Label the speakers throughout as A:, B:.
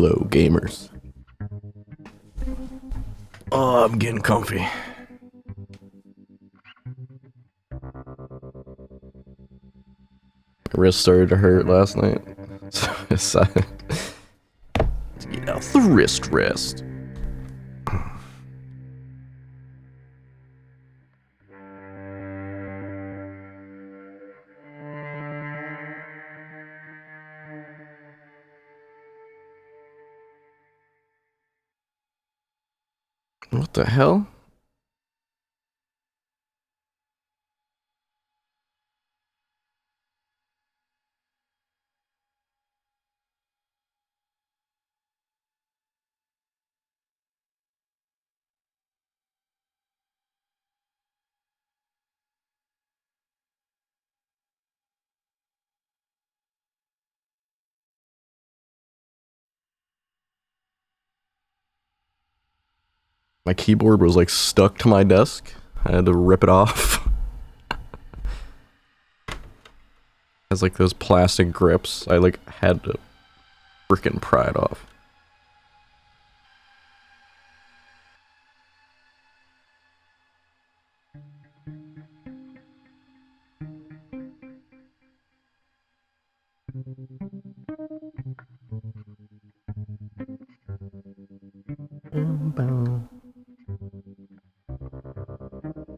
A: Hello, gamers. Oh, I'm getting comfy. My wrist started to hurt last night. So I decided to get out the wrist rest. What the hell? My keyboard was like stuck to my desk. I had to rip it off. It has like those plastic grips. I like had to freaking pry it off.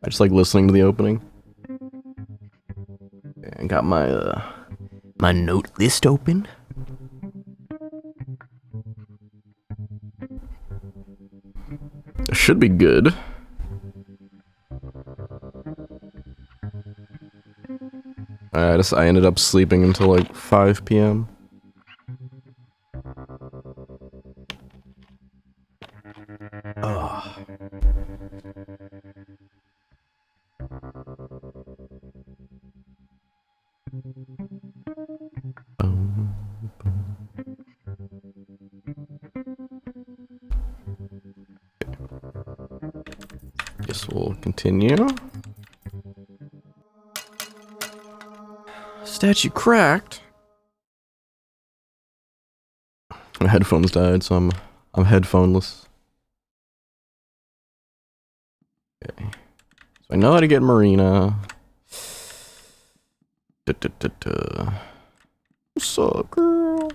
A: I just like listening to the opening. I got my note list open. It should be good. I ended up sleeping until like 5 p.m. Ugh. Guess we'll continue. Statue cracked. My headphones died, so I'm headphoneless. Okay. So I know how to get Marina. What's up, girl?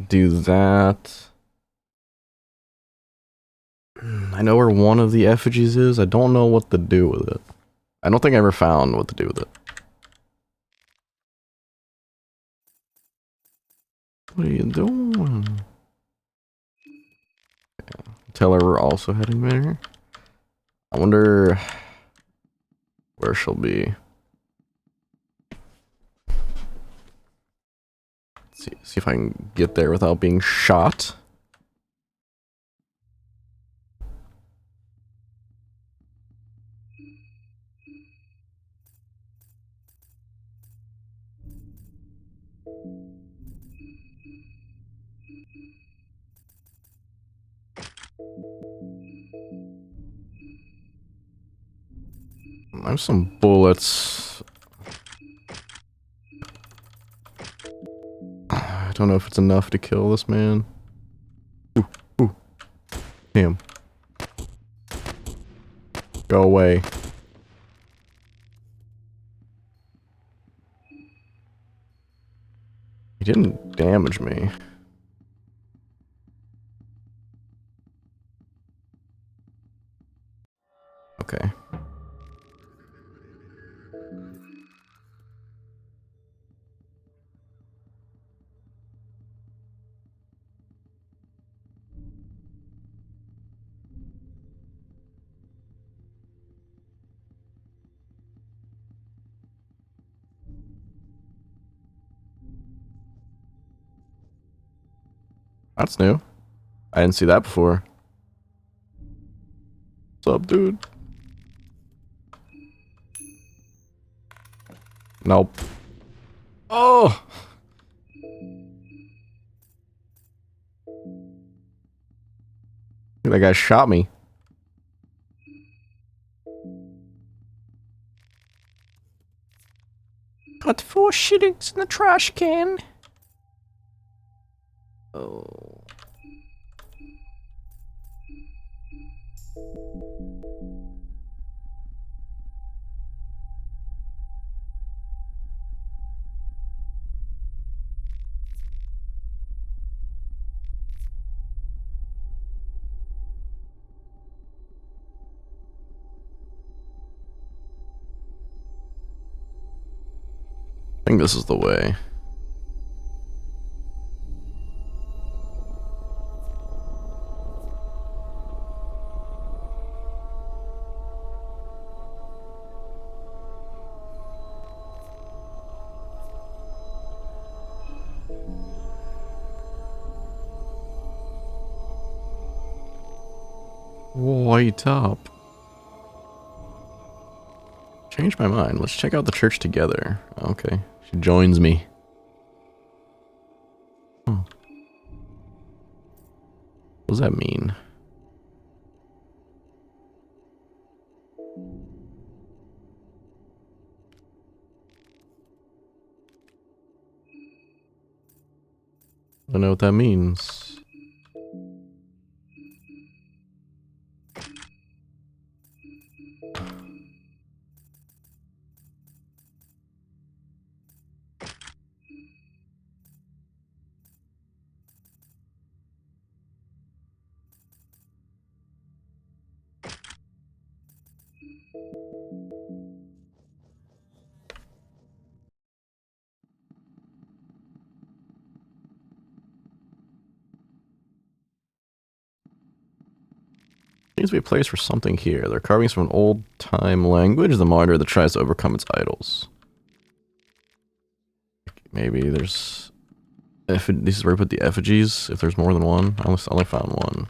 A: Do that. I know where one of the effigies is. I don't know what to do with it. I don't think I ever found what to do with it. What are you doing? Okay. Tell her we're also heading there. I wonder where she'll be. See if I can get there without being shot. I have some bullets. I don't know if it's enough to kill this man. Ooh, ooh. Damn. Go away. He didn't damage me. Okay. That's new. I didn't see that before. What's up, dude? Nope. Oh! That guy shot me. Got 4 shillings in the trash can. Oh. I think this is the way. Wait up. Changed my mind. Let's check out the church together. Okay. She joins me. Oh. What does that mean? I don't know what that means. Seems to be a place for something here. They're carvings from an old-time language, the monitor that tries to overcome its idols. Maybe there's... This is where we put the effigies, if there's more than one. I only found one.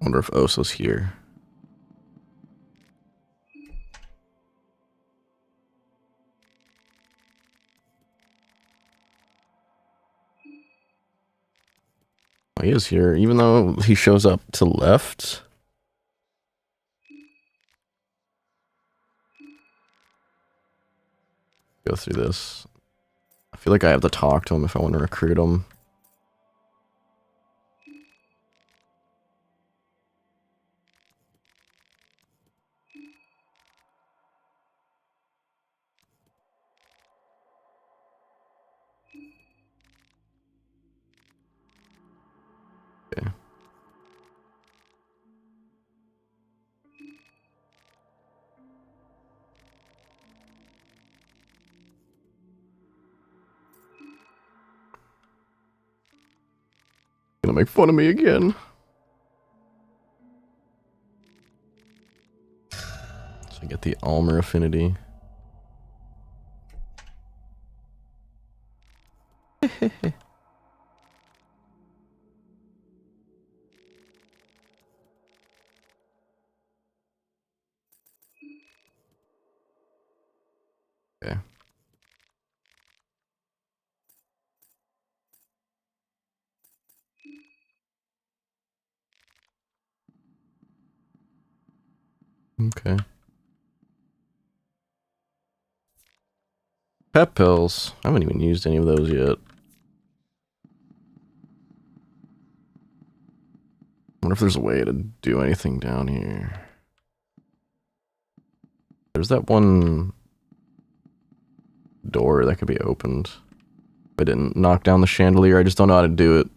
A: Wonder if Oso's here. Oh, he is here, even though he shows up to left. Go through this. I feel like I have to talk to him if I want to recruit him. Okay. Gonna make fun of me again. So I get the Almer affinity. Okay. Okay. Pep pills. I haven't even used any of those yet. Wonder if there's a way to do anything down here. There's that one door that could be opened. I didn't knock down the chandelier, I just don't know how to do it.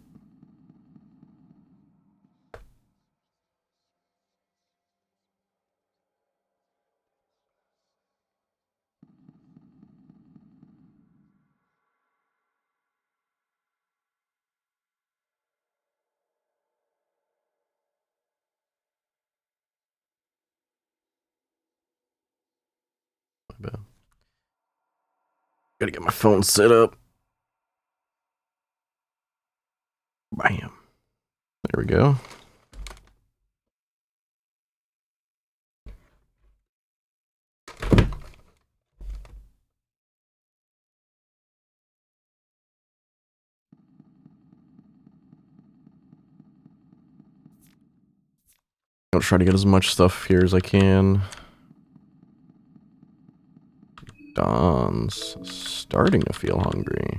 A: My bad. Gotta get my phone set up. Bam. There we go. I'll try to get as much stuff here as I can. Daan's starting to feel hungry.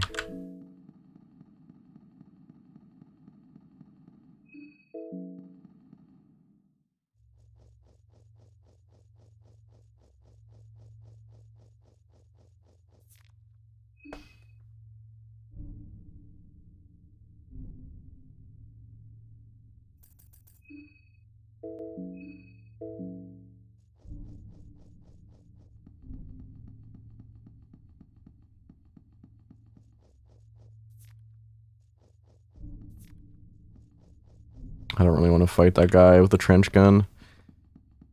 A: I don't really want to fight that guy with the trench gun.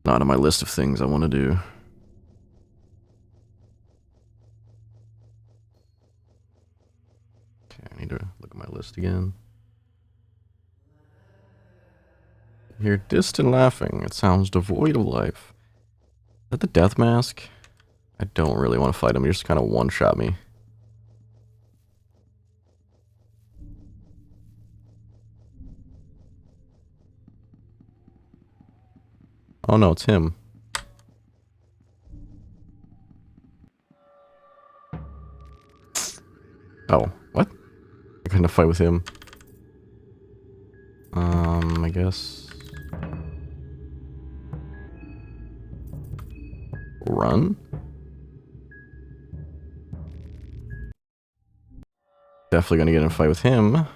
A: Not on my list of things I want to do. Okay, I need to look at my list again. Hear distant laughing. It sounds devoid of life. Is that the death mask? I don't really want to fight him. He just kind of one-shot me. Oh no, it's him. Oh, what? I couldn't fight with him. I guess... Run? Definitely gonna get in a fight with him.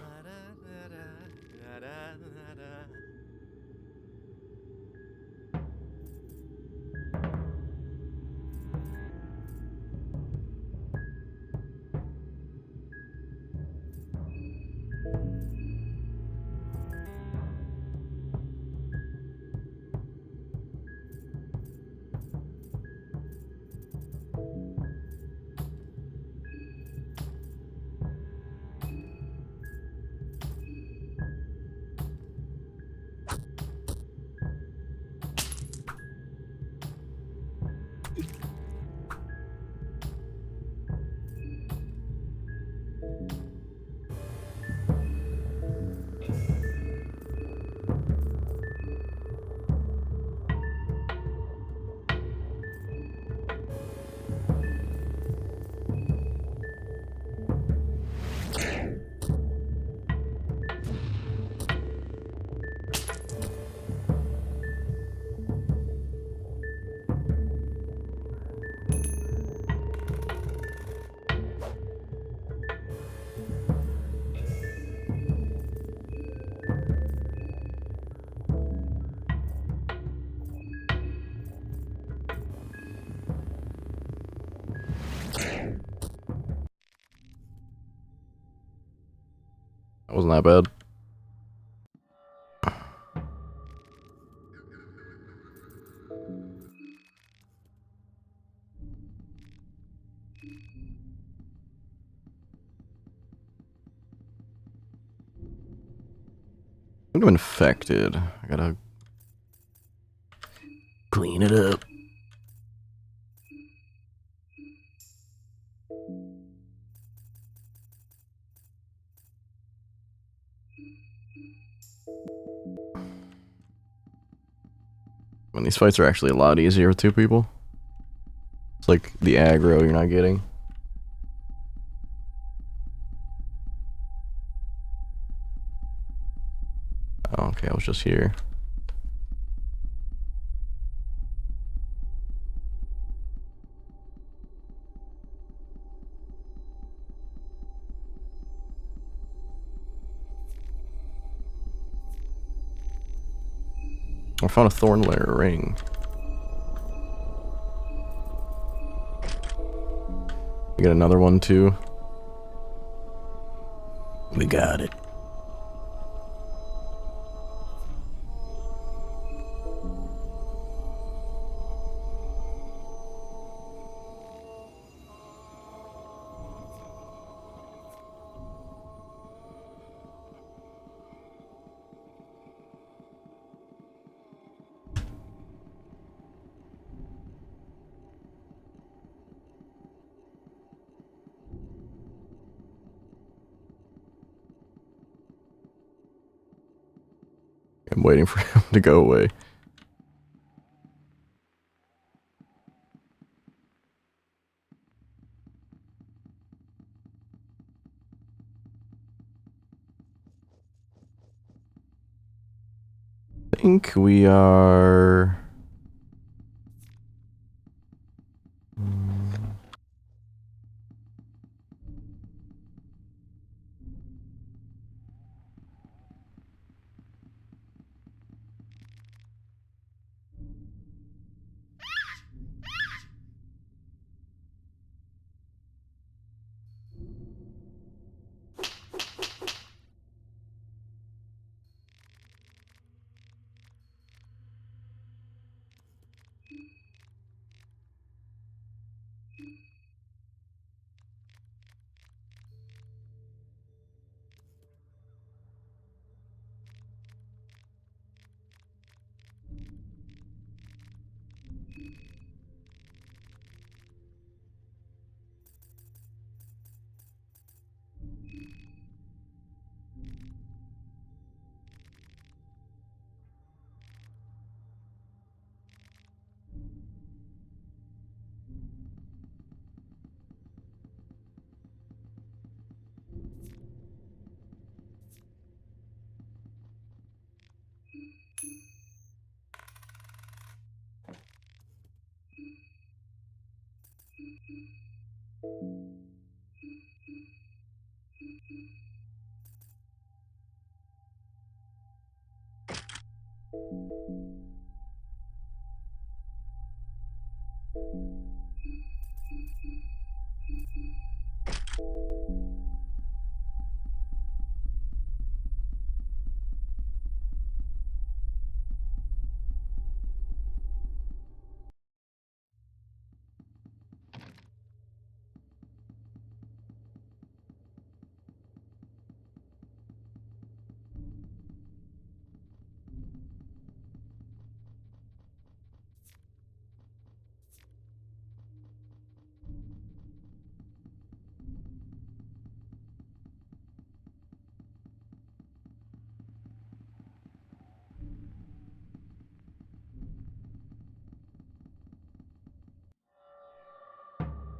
A: That wasn't that bad. I'm infected. I gotta clean it up. When these fights are actually a lot easier with two people. It's like the aggro you're not getting. Oh, okay, I was just here. I found a thorn layer ring. We get another one too. We got it. I'm waiting for him to go away. I think we are...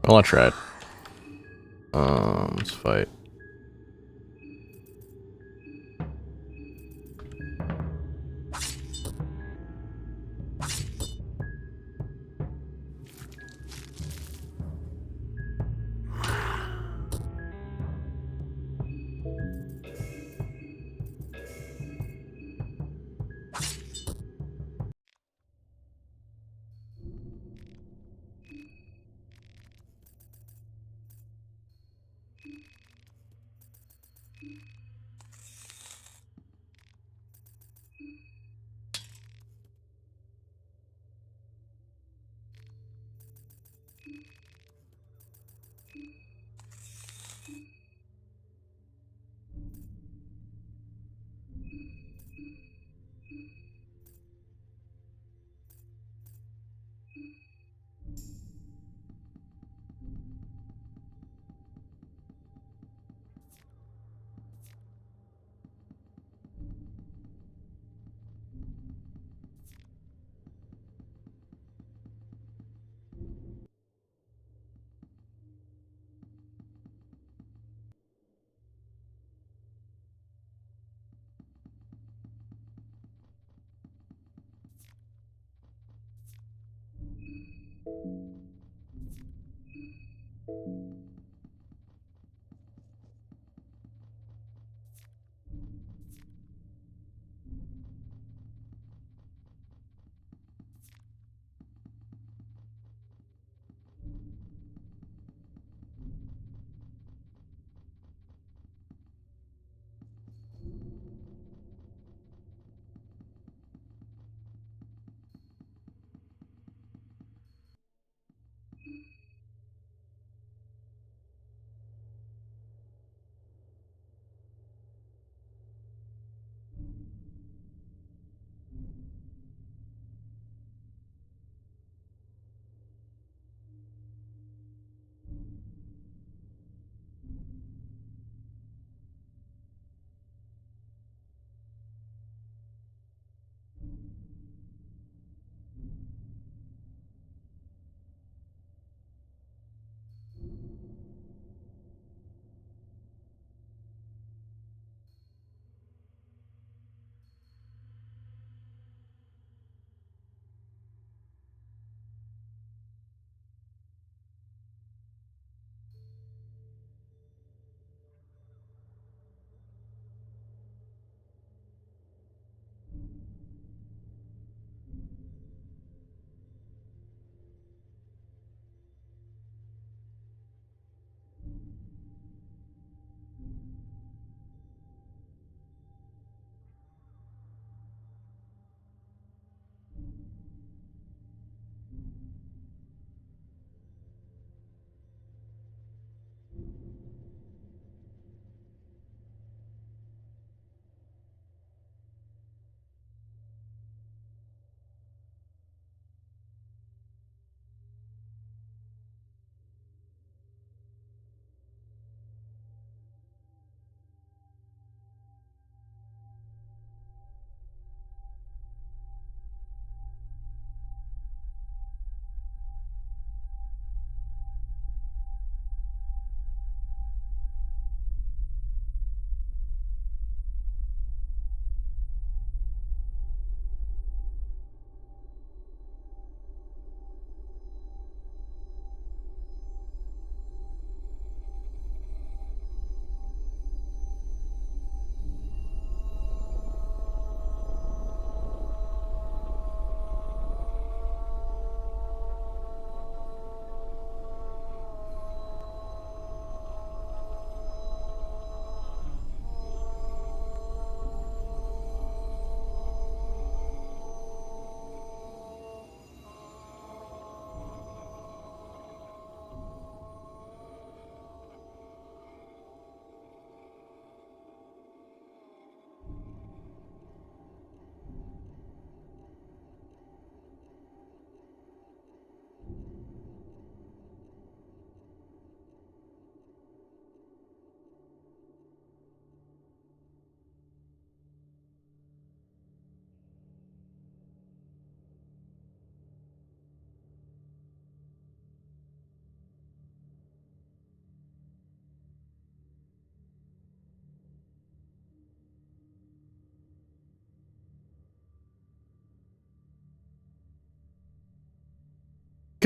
A: Well, I tried. Let's fight.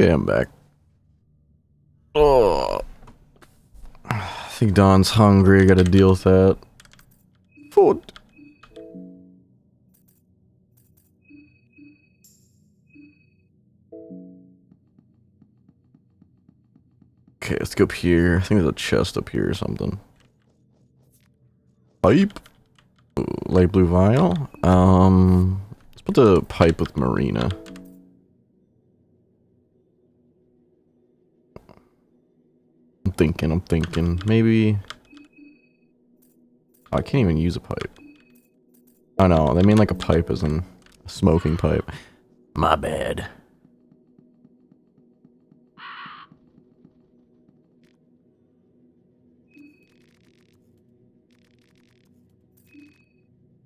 A: Okay, I'm back. Oh, I think Dawn's hungry. I gotta deal with that. Food. Okay, let's go up here. I think there's a chest up here or something. Pipe. Ooh, light blue vial. Let's put the pipe with Marina. I'm thinking. Maybe... Oh, I can't even use a pipe. Oh no, they mean like a pipe as in a smoking pipe. My bad.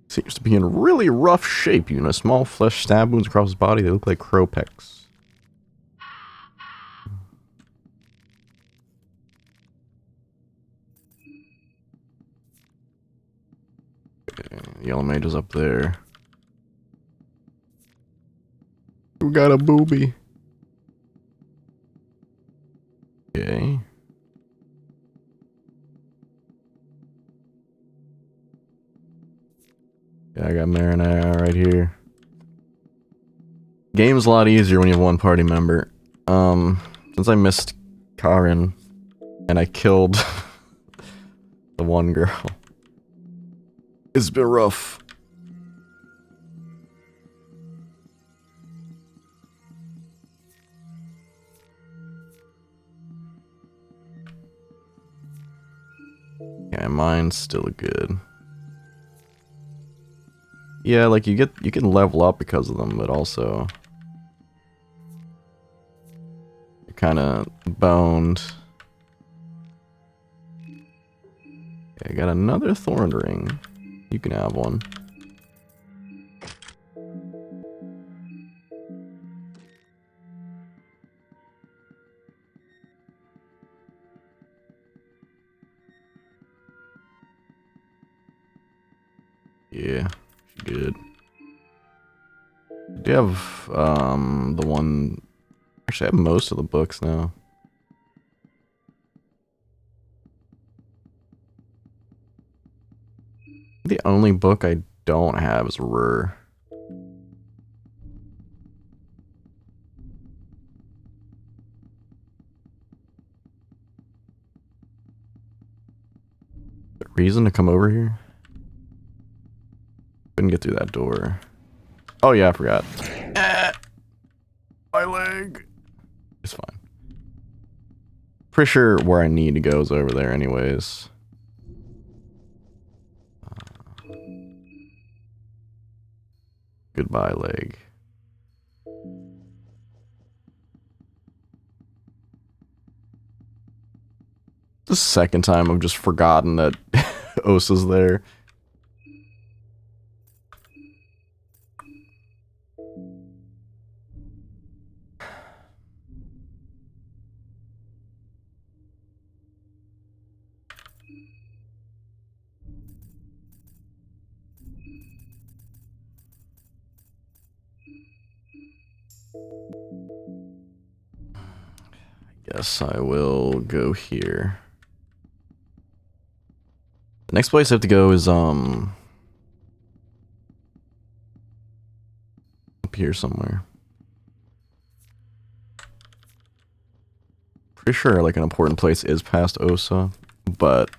A: Seems to be in really rough shape. You know, small flesh stab wounds across his body. They look like crow pecks. Okay, Yellow Mage is up there. We got a booby. Okay. Yeah, I got Marinara right here. Game's a lot easier when you have one party member. Since I missed Karin and I killed the one girl, it's been rough. Yeah, mine's still good. Yeah, like you can level up because of them, but also you're kind of boned. Okay, I got another thorn ring. You can have one. Yeah, good. Do you have the one? Actually, I have most of the books now. The only book I don't have is Rur. Reason to come over here? Couldn't get through that door. Oh yeah, I forgot. My leg. It's fine. Pretty sure where I need to go is over there anyways. Goodbye, leg. The second time I've just forgotten that Osa's there. Guess I will go here. The next place I have to go is up here somewhere. Pretty sure like an important place is past Osa, but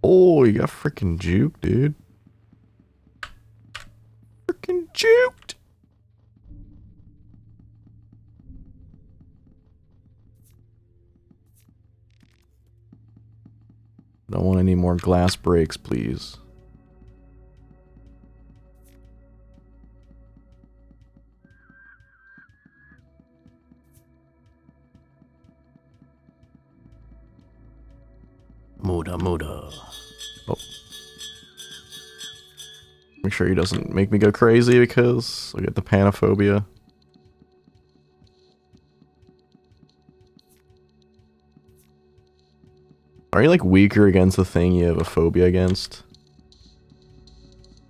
A: oh, you got freaking juked, dude. Freaking juked. Don't want any more glass breaks, please. Muda. Oh. Make sure he doesn't make me go crazy because I get the panophobia. Are you like weaker against the thing you have a phobia against?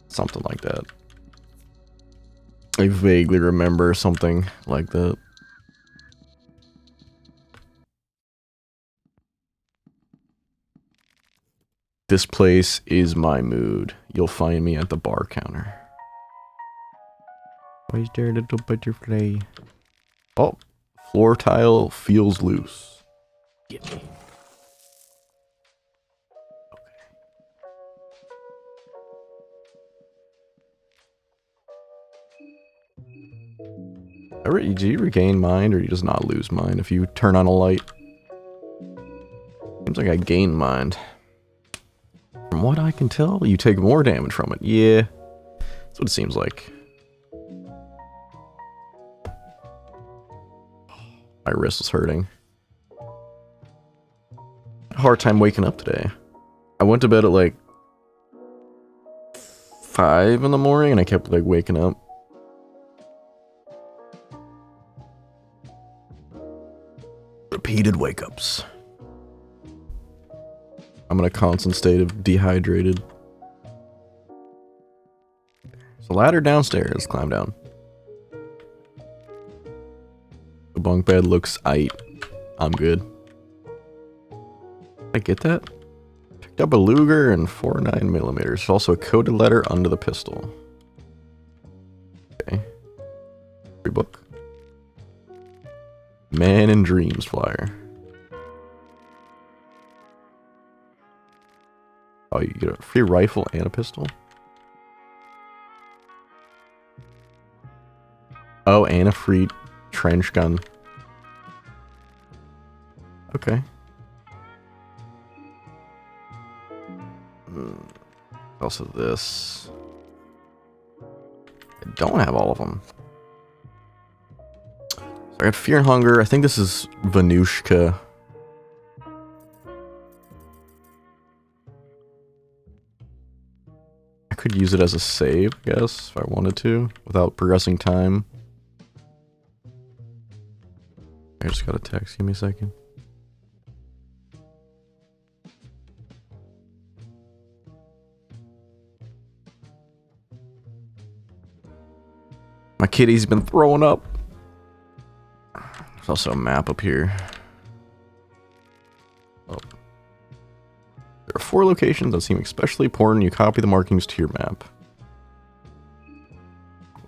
A: Something like that. I vaguely remember something like that. This place is my mood. You'll find me at the bar counter. Why is there a little butterfly? Oh, floor tile feels loose. Get me. Okay. Do you regain mind, or do you just not lose mind if you turn on a light? Seems like I gain mind. From what I can tell, you take more damage from it. Yeah, that's what it seems like. My wrist was hurting. Hard time waking up today. I went to bed at like 5 in the morning and I kept like waking up. Repeated wake-ups. I'm in a constant state of dehydrated. There's a ladder downstairs. Climb down. The bunk bed looks aight. I'm good. Did I get that? Picked up a Luger and 4.9mm. There's also a coded letter under the pistol. Okay. Free book. Man in Dreams flyer. Oh, you get a free rifle and a pistol? Oh, and a free trench gun. Okay. Also this. I don't have all of them. So I got Fear and Hunger. I think this is Vanushka. I could use it as a save, I guess, if I wanted to, without progressing time. I just got a text. Give me a second. My kitty's been throwing up. There's also a map up here. Oh. There are 4 locations that seem especially important. You copy the markings to your map.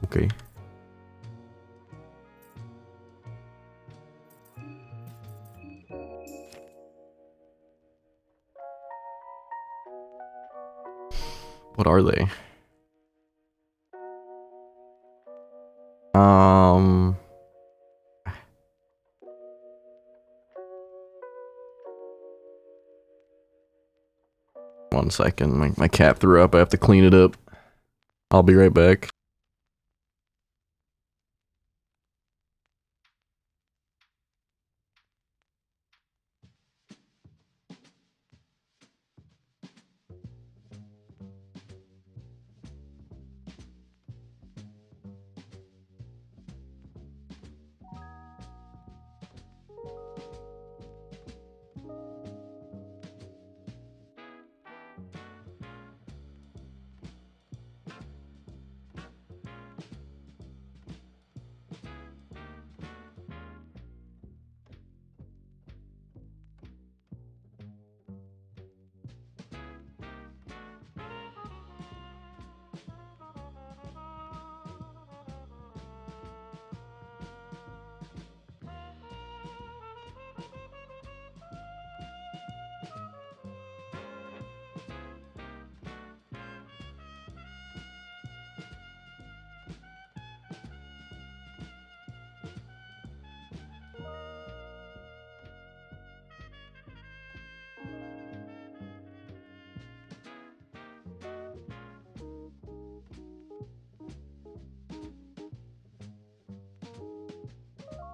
A: Okay. What are they? One second. My cat threw up. I have to clean it up. I'll be right back.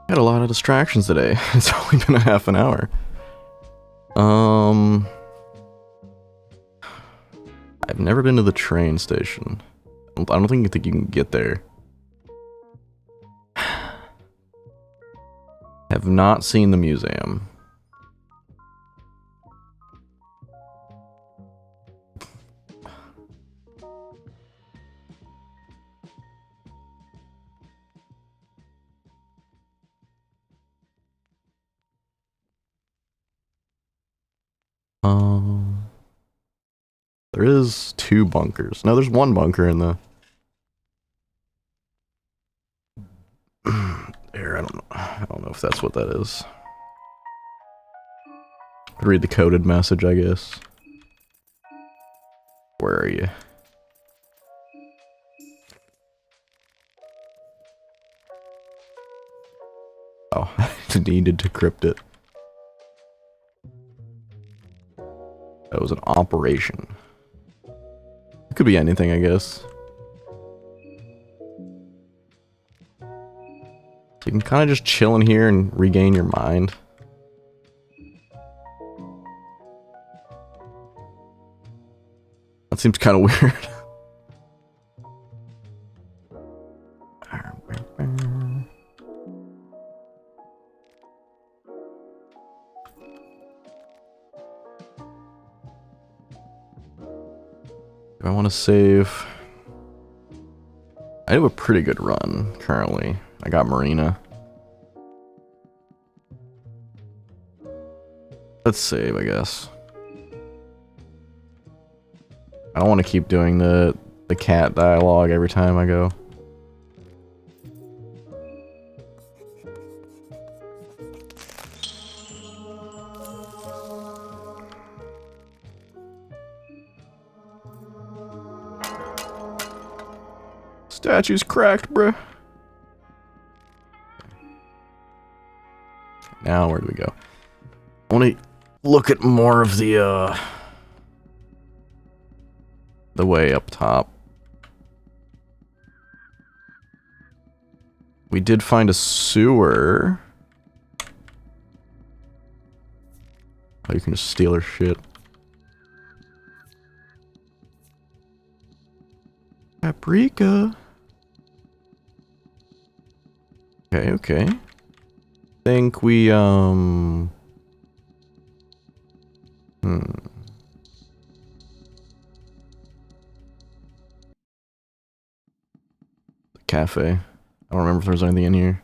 A: Had a lot of distractions today. It's only been a half an hour. I've never been to the train station. I don't think you can get there. Have not seen the museum. There is 2 bunkers. No, there's 1 bunker in the... There, I don't know if that's what that is. Read the coded message, I guess. Where are you? Oh, I needed to crypt it. That was an operation. It could be anything, I guess. So you can kind of just chill in here and regain your mind. That seems kind of weird. Do I want to save? I have a pretty good run currently. I got Marina. Let's save, I guess. I don't want to keep doing the cat dialogue every time I go. Statue's cracked, bruh. Now where do we go? I want to look at more of the way up top. We did find a sewer. Oh, you can just steal her shit. Paprika. Okay, okay. Think we, The cafe. I don't remember if there was anything in here.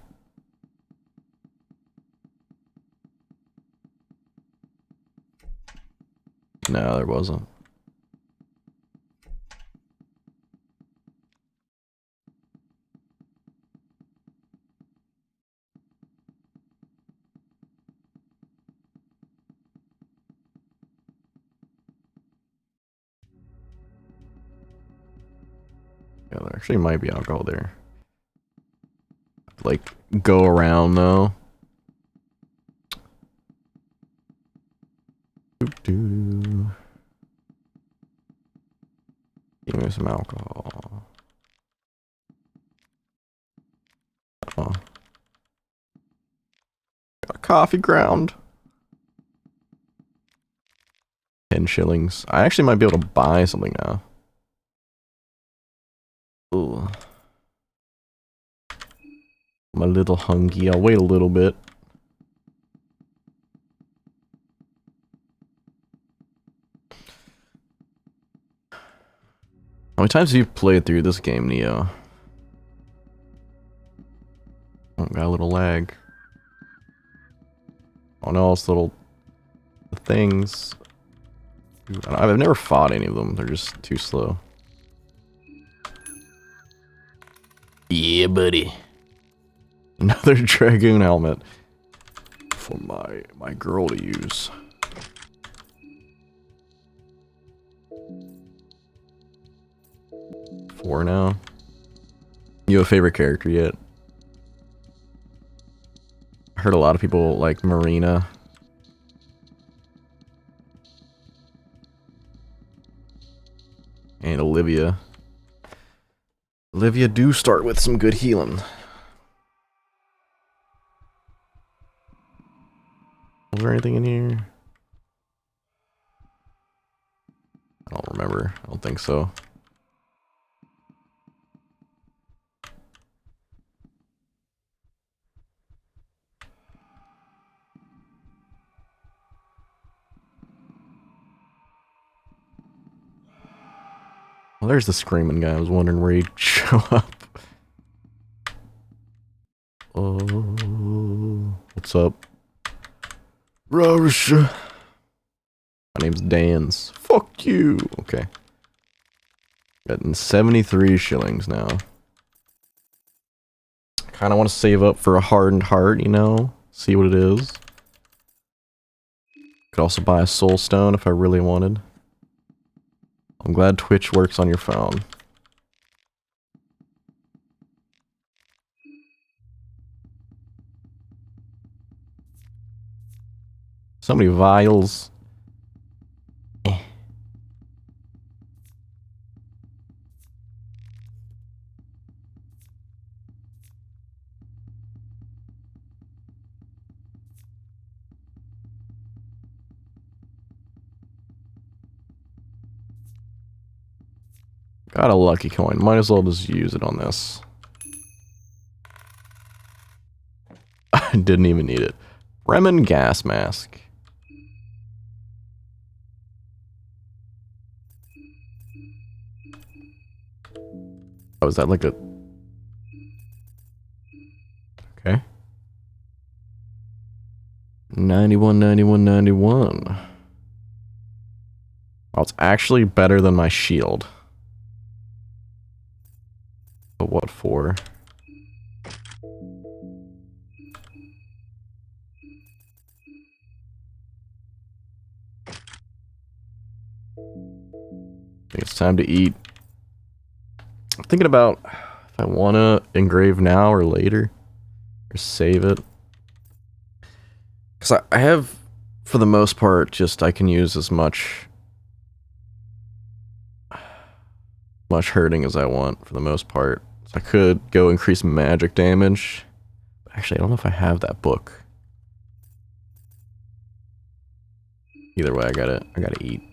A: No, there wasn't. Yeah, there actually might be alcohol there. Like, go around though. Doo-doo. Give me some alcohol. Oh. Got a coffee ground. 10 shillings. I actually might be able to buy something now. Ooh. I'm a little hungry. I'll wait a little bit. How many times have you played through this game, Neo? Oh, got a little lag. Oh no, it's little things. I've never fought any of them. They're just too slow. Yeah, buddy. Another Dragoon helmet for my girl to use. Four now. You have a favorite character yet? I heard a lot of people like Marina. And Olivia. Olivia do start with some good healing. Was there anything in here? I don't remember. I don't think so. Well, there's the screaming guy. I was wondering where he'd show up. Oh, what's up? Russia. My name's Dan's. Fuck you. Okay. Getting 73 shillings now. Kind of want to save up for a hardened heart, you know? See what it is. Could also buy a soul stone if I really wanted. I'm glad Twitch works on your phone. So many vials. Got a lucky coin. Might as well just use it on this. I didn't even need it. Bremen gas mask. Oh, is that like a... Okay. 91, 91, 91. Oh, it's actually better than my shield. But what for? I think it's time to eat. I'm thinking about if I want to engrave now or later. Or save it. Because I have, for the most part, just I can use as much hurting as I want, for the most part. So I could go increase magic damage. Actually, I don't know if I have that book. Either way, I gotta eat.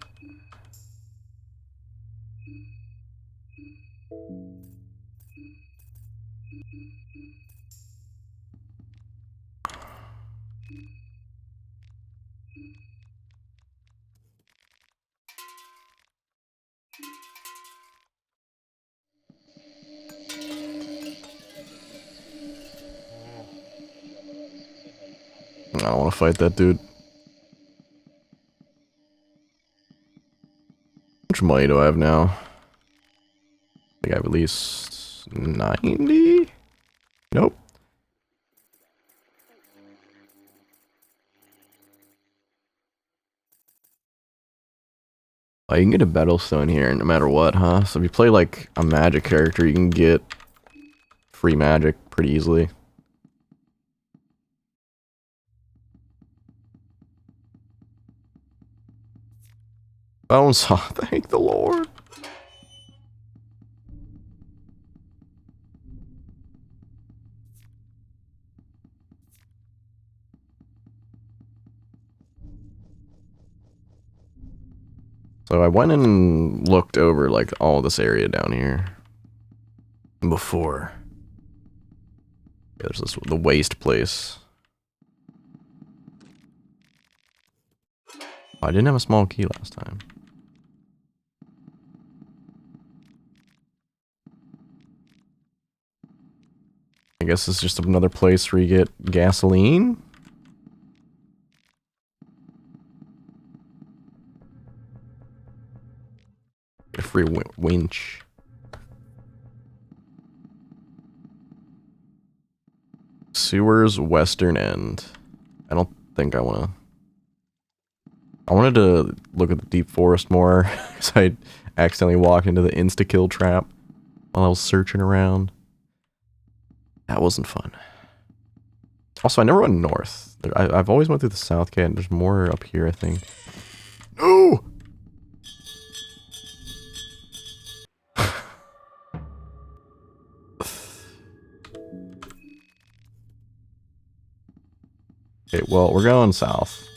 A: I don't want to fight that dude. How much money do I have now? I think I have at least 90? Nope. Oh, you can get a battlestone here no matter what, huh? So if you play like a magic character, you can get free magic pretty easily. Bonesaw, thank the Lord. So I went and looked over like all this area down here before. Yeah, there's this the waste place. Oh, I didn't have a small key last time. I guess it's just another place where you get gasoline. A free winch. Sewers western end. I don't think I want to. I wanted to look at the deep forest more because I accidentally walked into the insta-kill trap while I was searching around. That wasn't fun. Also, I never went north. I've always went through the south gate, and there's more up here, I think. No! Okay, well, we're going south.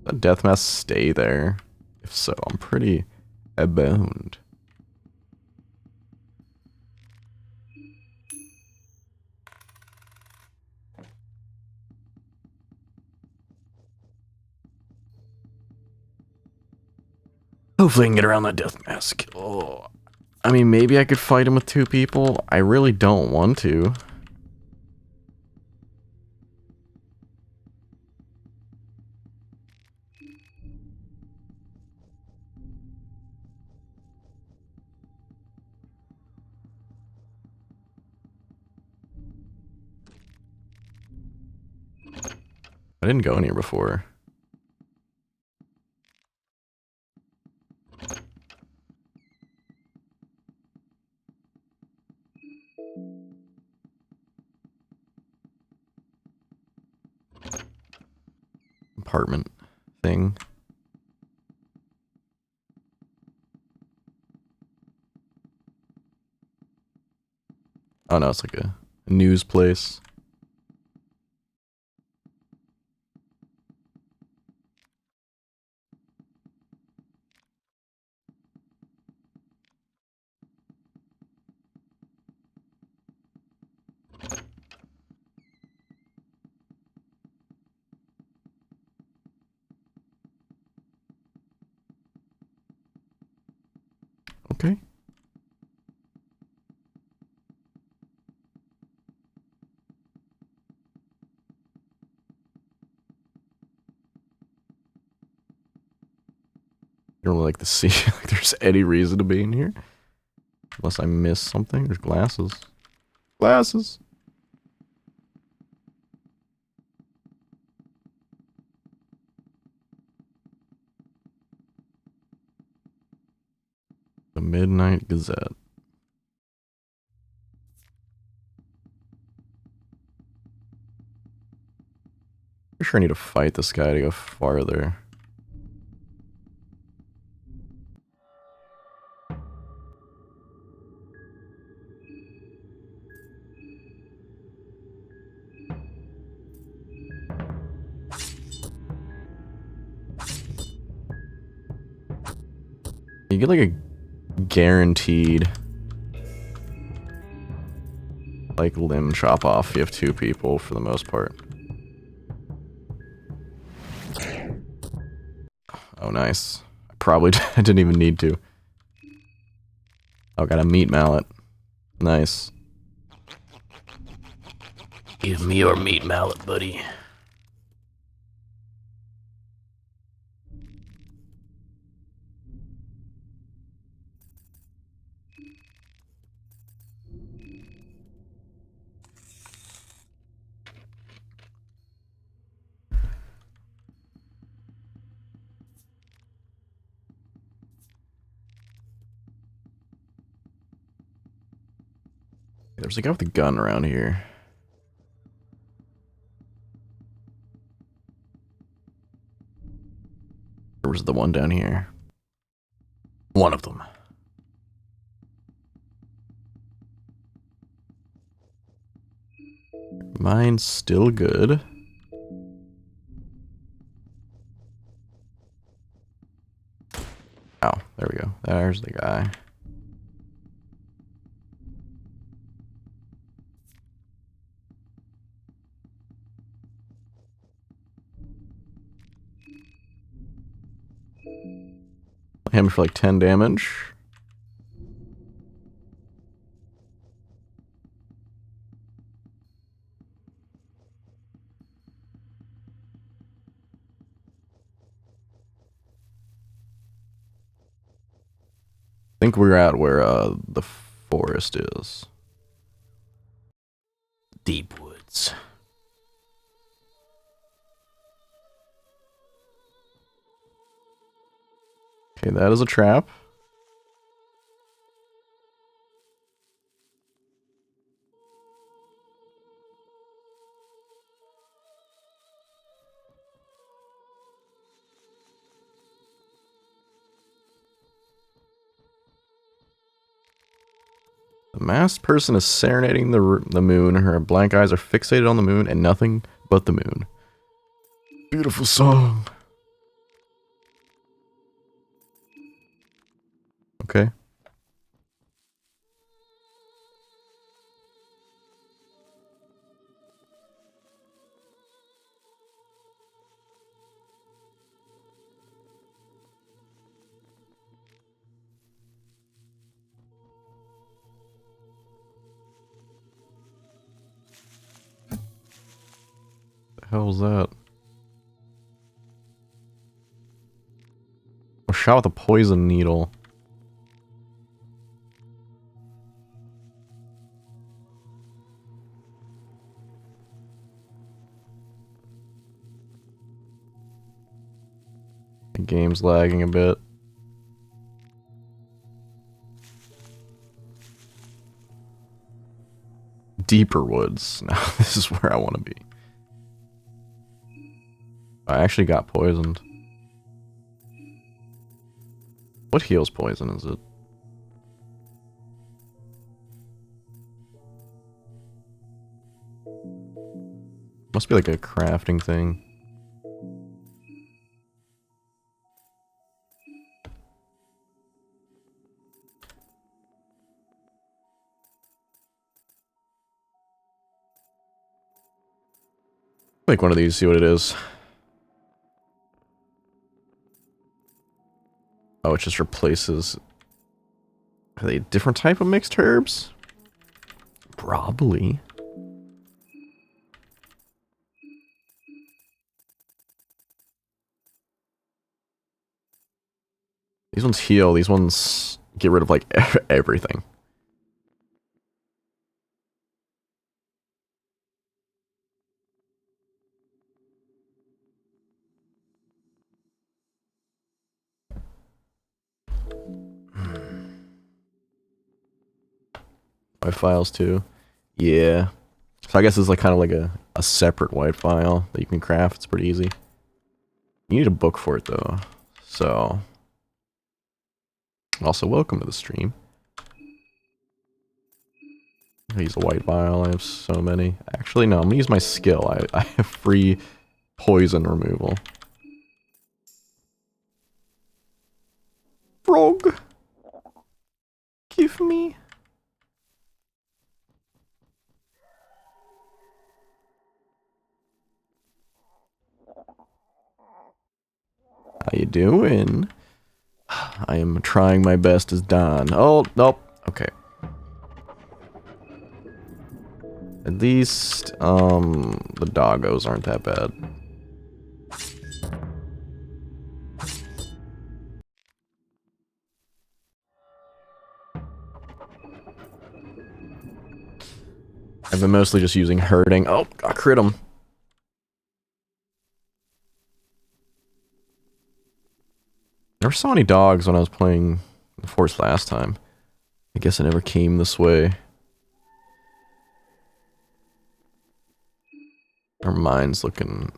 A: Does that death mask stay there? If so, I'm pretty boned. Hopefully I can get around that death mask. Oh, I mean, maybe I could fight him with 2 people. I really don't want to. I didn't go in here before. Apartment thing. Oh no, it's like a news place. Okay. I don't really like to see like there's any reason to be in here. Unless I miss something. There's glasses. Glasses! The Midnight Gazette. Pretty sure I need to fight this guy to go farther. You get like a guaranteed like limb chop off if you have 2 people for the most part. Oh nice. I probably I didn't even need to. Oh, got a meat mallet. Nice. Give me your meat mallet, buddy. There's a guy with a gun around here. Or was the one down here? One of them. Mine's still good. Oh, there we go. There's the guy. Hit him for like 10 damage. I think we're at where the forest is. Deep woods. Okay, that is a trap. The masked person is serenading the moon. Her blank eyes are fixated on the moon and nothing but the moon. Beautiful song. Okay. hell was that? A shot with a poison needle. The game's lagging a bit. Deeper woods. Now this is where I want to be. I actually got poisoned. What heals poison is it? Must be like a crafting thing. Make one of these, see what it is. Oh, it just replaces... Are they a different type of mixed herbs? Probably. These ones heal, these ones get rid of like everything. White files too. Yeah. So I guess it's like kind of like a separate white file that you can craft. It's pretty easy. You need a book for it though. So also welcome to the stream. I use a white vial, I have so many. Actually no, I'm gonna use my skill. I have free poison removal. Frog! Give me. How you doing? I am trying my best as Daan. Oh, nope. Okay. At least, the doggos aren't that bad. I've been mostly just using herding. Oh, I crit him. Never saw any dogs when I was playing the Force last time. I guess I never came this way. Our mine's looking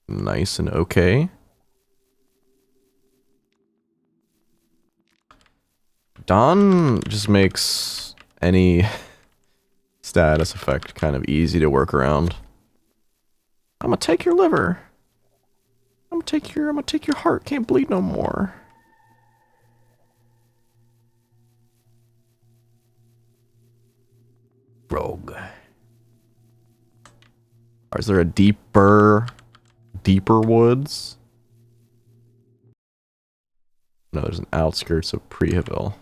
A: nice and okay. Daan just makes any status effect kind of easy to work around. I'm gonna take your liver. I'm gonna take your heart. Can't bleed no more. Rogue. Or is there a deeper woods? No, there's an outskirts of Preheville.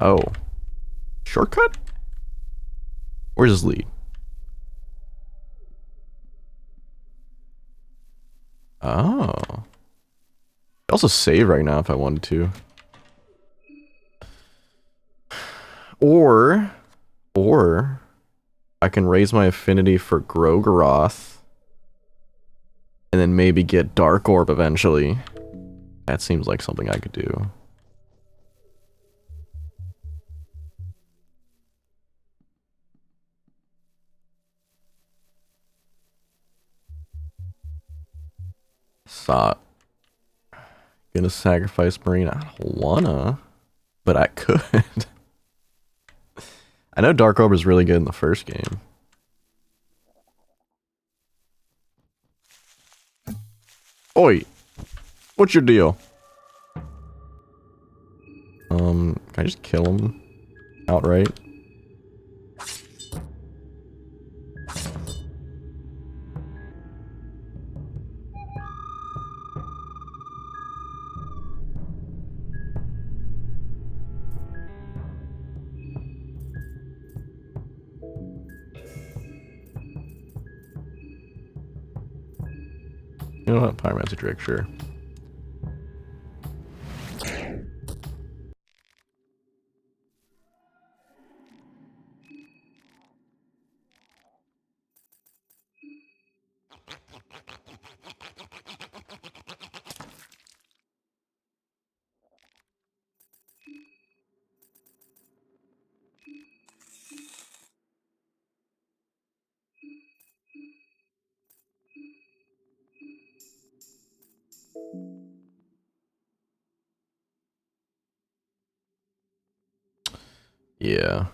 A: Oh. Shortcut? Where's his lead? Oh. I also save right now if I wanted to. Or I can raise my affinity for Grogaroth and then maybe get Dark Orb eventually. That seems like something I could do. Thought. Gonna sacrifice Marine. I don't wanna, but I could. I know Dark Orb is really good in the first game. Oi! What's your deal? Can I just kill him outright? You know what? Pyromancy trick, sure. Yeah.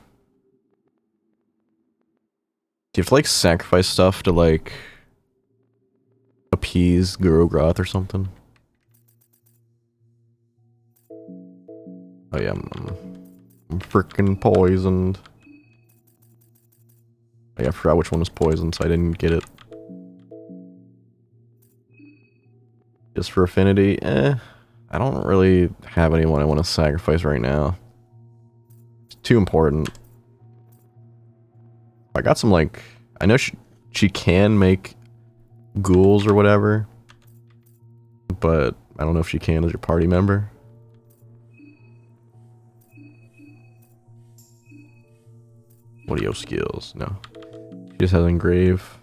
A: Do you have to, like, sacrifice stuff to, like, appease Guru Groth or something? Oh yeah, I'm freaking poisoned. Oh, yeah, I forgot which one was poisoned, so I didn't get it. Just for affinity, I don't really have anyone I want to sacrifice right now. It's too important. I got some, like, I know she can make ghouls or whatever, but I don't know if she can as your party member. What are your skills? No. She just has engrave.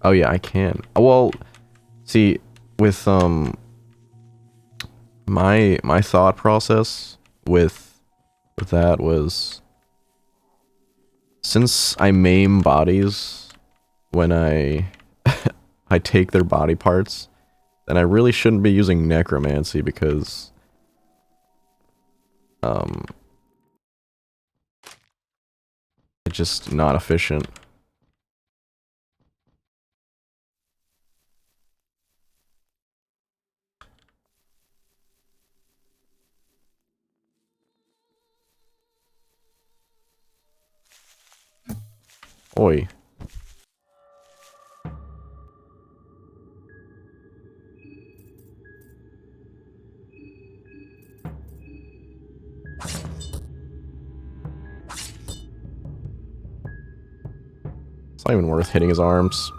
A: Oh yeah, I can. Well, see, with my thought process with that was, since I maim bodies when I I take their body parts, then I really shouldn't be using necromancy because it's just not efficient. Oi. It's not even worth hitting his arms.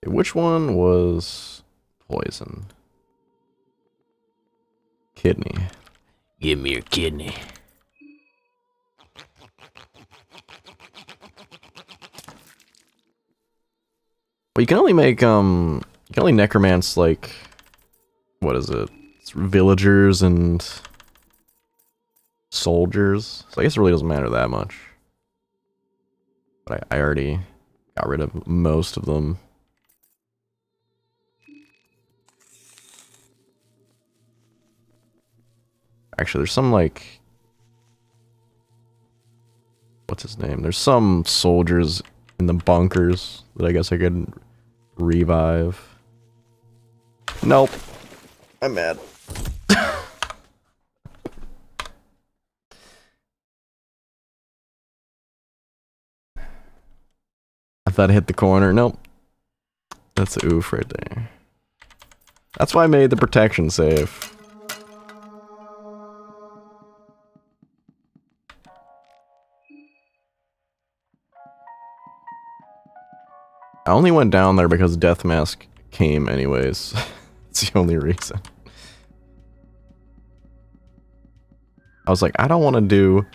A: Which one was poison? Kidney. Give me your kidney. But you can only make, you can only necromance, like, what is it? It's villagers and soldiers. So I guess it really doesn't matter that much. But I already got rid of most of them. Actually, there's some, like, what's his name? There's some soldiers in the bunkers that I guess I could revive. Nope. I'm mad. I thought I hit the corner. Nope. That's a oof right there. That's why I made the protection save. I only went down there because Death Mask came anyways. That's the only reason. I was like, I don't want to do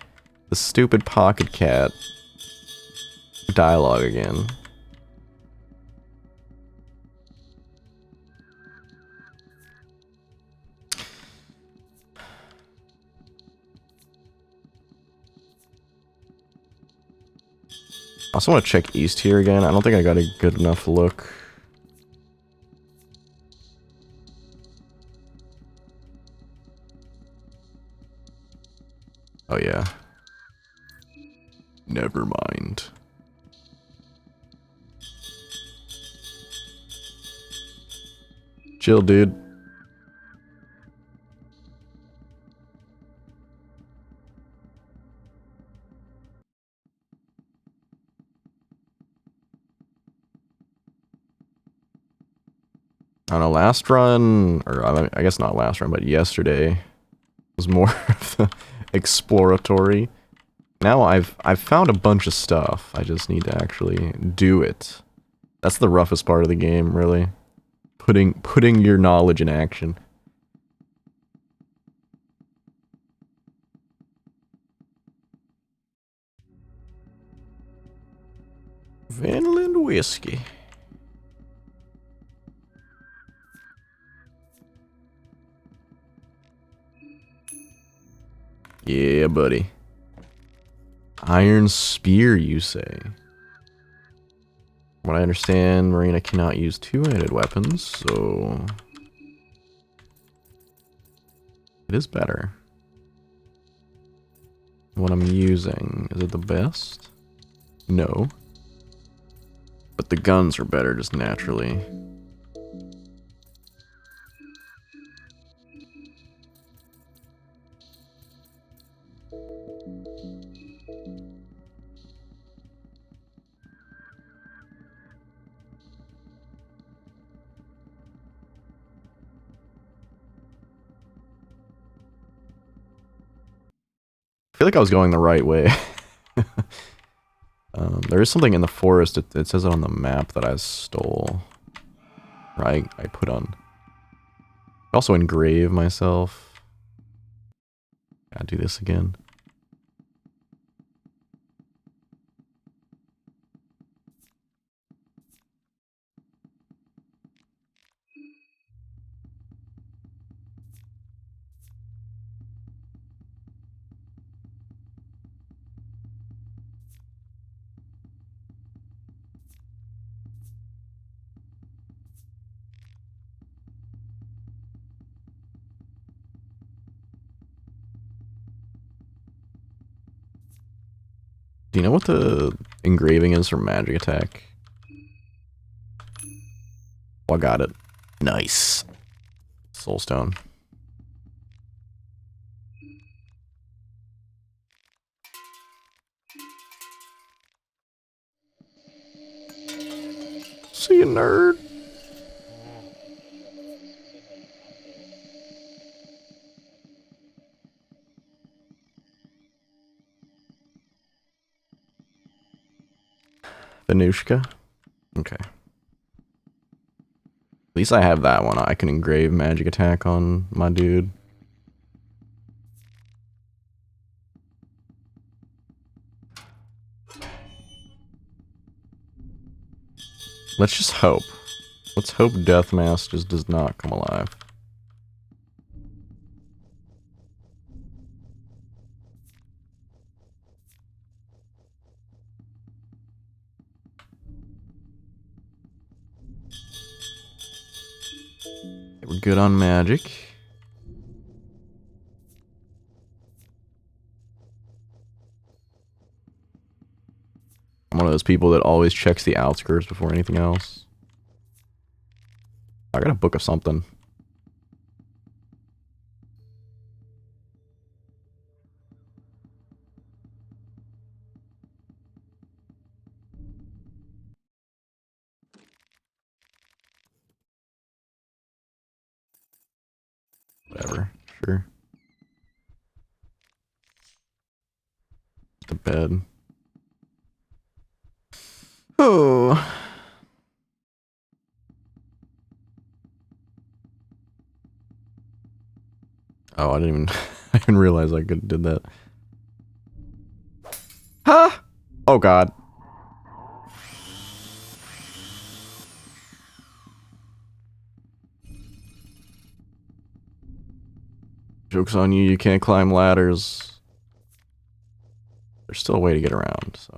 A: the stupid Pocket Cat dialogue again. I also want to check east here again. I don't think I got a good enough look. Oh yeah. Never mind. Chill, dude. don't know, last run, or I guess not last run, but yesterday was more of the exploratory. Now I've found a bunch of stuff. I just need to actually do it. That's the roughest part of the game, really. Putting your knowledge in action. Vinland whiskey. Yeah, buddy. Iron spear, you say? From what I understand, Marina cannot use two-handed weapons, so it is better. What I'm using, is it the best? No. But the guns are better just naturally. I feel like I was going the right way. There is something in the forest, it says it on the map that I stole. Or I put on. Also engrave myself. Gotta do this again. Do you know what the engraving is for magic attack? Oh, I got it. Nice. Soulstone. See you, nerd. Venushka? Okay. At least I have that one. I can engrave magic attack on my dude. Let's just hope. Let's hope Deathmask just does not come alive. We're good on magic. I'm one of those people that always checks the outskirts before anything else. I got a book of something. Whatever. Sure. To bed. Oh. Oh, I didn't even I didn't realize I could did that. Huh? Oh god. Joke's on you, you can't climb ladders. There's still a way to get around, so.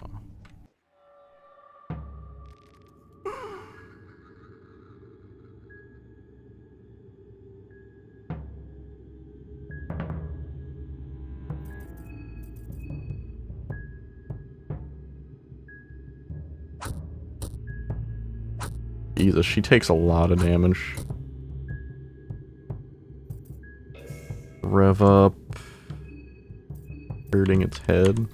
A: Jesus, she takes a lot of damage. Rev up. Hurting its head.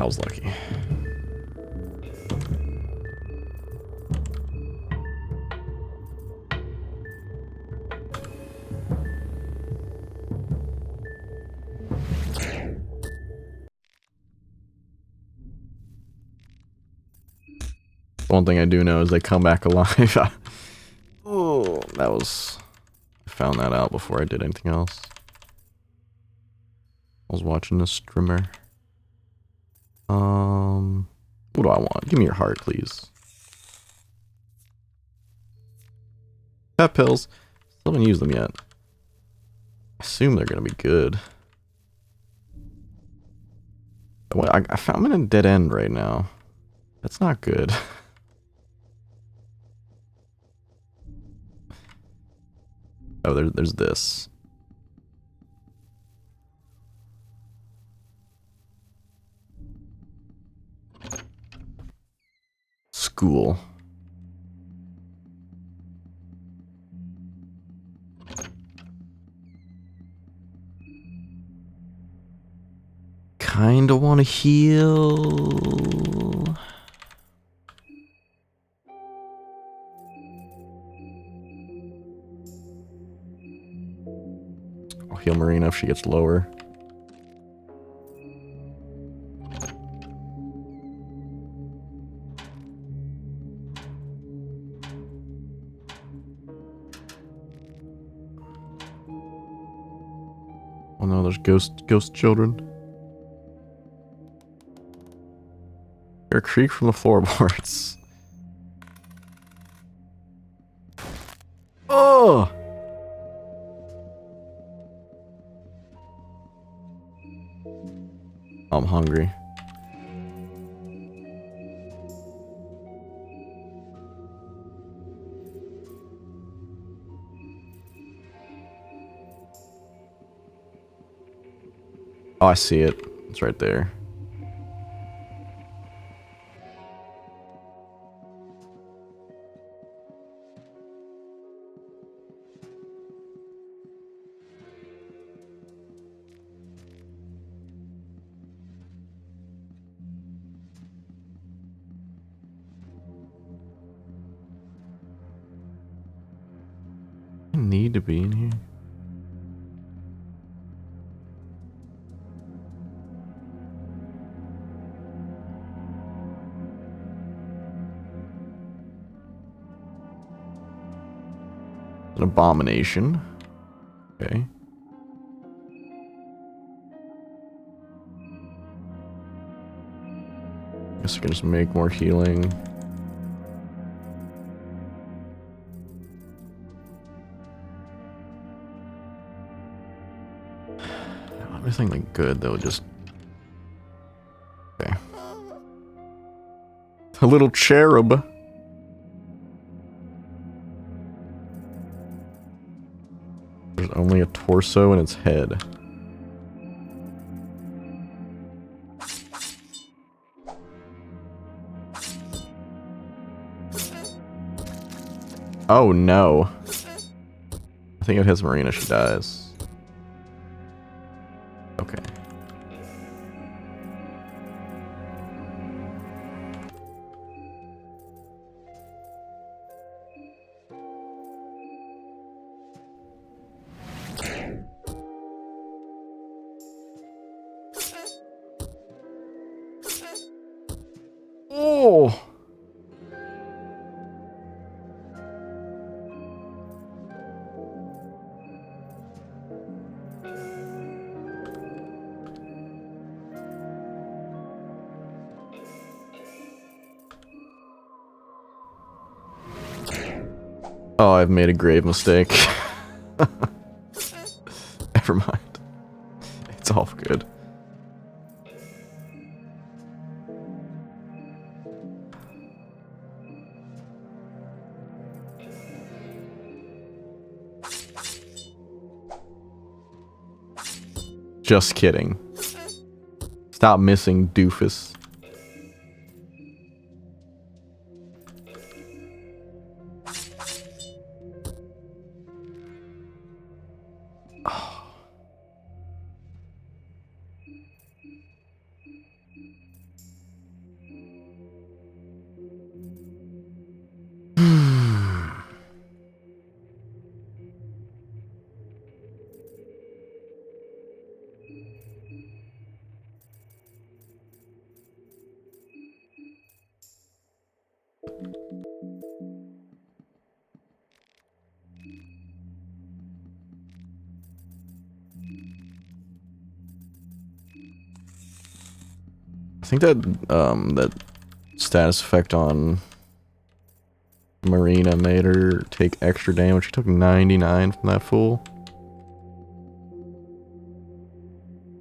A: I was lucky. One thing I do know is they come back alive. Oh, that was... I found that out before I did anything else. I was watching a streamer. What do I want? Give me your heart, please. Pet pills. Still haven't used them yet. I assume they're gonna be good. Well, I found them in a dead end right now. That's not good. Oh, there's this. School. Kinda wanna heal. I'll heal Marina if she gets lower. Oh no, there's ghost children. Hear a creak from the floorboards. Oh! I'm hungry. Oh, I see it. It's right there. I need to be in here. An abomination. Okay. Guess I can just make more healing. Everything like good though, just okay. A little cherub. There's only a torso and its head. Oh no. I think it hits Marina, she dies. Okay. Oh! Oh, I've made a grave mistake. Never mind. It's all good. Just kidding. Stop missing, doofus. I think that that status effect on Marina made her take extra damage. She took 99 from that fool.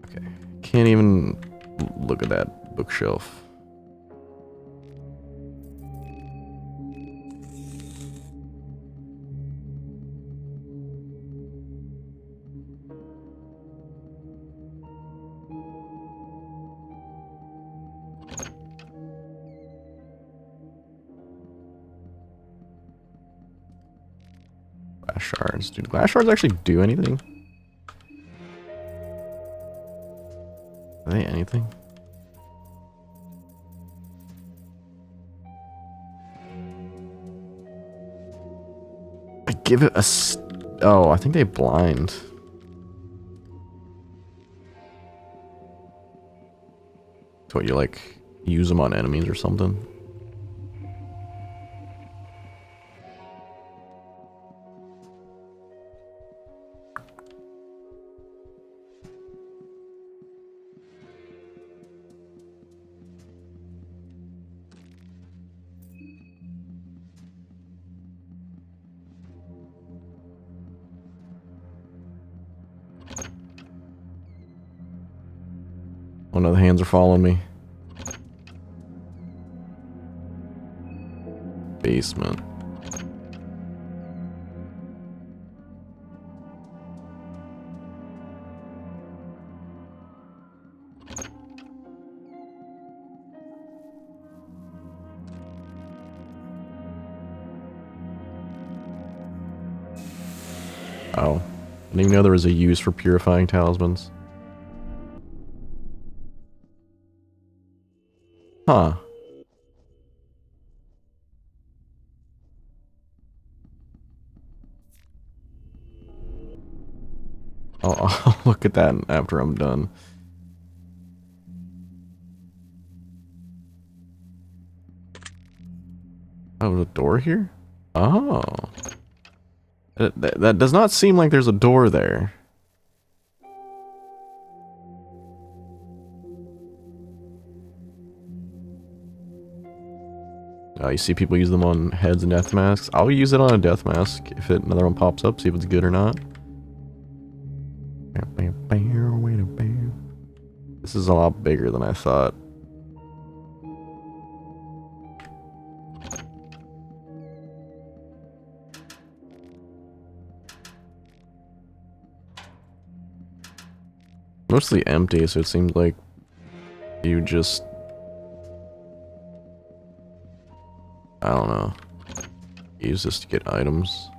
A: Okay, can't even look at that bookshelf. Glass shards. Do glass shards actually do anything? Are they anything? I give it a oh, I think they blind. So what, you like use them on enemies or something? One of the hands are following me. Basement. Oh. I didn't even know there was a use for purifying talismans. Huh. I'll look at that after I'm done. Oh, there's a door here? Oh. That does not seem like there's a door there. You see people use them on heads and death masks. I'll use it on a death mask if another one pops up, see if it's good or not. This is a lot bigger than I thought. Mostly empty, so it seems like you just... I don't know. Use this to get items.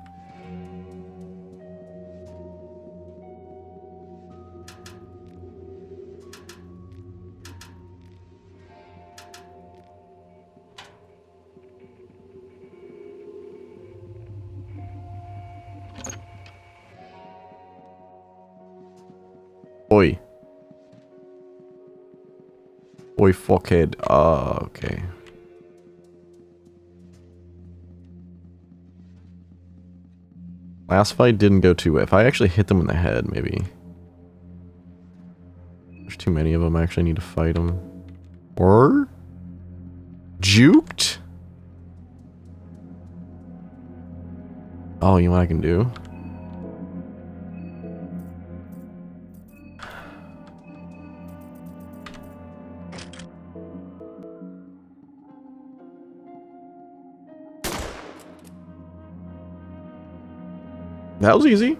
A: Oi. Oi, fuckhead. Okay. Last fight didn't go too well. If I actually hit them in the head, maybe. There's too many of them. I actually need to fight them. Or? Juked? Oh, you know what I can do? That was easy.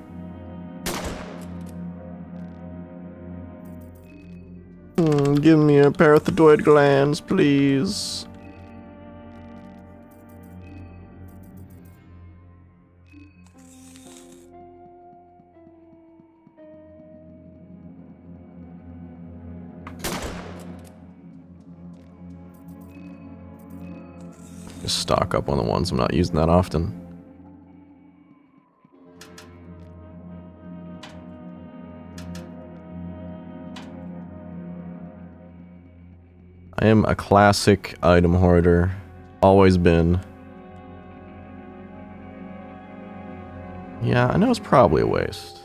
A: Give me a parathyroid glands, please. Just stock up on the ones I'm not using that often. I am a classic item hoarder. Always been. Yeah, I know it's probably a waste.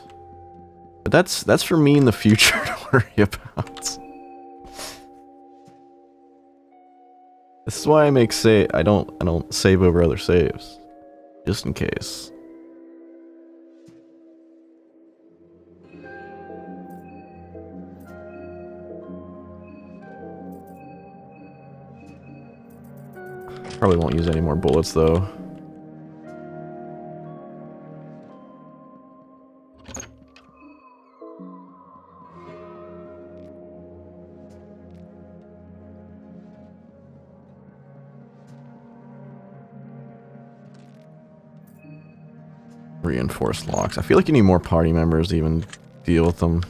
A: But that's for me in the future to worry about. This is why I make I don't save over other saves. Just in case. Probably won't use any more bullets though. Reinforced locks. I feel like you need more party members to even deal with them.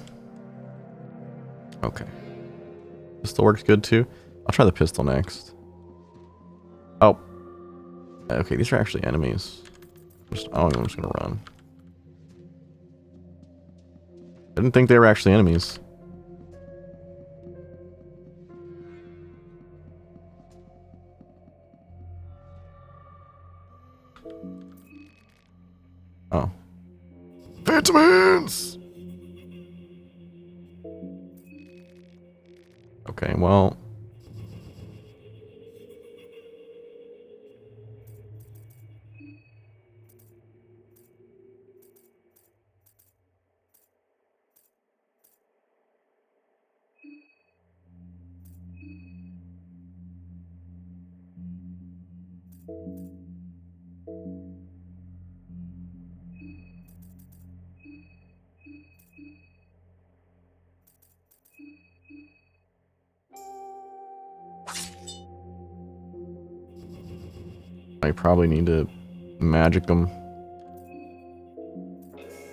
A: Okay. Pistol works good too. I'll try the pistol next. Oh. Okay, these are actually enemies. I'm just gonna run. I didn't think they were actually enemies. Oh. Phantom hands! Okay, well. I probably need to magic them.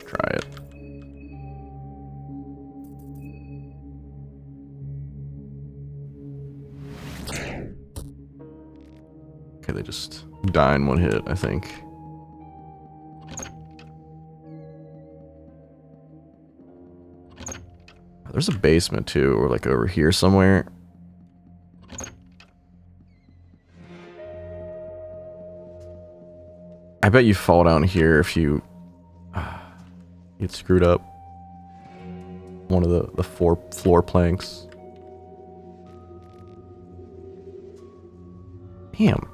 A: Try it. Okay, they just die in one hit, I think. There's a basement too, or like over here somewhere. I bet you fall down here if you get screwed up. One of the four floor planks. Damn.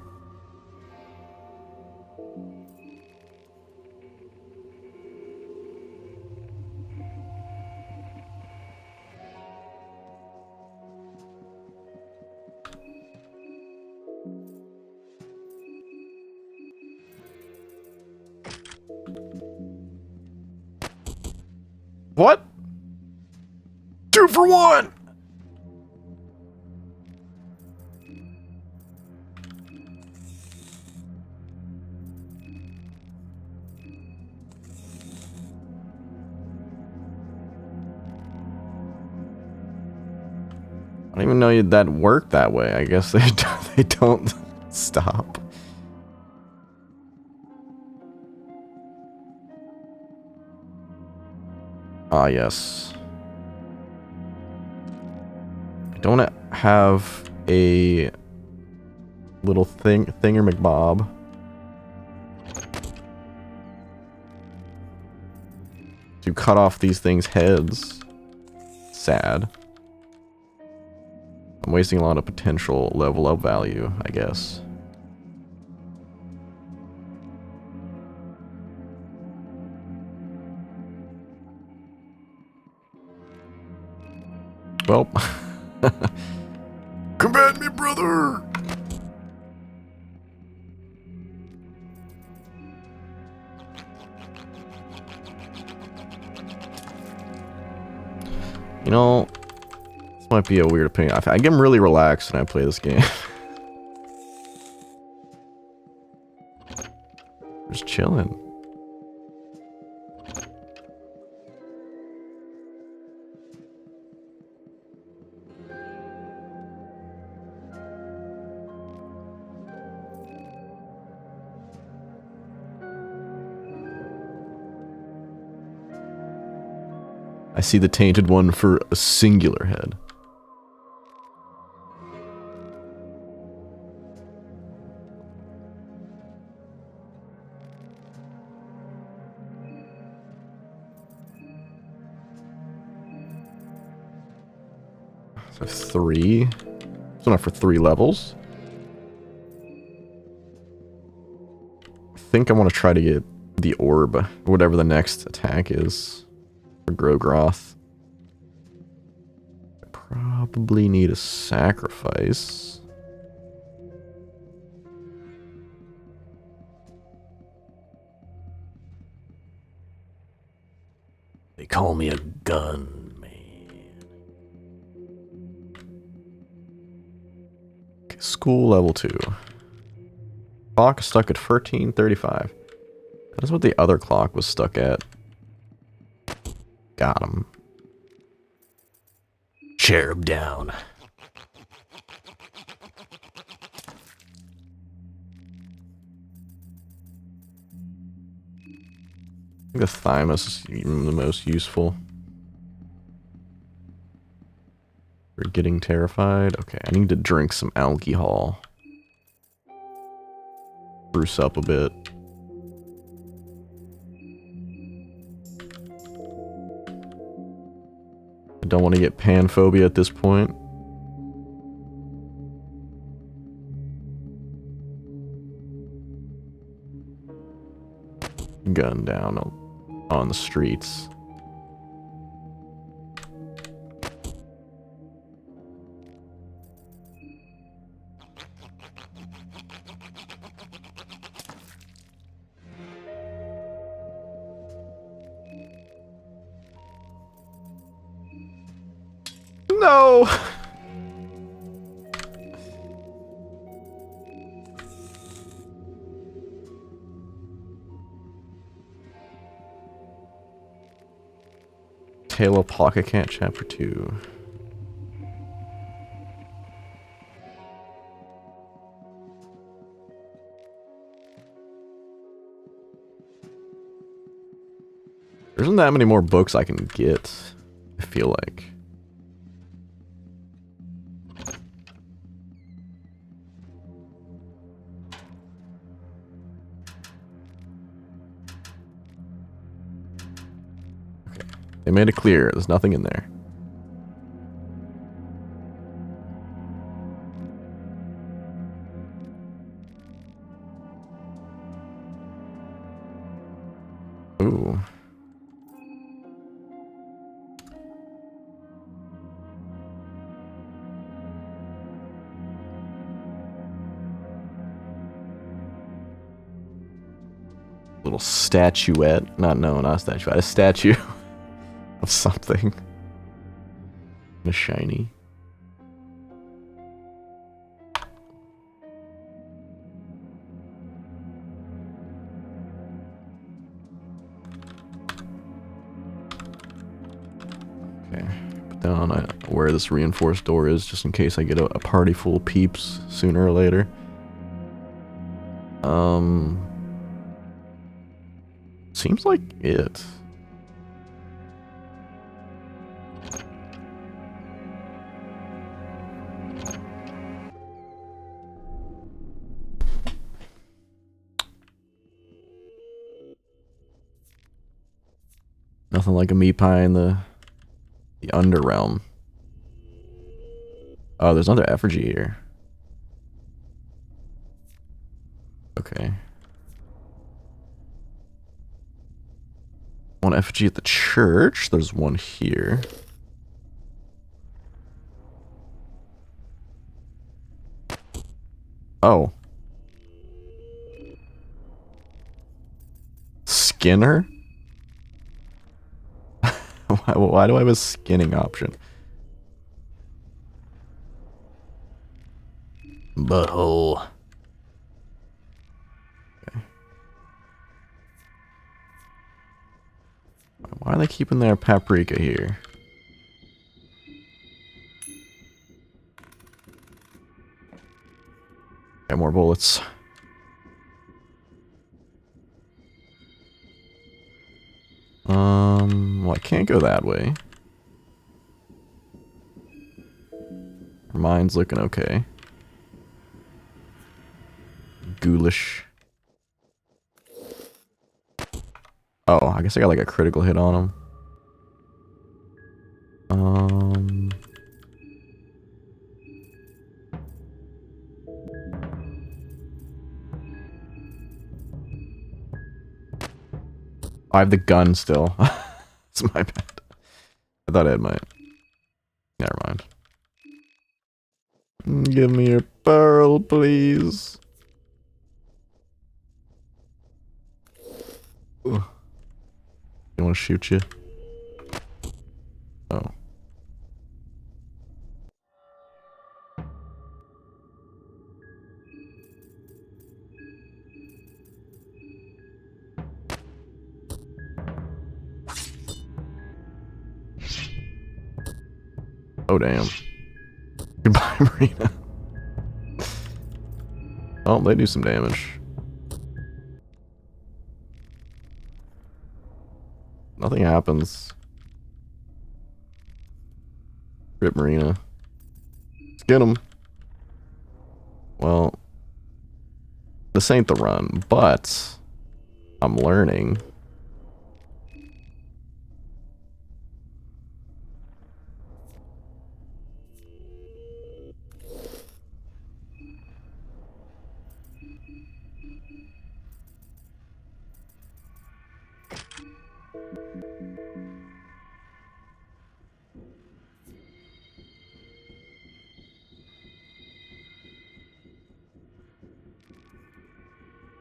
A: What? 2 for 1! I don't even know that worked that way. I guess they don't stop. Ah, yes. I don't have a little thingamacbob. To cut off these things' heads. Sad. I'm wasting a lot of potential level up value, I guess. Well. Command me, brother! You know, this might be a weird opinion. I get really relaxed when I play this game. Just chilling. see the tainted one for a singular head. So 3. It's enough for 3 levels. I think I want to try to get the orb, whatever the next attack is for Grogroth. I probably need a sacrifice. They call me a gun man. Okay, school level 2. Clock is stuck at 1335. That is what the other clock was stuck at. Got him. Cherub down. I think the thymus is even the most useful. For getting terrified. Okay, I need to drink some alcohol. Spruce up a bit. I don't want to get panphobia at this point. Gun down on the streets. No! Tale of Pocket Cat Chapter 2. There isn't that many more books I can get, I feel like. They made it clear, there's nothing in there. Ooh. Little statuette. Not a statuette. A statue. Of something. A shiny. Okay. Put down where this reinforced door is, just in case I get a party full of peeps sooner or later. Seems like it. Nothing like a meat pie in the Underrealm. Oh, there's another effigy here. Okay. One effigy at the church. There's one here. Oh. Skinner? Why do I have a skinning option? Butthole. Okay. Why are they keeping their paprika here? Got more bullets. Well, I can't go that way. Mine's looking okay. Ghoulish. Oh, I guess I got like a critical hit on him. I have the gun still. It's my bad. I thought I had my... Never mind. Give me your barrel, please. Ugh. You want to shoot you? Oh. Oh, damn. Goodbye, Marina. Oh, they do some damage. Nothing happens. Rip Marina. Let's get him. Well, this ain't the run, but I'm learning.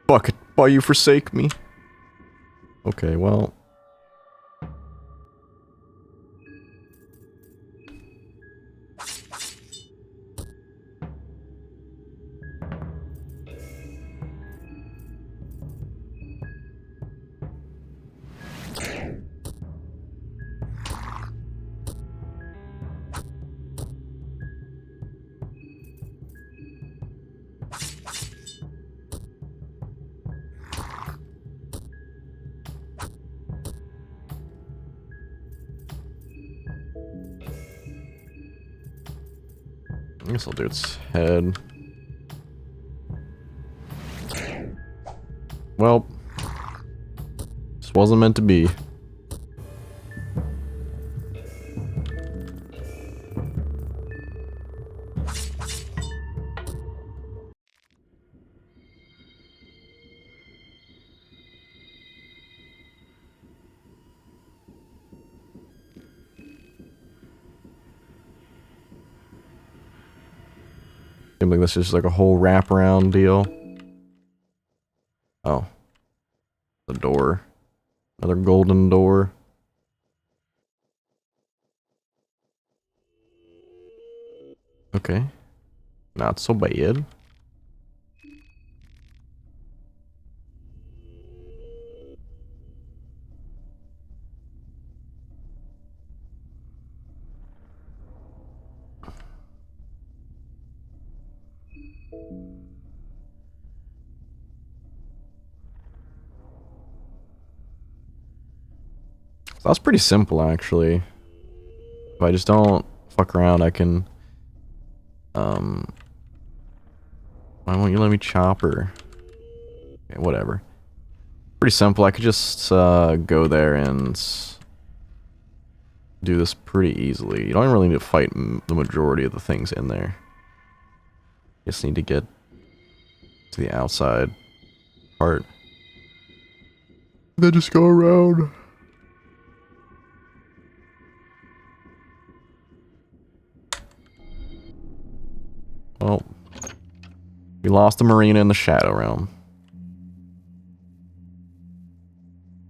A: Fuck it, why you forsake me? Okay, well. I guess I'll do its head. Well, this wasn't meant to be. Seems like this is just like a whole wraparound deal. Oh. The door. Another golden door. Okay. Not so bad. So that's pretty simple, actually. If I just don't fuck around, I can... Why won't you let me chop her? Okay, whatever. Pretty simple. I could just go there and do this pretty easily. You don't really need to fight the majority of the things in there. You just need to get to the outside part. Then just go around. Well, we lost the Marina in the Shadow Realm.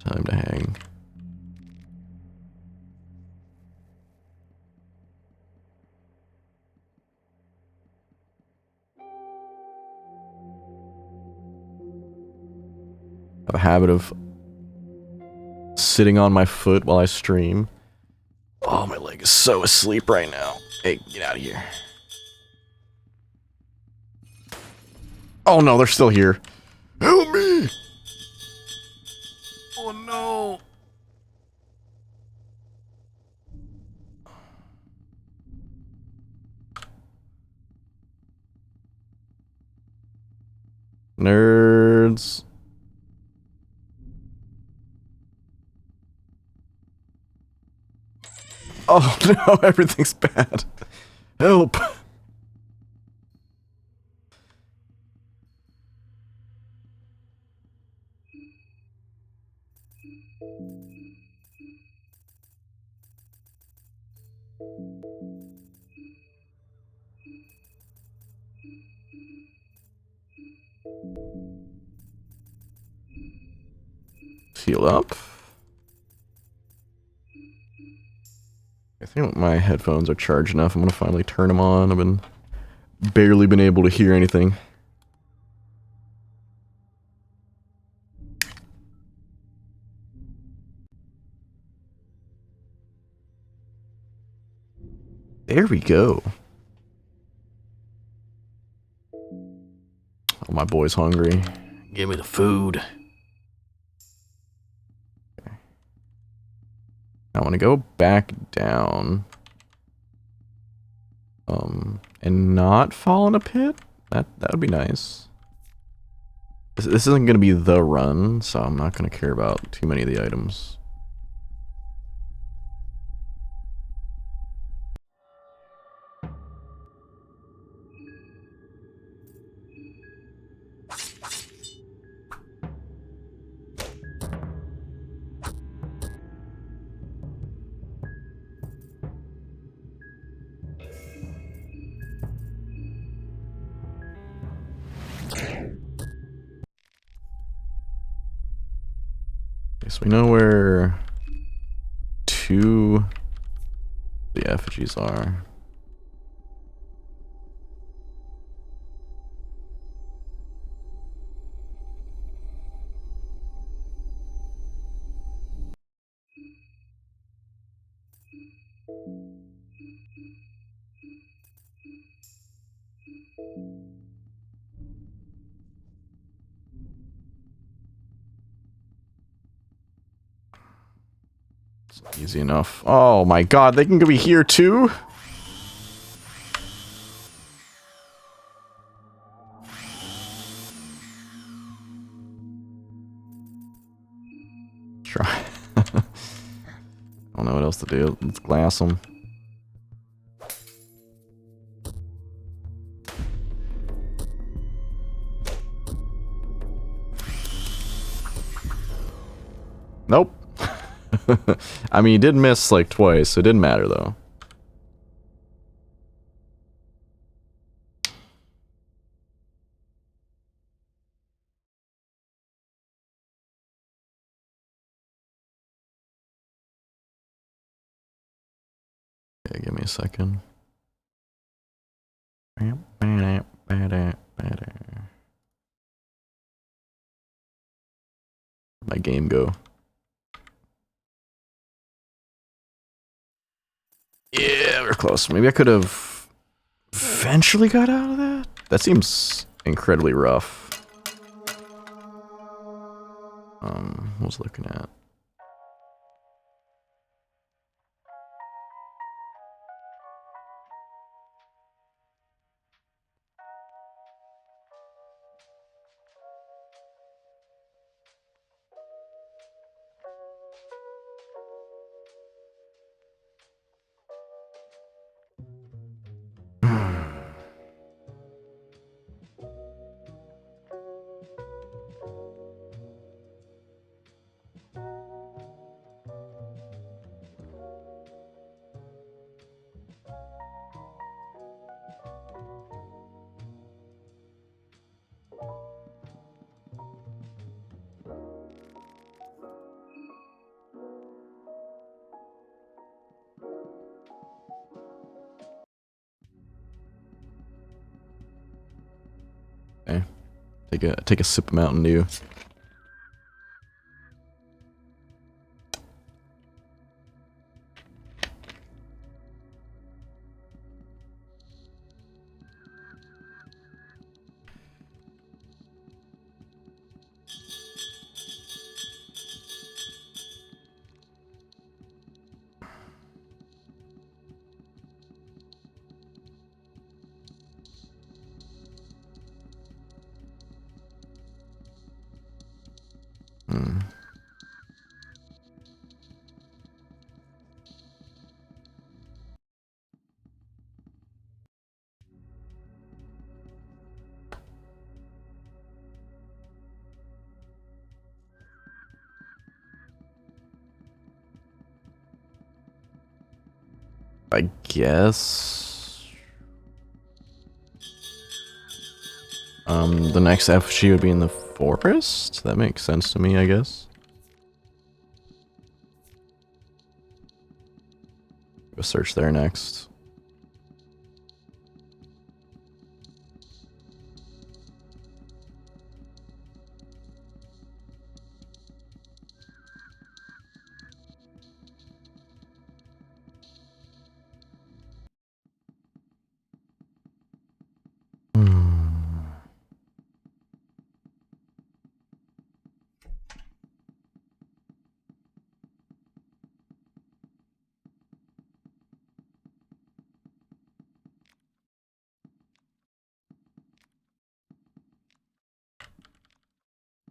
A: Time to hang. I have a habit of sitting on my foot while I stream. Oh, my leg is so asleep right now. Hey, get out of here. Oh no, they're still here. Help me! Oh no! Nerds. Oh no, everything's bad. Help. Heal up. I think my headphones are charged enough. I'm gonna finally turn them on. I've barely been able to hear anything. There we go. Oh, my boy's hungry. Give me the food. Okay. I want to go back down. And not fall in a pit? That would be nice. This isn't going to be the run, so I'm not going to care about too many of the items. Okay, so we know where 2 the effigies are. It's easy enough. Oh my god, they can be here too? Try. I don't know what else to do. Let's glass them. Nope. I mean, he did miss like twice, so it didn't matter though. Okay, give me a second. My game go. Yeah, we're close. Maybe I could have eventually got out of that? That seems incredibly rough. What was I looking at? Okay. Take a sip of Mountain Dew. Hmm. I guess. The next FG would be in the forest? That makes sense to me, I guess. Go search there next.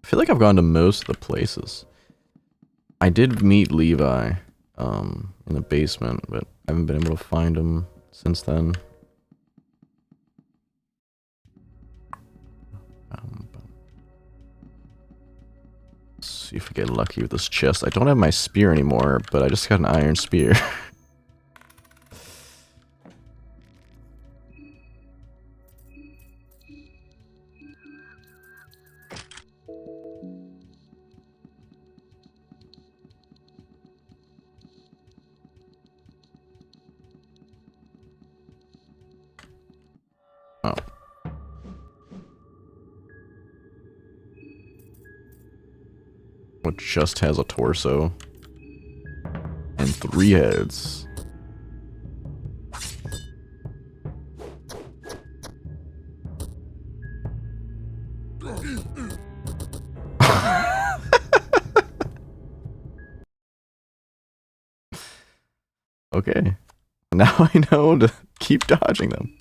A: I feel like I've gone to most of the places. I did meet Levi in the basement, but I haven't been able to find him since then. Let's see if I get lucky with this chest. I don't have my spear anymore, but I just got an iron spear. Oh. What just has a torso and 3 heads. Okay. Now I know to keep dodging them.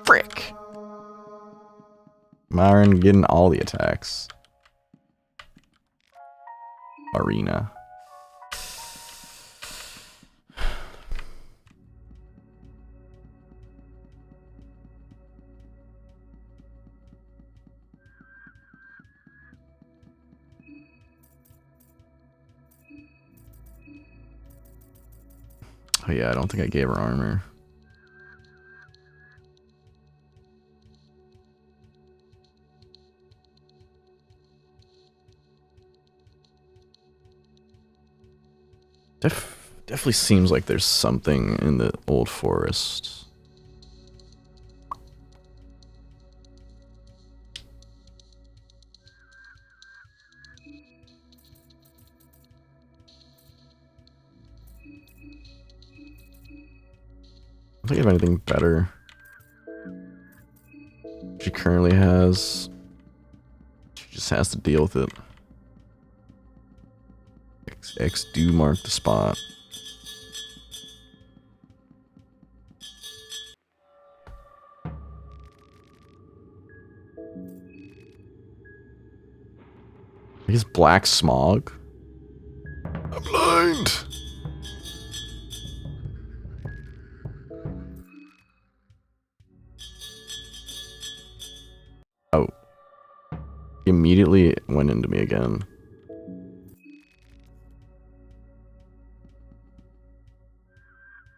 A: Frick! Myron getting all the attacks. Arena. Oh yeah, I don't think I gave her armor. Definitely seems like there's something in the old forest. I don't think I have anything better. She currently has. She just has to deal with it. X do mark the spot. He's black smog. I'm blind. Oh. He immediately went into me again.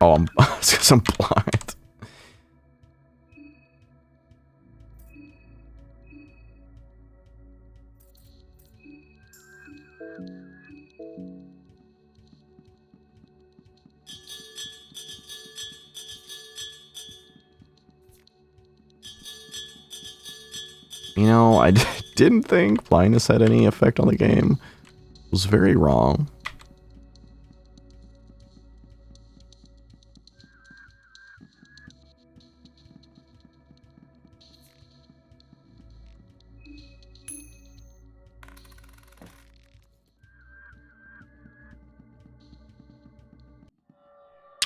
A: Oh, it's because I'm blind. You know, I didn't think blindness had any effect on the game. I was very wrong.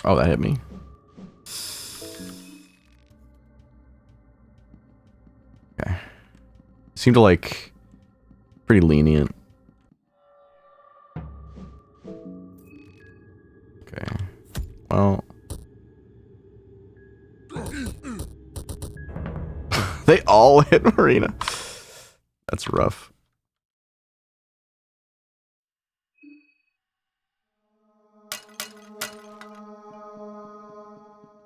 A: Oh, that hit me. Okay. Seemed to like Pretty lenient. Okay. Well. They all hit Marina. That's rough.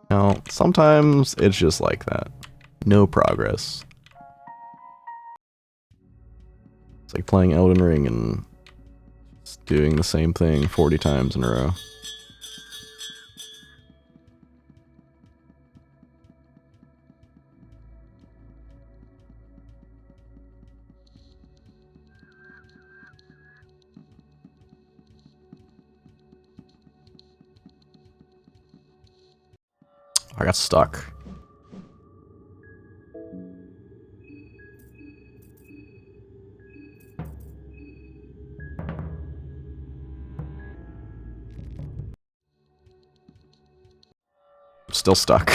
A: Now, sometimes it's just like that. No progress. It's like playing Elden Ring and just doing the same thing 40 times in a row. I got stuck. I'm still stuck.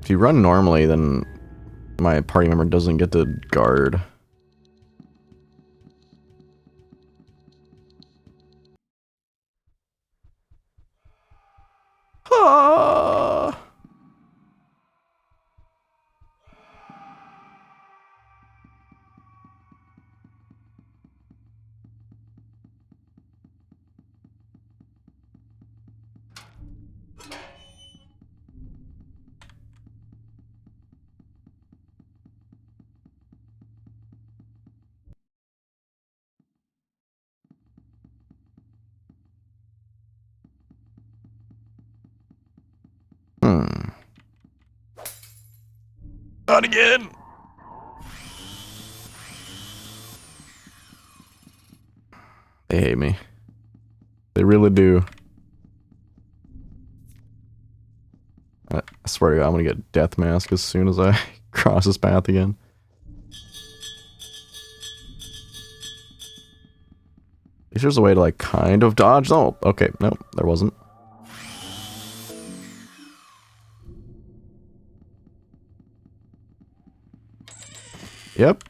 A: If you run normally, then my party member doesn't get to guard. Ah. Not again! They hate me. They really do. I swear to God, I'm gonna get Death Mask as soon as I cross this path again. If there's a way to like kind of dodge, oh, okay, nope, there wasn't. Yep.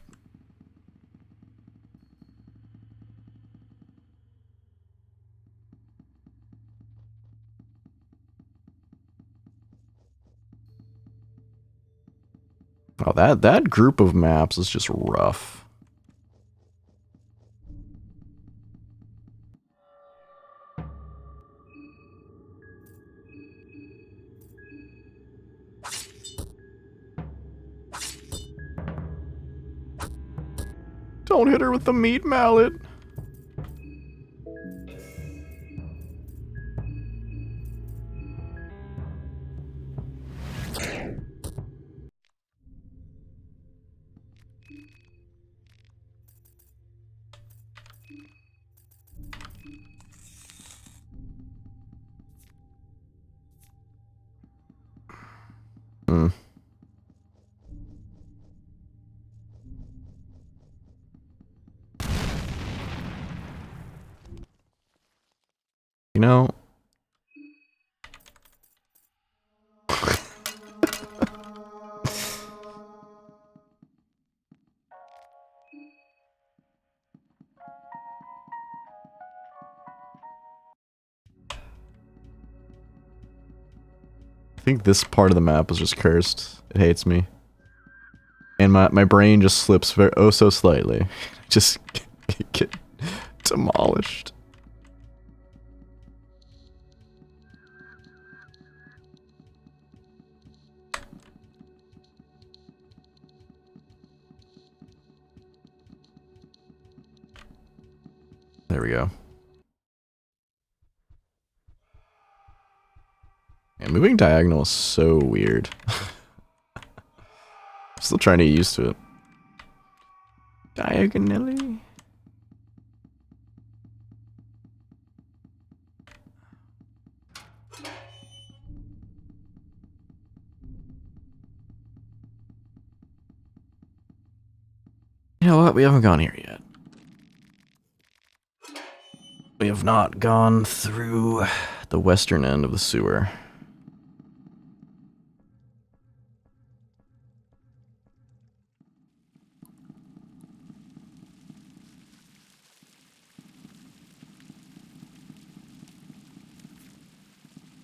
A: Oh, that group of maps is just rough. Don't hit her with the meat mallet. Hmm. You know, I think this part of the map is just cursed. It hates me. And my brain just slips very, oh so slightly. Just get demolished. There we go. Yeah, moving diagonal is so weird. I'm still trying to get used to it. Diagonally? You know what? We haven't gone here yet. We have not gone through the western end of the sewer.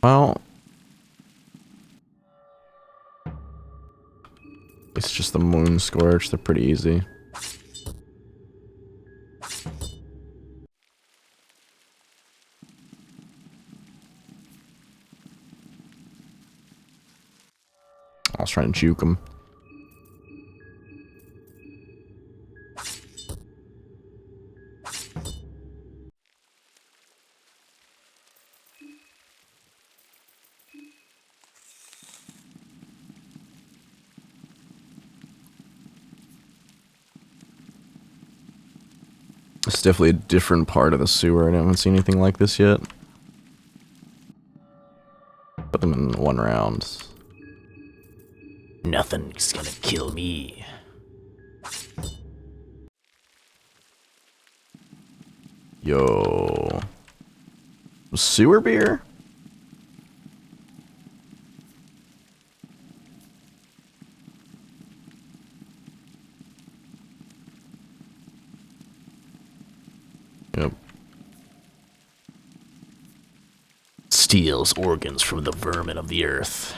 A: Well, it's just the moon scorch. They're pretty easy. I was trying to juke him. It's definitely a different part of the sewer. I haven't seen anything like this yet. Put them in one round.
B: Nothing's gonna kill me.
A: Yo. Sewer beer? Yep.
B: Steals organs from the vermin of the earth.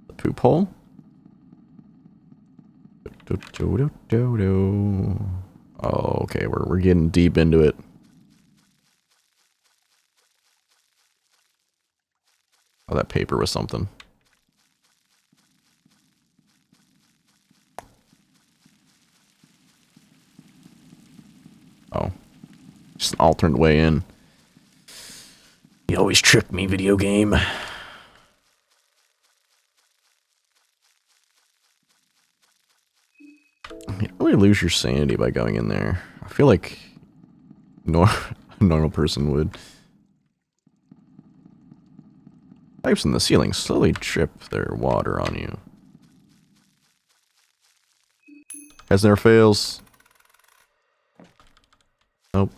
A: The poop hole? Oh, okay, we're getting deep into it. Oh, that paper was something. Oh. Just an alternate way in.
B: You always trick me, video game.
A: You don't really lose your sanity by going in there. I feel like a normal person would. Pipes in the ceiling slowly drip their water on you. Has never fails. Nope.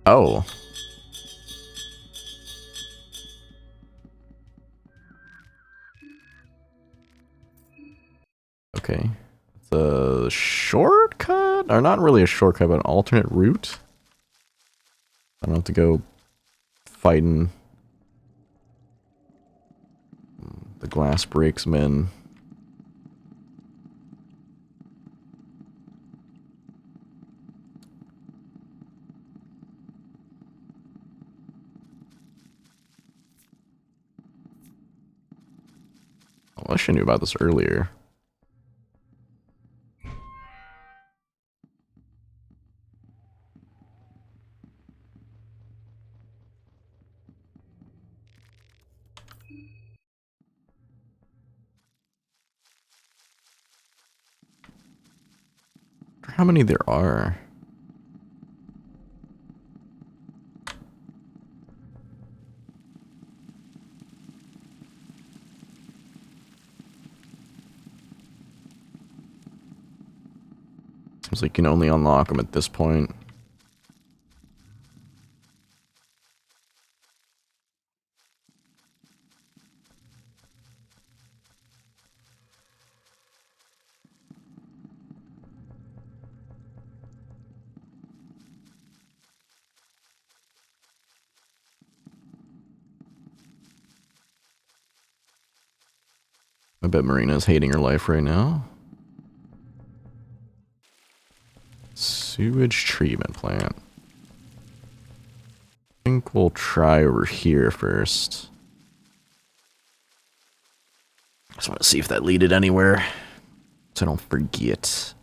A: Oh. Okay. It's a shortcut? Or not really a shortcut, but an alternate route? I don't have to go fighting the glass breaks men. I wish I knew about this earlier. How many there are? Seems like you can only unlock them at this point. I bet Marina's hating her life right now. Sewage treatment plant. I think we'll try over here first. Just want to see if that leaded anywhere, so I don't forget.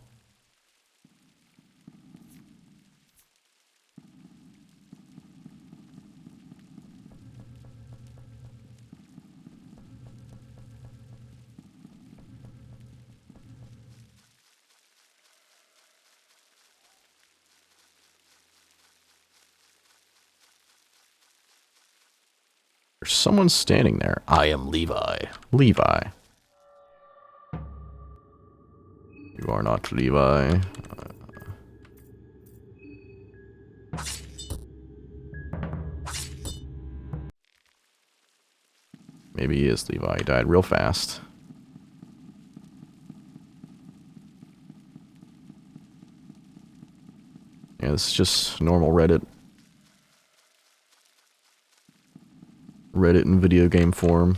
A: There's someone standing there.
B: I am Levi.
A: Levi. You are not Levi. Maybe he is Levi. He died real fast. Yeah, this is just normal Reddit. Reddit in video game form.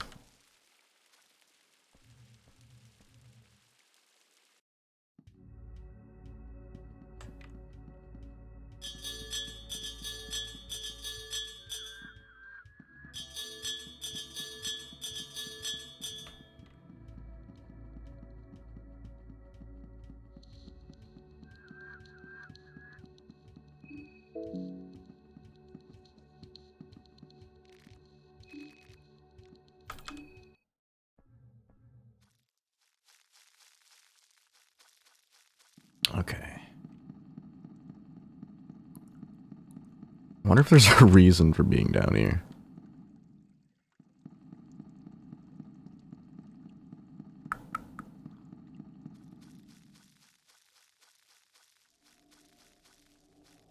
A: Okay. I wonder if there's a reason for being down here.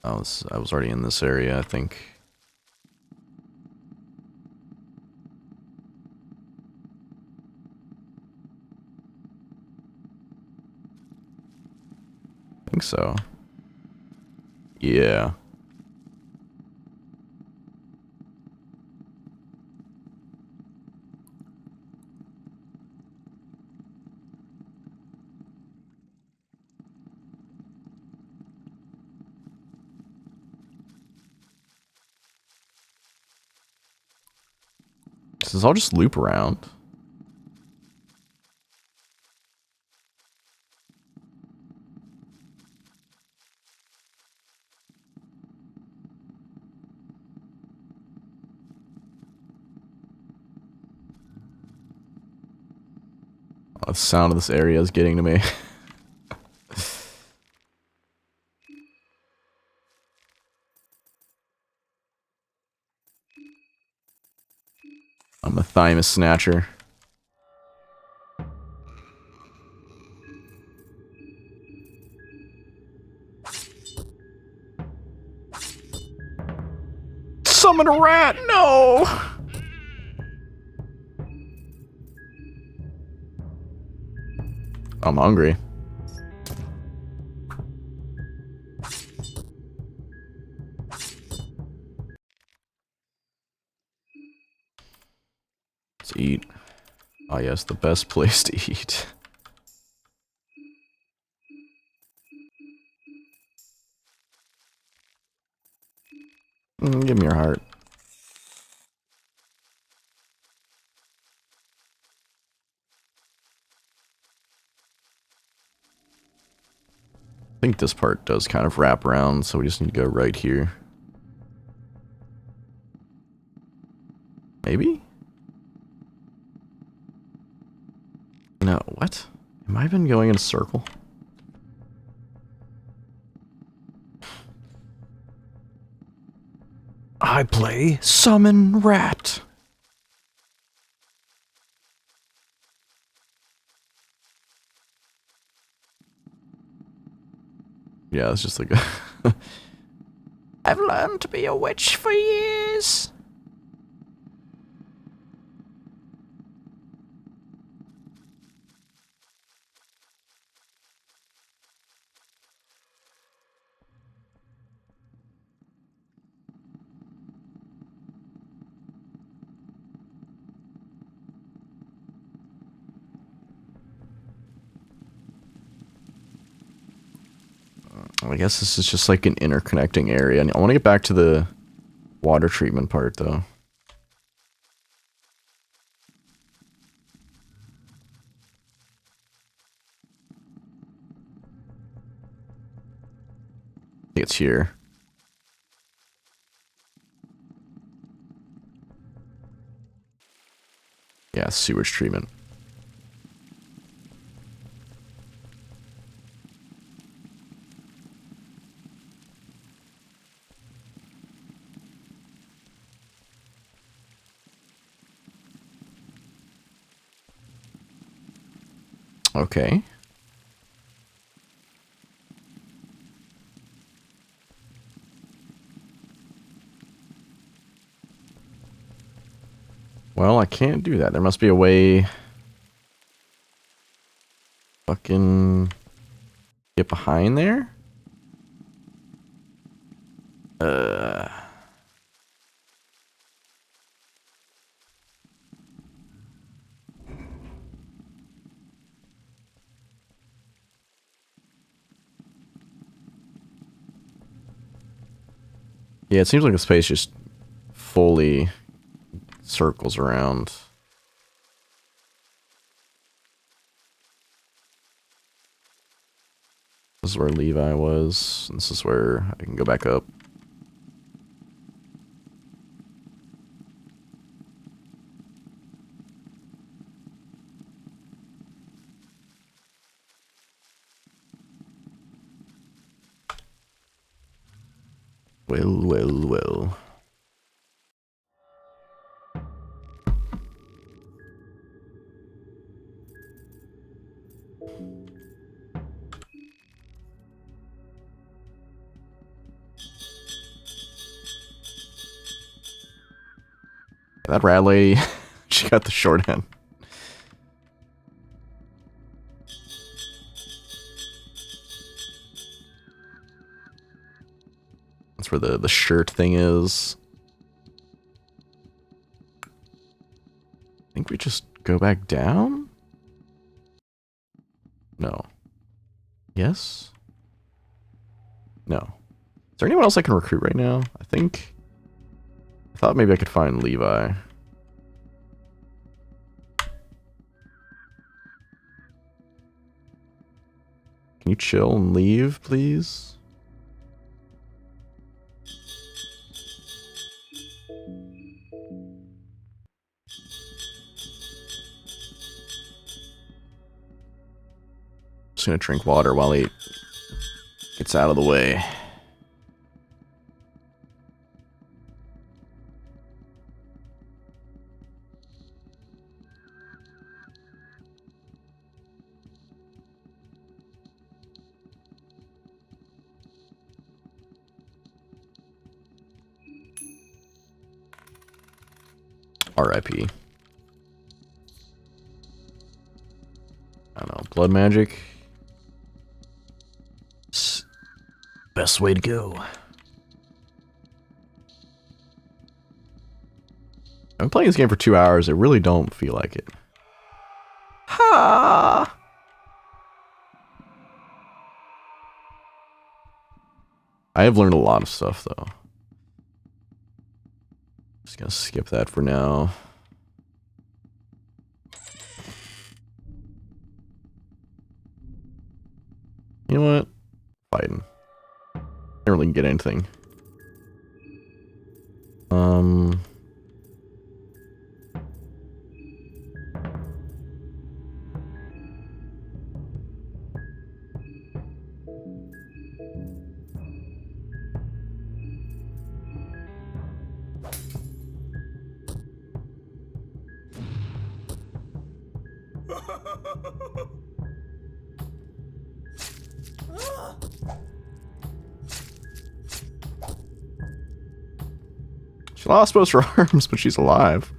A: I was already in this area, I think. I think so. Yeah. Does this all just loop around? Oh, the sound of this area is getting to me. I'm a thymus snatcher. Summon a rat! No! I'm hungry. Let's eat. Oh yes, the best place to eat. Give me your heart. I think this part does kind of wrap around, so we just need to go right here. Maybe? No, what? Am I been going in a circle? I play Summon Rat. Yeah, it's just like a I've learned to be a witch for years. I guess this is just like an interconnecting area. And I want to get back to the water treatment part, though. I think it's here. Yeah, sewage treatment. Okay. Well, I can't do that. There must be a way. Fucking get behind there? Yeah, it seems like the space just fully circles around. This is where Levi was. This is where I can go back up. Well, well, well. That rat lady, she got the short end. That's where the shirt thing is. I think we just go back down? No. Yes? No. Is there anyone else I can recruit right now? I thought maybe I could find Levi. Can you chill and leave, please? Just gonna drink water while he gets out of the way. R.I.P. I don't know, blood magic?
B: Best way to go.
A: I've been playing this game for 2 hours, I really don't feel like it. Ha! I have learned a lot of stuff, though. Just gonna skip that for now. You know what? Fighting. Can't really get anything. She lost both her arms, but she's alive.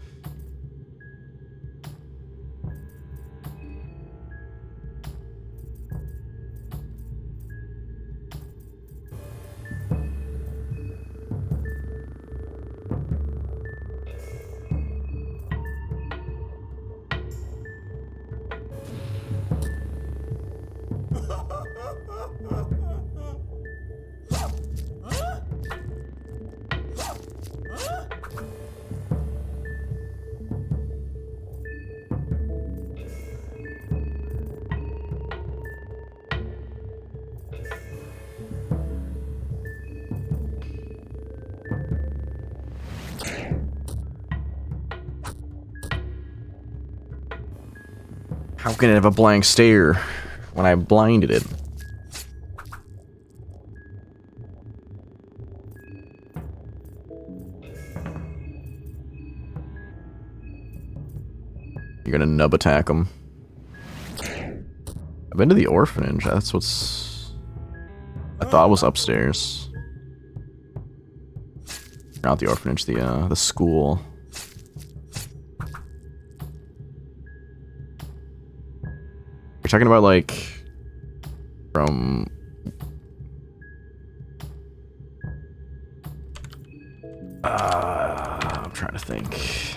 A: How can it have a blank stare when I blinded it? You're gonna nub attack him. I've been to the orphanage. That's what's... I thought was upstairs. Not the orphanage, the school. You're talking about like from I'm trying to think.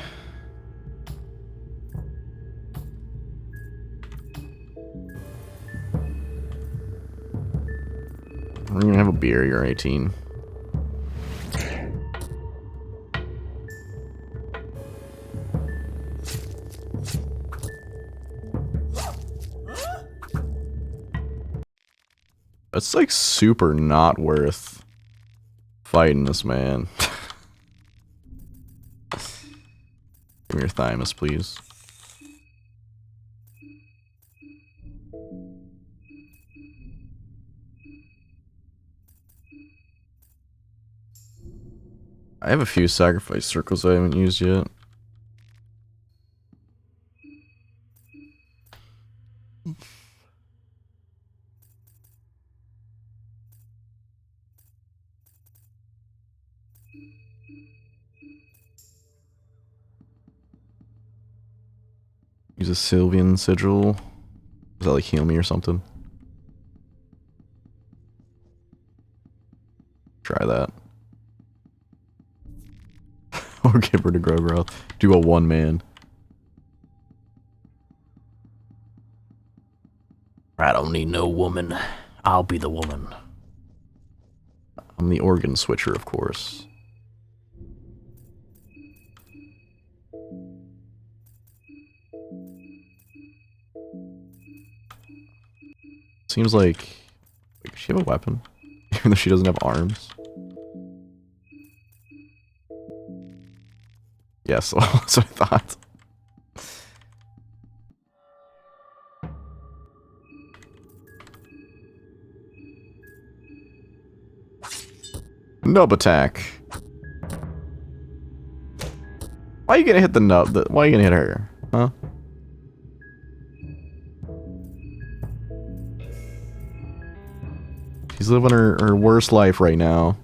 A: We're gonna have a beer, you're 18. It's like super not worth fighting this man. Give me your thymus, please. I have a few sacrifice circles I haven't used yet. Use a Sylvian sigil. Does that like heal me or something? Try that. Or give her to grow growth. Do a one man.
B: I don't need no woman. I'll be the woman.
A: I'm the organ switcher, of course. Seems like does she have a weapon? Even though she doesn't have arms? Yes, that's what I thought. Nub attack. Why are you gonna hit the nub? Why are you gonna hit her? Huh? She's living her worst life right now.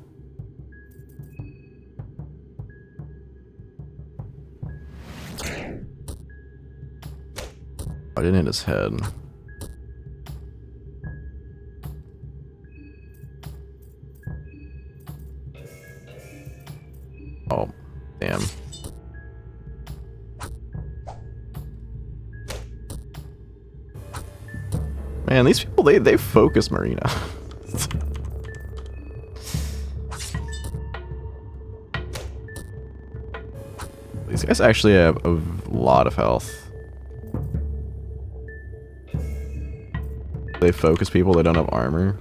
A: I didn't hit his head. Oh, damn. Man, these people, they focus Marina. These guys actually have a lot of health. They focus people that don't have armor.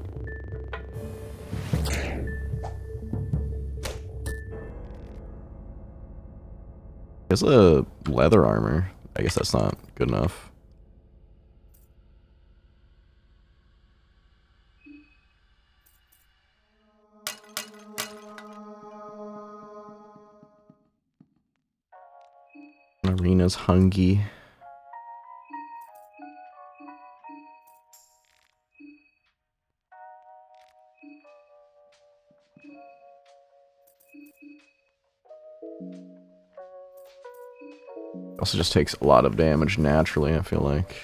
A: There's a leather armor. I guess that's not good enough. Marina's hungry. Also just takes a lot of damage naturally, I feel like.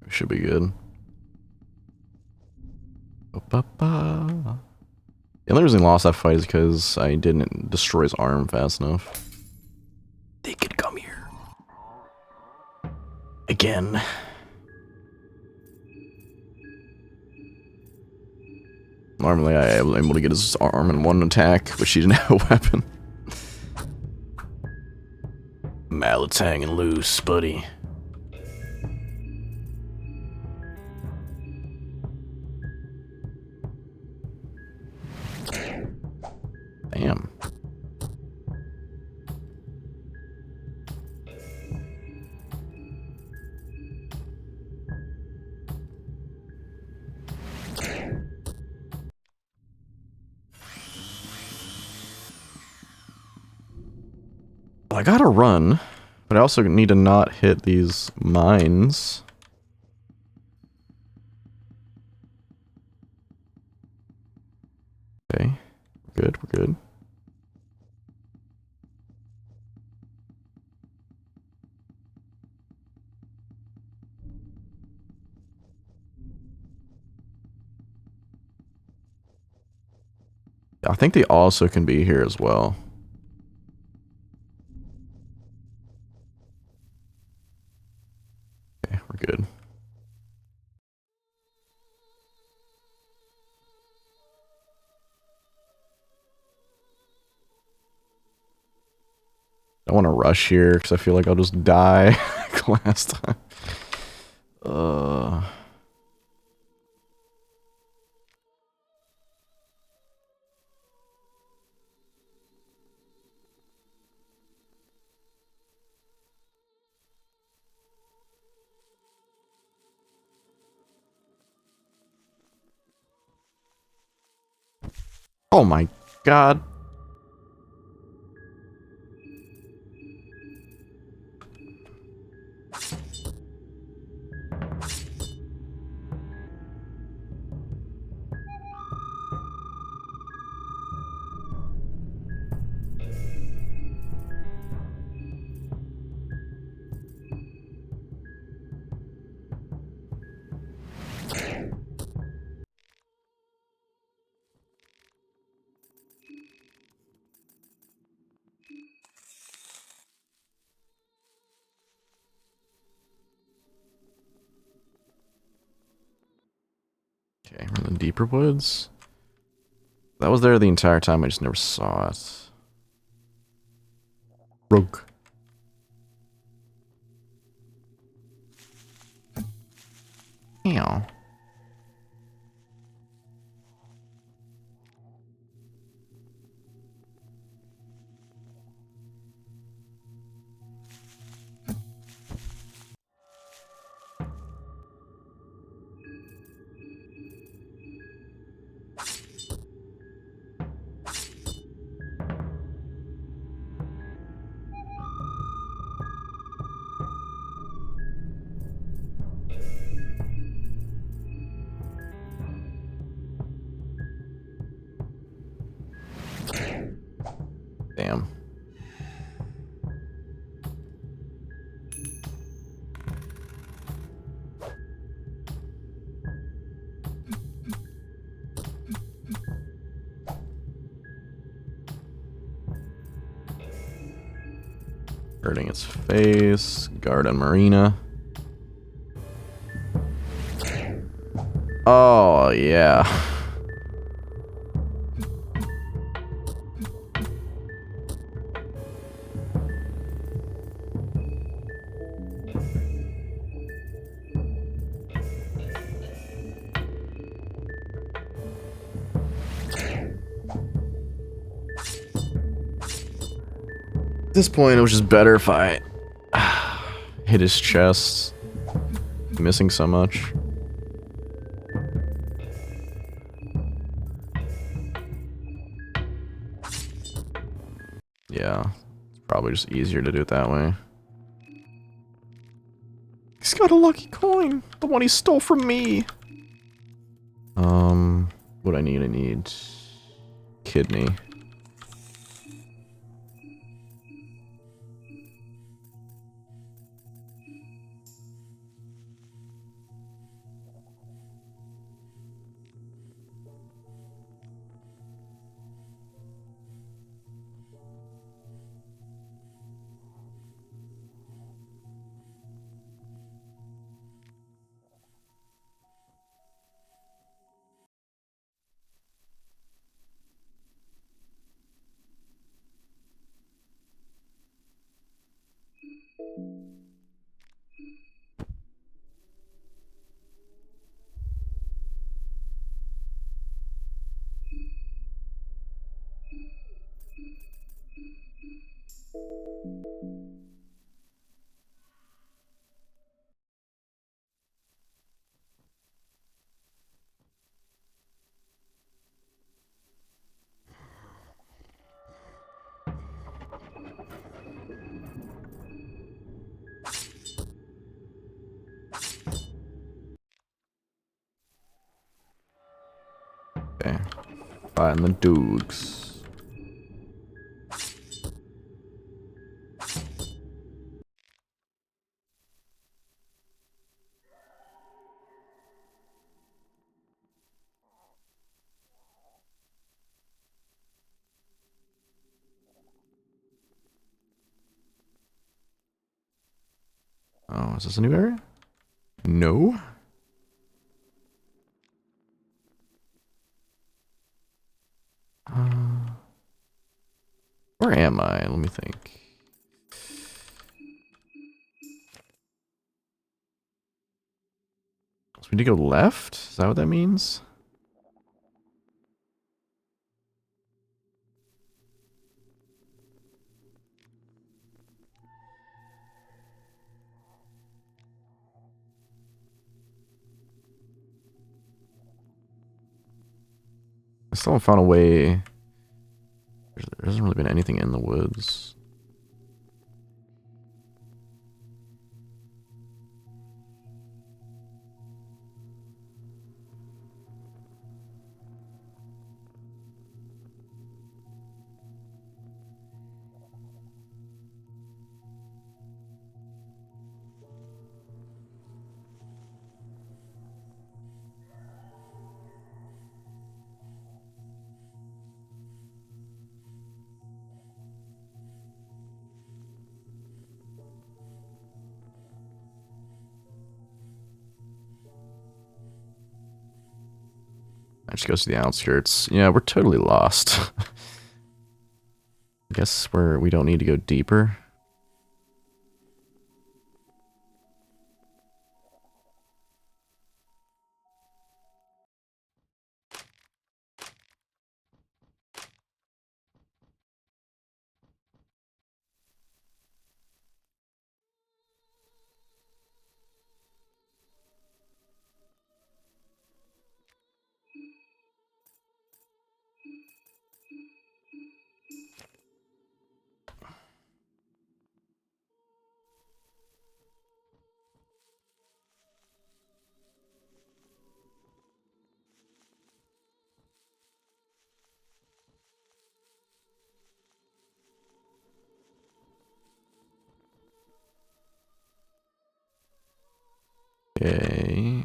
A: Should be good. The only reason I lost that fight is because I didn't destroy his arm fast enough. They could come here.
B: Again.
A: Normally I am able to get his arm in one attack, but she didn't have a weapon.
B: Mallet's hanging loose, buddy.
A: Damn. Well, I gotta run, but I also need to not hit these mines. Okay, we're good, we're good. I think they also can be here as well. Okay, we're good. I want to rush here because I feel like I'll just die like last time. Oh my god. Okay, we're in the deeper woods. That was there the entire time, I just never saw it. Rogue. Meow. Damn. Hurting its face. Guard on Marina. Oh, yeah. At this point, it was just better if I hit his chest. Missing so much. Yeah, it's probably just easier to do it that way. He's got a lucky coin, the one he stole from me. What I need kidney. Okay. Find the dogs. Oh, is this a new area? No. Where am I? Let me think. So we need to go left? Is that what that means? I still haven't found a way. There hasn't really been anything in the woods. I just goes to the outskirts. Yeah, we're totally lost. I guess we don't need to go deeper. Okay.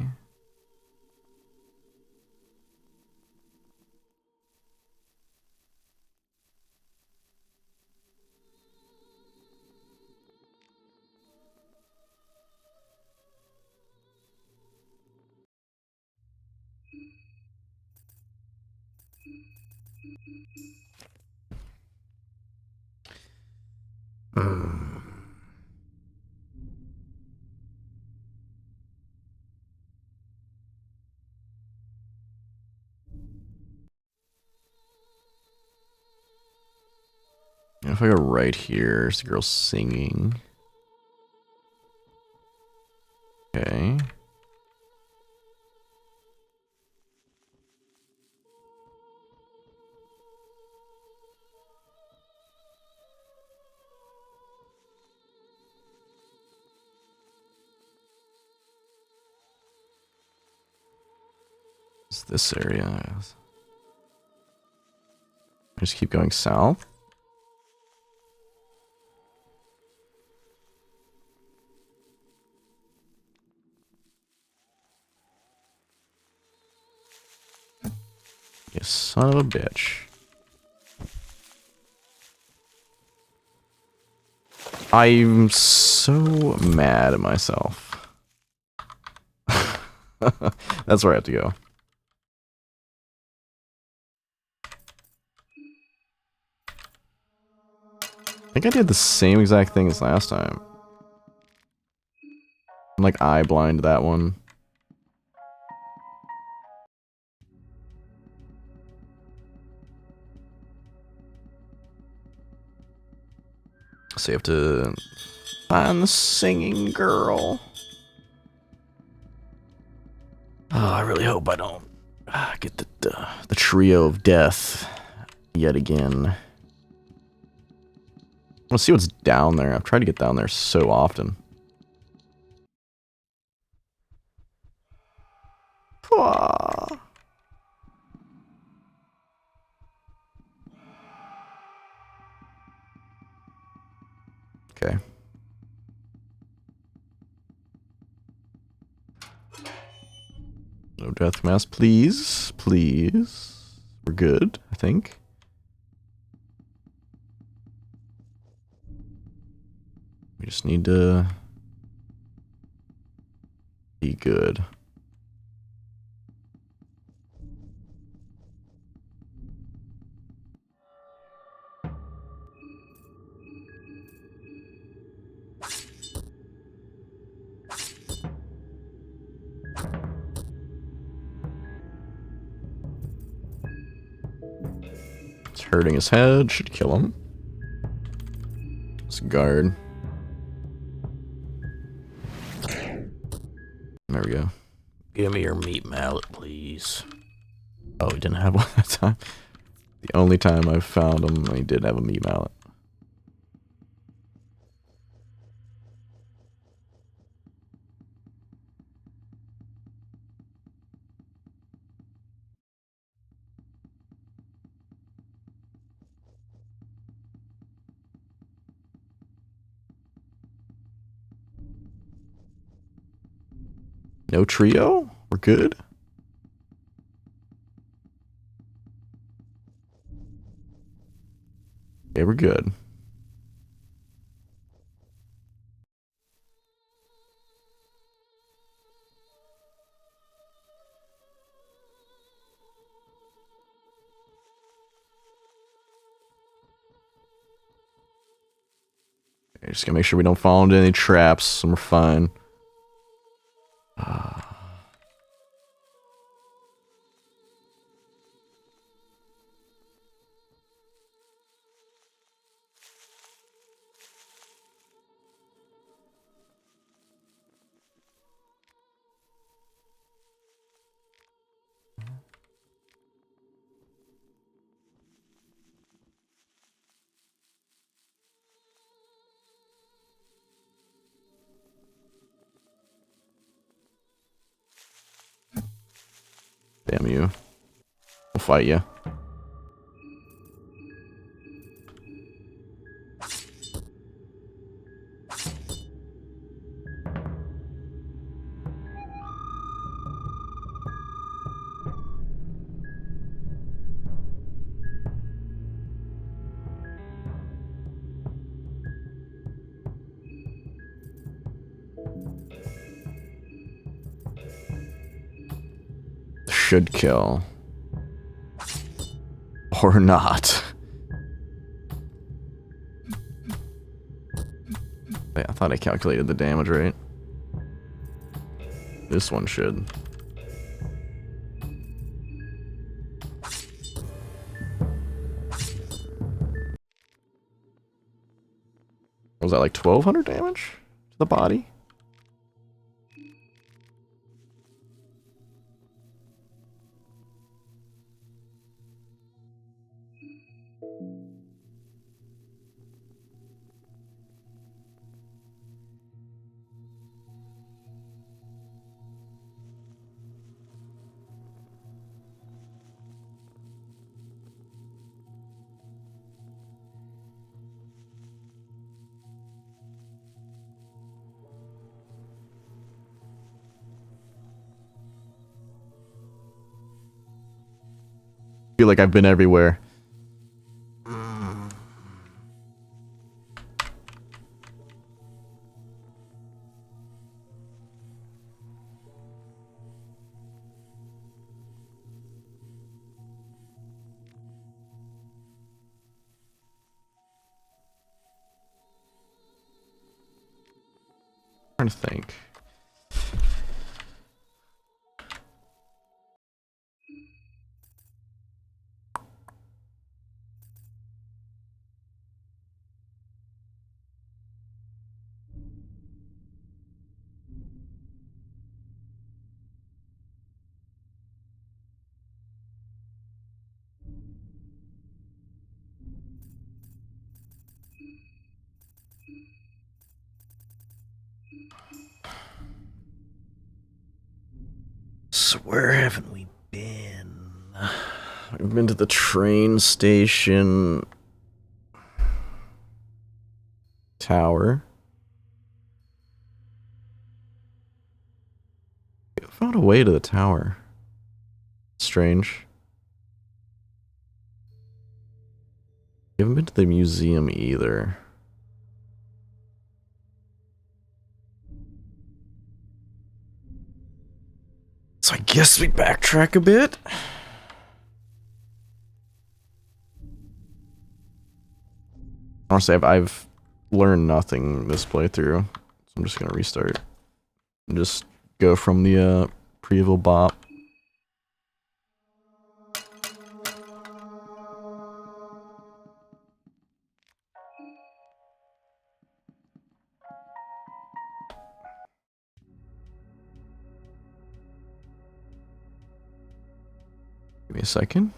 A: If I go right here, there's the girl singing. Okay. It's this area. I just keep going south. You son of a bitch. I'm so mad at myself. That's where I have to go. I think I did the same exact thing as last time. I'm like eye blind to that one. So you have to find the singing girl. Oh, I really hope I don't get the trio of death yet again. I want to see what's down there. I've tried to get down there so often. Okay. No death mask, please. Please. We're good, I think. We just need to be good. It's hurting his head. Should kill him. Let's guard. There we go.
B: Give me your meat mallet, please.
A: Oh, he didn't have one that time. The only time I've found him, he did have a meat mallet. No trio? We're good? Okay, we're good. Okay, just gotta make sure we don't fall into any traps and we're fine. Damn you. We'll fight you. Should kill. Or not. Wait, I thought I calculated the damage right. This one should. Was that like 1200 damage to the body? Feel like I've been everywhere. Trying to think. So where haven't we been? We've been to the train station. Tower. I found a way to the tower. Strange. We haven't been to the museum either. So I guess we backtrack a bit. Honestly, I've learned nothing this playthrough, so I'm just gonna restart and just go from the pre-evil bop. Give me a second.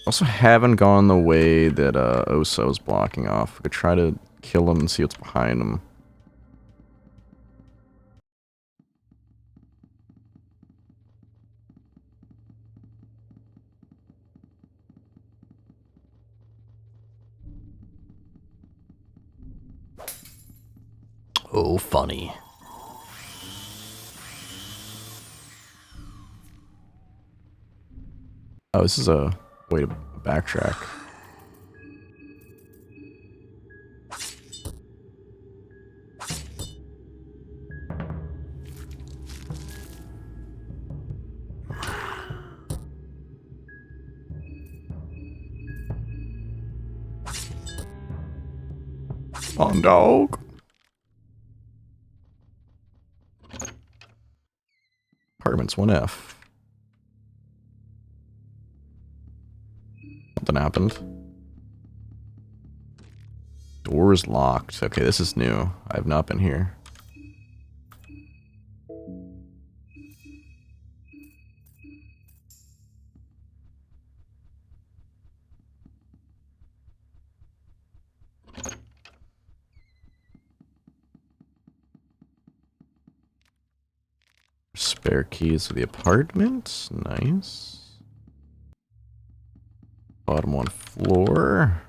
A: Also haven't gone the way that Osa was blocking off. We could try to kill him and see what's behind him.
B: Oh, funny.
A: Oh, this is a way to backtrack. On dog. Apartments 1F. Something happened. Door is locked. Okay, this is new. I have not been here. Spare keys to the apartment. Nice. Bottom one floor.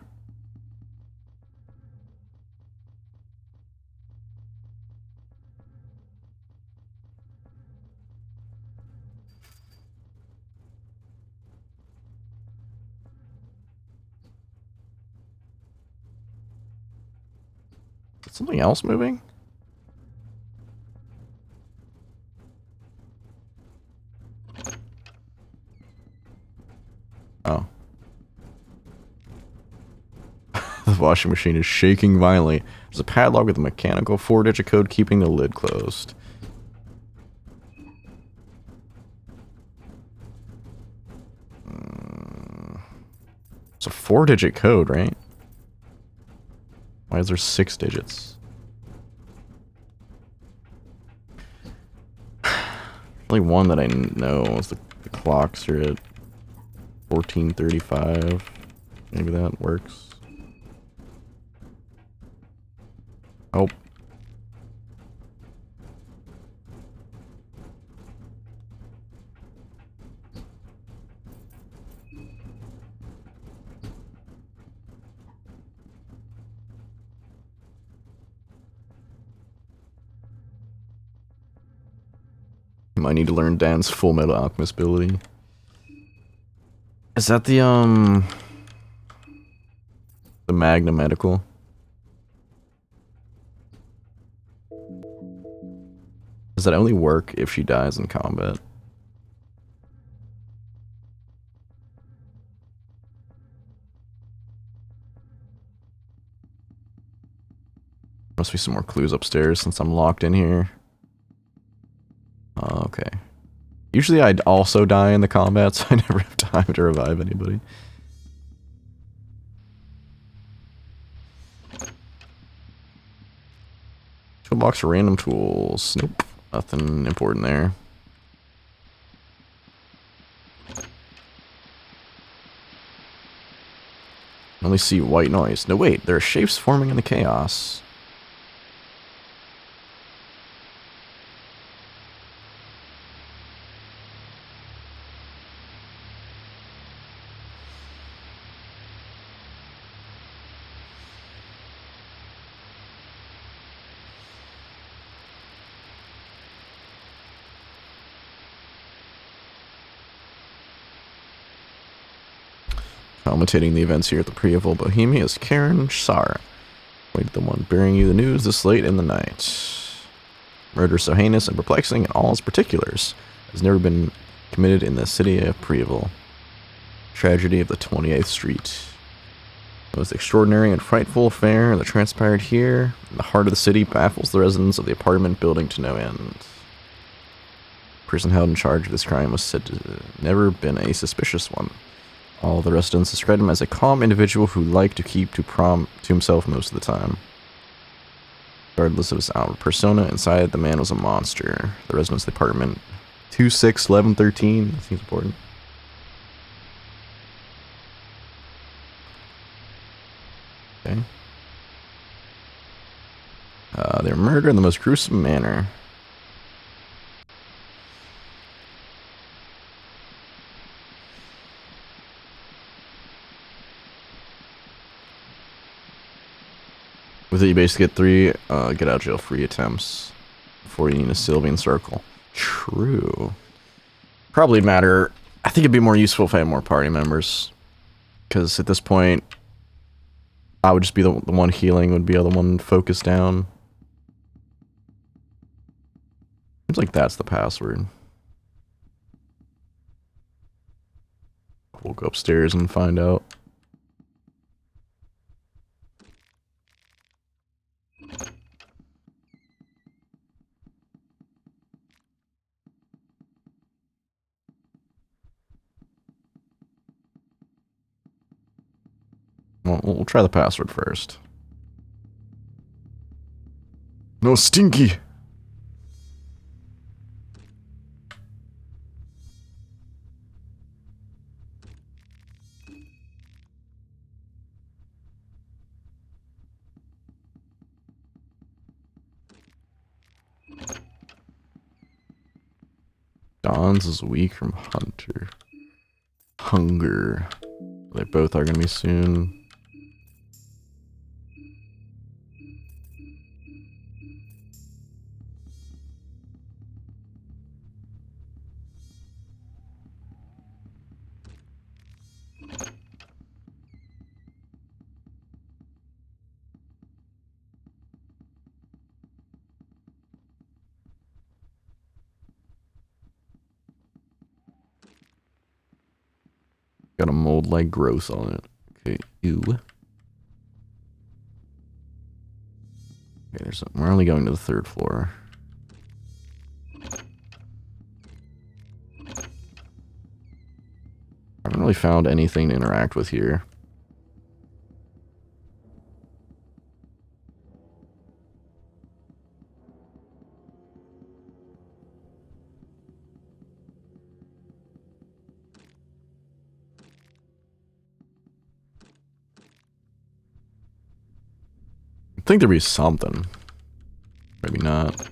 A: Is something else moving? Oh. The washing machine is shaking violently. There's a padlock with a mechanical 4-digit code keeping the lid closed. It's a 4-digit code, right? Why is there 6 digits? Only one that I know is the clocks are at 14:35. Maybe that works. Oh. Might need to learn Dan's Full Metal Alchemist ability. Is that the Magna Medical? Does that only work if she dies in combat? must be some more clues upstairs since I'm locked in here. Okay. Usually I'd also die in the combat, so I never have time to revive anybody. Toolbox for random tools. Nope. Nothing important there. I only see white noise. No, wait. There are shapes forming in the chaos. Commentating the events here at the Prieval Bohemia is Karen Sar. Wait, the one bearing you the news this late in the night. Murder so heinous and perplexing in all its particulars has never been committed in the city of Prieval. Tragedy of the 28th Street. The most extraordinary and frightful affair that transpired here in the heart of the city baffles the residents of the apartment building to no end. The person held in charge of this crime was said to have never been a suspicious one. All the residents described him as a calm individual who liked to keep to himself most of the time. Regardless of his outward persona, inside the man was a monster. The residents of the apartment 26, 11, 13. That seems important. Okay. They were murdered in the most gruesome manner. With it, you basically get 3 get out of jail free attempts before you need a Sylvian Circle. True. Probably matter. I think it'd be more useful if I had more party members. Because at this point, I would just be the one healing, would be the one focused down. Seems like that's the password. We'll go upstairs and find out. Well, we'll try the password first. No stinky! Dawn's is weak from Hunger. They both are gonna be soon. Got a mold-like growth on it. Okay, ew. Okay, we're only going to the 3rd floor. I haven't really found anything to interact with here. I think there'd be something. Maybe not.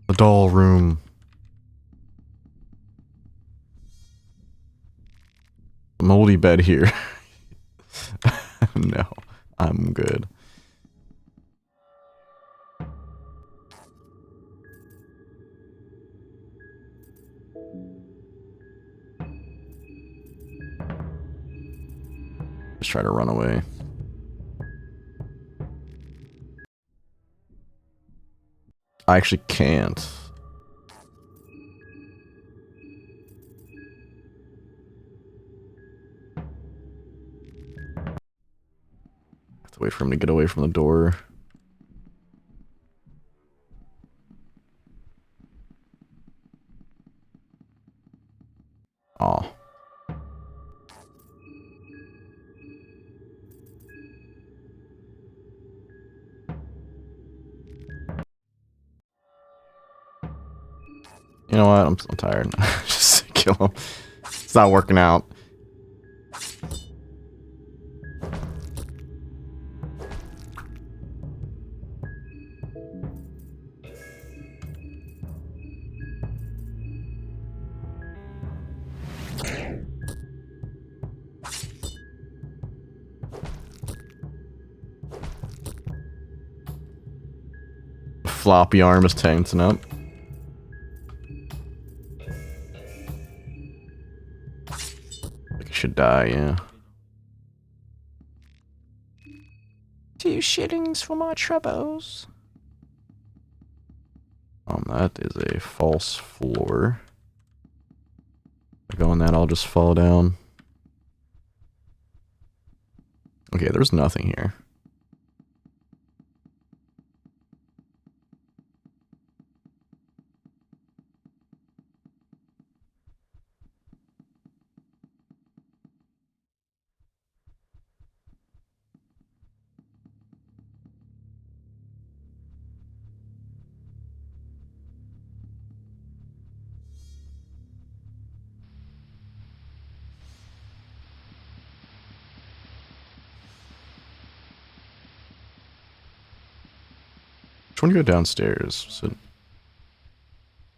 A: The doll room. Moldy bed here. No, I'm good. Just try to run away. I actually can't. Wait for him to get away from the door. Aw. You know what? I'm tired. Just kill him. It's not working out. Floppy arm is tensing up. Like it should die, yeah. 2 shillings for my troubles. That is a false floor. If I go on that, I'll just fall down. Okay, there's nothing here. Which one to go downstairs? Is it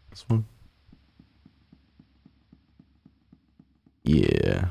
A: this one? Yeah.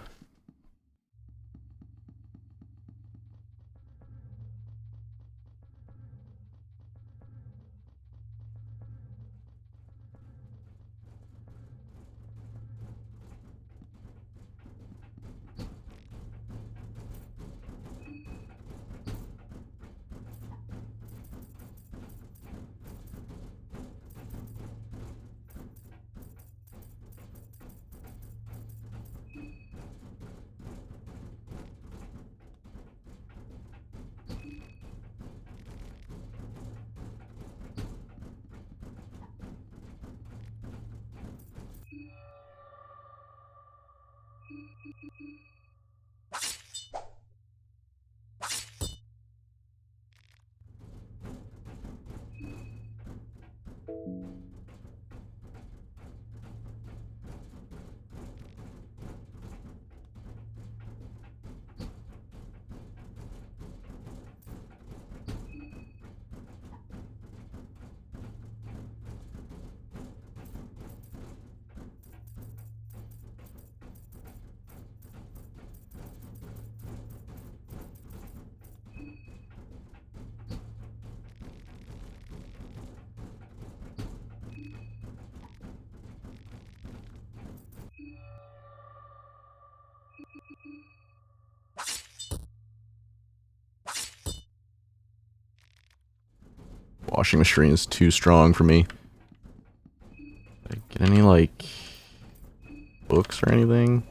A: Washing machine is too strong for me. Did I get any, like, books or anything?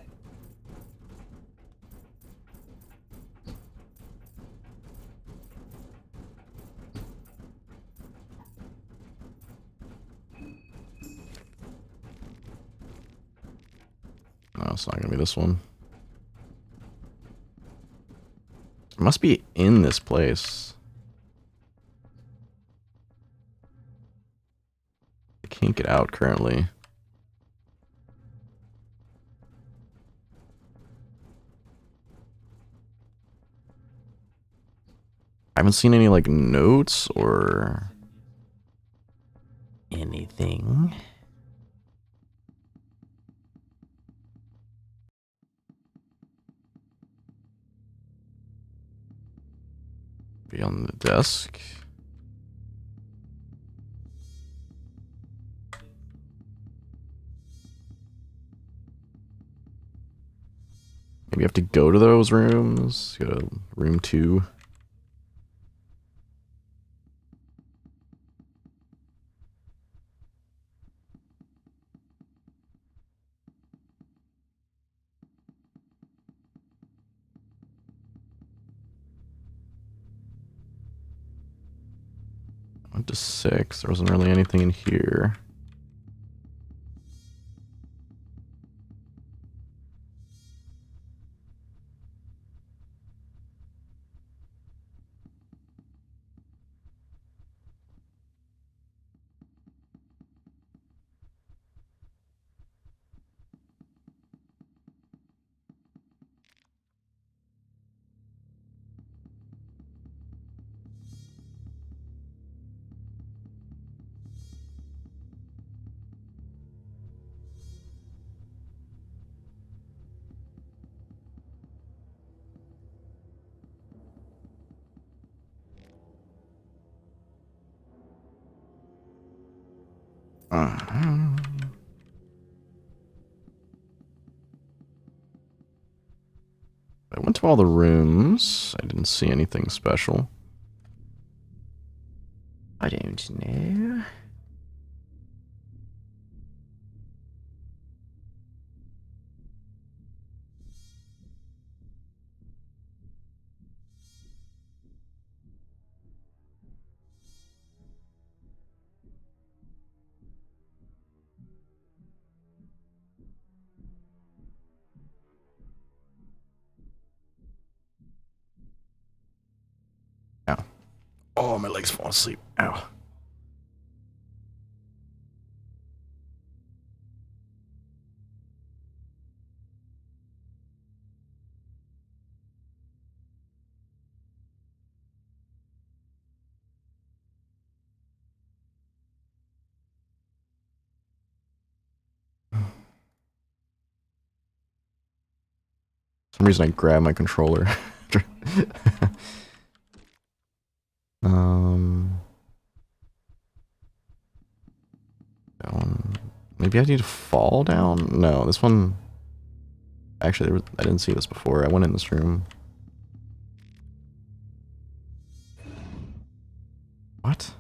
A: No, it's not gonna be this one. It must be in this place. I can't get out currently. I haven't seen any, like, notes or anything. Be on the desk. Maybe you have to go to those rooms. Go to room 2. Went to 6. There wasn't really anything in here. I went to all the rooms. I didn't see anything special. I don't know. Ow. Oh, my legs fall asleep. Ow. For some reason I grabbed my controller. That one. Maybe I need to fall down? No, this one... Actually, I didn't see this before. I went in this room. What?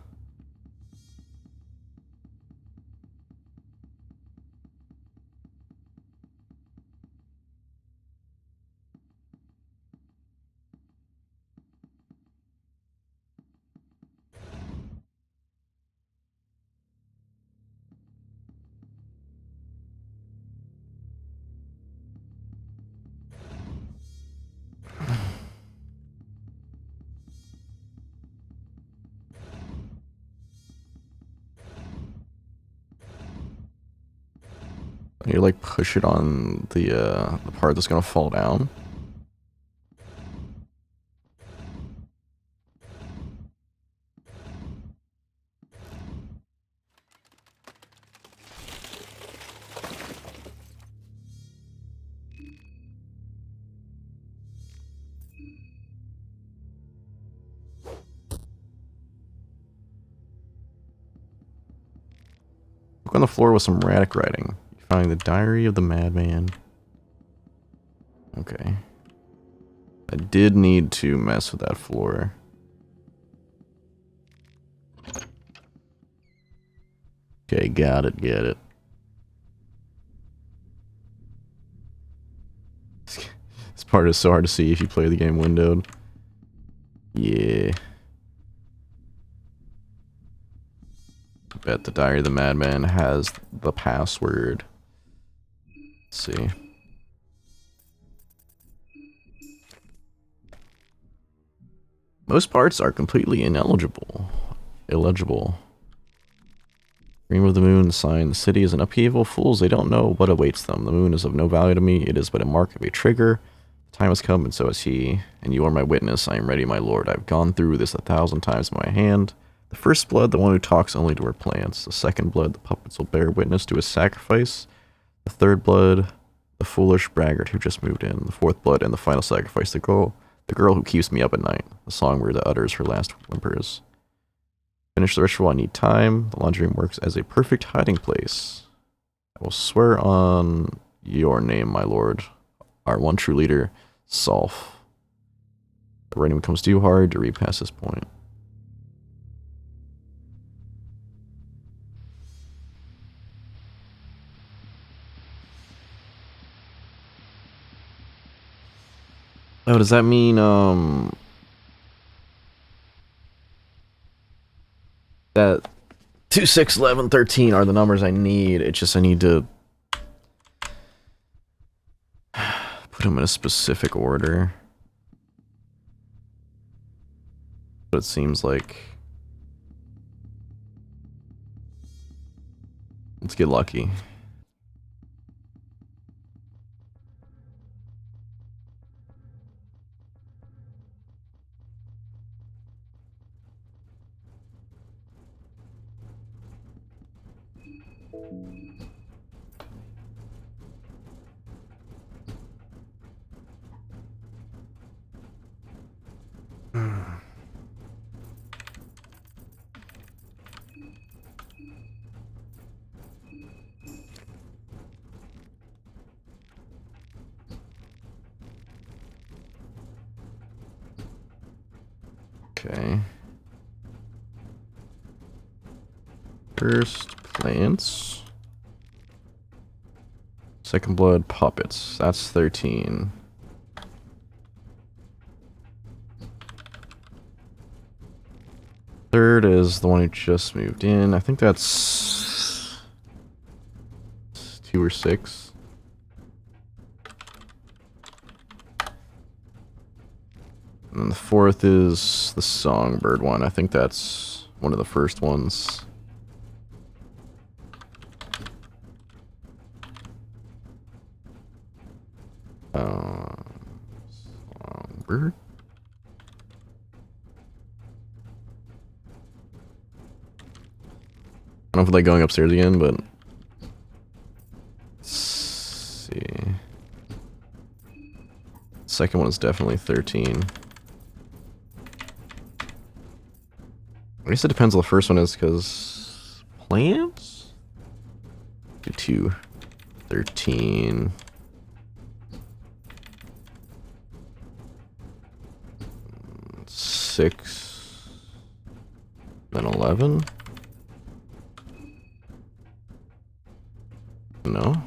A: I need to like push it on the part that's gonna fall down. Look on the floor with some erratic writing. You find the diary of the madman. Okay. I did need to mess with that floor. Okay, got it, get it. This part is so hard to see if you play the game windowed. Yeah. I bet the Diary of the Madman has the password. Let's see. Most parts are completely ineligible. Illegible. Dream of the moon, sign. The city is an upheaval. Fools, they don't know what awaits them. The moon is of no value to me. It is but a mark of a trigger. The time has come, and so has he. And you are my witness. I am ready, my lord. I've gone through this 1,000 times in my hand. The first blood, the one who talks only to her plants. The second blood, the puppets will bear witness to his sacrifice. The third blood, the foolish braggart who just moved in. The fourth blood, and the final sacrifice, the girl who keeps me up at night. The songbird that utters her last whimpers. Finish the ritual, I need time. The laundry room works as a perfect hiding place. I will swear on your name, my lord. Our one true leader, Solf. The writing becomes too hard to read past this point. Oh, does that mean, That 2, 6, 11, 13 are the numbers I need. It's just I need to put them in a specific order. But it seems like... Let's get lucky. Okay. First, plants. Second blood, puppets. That's 13. Third is the one who just moved in. I think that's 2 or 6. And then the fourth is the songbird one. I think that's one of the first ones. Songbird. I don't know if I like going upstairs again, but let's see. Second one is definitely 13. I guess it depends on the first one is, because plants? 2, 13. Six, then 11. No.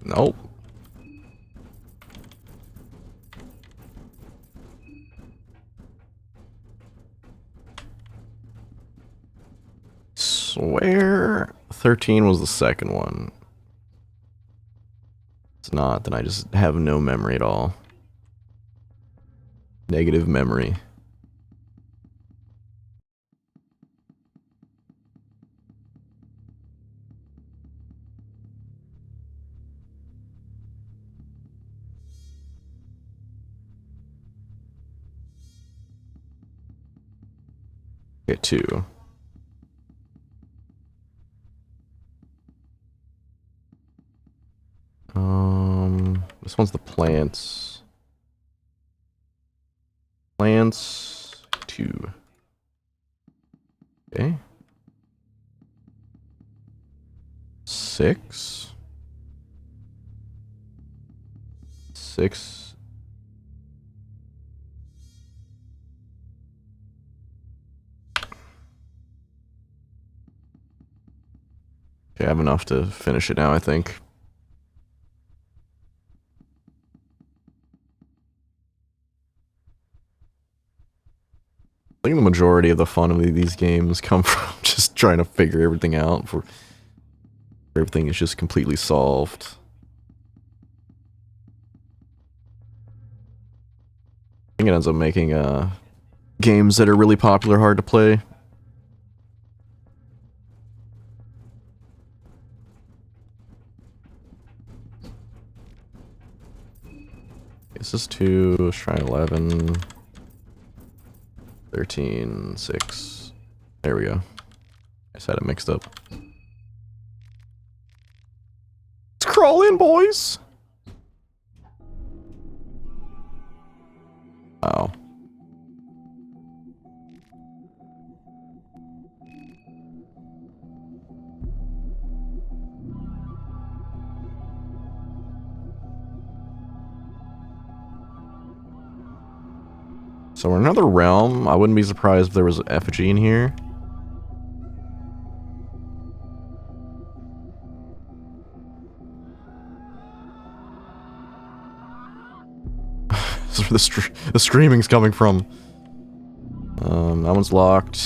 A: Nope. Swear 13 was the second one. It's not, then I just have no memory at all. Negative memory. Okay, 2. This one's the plants. Plants, 2. Okay. 6. 6. Okay, I have enough to finish it now, I think. I think the majority of the fun of these games come from just trying to figure everything out for everything is just completely solved. think it ends up making games that are really popular hard to play. This is 2, let's try 11, 13, 6. There we go. I just had it mixed up. Let's crawl in, boys! Oh. So we're in another realm. I wouldn't be surprised if there was an effigy in here. This is where the screaming's coming from. That one's locked.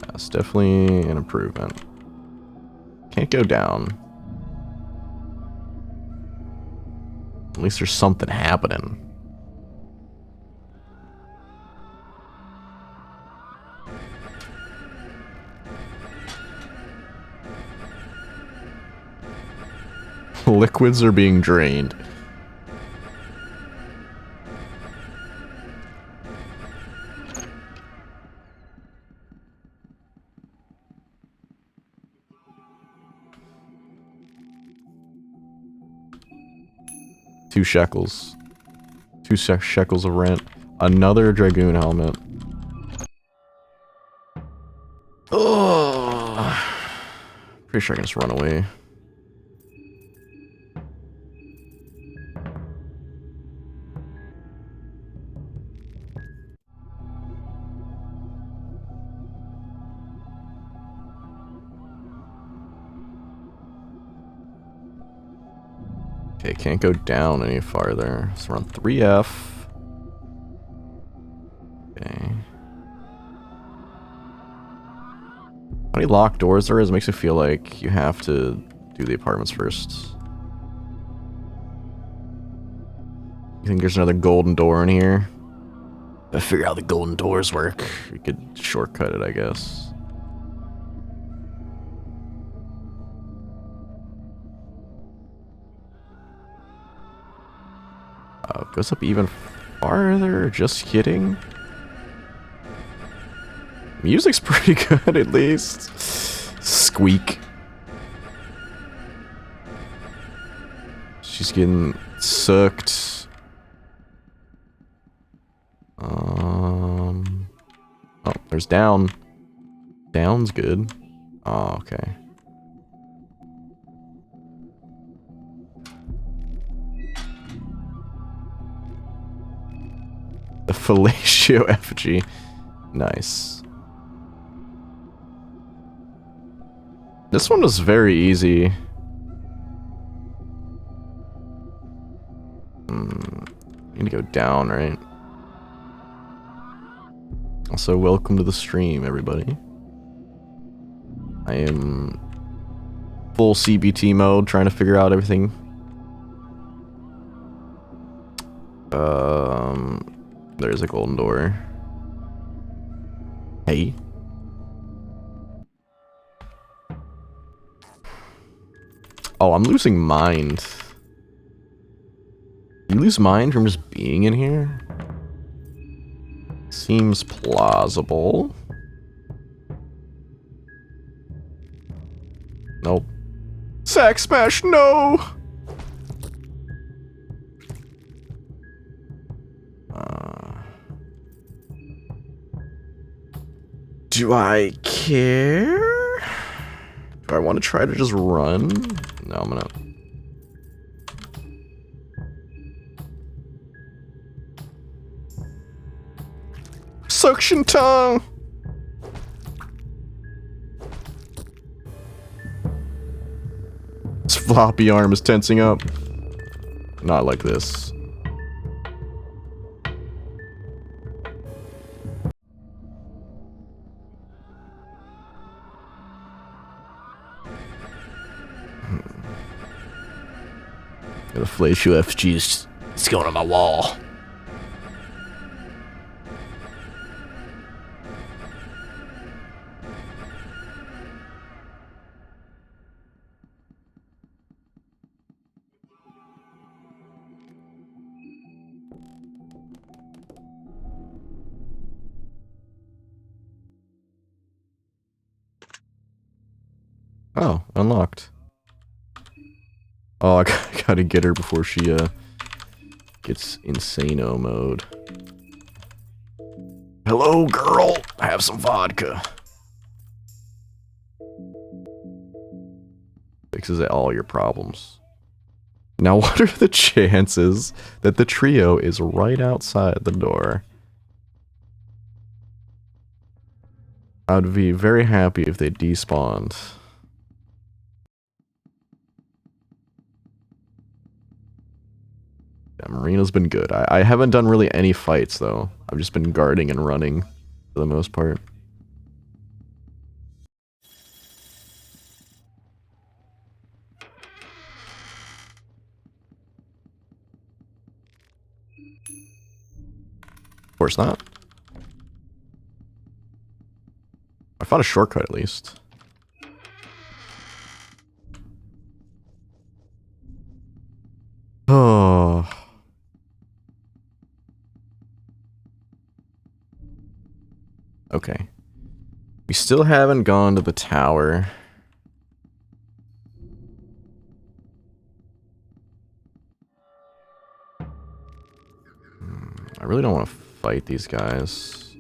A: Yeah, it's definitely an improvement. Can't go down. At least there's something happening. Liquids are being drained. Two shekels. Two shekels of rent. Another dragoon helmet. Oh, pretty sure I can just run away. Okay, can't go down any farther. So we're on 3F. Okay. How many locked doors there is makes me feel like you have to do the apartments first. You think there's another golden door in here?
B: I figure out how the golden doors work.
A: You could shortcut it, I guess. Goes up even farther. Just kidding. Music's pretty good, at least. Squeak. She's getting sucked. Oh, there's down. Down's good. Oh, okay. The fellatio effigy. Nice. This one was very easy. Need to go down, right? Also, welcome to the stream, everybody. I am full CBT mode, trying to figure out everything. There's a golden door. Hey. Oh, I'm losing mind. You lose mind from just being in here? Seems plausible. Nope. Sack smash, no! Do I care? Do I want to try to just run? No, I'm gonna... Suction tongue! This floppy arm is tensing up. Not like this.
B: The fellatio effigy is going on my wall.
A: Oh, unlocked. Oh, I gotta get her before she, gets insano mode. Hello, girl! Have some vodka. Fixes all your problems. Now, what are the chances that the trio is right outside the door? I'd be very happy if they despawned. Yeah, Marina's been good. I haven't done really any fights, though. I've just been guarding and running, for the most part. Of course not. I found a shortcut, at least. Oh. Okay. We still haven't gone to the tower. I really don't want to fight these guys.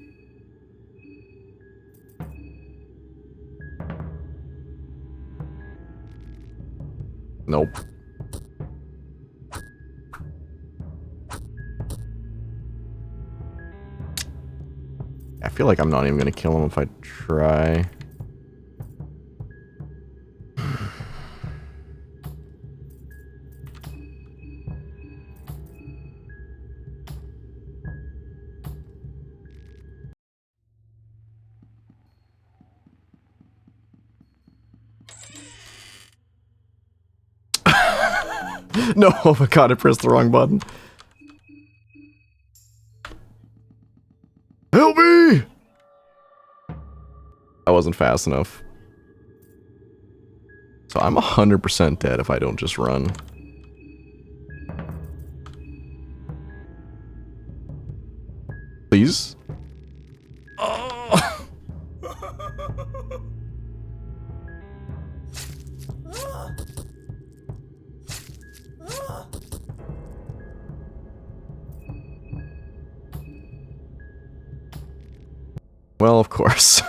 A: Nope. I feel like I'm not even gonna kill him if I try. No, oh my god, I pressed the wrong button. Help me! I wasn't fast enough. So I'm 100% dead if I don't just run. Please? Oh. Well, of course.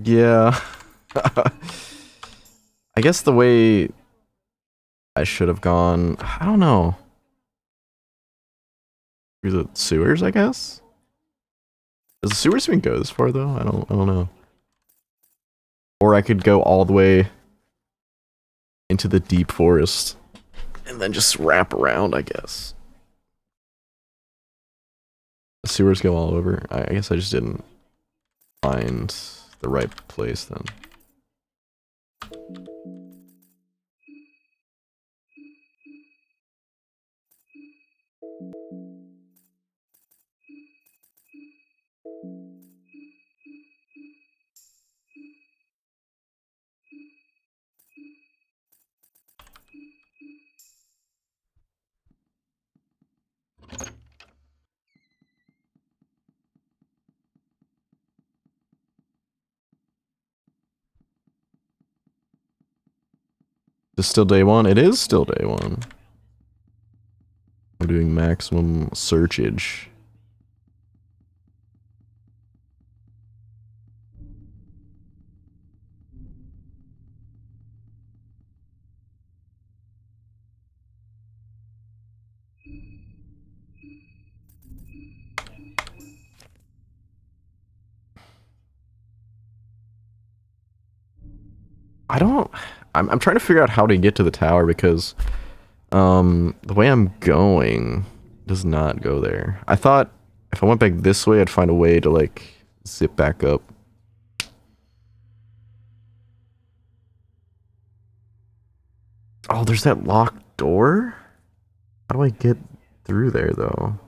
A: Yeah. I guess the way I should have gone, I don't know. Through the sewers, I guess? Does the sewers even go this far though? I don't know. Or I could go all the way into the deep forest and then just wrap around, I guess. The sewers go all over. I guess I just didn't find the right place then. Is it still day one? It is still day one. We're doing maximum searchage. I don't... I'm trying to figure out how to get to the tower because the way I'm going does not go there. I thought if I went back this way, I'd find a way to, like, zip back up. Oh, there's that locked door? How do I get through there, though?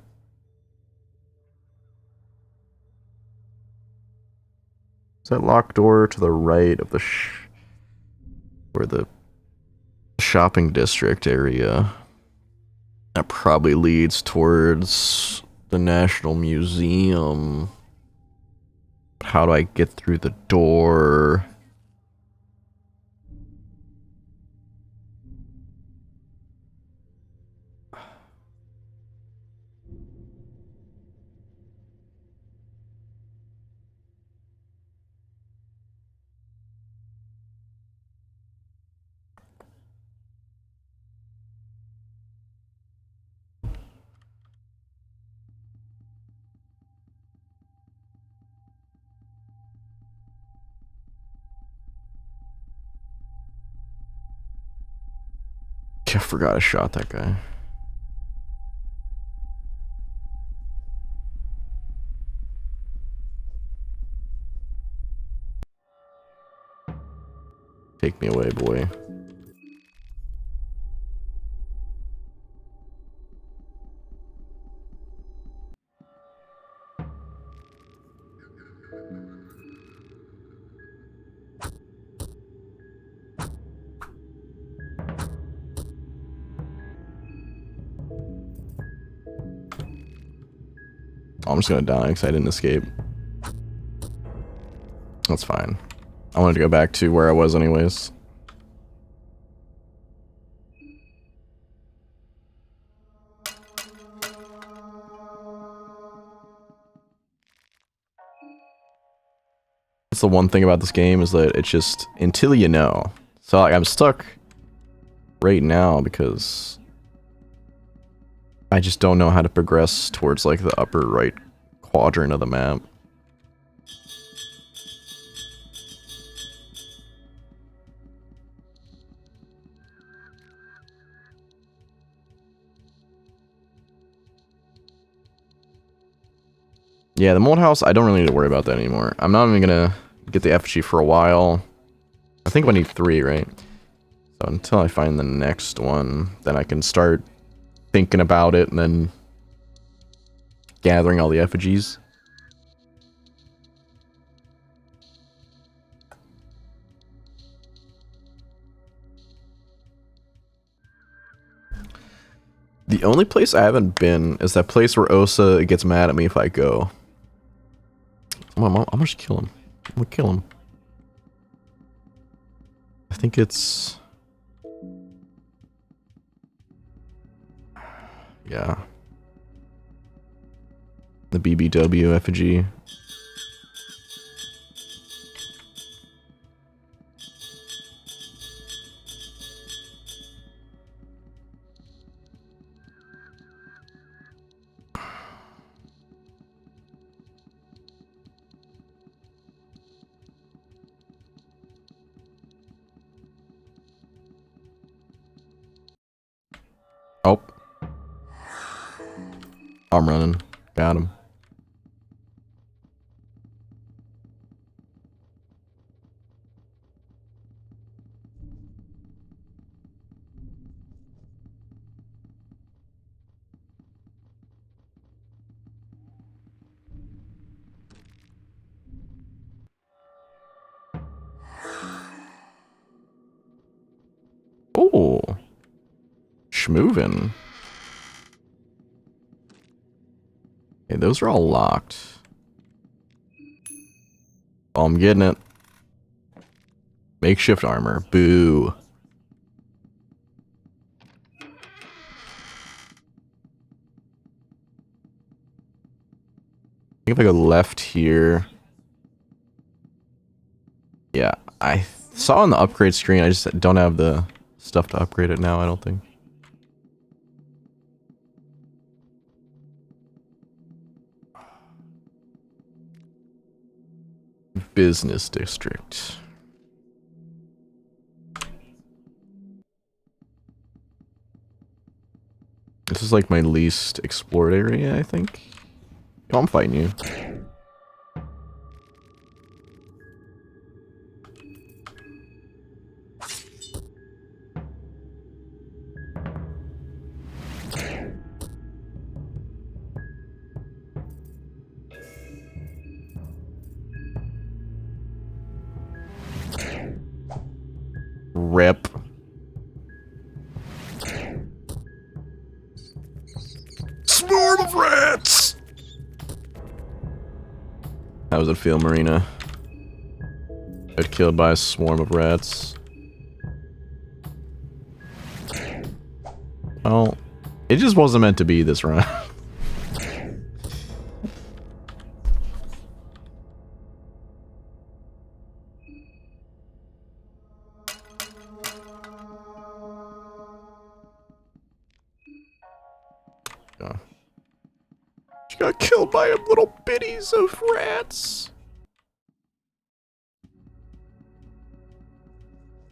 A: Is that locked door to the right of the where the shopping district area? That probably leads towards the National Museum. How do I get through the door? I forgot I shot that guy. Take me away, boy. Oh, I'm just gonna die because I didn't escape. That's fine. I wanted to go back to where I was anyways. That's the one thing about this game is that it's just until you know. So like, I'm stuck right now because I just don't know how to progress towards like the upper right quadrant of the map. Yeah, the mold house, I don't really need to worry about that anymore. I'm not even gonna get the effigy for a while. I think I need 3, right? So until I find the next one, then I can start thinking about it and then gathering all the effigies. The only place I haven't been is that place where Osa gets mad at me if I go. I'm gonna just kill him. I'm gonna kill him. I think it's... yeah. The BBW effigy. Oh. I'm running. Got him. Oh. Schmoovin'. Hey, those are all locked. Oh, I'm getting it. Makeshift armor. Boo. I think if I go left here... yeah, I saw on the upgrade screen, I just don't have the stuff to upgrade it now, I don't think. Business district. This is like my least explored area, I think. Oh, I'm fighting you. Rip. Swarm of rats! How does it feel, Marina? Got killed by a swarm of rats. Well, it just wasn't meant to be this round. She got killed by little bitties of rats.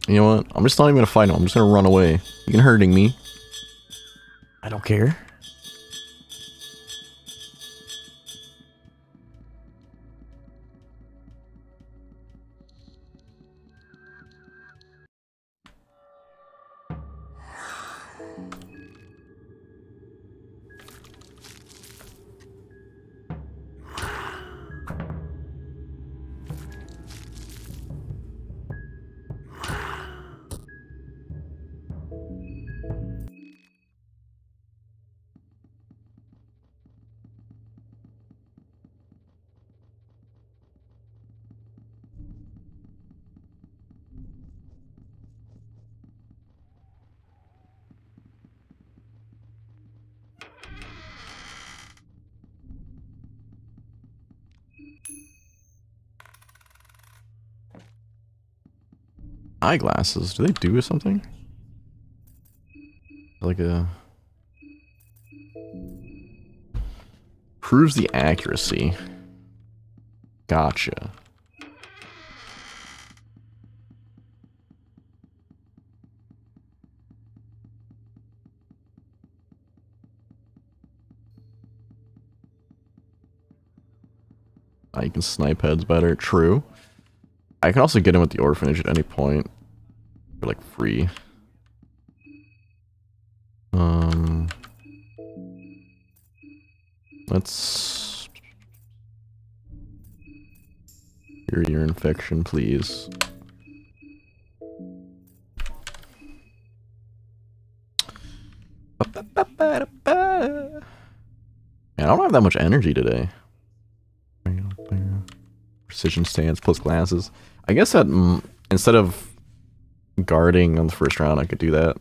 A: You know what? I'm just not even gonna fight him. I'm just gonna run away. You can hurting me. I don't care. Eyeglasses, do they do something? Like a... Proves the accuracy. Gotcha. You can snipe heads better. True. I can also get him at the orphanage at any point. For like free. Let's cure your infection, please. Man, I don't have that much energy today. Precision stance plus glasses. I guess that instead of guarding on the first round, I could do that.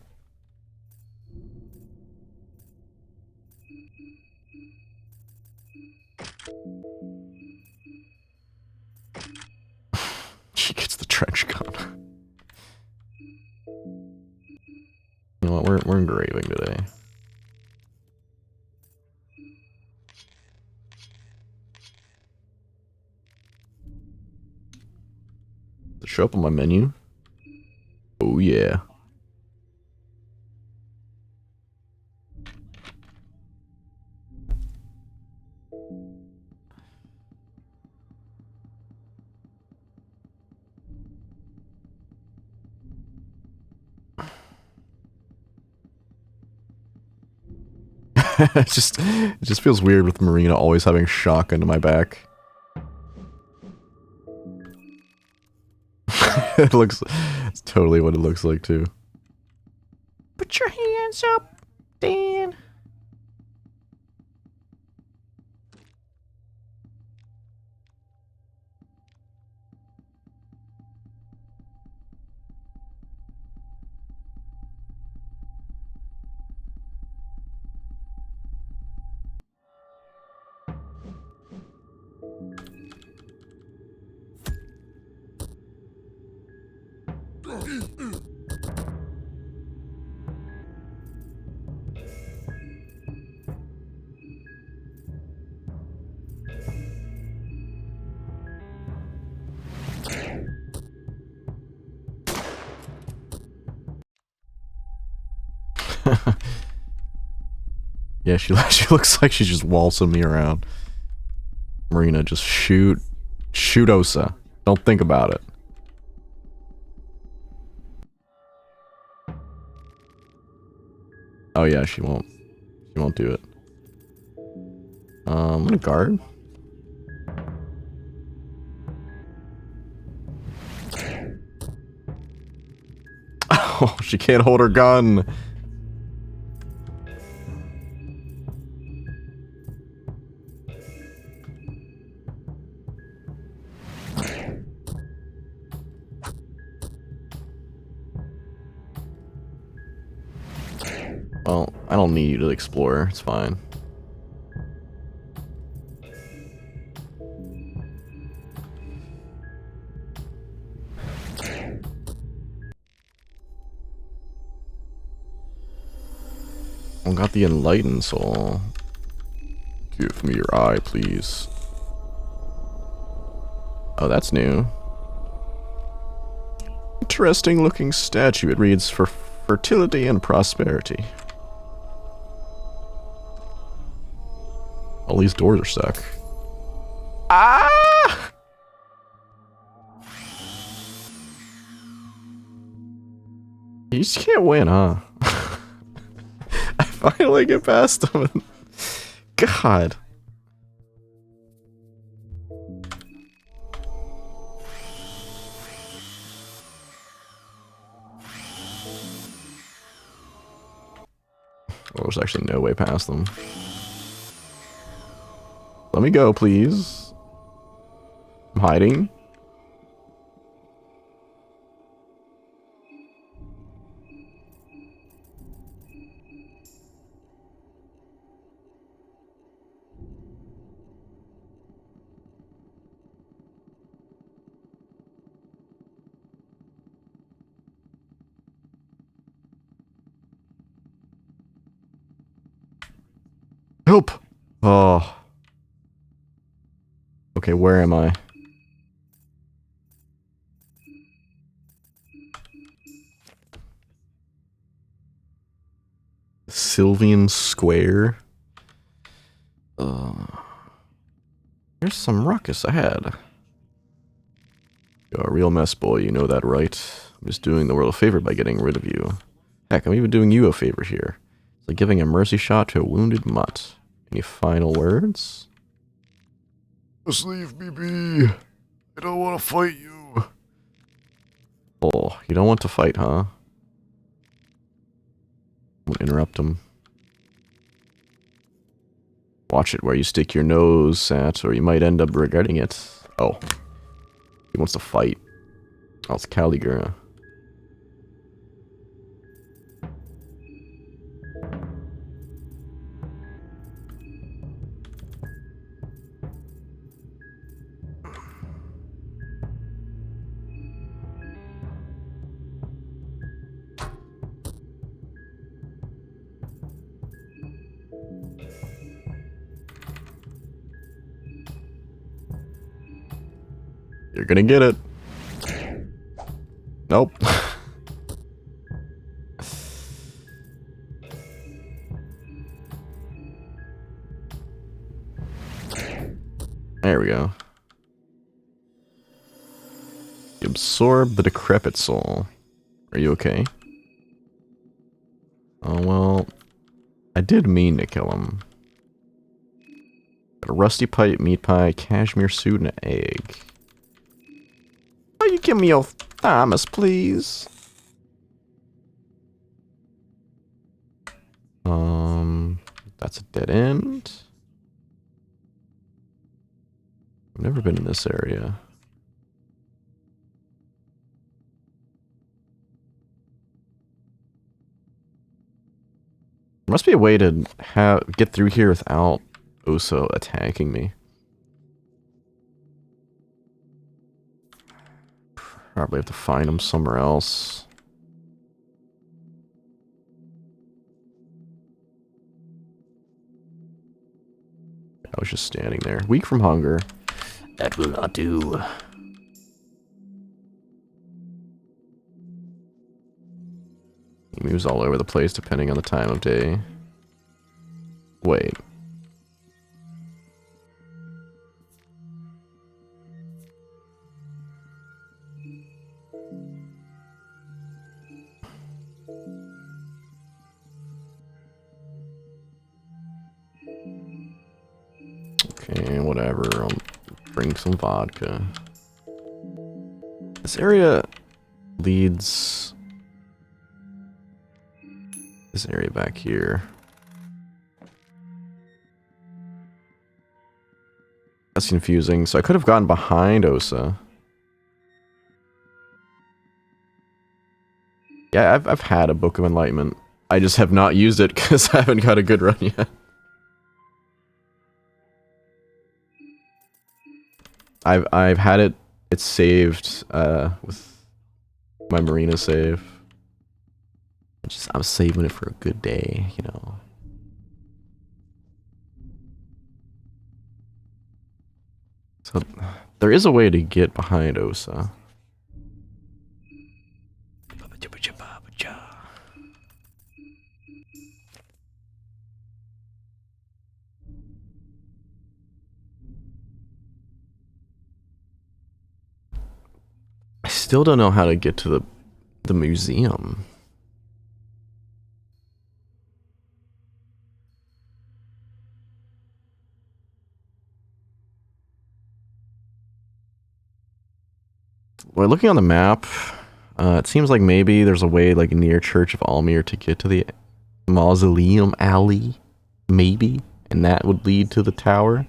A: She gets the trench coat. You know what? We're engraving today. Does it show up on my menu? Oh yeah. it just feels weird with Marina always having shotgun to my back. It's totally what it looks like too. Put your hands up, Dan. Yeah, she looks like she's just waltzing me around. Marina, just shoot Osa. Don't think about it. Oh yeah, she won't do it. I'm gonna guard. Oh, she can't hold her gun. Well, I don't need you to explore. It's fine. I got the enlightened soul. Give me your eye, please. Oh, that's new. Interesting looking statue. It reads, for fertility and prosperity. All these doors are stuck. Ah! You just can't win, huh? I finally get past them. God. Well, there's actually no way past them. Let me go, please. I'm hiding. Help! Oh. Okay, where am I? Sylvian Square? There's some ruckus ahead. You're a real mess, boy, you know that, right? I'm just doing the world a favor by getting rid of you. Heck, I'm even doing you a favor here. It's like giving a mercy shot to a wounded mutt. Any final words? Just leave me be. I don't want to fight you. Oh, you don't want to fight, huh? I'm gonna interrupt him. Watch it where you stick your nose at, or you might end up regretting it. Oh. He wants to fight. Oh, it's Caligura. You're gonna get it. Nope. There we go. You absorb the decrepit soul. Are you okay? Oh, well, I did mean to kill him. Got a rusty pipe, meat pie, cashmere suit, and an egg. Oh, you give me your thymus, please. That's a dead end. I've never been in this area. There must be a way to get through here without Oso attacking me. Probably have to find him somewhere else. I was just standing there. Weak from hunger.
B: That will not do.
A: He moves all over the place depending on the time of day. Wait. Okay, whatever. I'll drink some vodka. This area leads... this area back here. That's confusing. So I could have gotten behind Osa. Yeah, I've had a Book of Enlightenment. I just have not used it because I haven't got a good run yet. I've had it. It's saved with my Marina save. I'm saving it for a good day, you know. So there is a way to get behind Osa. I still don't know how to get to the museum. Well, looking on the map, it seems like maybe there's a way like near Church of Almere to get to the Mausoleum Alley, maybe, and that would lead to the tower.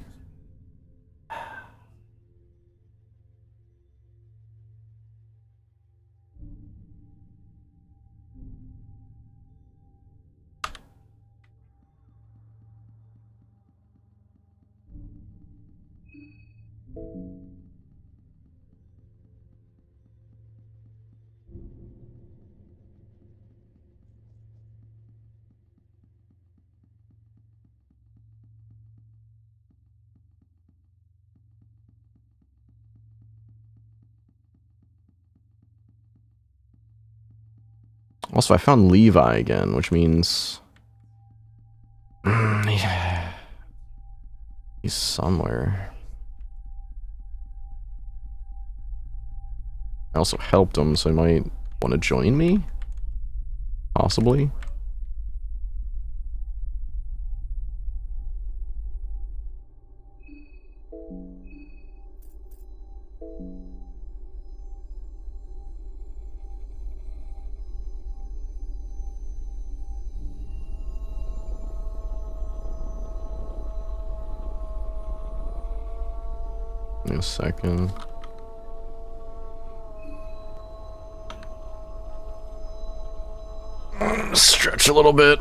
A: Also, I found Levi again, which means he's somewhere. I also helped him, so he might want to join me? Possibly? Give me a second. Stretch a little bit.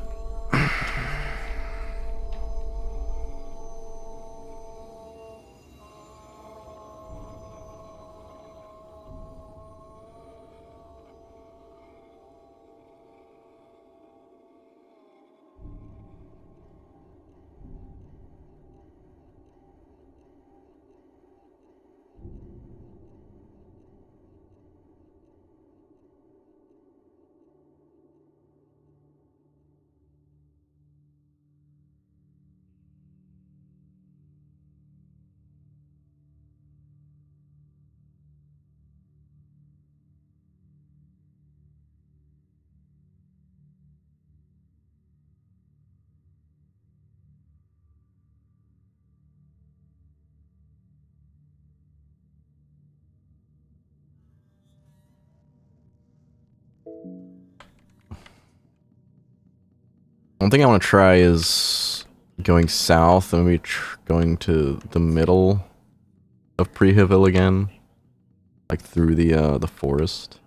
A: One thing I want to try is going south and maybe going to the middle of Preheville again, like through the forest.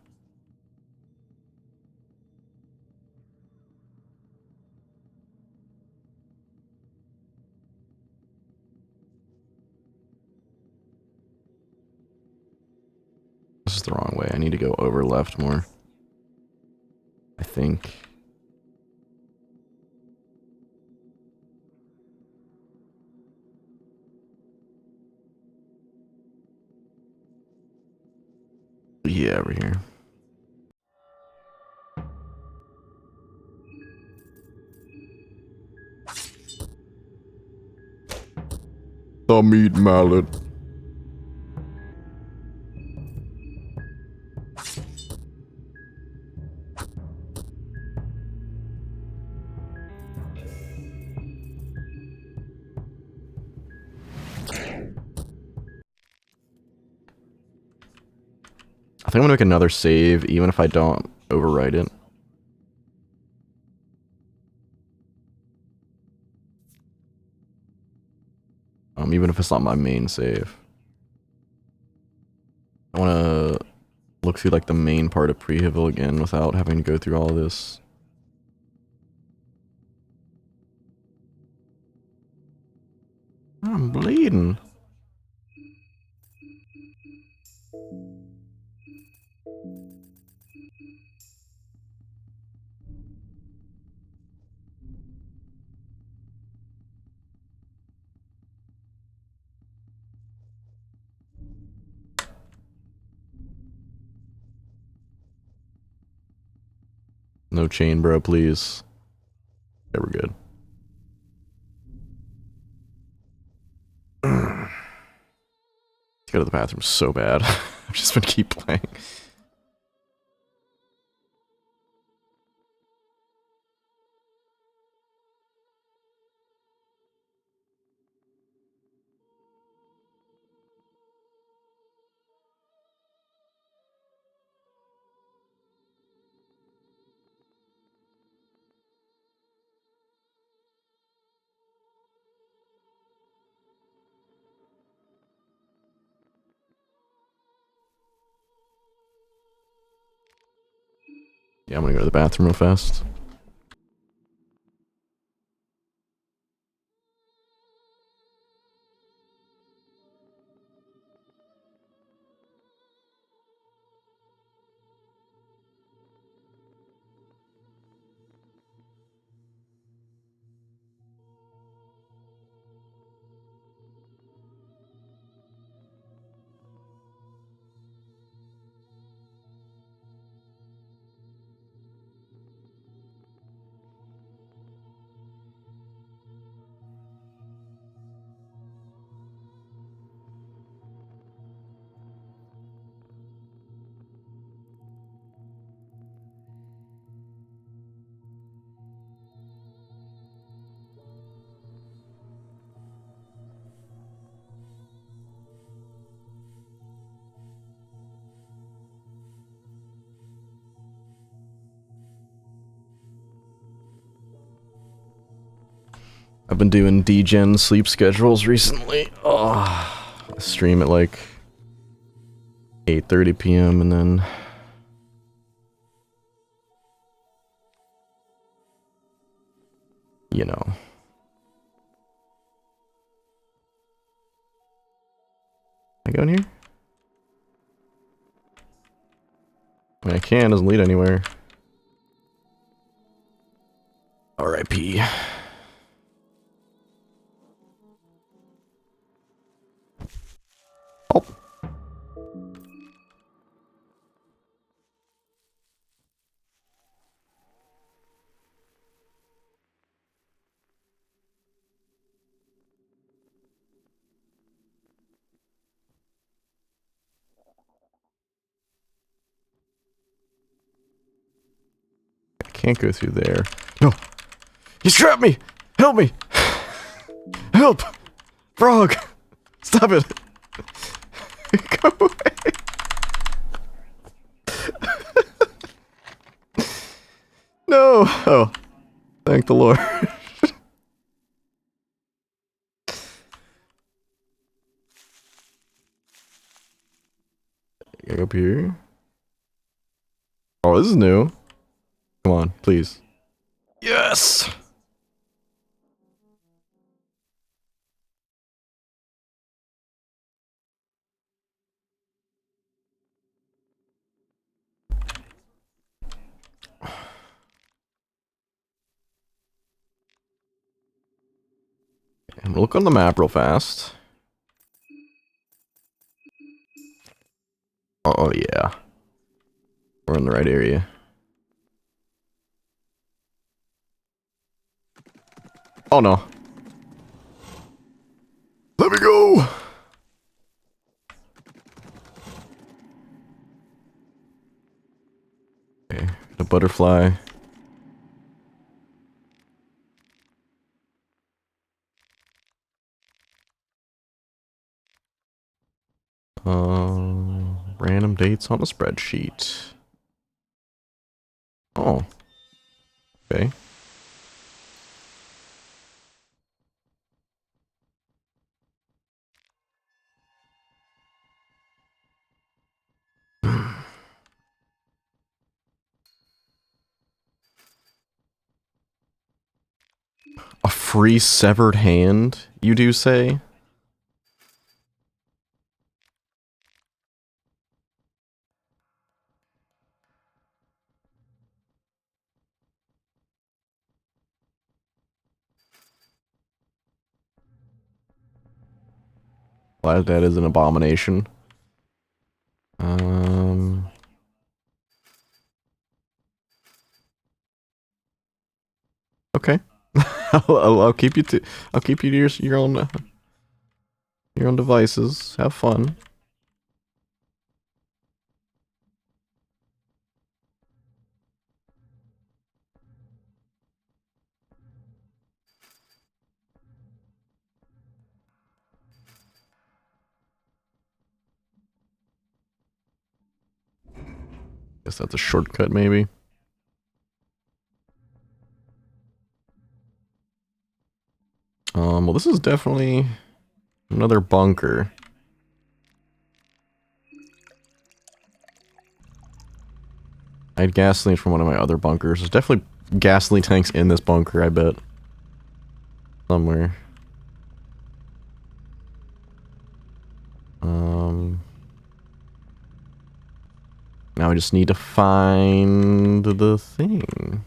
A: This is the wrong way. I need to go over left more, I think. Yeah, over here. The meat mallet. I think I'm gonna make another save, even if I don't overwrite it. Even if it's not my main save. I wanna look through like the main part of Prehival again without having to go through all this. I'm bleeding. No chain, bro, please. Okay, we're good. To go to the bathroom so bad. I've just been keep playing. Yeah, I'm gonna go to the bathroom real fast. I've been doing degen sleep schedules recently. Oh, I stream at like 8:30 p.m. and then you know. Can I go in here? I mean, I can, doesn't lead anywhere. R.I.P. Oh. I can't go through there. No! He's trapped me! Help me! Help! Frog! Stop it! Go away! No! Oh. Thank the Lord. Go up here. Oh, this is new. Come on, please. Yes! I'm gonna look on the map real fast. Oh yeah. We're in the right area. Oh no. Let me go! butterfly. Random dates on a spreadsheet. Oh. Okay. A free severed hand, you do say? Well, that is an abomination. Okay. I'll keep you to your own devices. Have fun. Guess that's a shortcut, maybe. Well, this is definitely another bunker. I had gasoline from one of my other bunkers. There's definitely gasoline tanks in this bunker, I bet. Somewhere. Now I just need to find the thing.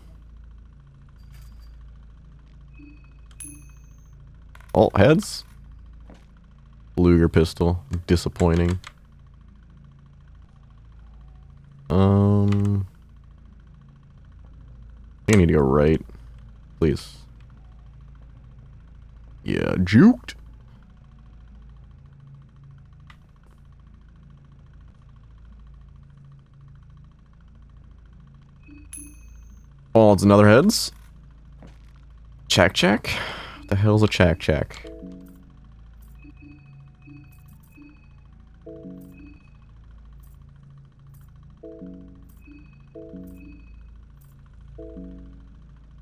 A: Oh, heads? Luger pistol. Disappointing. I need to go right. Please. Yeah, juked. Oh, it's another heads? Check? What the hell's a check?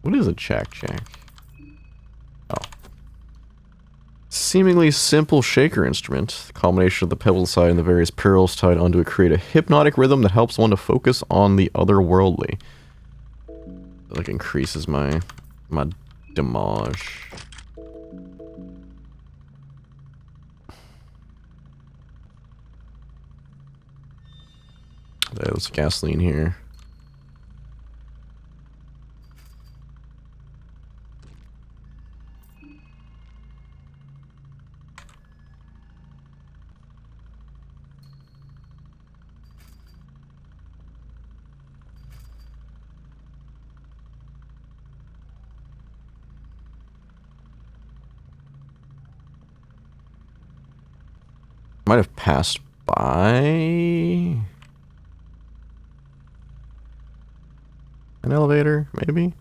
A: What is a check? Oh. Seemingly simple shaker instrument. The combination of the pebble side and the various pearls tied onto it create a hypnotic rhythm that helps one to focus on the otherworldly. It, like, increases my damage. There's gasoline here. Might have passed by an elevator, maybe?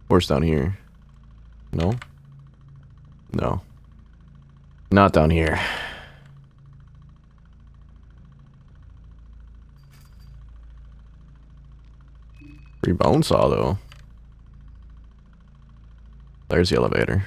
A: Or it's down here. No? No. Not down here. Free bone saw, though. There's the elevator.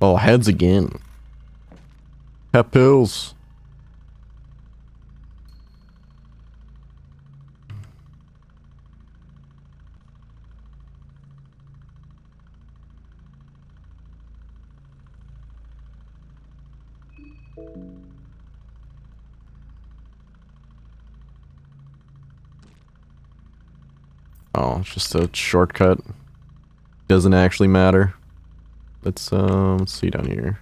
A: Oh, heads again. Pep pills. Oh, it's just a shortcut. Doesn't actually matter. Let's see down here.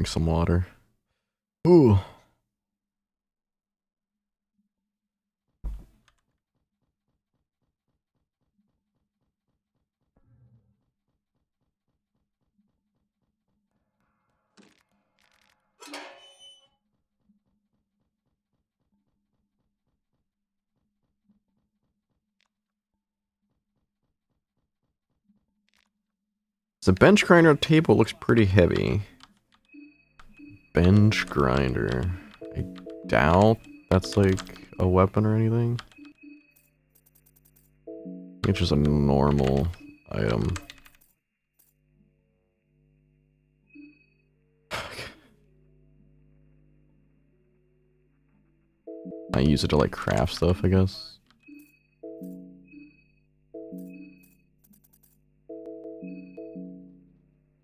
A: Drink some water. Ooh. The bench grinder table looks pretty heavy. Bench grinder. I doubt that's like a weapon or anything. It's just a normal item. I use it to like craft stuff, I guess.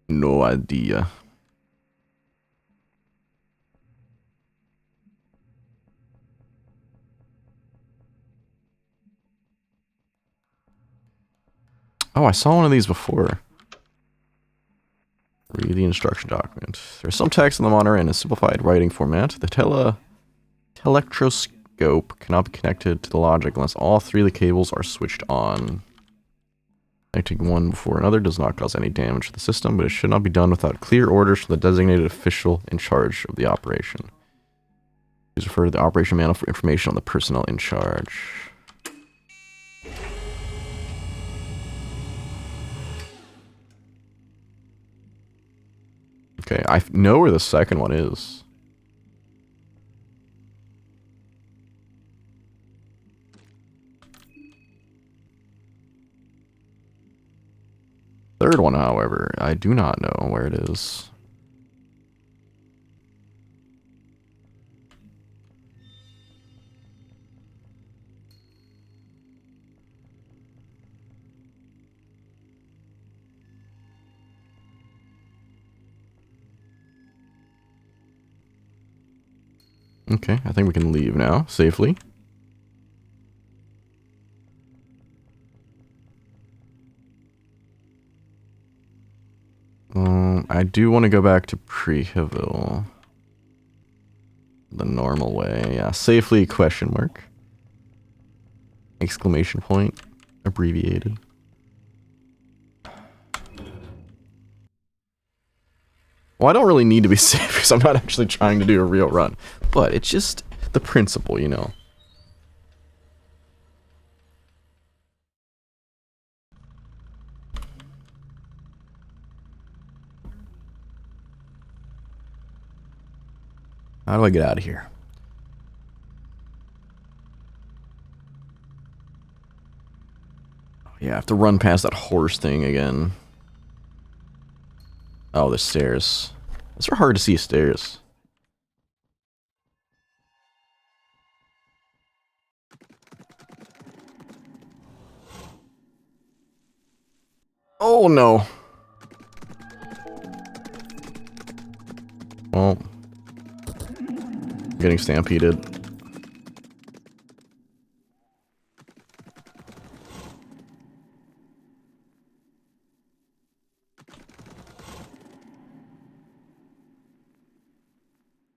A: No idea. Oh, I saw one of these before. Read the instruction document. There's some text in the monitor in a simplified writing format. The telectroscope cannot be connected to the logic unless all three of the cables are switched on. Connecting one before another does not cause any damage to the system, but it should not be done without clear orders from the designated official in charge of the operation. Please refer to the operation manual for information on the personnel in charge. Okay, I know where the second one is. Third one, however, I do not know where it is. Okay, I think we can leave now, safely. I do want to go back to Preheville. The normal way, yeah. Safely, question mark. Exclamation point. Abbreviated. Well, I don't really need to be safe because I'm not actually trying to do a real run. But it's just the principle, you know. How do I get out of here? Yeah, I have to run past that horse thing again. Oh, the stairs. Those are hard to see stairs. Oh no. Well, getting stampeded.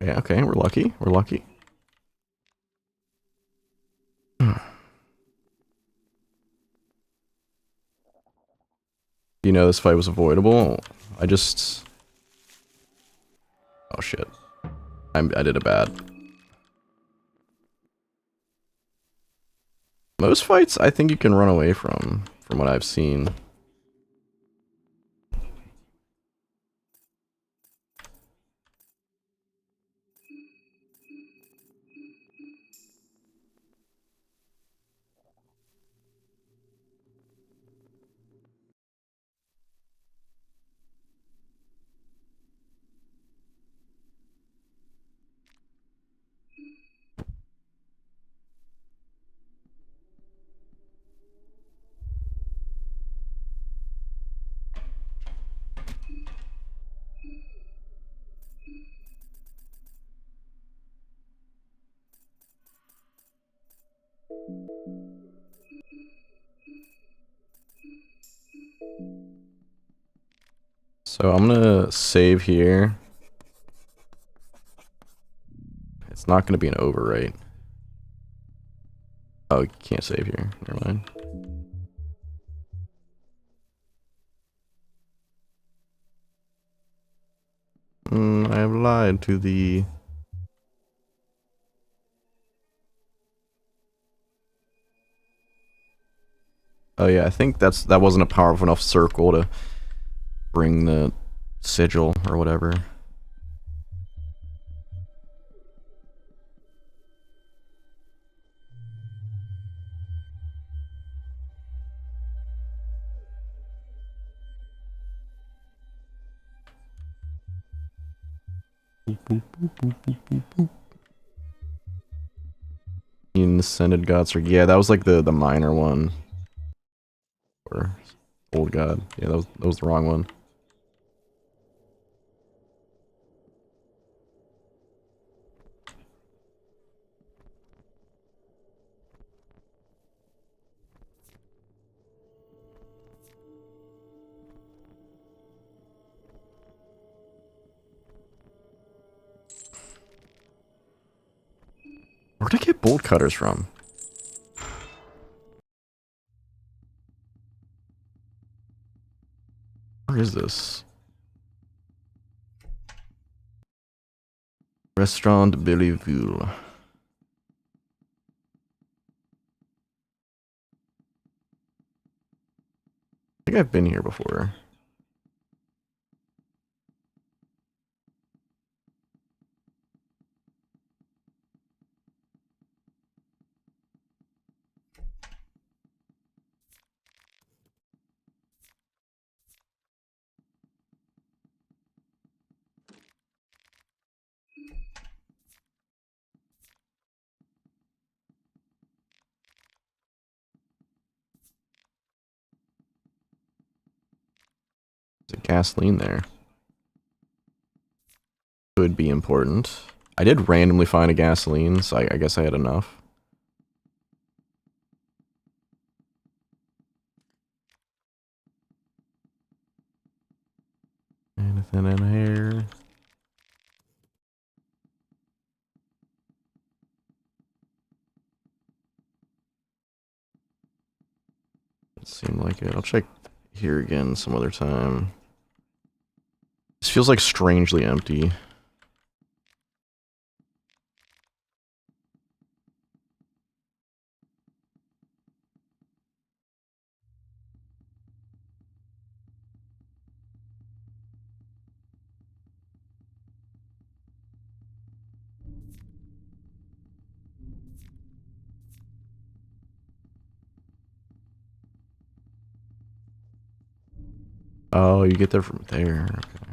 A: Yeah, okay, we're lucky. We're lucky. You know this fight was avoidable. I just... Oh shit. I did it bad. Most fights, I think you can run away from what I've seen. So I'm gonna save here. It's not going to be an overwrite. Oh, you can't save here. Never mind. I have lied to thee. Oh yeah, I think that wasn't a powerful enough circle to bring the sigil or whatever. Boop, boop, boop, boop, boop, boop, boop. Ascended gods are, yeah, that was like the minor one. Or old god. Yeah, that was the wrong one. Where'd I get bolt cutters from? Where is this? Restaurant Bellevue. I think I've been here before. There's a gasoline there. Could be important. I did randomly find a gasoline, so I guess I had enough. Anything in here? It seemed like it. I'll check here again some other time. This feels like strangely empty. Oh, you get there from there. Okay.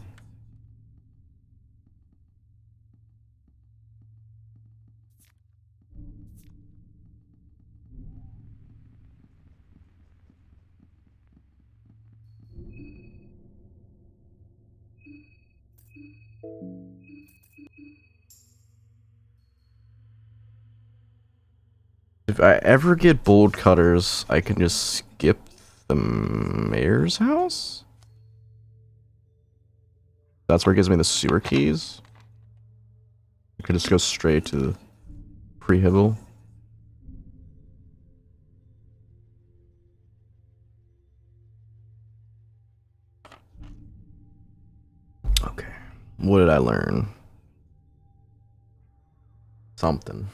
A: If I ever get bolt cutters, I can just skip the mayor's house? That's where it gives me the sewer keys? I could just go straight to Prehibble. Okay. What did I learn? Something.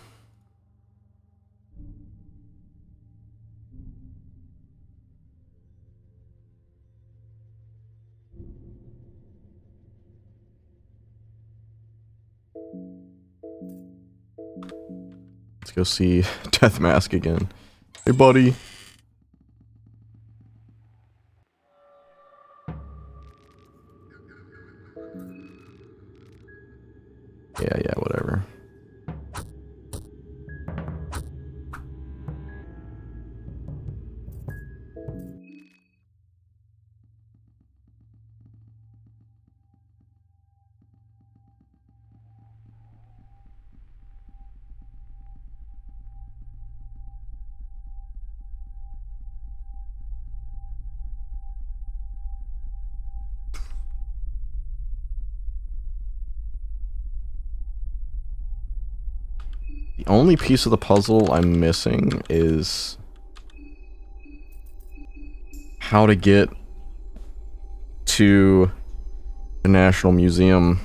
A: Let's go see Death Mask again. Hey, buddy. Yeah, whatever. The only piece of the puzzle I'm missing is how to get to the National Museum.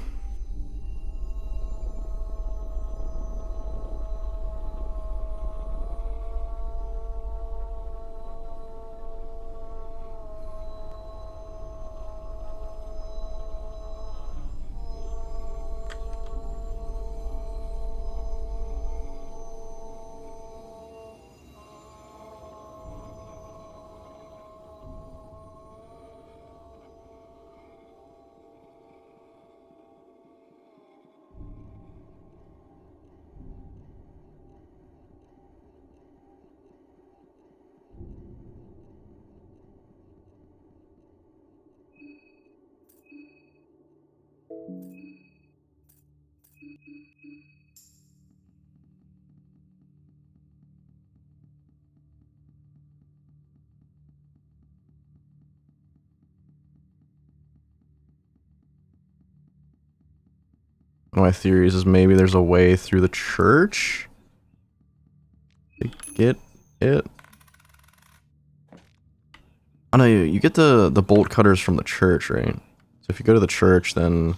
A: One of my theories is maybe there's a way through the church to get it. Oh no, you get the bolt cutters from the church, right? So if you go to the church, then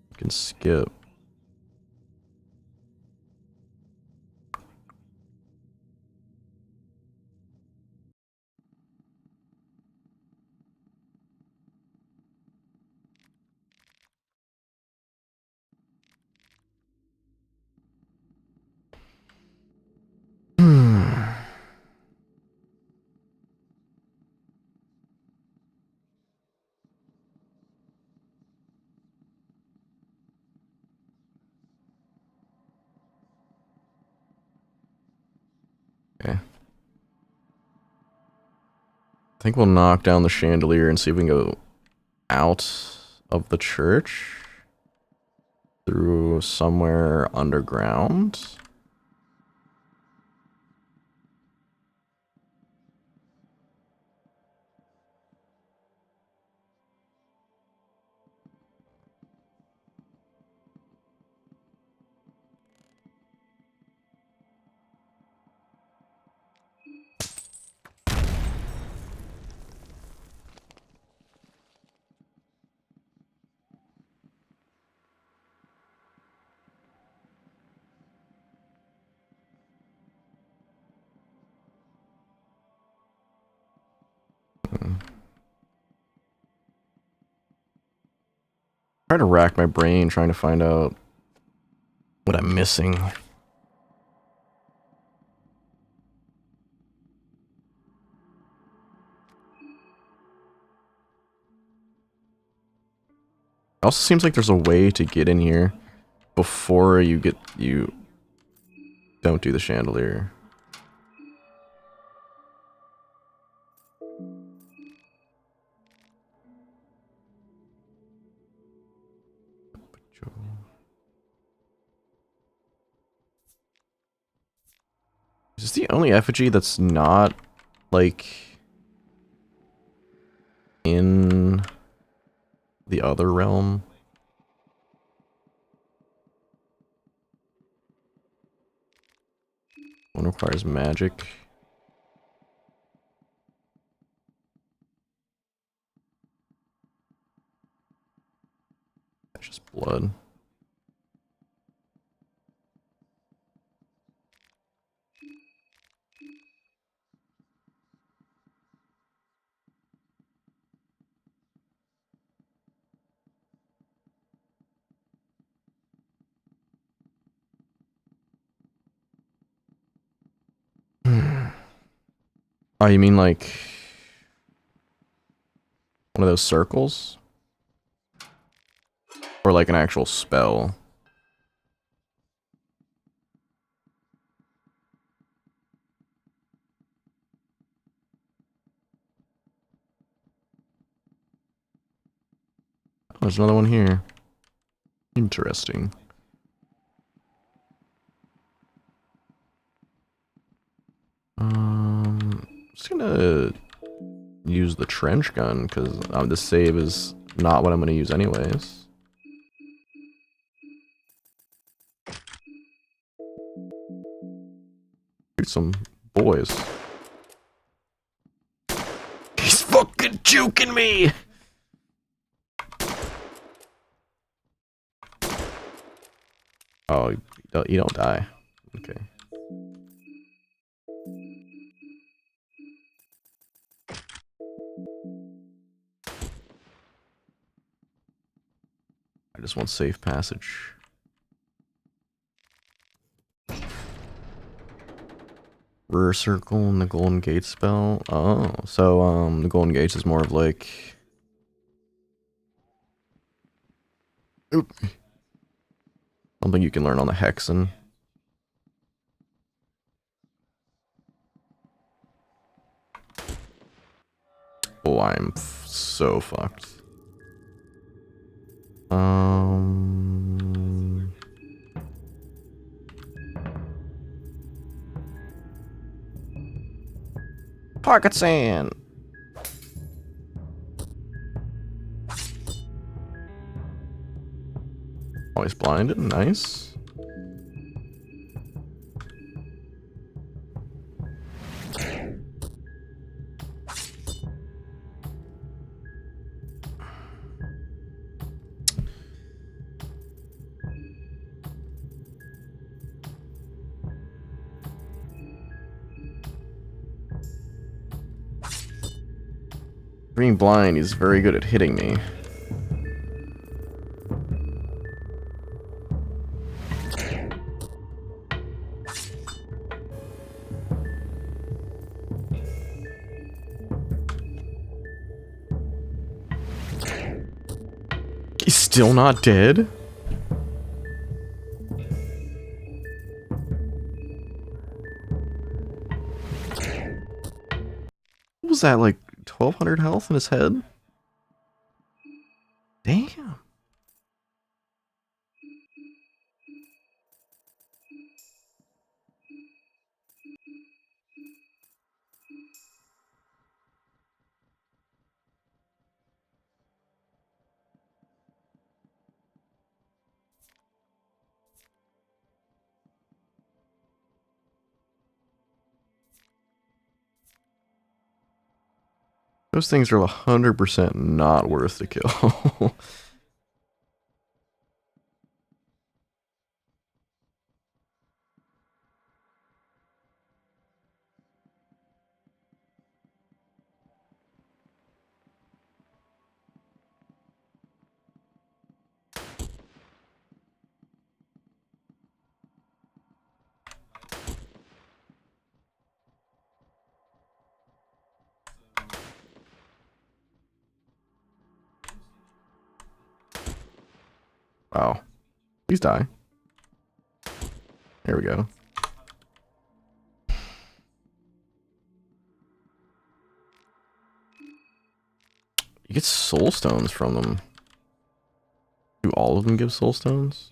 A: you can skip. Okay. I think we'll knock down the chandelier and see if we can go out of the church through somewhere underground. Try to rack my brain trying to find out what I'm missing. It also seems like there's a way to get in here before you don't do the chandelier. Is this the only effigy that's not, like, in the other realm? One requires magic. That's just blood. Oh, you mean like one of those circles? Or like an actual spell? Oh, there's another one here. Interesting. Just gonna use the trench gun because this save is not what I'm gonna use anyways. Shoot some boys. He's fucking juking me! Oh, you don't die. Okay. I just want safe passage. Rear circle and the Golden Gate spell. Oh, so the Golden Gates is more of like. Oop. Something you can learn on the Hexen. Oh, I'm so fucked. Pocket sand. Always blinded. Nice. Being blind, he's very good at hitting me. He's still not dead? What was that, like 1200 health in his head? Damn. Those things are 100% not worth the kill. Wow. Please die. There we go. You get soul stones from them. Do all of them give soul stones?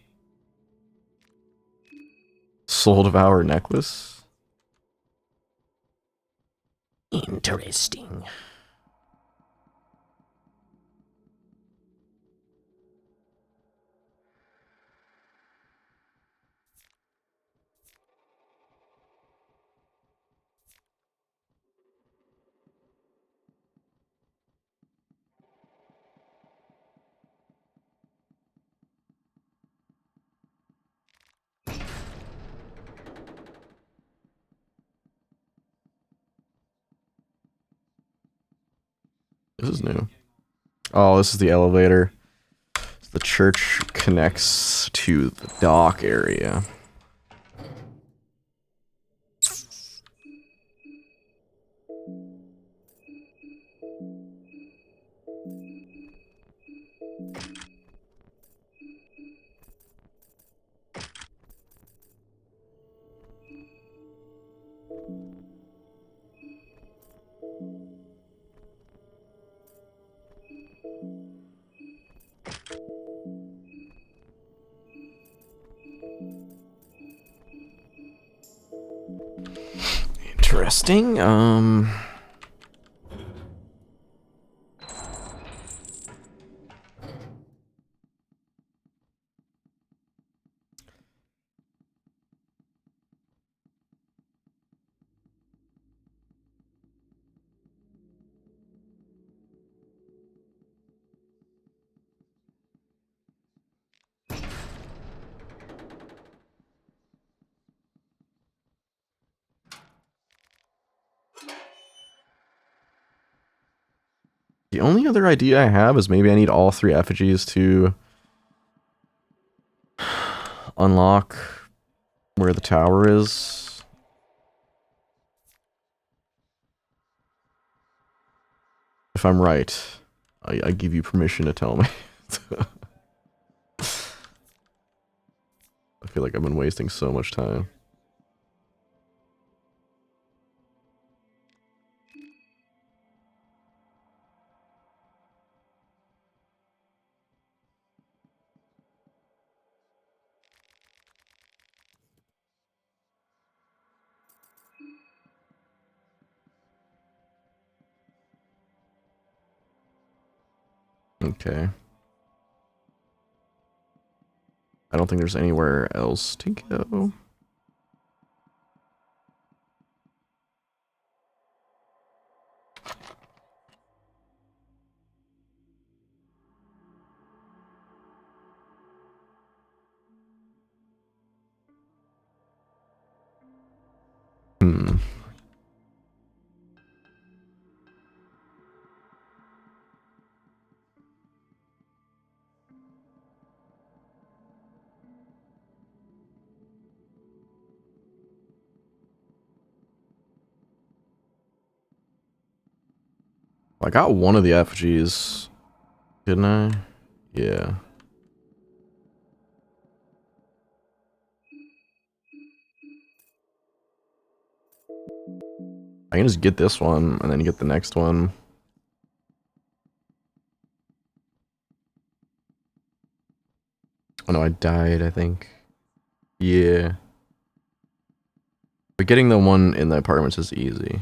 A: Soul Devour necklace?
B: Interesting.
A: This is new. Oh, this is the elevator. The church connects to the dock area. Interesting. The only other idea I have is maybe I need all 3 effigies to unlock where the tower is. If I'm right, I give you permission to tell me. I feel like I've been wasting so much time. Okay. I don't think there's anywhere else to go. Hmm. I got one of the effigies, didn't I? Yeah. I can just get this one and then get the next one. Oh no, I died, I think. Yeah. But getting the one in the apartments is easy.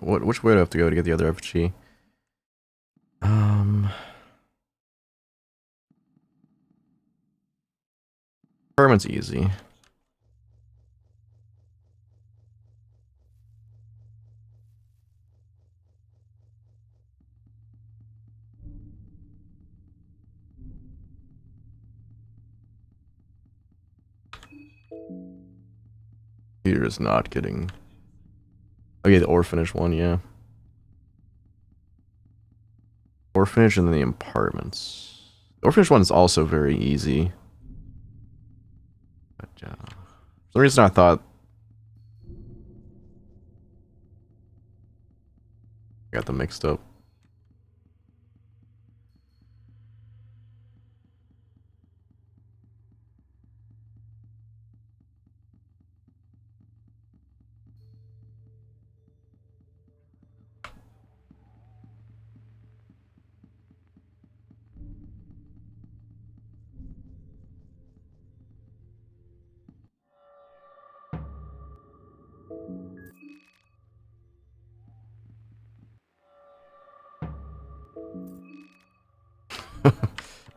A: Which way do I have to go to get the other effigy? Apartment's easy. You're just not getting... Okay, the orphanage one, yeah. Orphanage and then the apartments. The orphanage one is also very easy. But, for some reason I thought... I got them mixed up.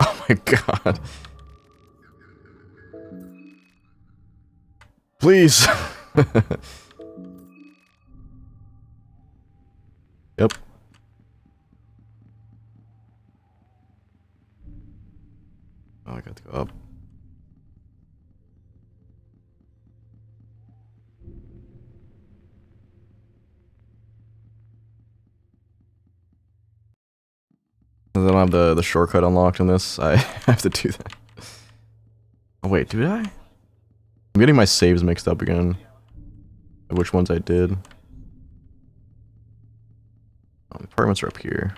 A: Oh my god. Please! Yep. Oh, I got to go up. I don't have the shortcut unlocked in this. I have to do that. Oh wait, did I? I'm getting my saves mixed up again. Which ones I did. The apartments are up here.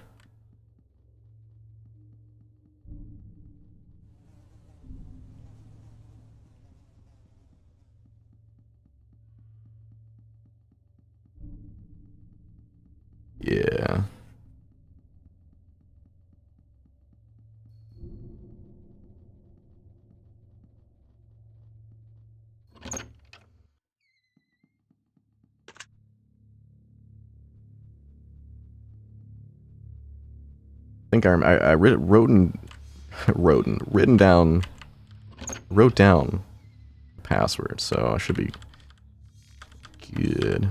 A: Yeah. I think I wrote down the password, so I should be good.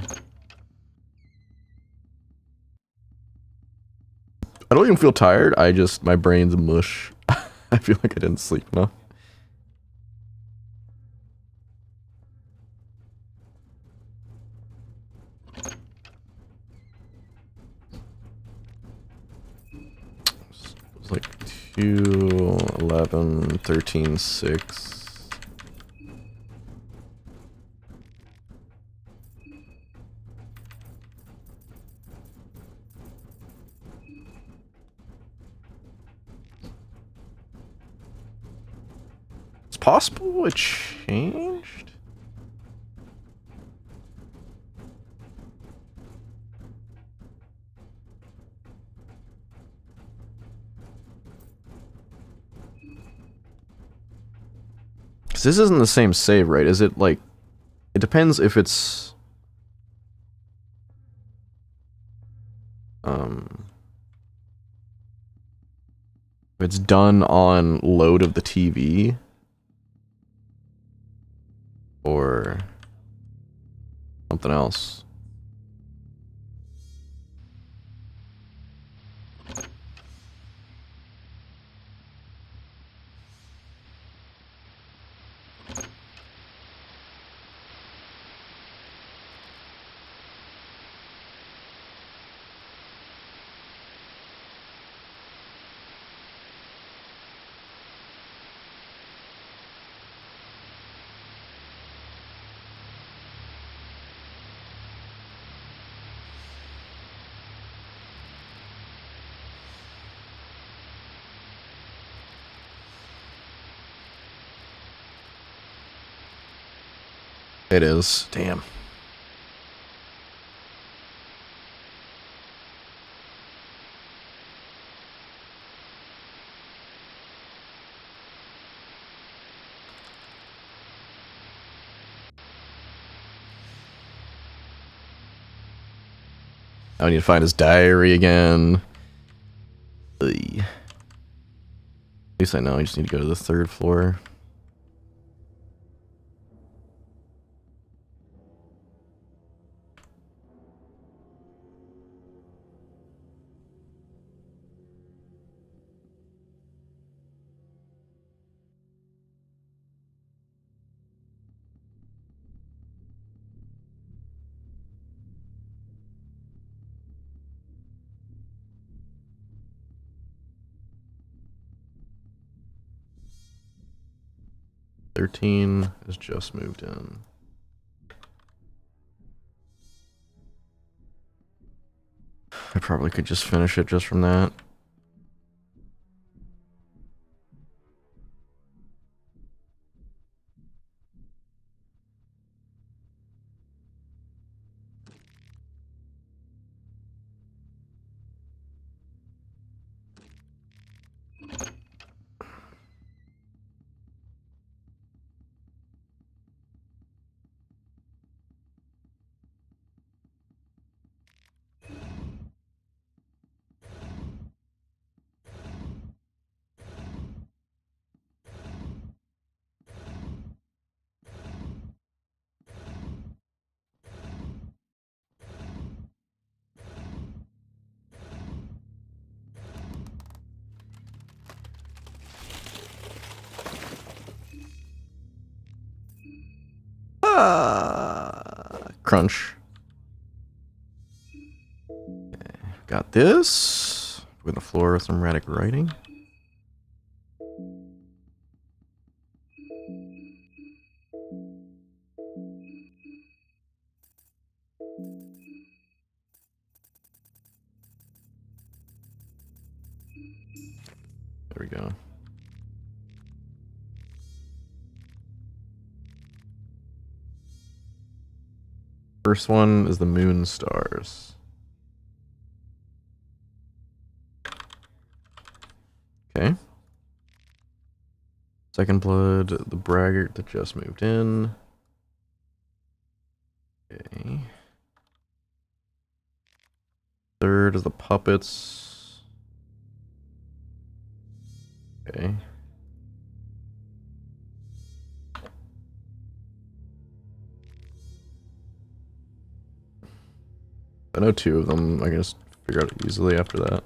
A: I don't even feel tired. My brain's mush. I feel like I didn't sleep enough. It was like 2, 11, 13, 6. It's possible it changed? Because this isn't the same save, right? Is it like... It depends if it's... If it's done on load of the TV. Or... something else. It is. Damn. I need to find his diary again. Ugh. At least I know I just need to go to the 3rd floor. "13 has just moved in." I probably could just finish it just from that. Crunch. Okay, got this. With the floor with some erratic writing. we go. First one is the moon stars. Okay. Second blood, the braggart that just moved in. Okay. Third is the puppets. Okay. I know two of them. I can just figure out easily after that.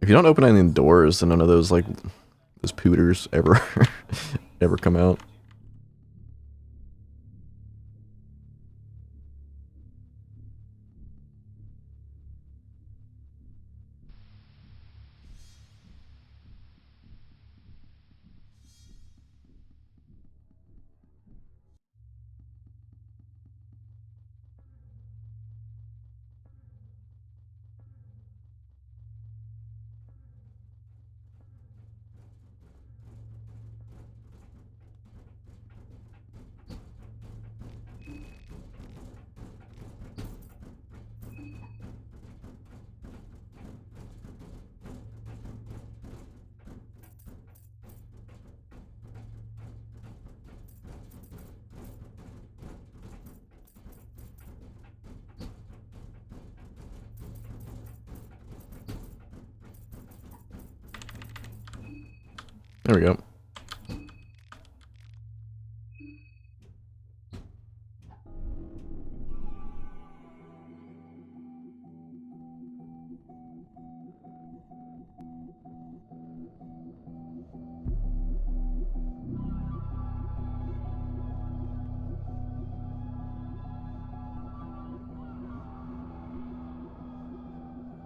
A: If you don't open any doors, then none of those like those pooters ever ever come out. There we go.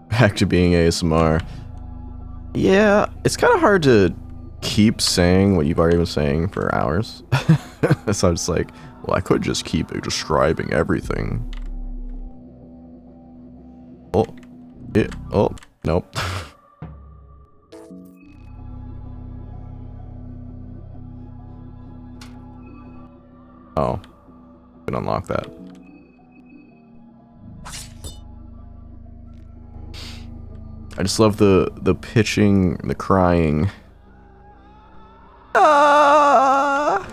A: Back to being ASMR. Yeah, it's kind of hard to keep saying what you've already been saying for hours. So I'm just like, well, I could just keep describing everything. Oh, oh, nope. Oh, can unlock that. I just love the pitching, the crying. Ah!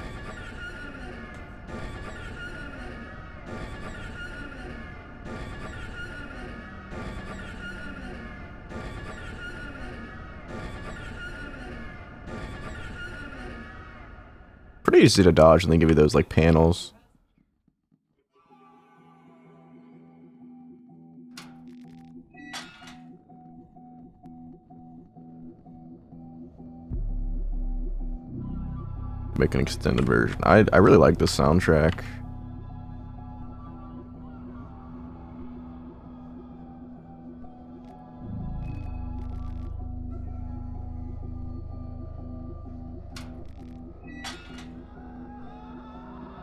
A: Pretty easy to dodge, and they give you those like panels. Make an extended version. I really like the soundtrack.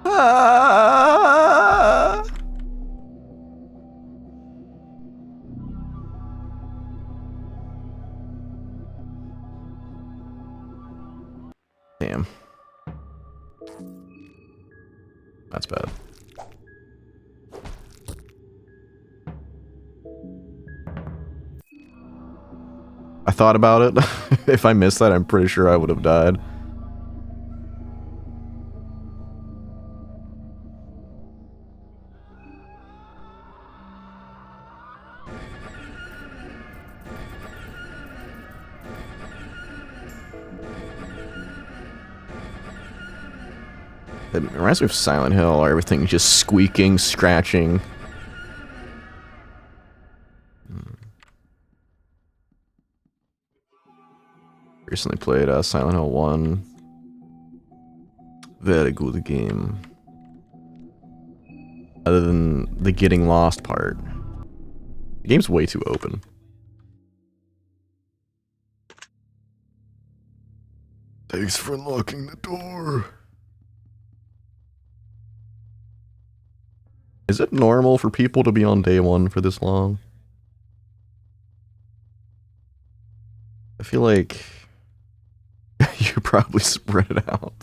A: Ah! Damn. That's bad. I thought about it. If I missed that, I'm pretty sure I would have died. It reminds me of Silent Hill, where everything's just squeaking, scratching. Recently played Silent Hill 1. Very good game. Other than the getting lost part. The game's way too open. Thanks for unlocking the door. Is it normal for people to be on day one for this long? I feel like you probably spread it out.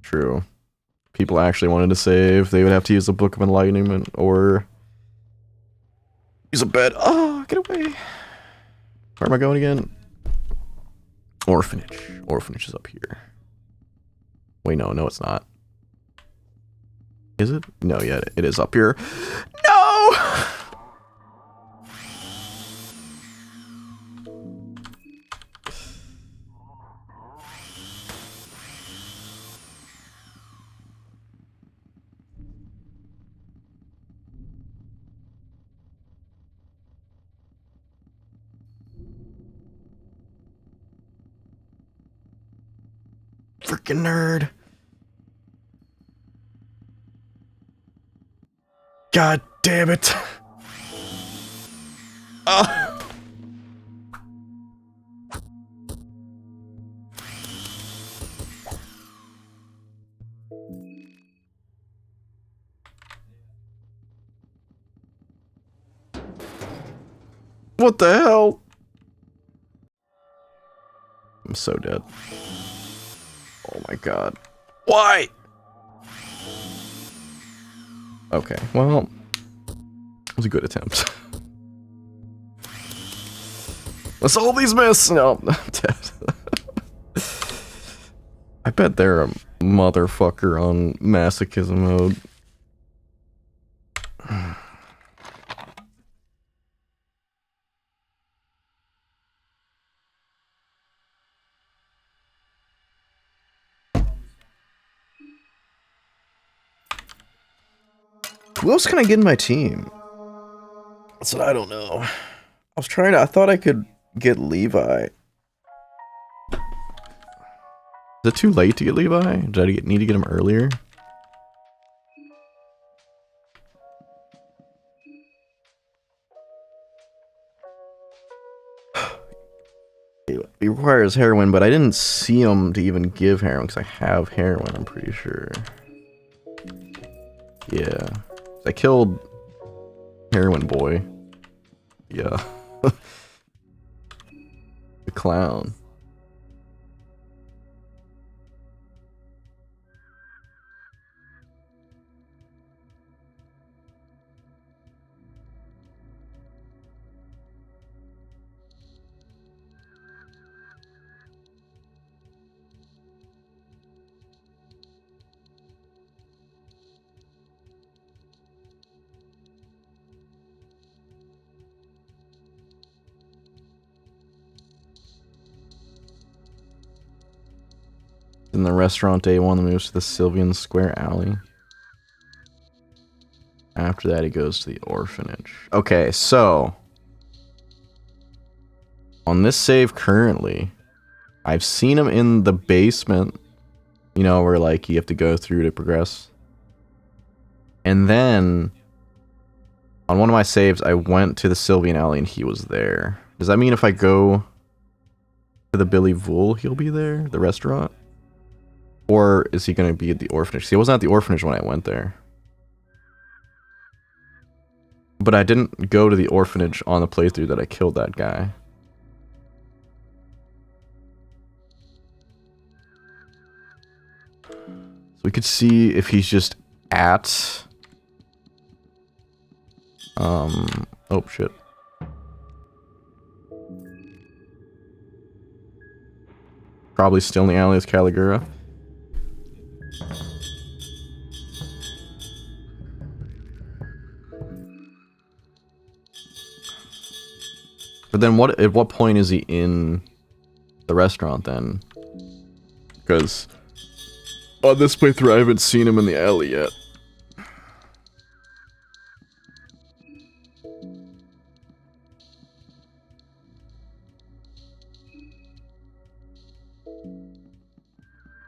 A: True. People actually wanted to save, they would have to use the Book of Enlightenment or use a bed. Oh, get away. Where am I going again? Orphanage. Orphanage is up here. Wait, no, it's not. Is it? No, yeah, it is up here. No! Freaking nerd. God damn it. What the hell? I'm so dead. Oh my god. Why? Okay, well, it was a good attempt. Let's all these miss! No, I'm dead. I bet they're a motherfucker on masochism mode. Who else can I get in my team? That's what I don't know. I thought I could get Levi. Is it too late to get Levi? Did I need to get him earlier? He requires heroin, but I didn't see him to even give heroin because I have heroin, I'm pretty sure. Yeah. I killed Heroin Boy. Yeah. The clown. In the restaurant day one, moves to the Sylvian Square Alley. After that, he goes to the orphanage. Okay, so on this save currently, I've seen him in the basement, you know, where like you have to go through to progress. And then on one of my saves, I went to the Sylvian Alley and he was there. Does that mean if I go to the Billy Vool, he'll be there, the restaurant? Or is he going to be at the orphanage? See, I wasn't at the orphanage when I went there. But I didn't go to the orphanage on the playthrough that I killed that guy. So we could see if he's just at... oh shit. Probably still in the alley as Caligura. But then at what point is he in the restaurant then? Because on this playthrough I haven't seen him in the alley yet.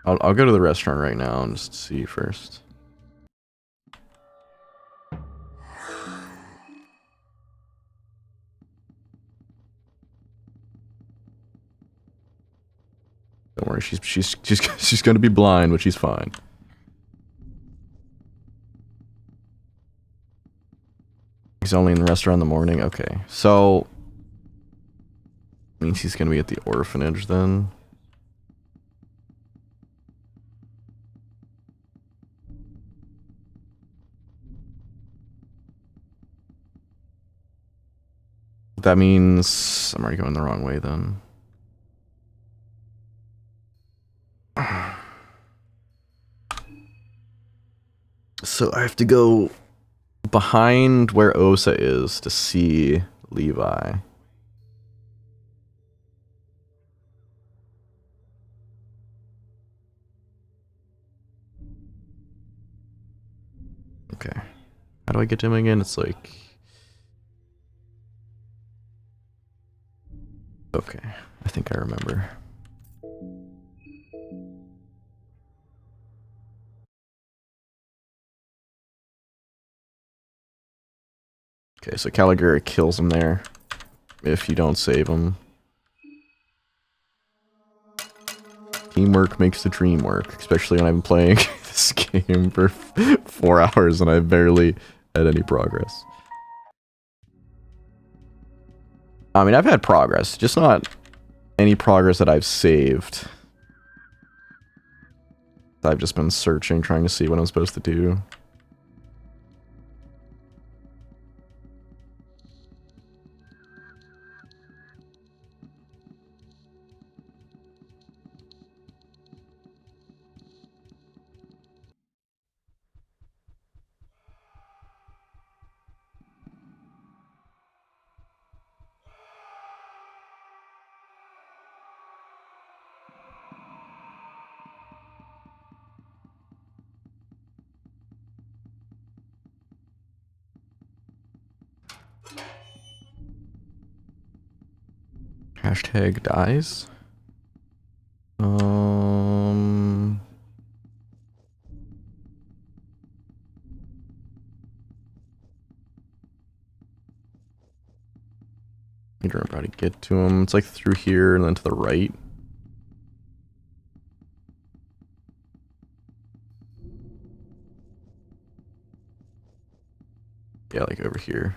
A: I'll go to the restaurant right now and just see first. Don't worry, she's gonna be blind, but she's fine. He's only in the restaurant in the morning. Okay, so means he's gonna be at the orphanage then. That means I'm already going the wrong way then. So I have to go behind where Osa is to see Levi. Okay. How do I get to him again? It's like... Okay. I think I remember. Okay, so Caligari kills him there if you don't save him. Teamwork makes the dream work, especially when I'm playing this game for 4 hours and I've barely had any progress. I mean, I've had progress, just not any progress that I've saved. I've just been searching, trying to see what I'm supposed to do. Hashtag dies. I don't remember how to get to him. It's like through here and then to the right. Yeah, like over here.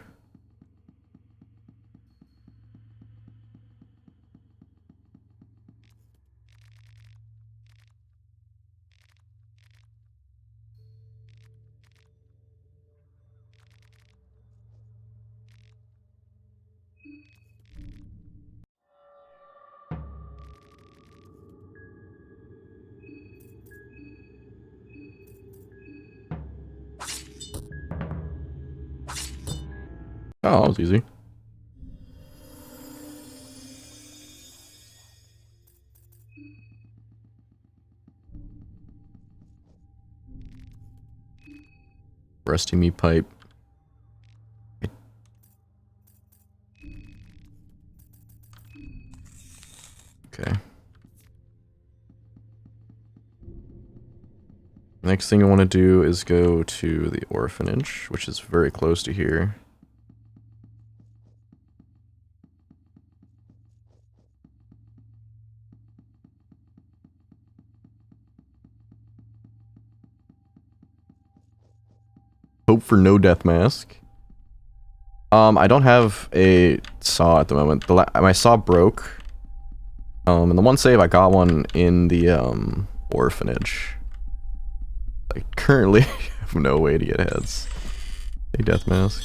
A: Oh, that was easy. Rusty meat pipe. Okay. Next thing I want to do is go to the orphanage, which is very close to here. Hope for no death mask. I don't have a saw at the moment. My saw broke. And the one save I got one in the orphanage. I currently have no way to get heads. A death mask.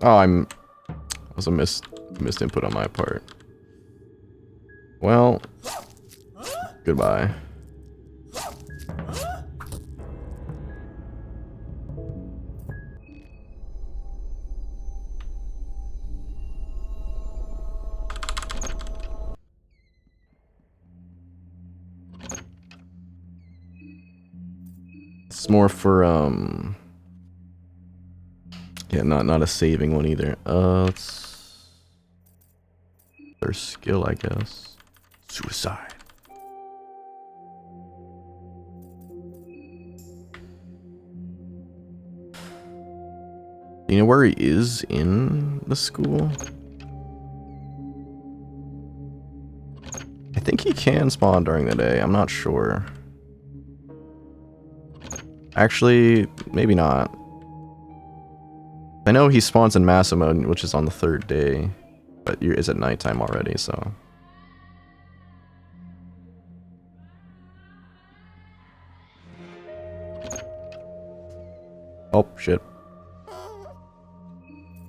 A: Oh, that was a missed input on my part. Well, goodbye. It's more for yeah, not a saving one either. It's their skill, I guess. Suicide. You know where he is in the school? I think he can spawn during the day. I'm not sure. Actually, maybe not. I know he spawns in massive mode, which is on the 3rd day, but it's at nighttime already, so. Oh, shit.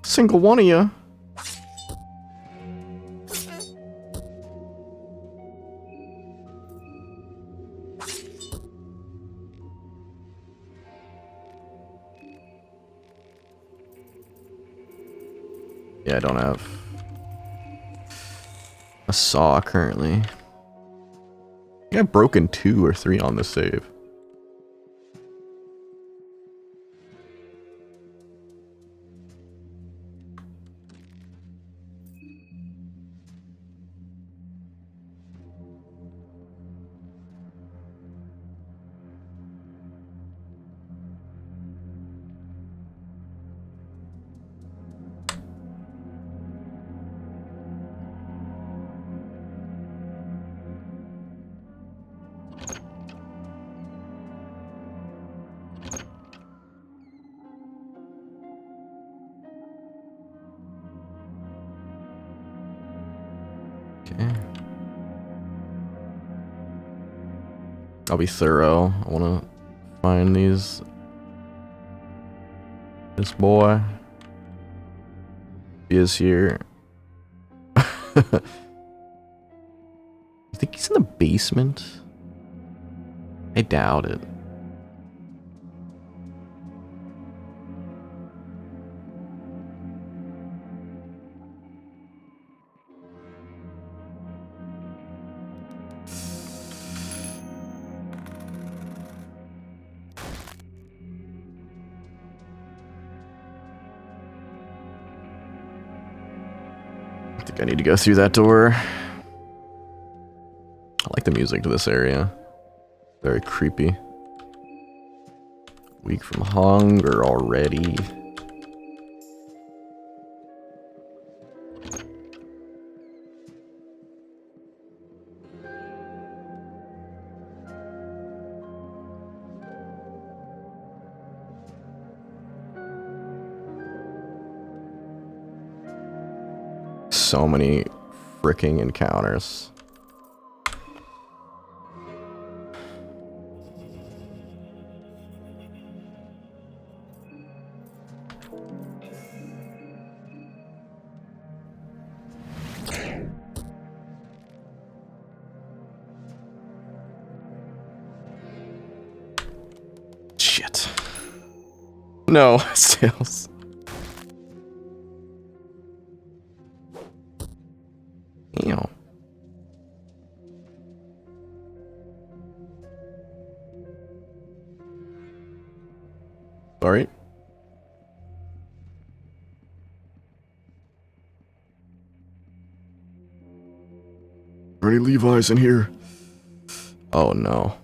A: Single one of you. Yeah, I don't have a saw currently. I think I've broken 2 or 3 on this save. Okay. I'll be thorough. I want to find this boy. He is here. You think he's in the basement? I doubt it. I think I need to go through that door. I like the music to this area. Very creepy. Weak from hunger already. So many freaking encounters. Shit. No, sales. Ew. Sorry. Are any Levi's in here? Oh no.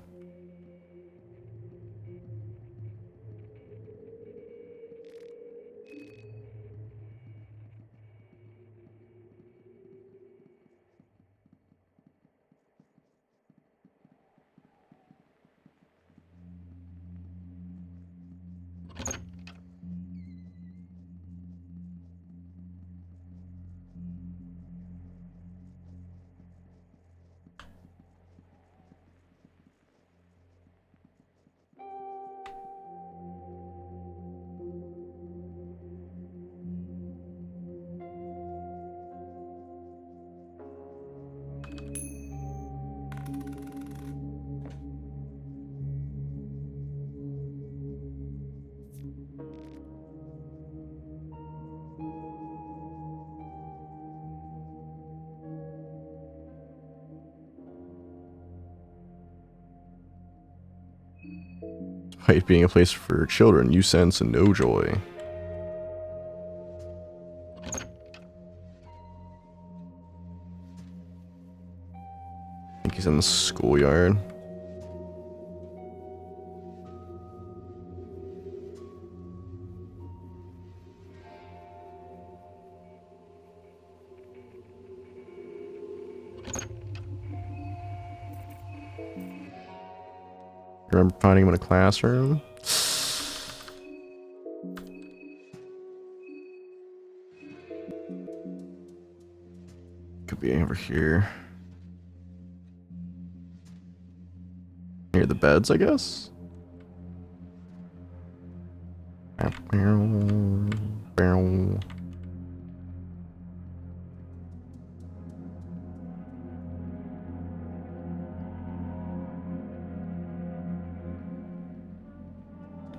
A: Despite being a place for children, you sense no joy. I think he's in the schoolyard. Remember finding him in a classroom? Could be over here. Near the beds, I guess?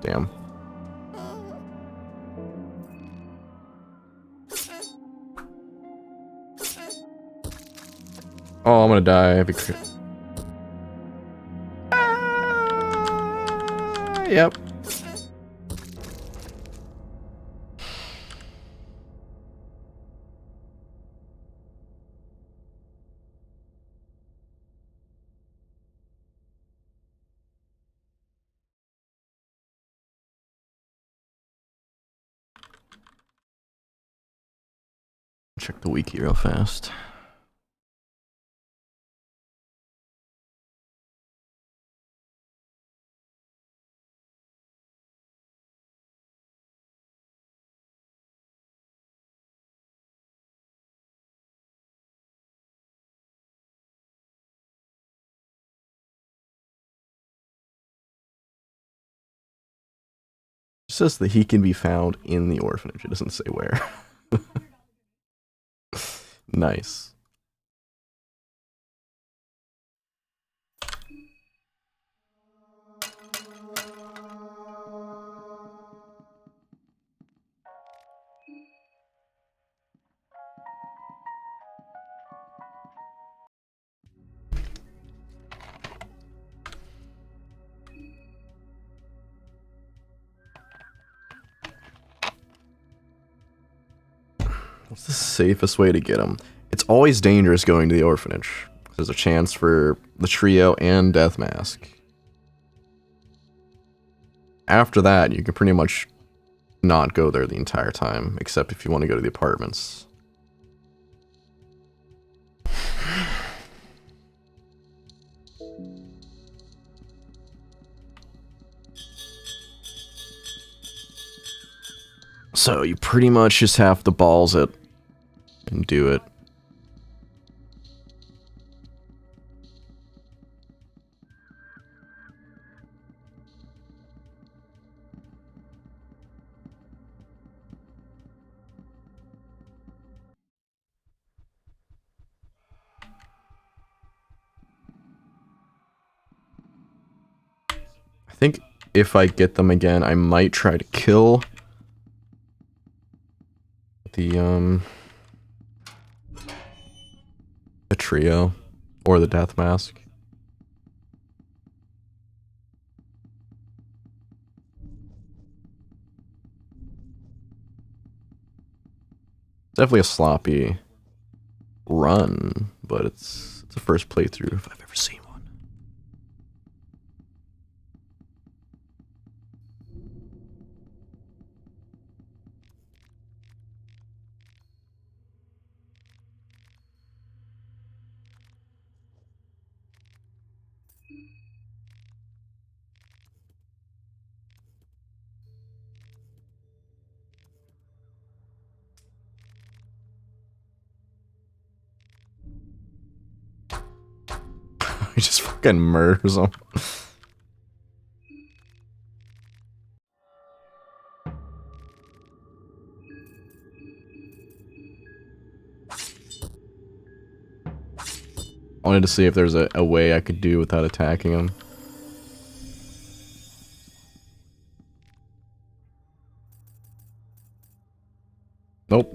A: Damn. Oh, I'm gonna die. Yep. Check the wiki real fast. It says that he can be found in the orphanage. It doesn't say where. Nice. What's the safest way to get him? It's always dangerous going to the orphanage. There's a chance for the trio and Death Mask. After that, you can pretty much not go there the entire time, except if you want to go to the apartments. So you pretty much just have to balls it and do it. I think if I get them again, I might try to kill the trio or the Death Mask. Definitely a sloppy run, but it's a first playthrough if I've ever seen one. He just fucking murders them. I wanted to see if there's a way I could do without attacking him. Nope.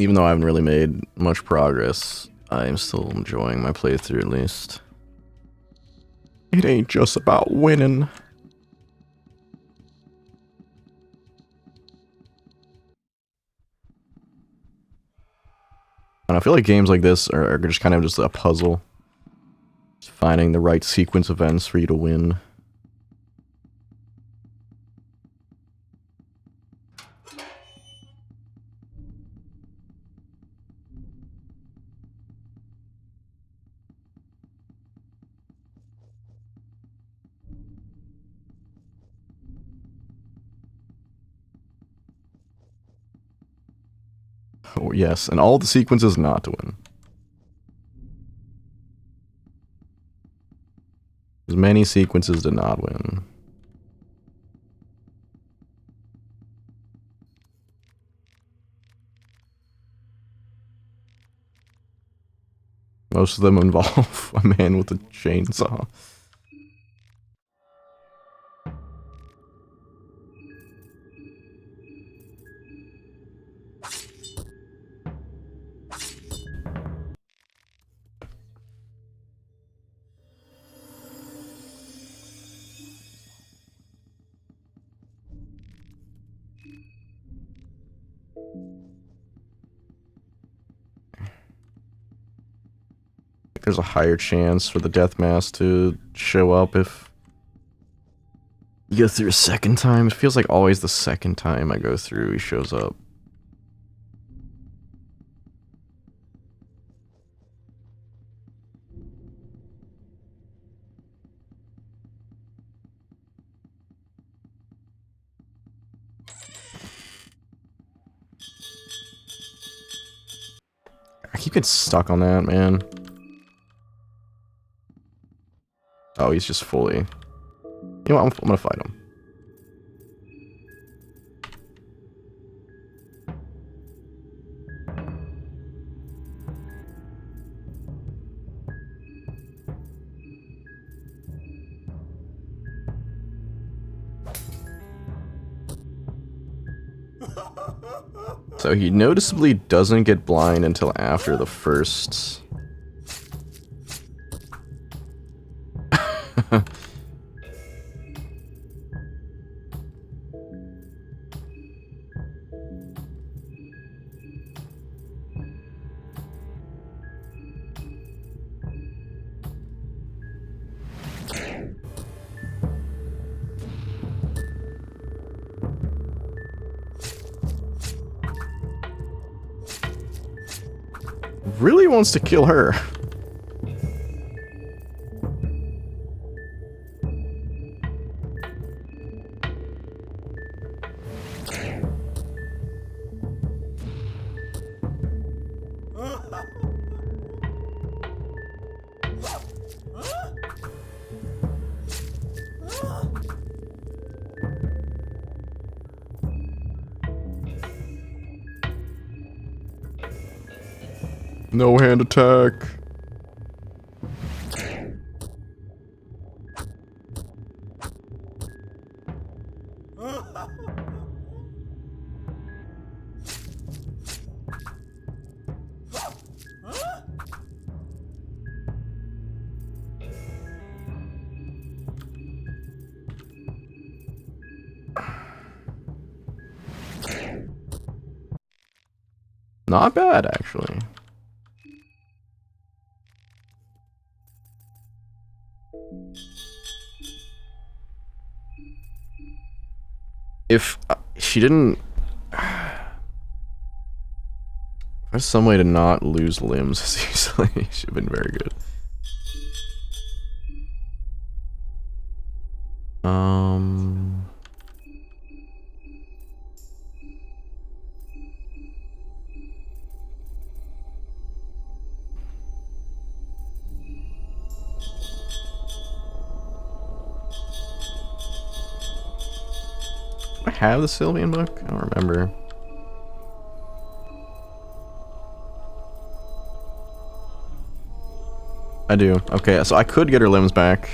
A: Even though I haven't really made much progress, I am still enjoying my playthrough at least. It ain't just about winning. And I feel like games like this are just kind of just a puzzle. Just finding the right sequence of events for you to win. Oh, yes, and all the sequences not to win. As many sequences to not win. Most of them involve a man with a chainsaw. There's a higher chance for the death mask to show up if you go through a second time. It feels like always the second time I go through, he shows up. I keep getting stuck on that, man. Oh, he's just fully... You know what, I'm gonna fight him. So he noticeably doesn't get blind until after the first... really wants to kill her. No hand attack. Not bad, actually. If she didn't... There's some way to not lose limbs as easily. She'd have been very good. Do I have the Sylvian book? I don't remember. I do. Okay, so I could get her limbs back.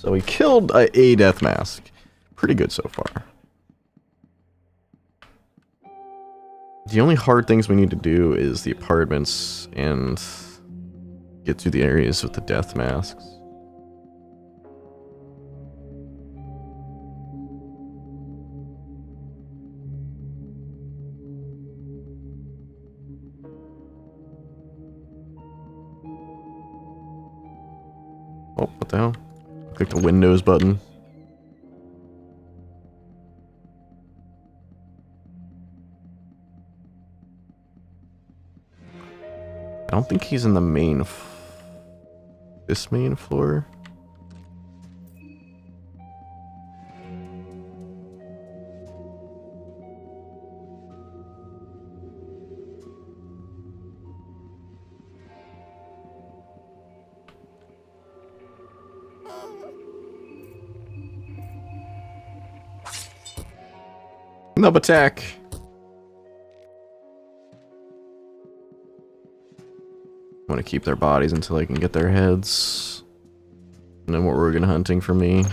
A: So we killed a death mask. Pretty good so far. The only hard things we need to do is the apartments and get to the areas with the death masks. Oh, what the hell? Click the Windows button. I don't think he's in the main... this main floor? Nub attack! I want to keep their bodies until I can get their heads. No more organ hunting for me.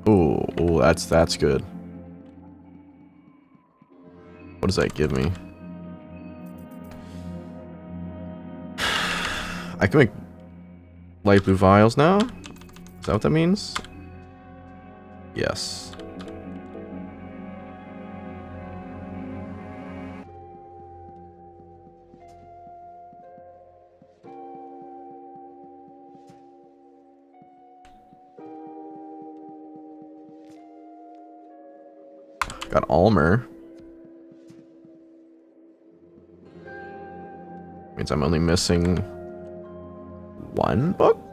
A: Oh, that's good. What does that give me? I can make light blue vials now? Is that what that means? Yes. Got Almer. Means I'm only missing one book?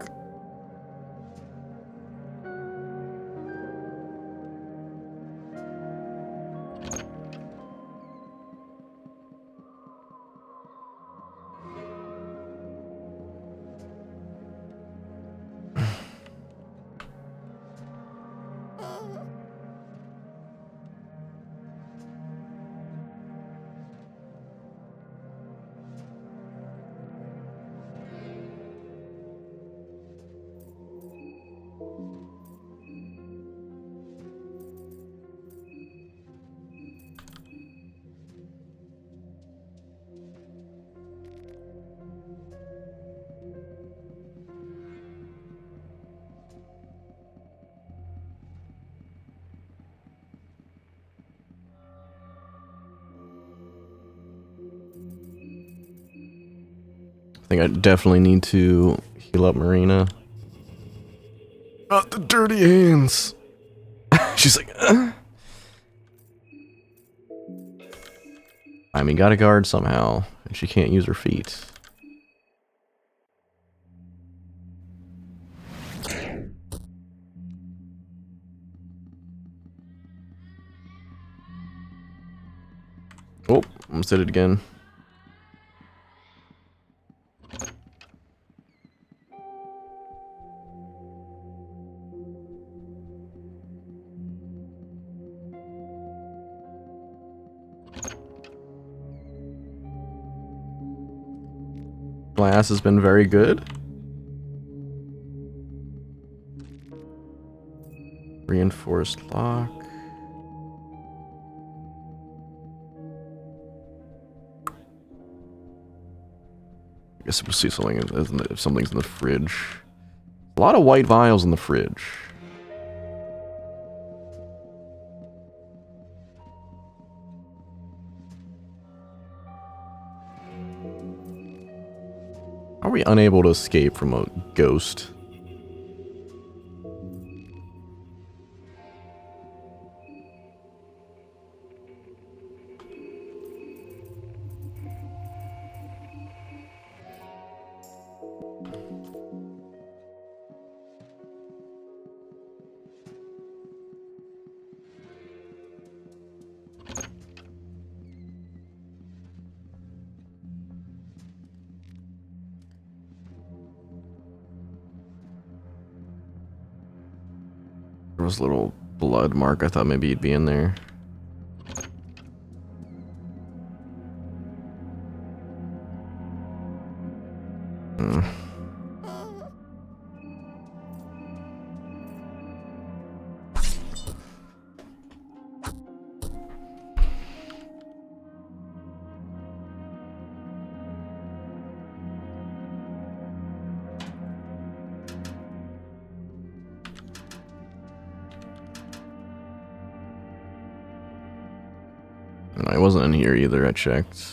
A: I think I definitely need to heal up Marina. Not the dirty hands. She's like, I mean, gotta guard somehow, and she can't use her feet. Oh, almost did it again. Glass has been very good. Reinforced lock. I guess we'll see something if something's in the fridge. A lot of white vials in the fridge. How are we unable to escape from a ghost? There was a little blood mark. I thought maybe he'd be in there. And I wasn't in here either, I checked.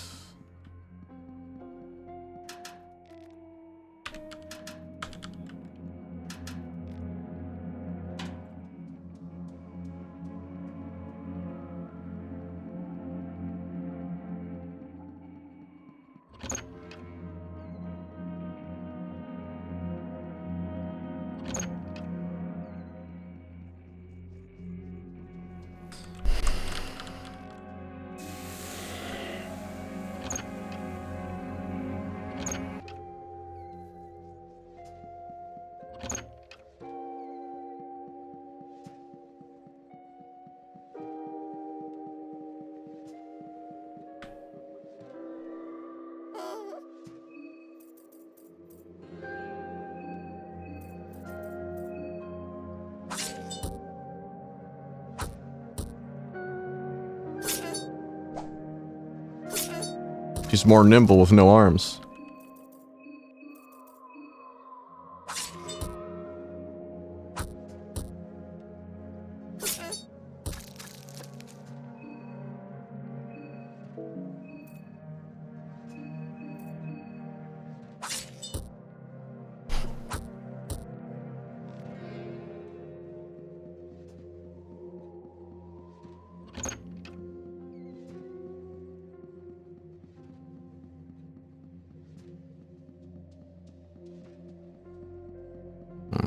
A: She's more nimble with no arms.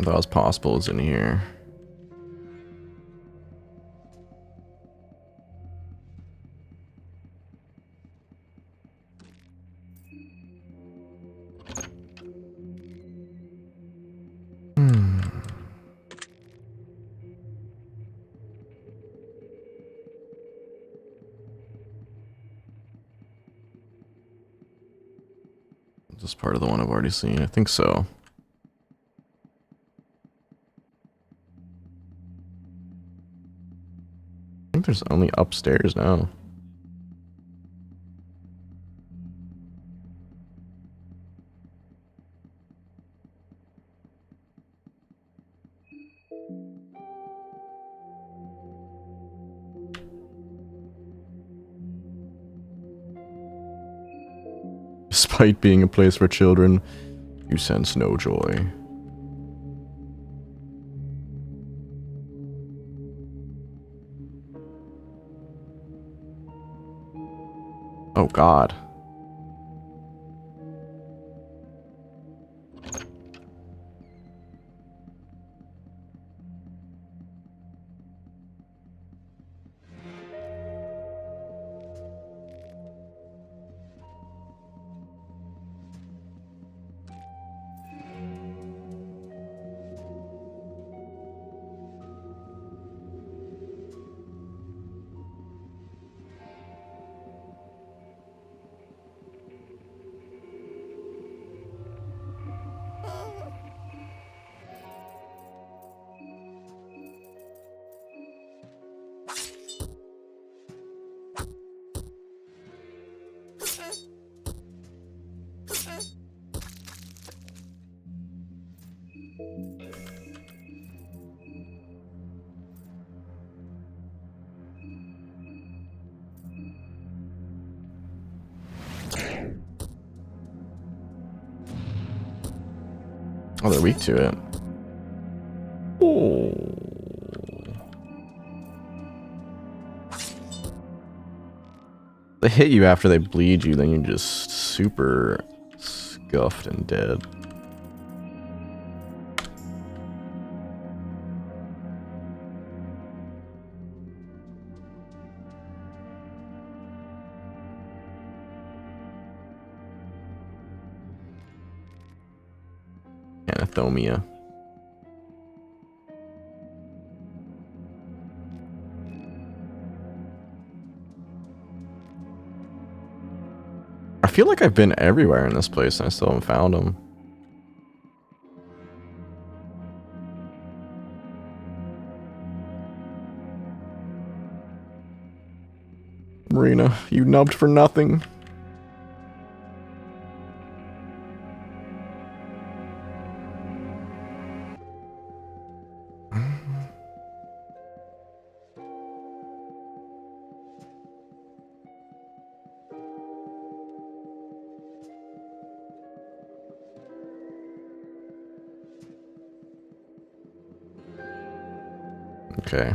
A: That was possible, it's in here. Is this part of the one I've already seen? I think so. I think there's only upstairs now. Despite being a place for children, you sense no joy. Oh God. Oh, they're weak to it. Oh. They hit you after they bleed you, then you're just super scuffed and dead. Anathomia. I feel like I've been everywhere in this place and I still haven't found them. Marina, you nubbed for nothing. Okay.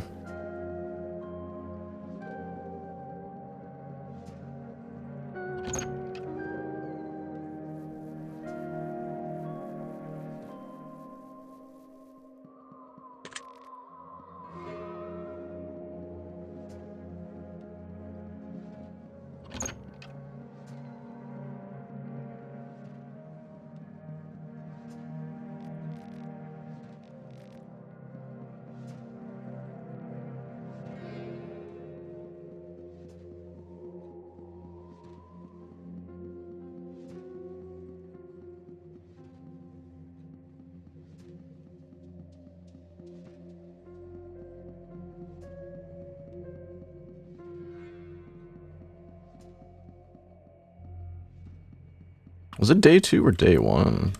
A: Was it day 2 or day 1?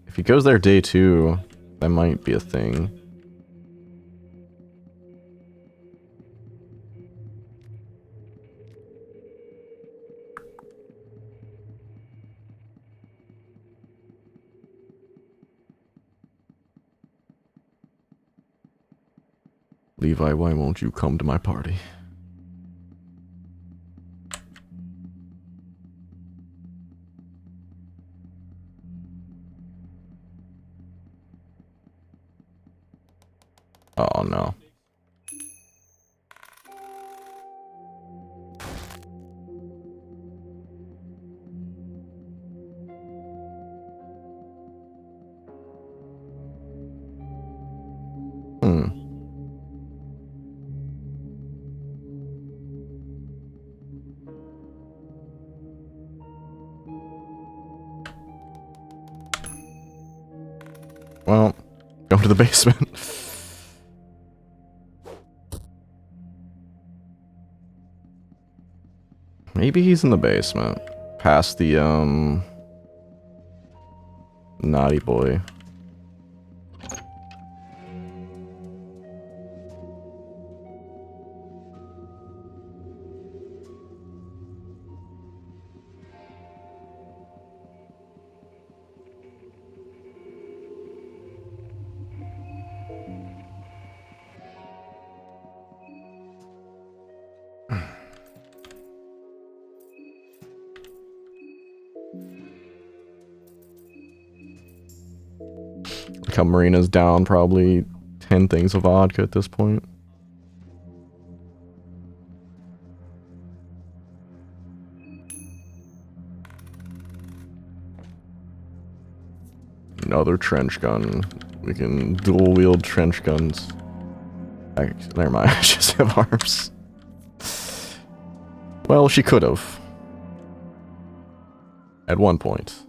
A: If he goes there day 2, that might be a thing. Levi, why won't you come to my party? Oh no. Well, go to the basement. Maybe he's in the basement. Past the, naughty boy. Like how Marina's down probably 10 things of vodka at this point. Another trench gun. We can dual wield trench guns. Never mind, I just have arms. Well, she could have. At one point.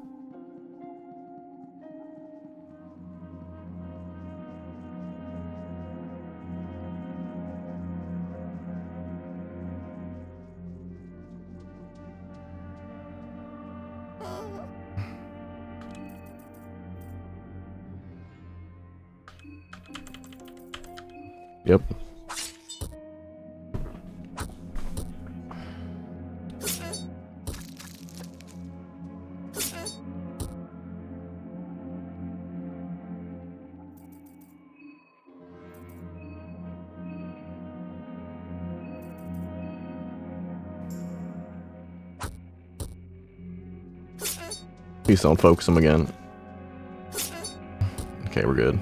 A: Yep. Please don't focus him again. Okay, we're good.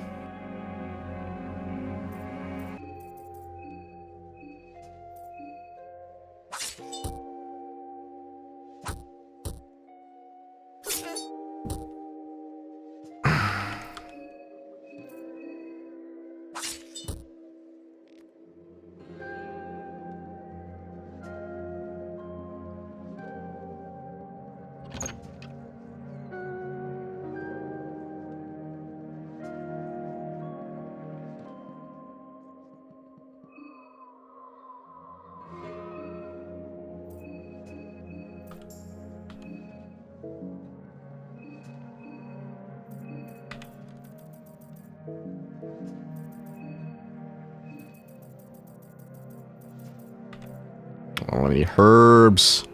A: I don't want any herbs.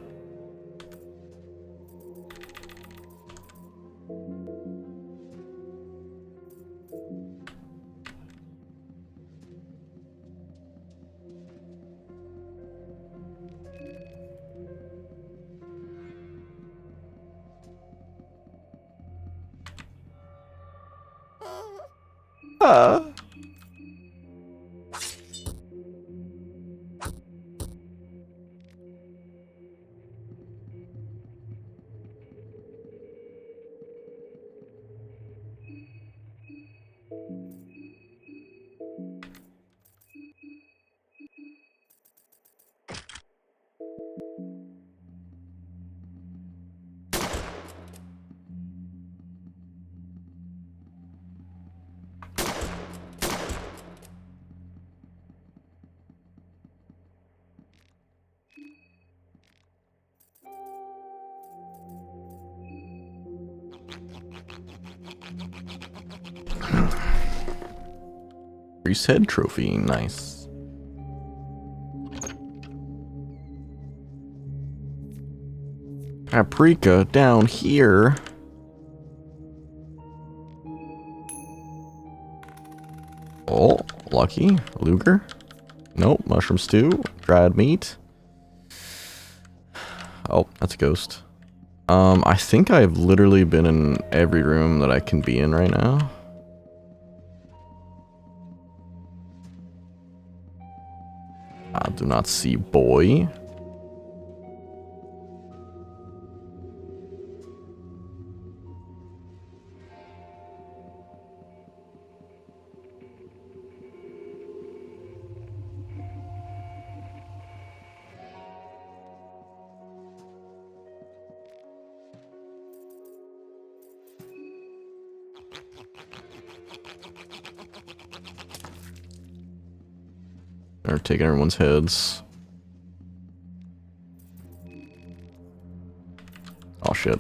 A: Priest head trophy, nice. Paprika down here. Oh, lucky. Luger. Nope, mushroom stew. Dried meat. Oh, that's a ghost. I think I've literally been in every room that I can be in right now. I do not see boy. They're taking everyone's heads. Oh shit.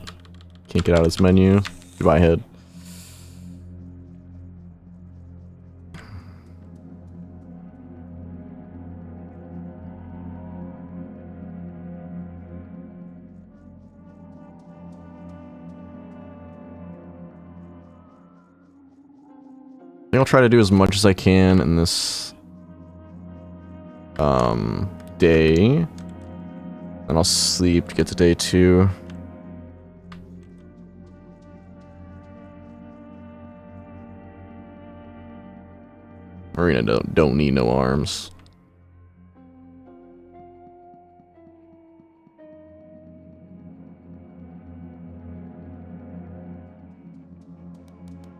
A: Can't get out of this menu. Goodbye, head. I think I'll try to do as much as I can in this day. And I'll sleep to get to day 2. Marina don't need no arms.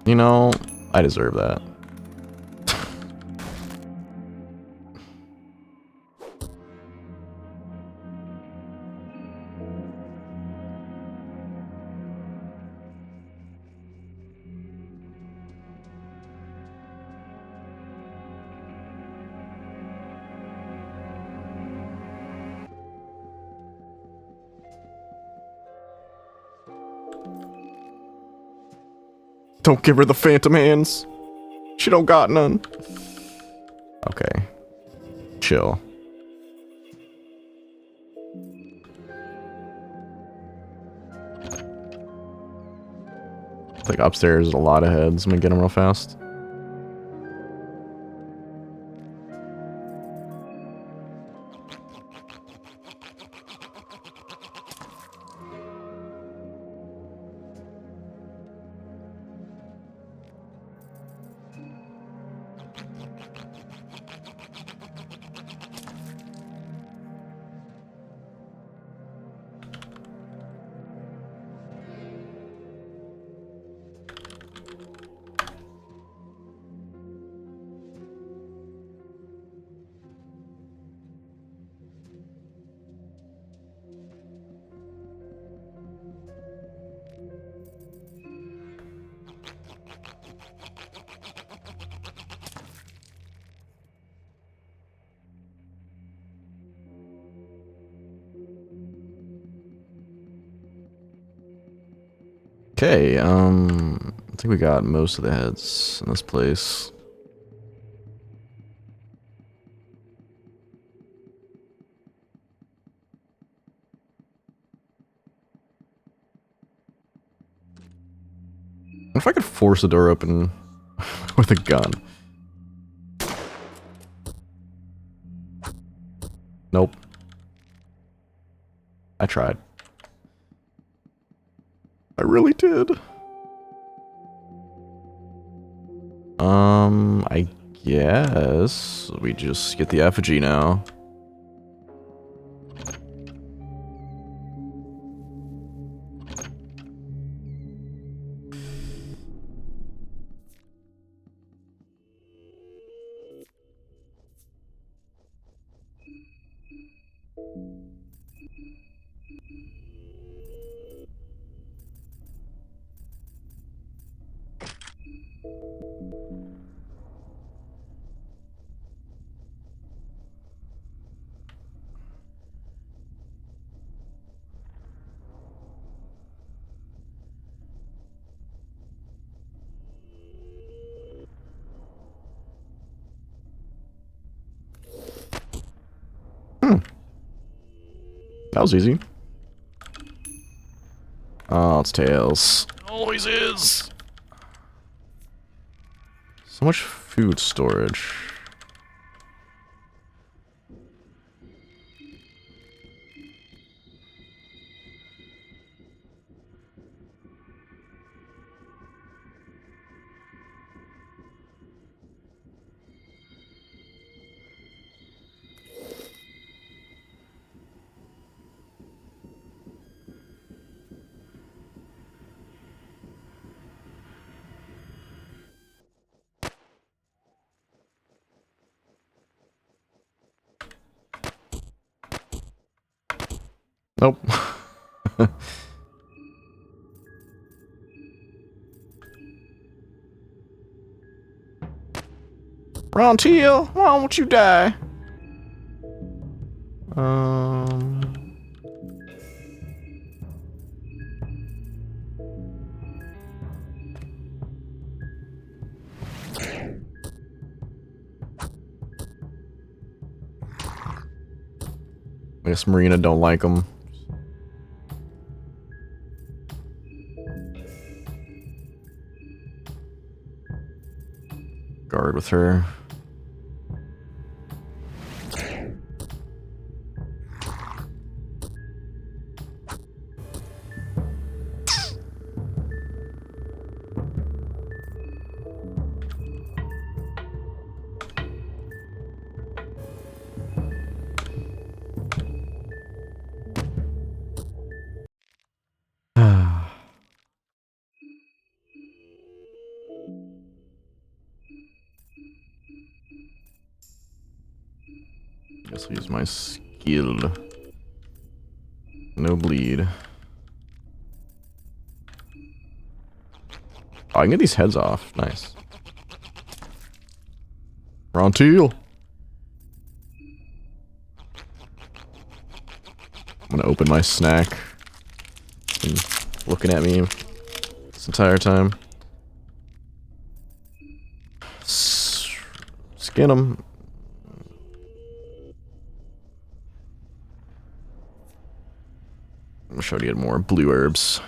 A: You know, I deserve that. Don't give her the phantom hands. She don't got none. Okay. Chill. Like upstairs is a lot of heads. I'm gonna get them real fast. Okay, I think we got most of the heads in this place. If I could force a door open with a gun. Nope. I tried. I really did. I guess we just get the effigy now. That was easy. Oh, it's tails. Always is. So much food storage. Nope. Rontiel, why won't you die? I guess Marina don't like him. Guard with her. Guess I'll use my skill. No bleed. Oh, I can get these heads off. Nice. Rontiel. I'm gonna open my snack. Been looking at me this entire time. Skin them. I'm sure to get more blue herbs.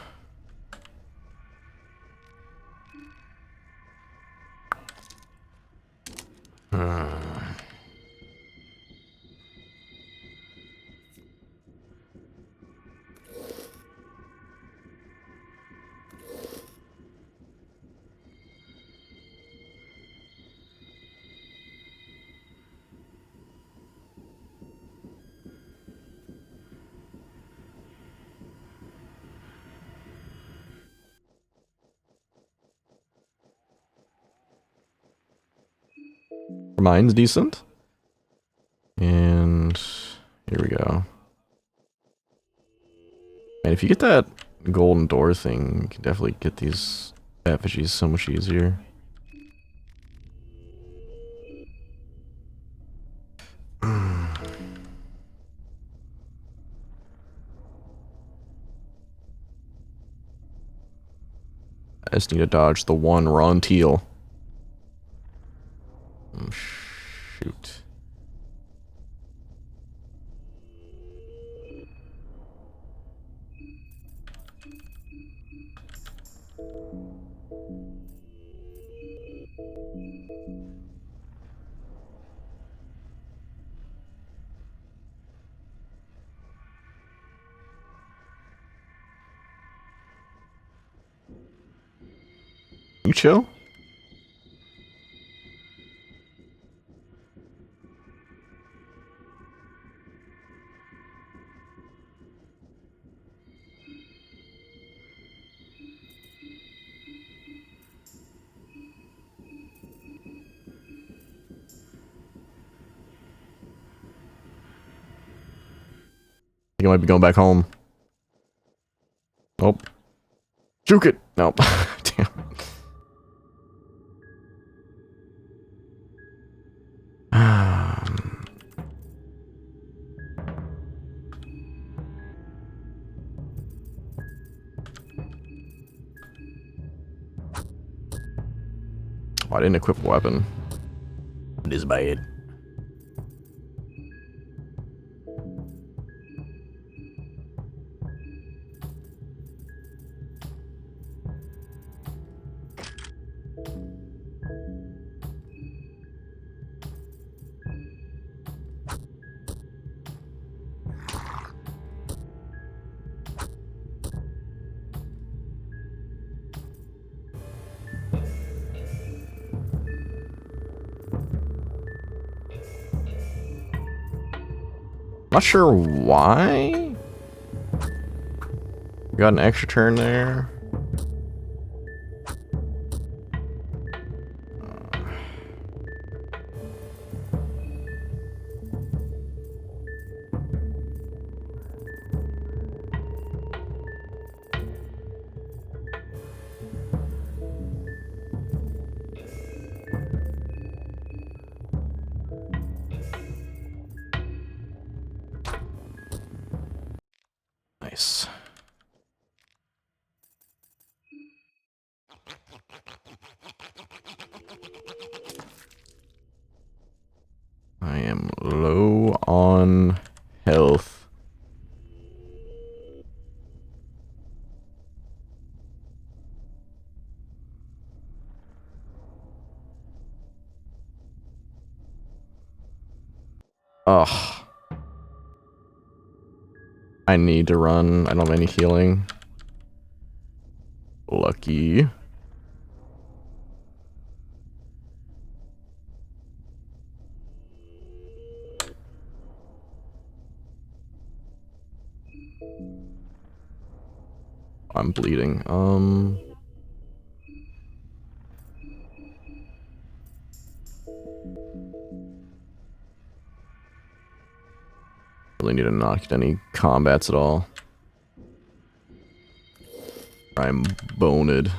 A: Mine's decent. And here we go. And if you get that golden door thing, you can definitely get these effigies so much easier. I just need to dodge the one Ron Teal. Shoot. You chill? I think I might be going back home. Nope. Juke it! Nope. Damn. Oh, I didn't equip a weapon.
B: It is bad.
A: Not sure why. We got an extra turn there. Nice. I am low on health. Ugh. I need to run. I don't have any healing. Lucky. I'm bleeding. Really need to not get any combats at all. I'm boned.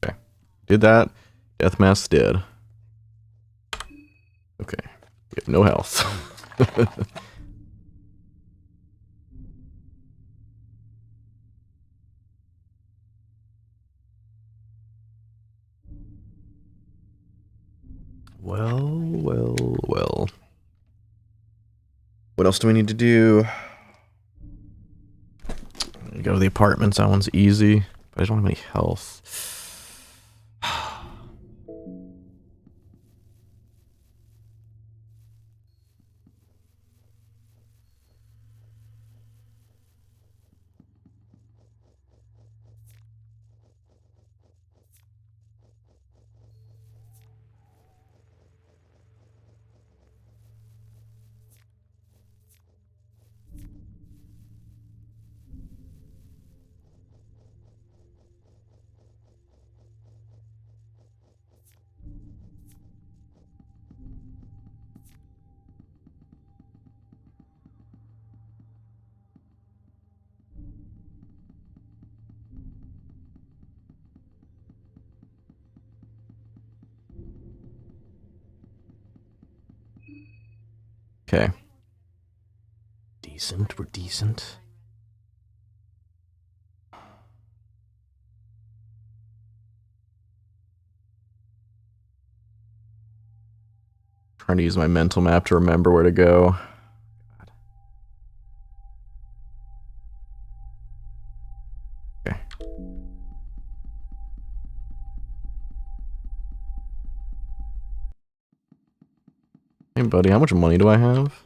A: Okay. Did that. Death mask dead. Okay. We have no health. Well. What else do we need to do? Go to the apartments. That one's easy. But I don't have any health. Okay.
B: Decent, we're decent.
A: Trying to use my mental map to remember where to go. Okay. Hey, buddy, how much money do I have?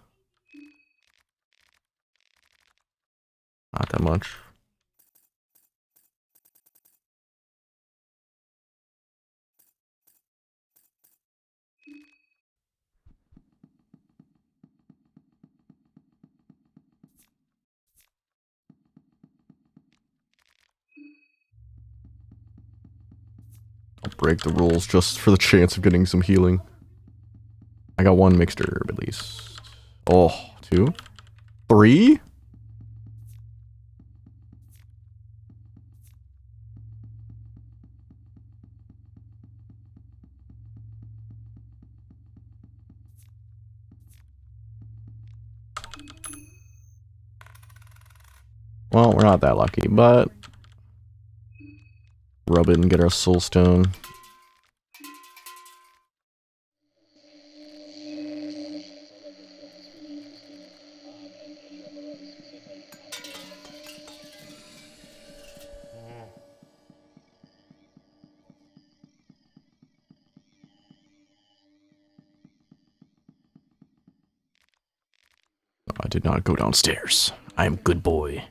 A: Not that much. I'll break the rules just for the chance of getting some healing. I got one mixed herb at least. Oh, 2? 3? Well, we're not that lucky, but rub it and get our soul stone. I did not go downstairs.
B: I am good boy.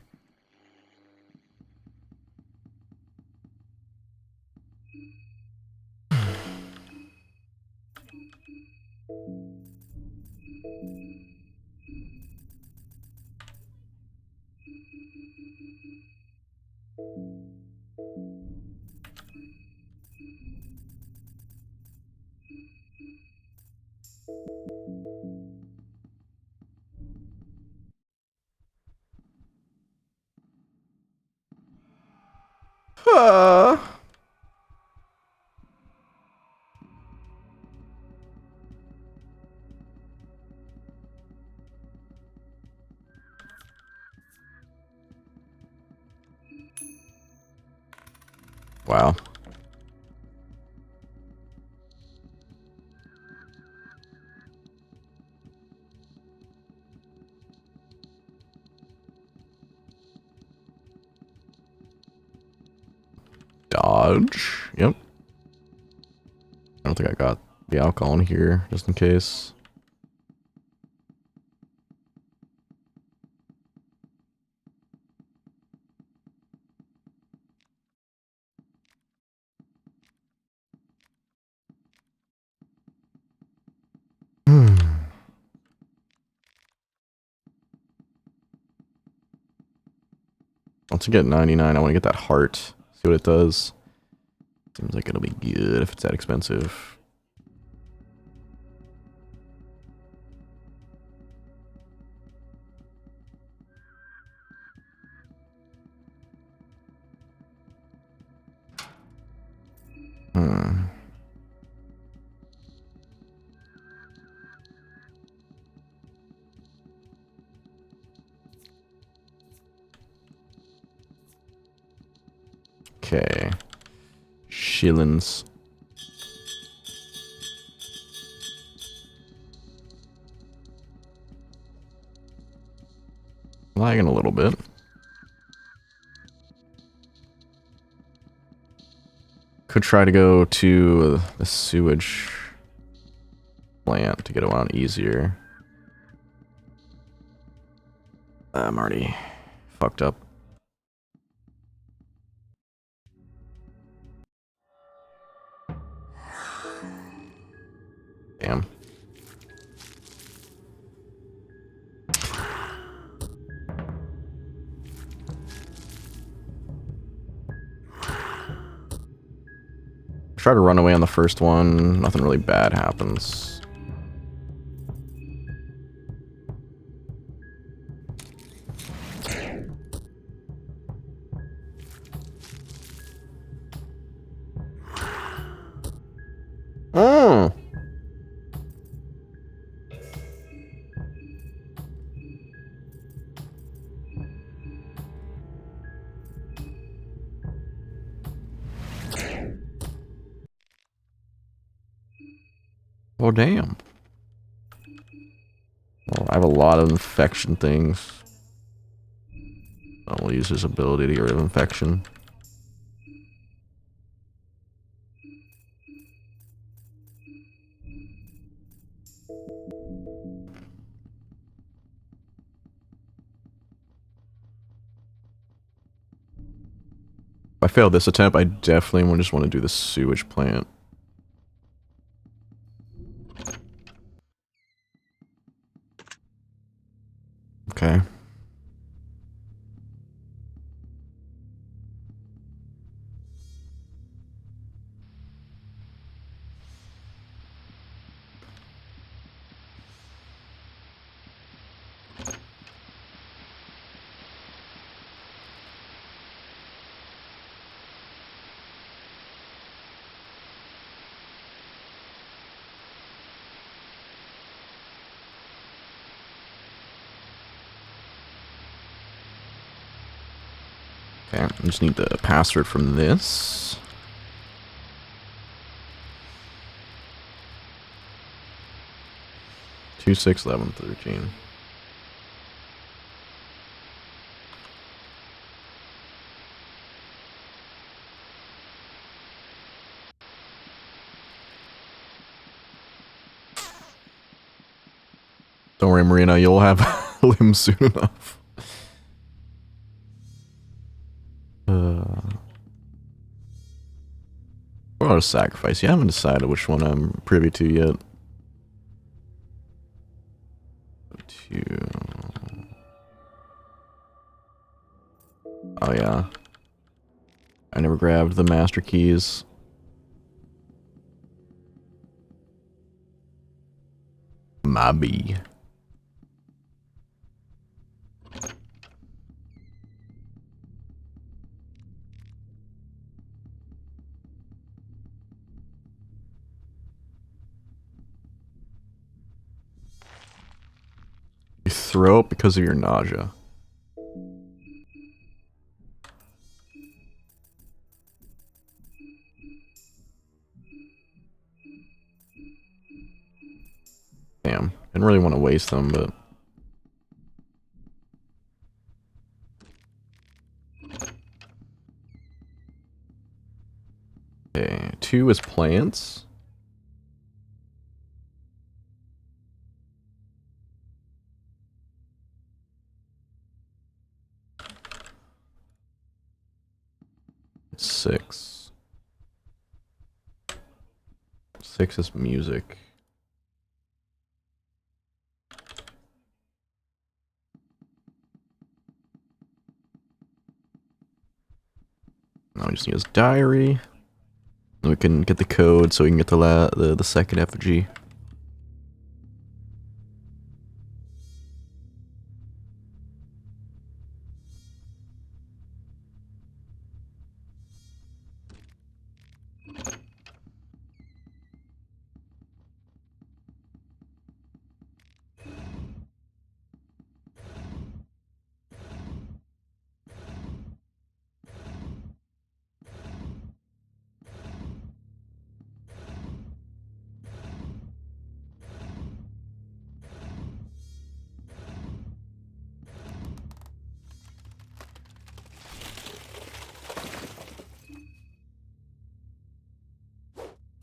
A: Wow. Dodge. Yep. I don't think I got the alcohol in here, just in case. Once I get 99, I want to get that heart. See what it does. Seems like it'll be good if it's that expensive. Okay. Shillings. Lagging a little bit. Could try to go to the sewage plant to get around easier. I'm already fucked up. Damn. Try to run away on the first one. Nothing really bad happens. Oh, damn. Well, I have a lot of infection things. I'll use his ability to get rid of infection. If I fail this attempt, I definitely just want to do the sewage plant. Okay. Okay, I just need the password from this. Two 6 11 13. Don't worry, Marina, you'll have limbs soon enough. What about a sacrifice? You haven't decided which one I'm privy to yet. Oh yeah. I never grabbed the master keys. Maybe. You throw up because of your nausea. Damn. Didn't really want to waste them, but... Okay, 2 is plants. Six. 6 is music. Now we just need his diary. And we can get the code so we can get the second effigy.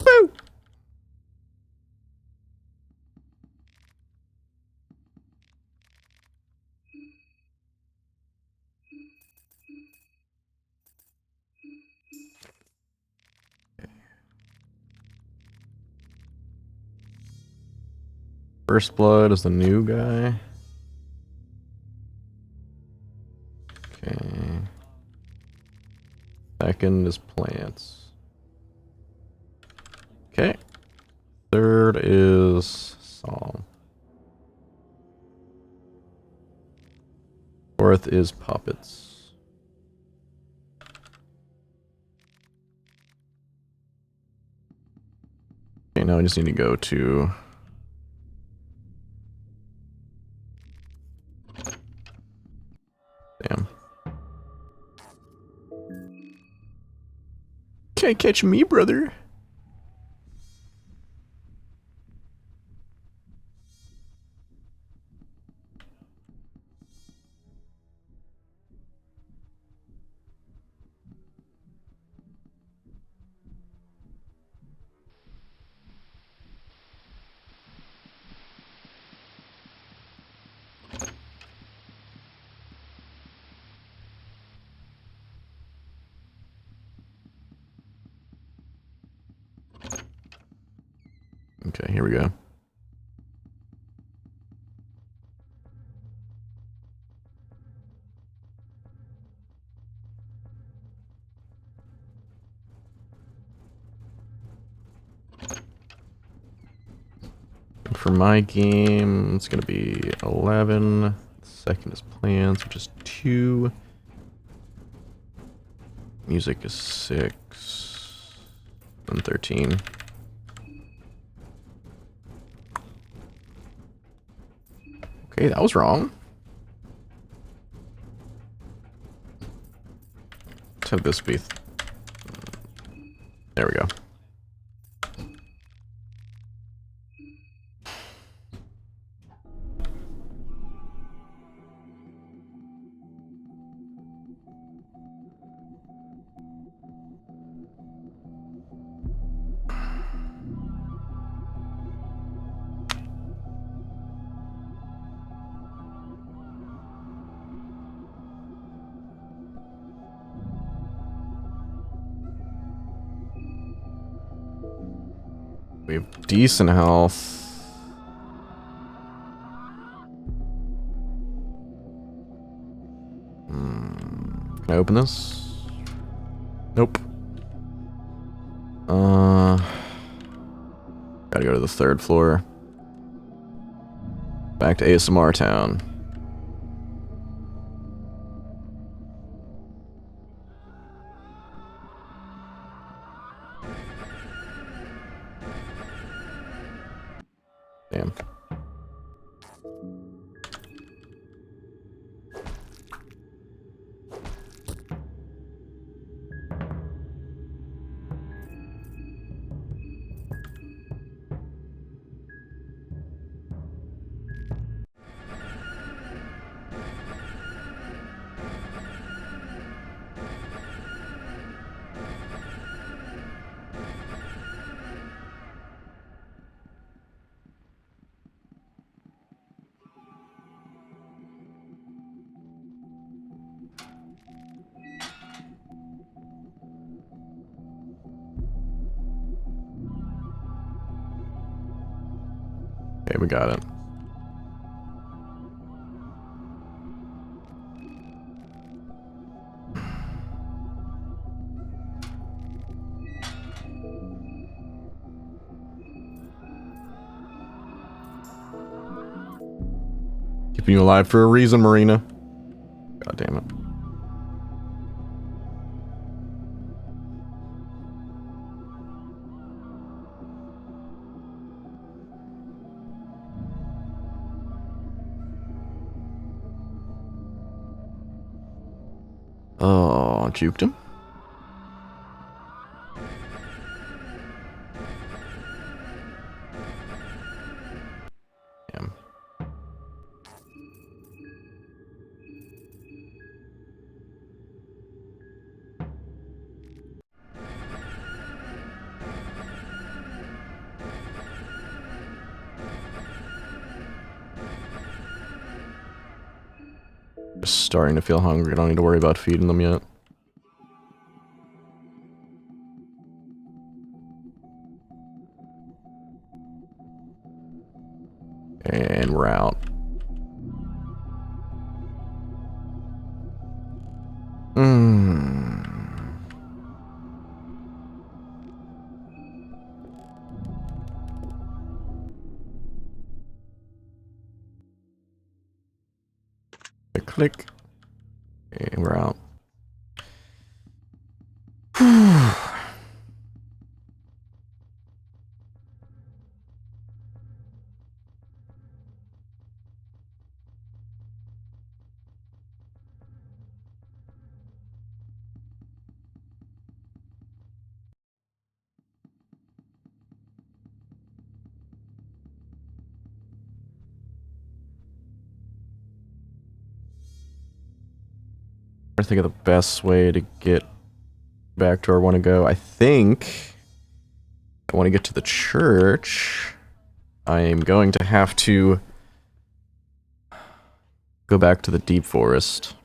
A: Woo! First blood is the new guy. Okay. Second is plants. Okay. Third is song. Fourth is puppets. Okay, now I just need to go to... Damn. Can't catch me, brother. Okay, here we go. For my game, it's gonna be 11. Second is plans, which is 2. Music is 6. And 13. Okay, that was wrong. Let's have this be... There we go. We have decent health. Can I open this? Nope. Gotta go to the 3rd floor. Back to ASMR Town. Damn. Okay, we got it. Keeping you alive for a reason, Marina. God damn it. Oh, juked him? Damn. Just starting to feel hungry. I don't need to worry about feeding them yet. And we're out. Click. And we're out. I think of the best way to get back to where I want to go. I think I want to get to the church. I am going to have to go back to the deep forest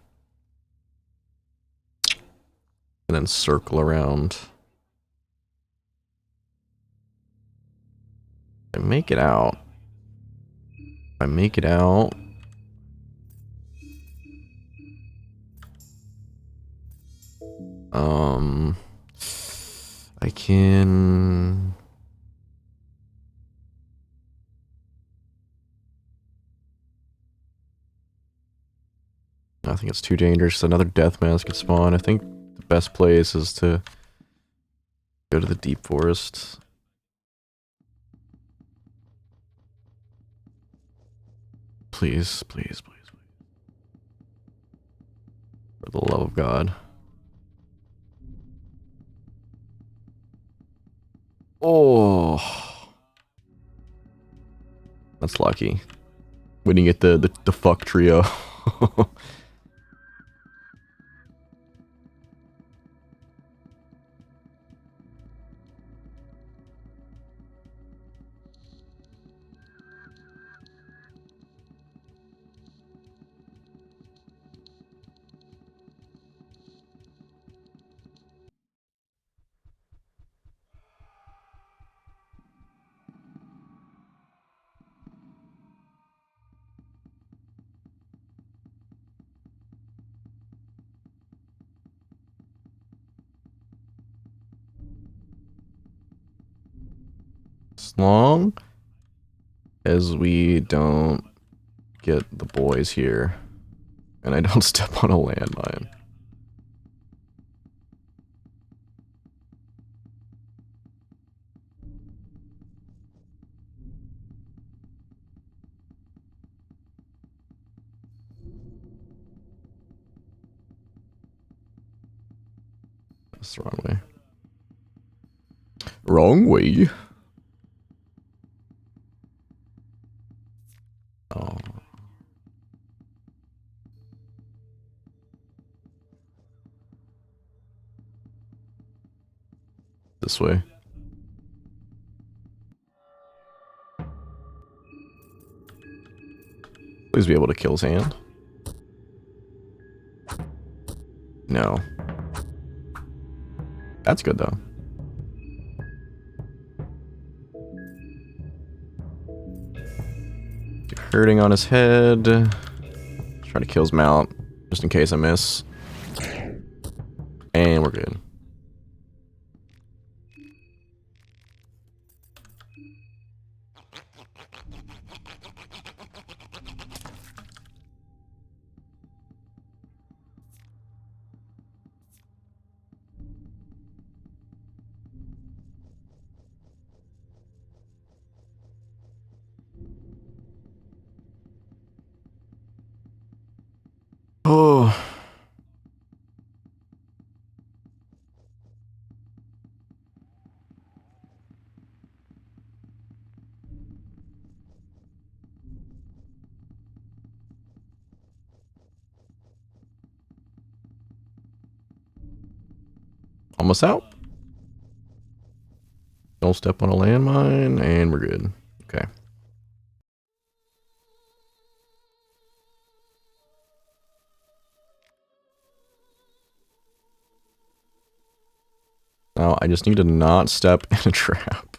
A: and then circle around. I make it out. I make it out. I can... I think it's too dangerous. Another death mask could spawn. I think the best place is to go to the deep forest. Please, please, please, please. For the love of God. Oh. That's lucky. We didn't get the fuck trio. As long as we don't get the boys here, and I don't step on a landmine. That's the wrong way. Wrong way. Oh. This way. Please be able to kill his hand. No. That's good though. Hurting on his head. Try to kill his mount, just in case I miss. And we're good. Oh. Almost out. Don't step on a landmine, and we're good. Okay. Now, I just need to not step in a trap.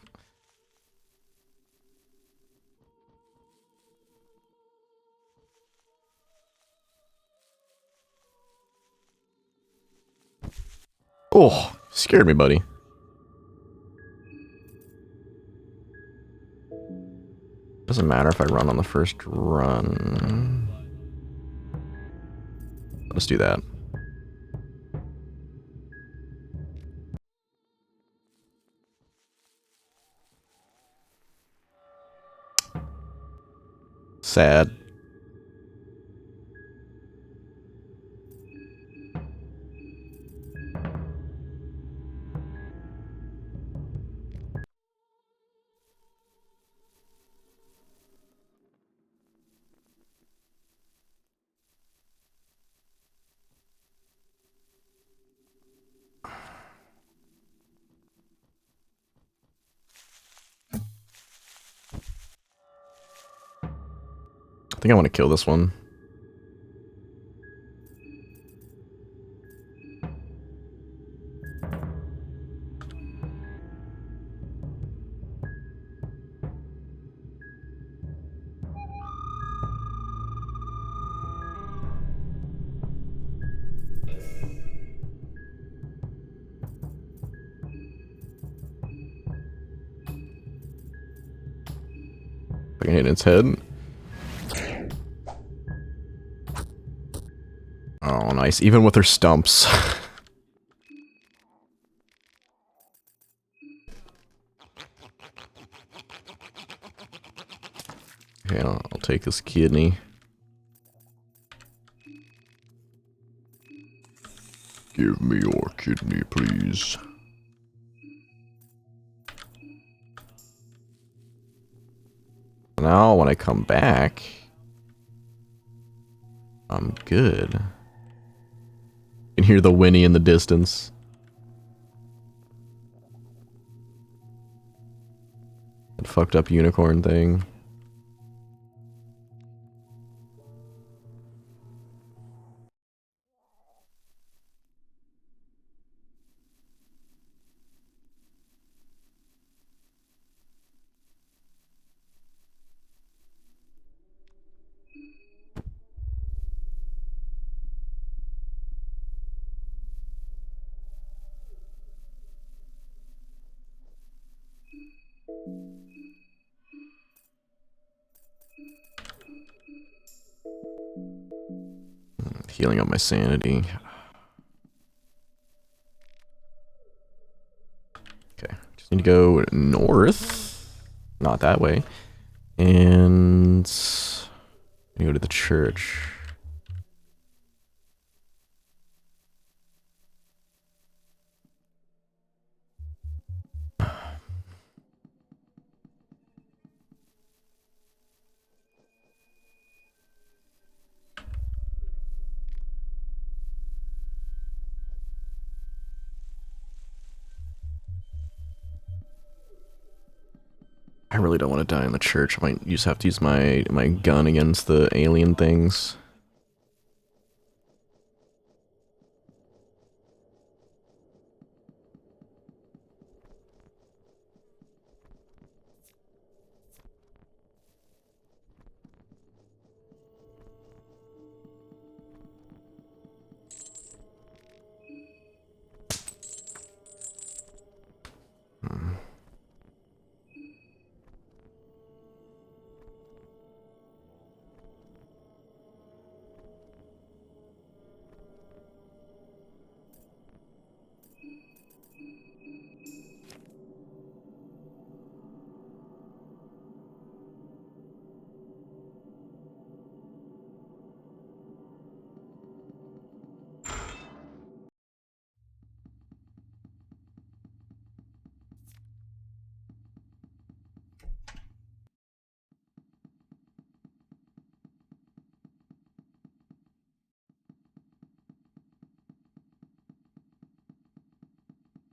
A: Oh, scared me, buddy. Doesn't matter if I run on the first run. Let's do that. Sad. I think I want to kill this one. fucking hit its head. Oh, nice. Even with her stumps. Okay, I'll take this kidney. Give me your kidney, please. Now, when I come back, I'm good. You can hear the whinny in the distance. That fucked up unicorn thing. Healing up my sanity. Okay, just need to go north. Not that way. And go to the church. I really don't want to die in the church. I might just have to use my gun against the alien things.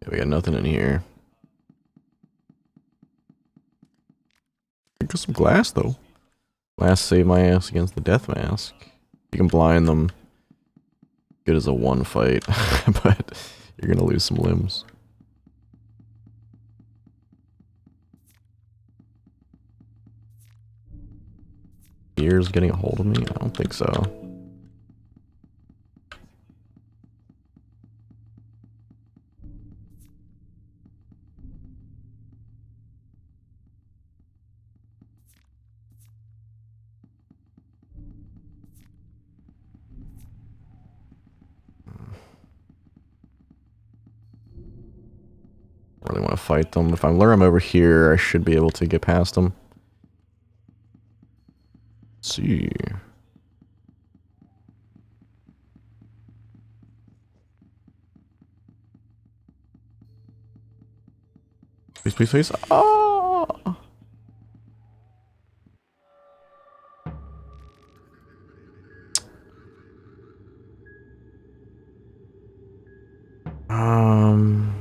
A: Yeah, we got nothing in here. Got some glass though. Glass saved my ass against the death mask. You can blind them. Good as a one fight, but you're gonna lose some limbs. Ears getting a hold of me? I don't think so. I really want to fight them. If I lure them over here, I should be able to get past them. Let's see. Please, please, please. Oh! Um...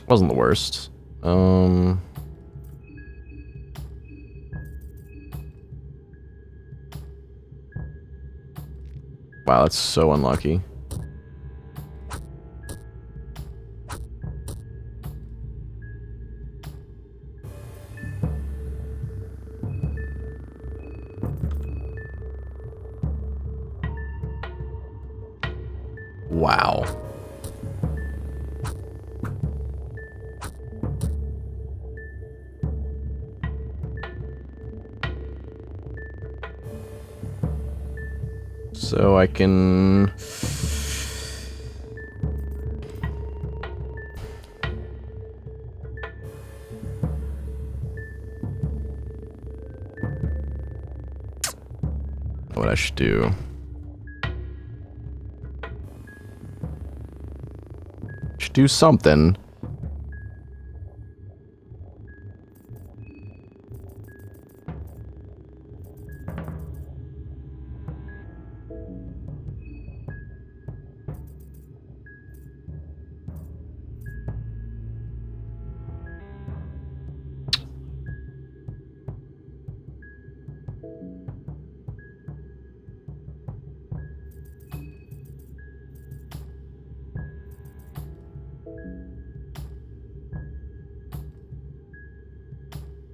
A: Wasn't the worst. Wow, that's so unlucky. Wow. So I can... What I should do. Should do something.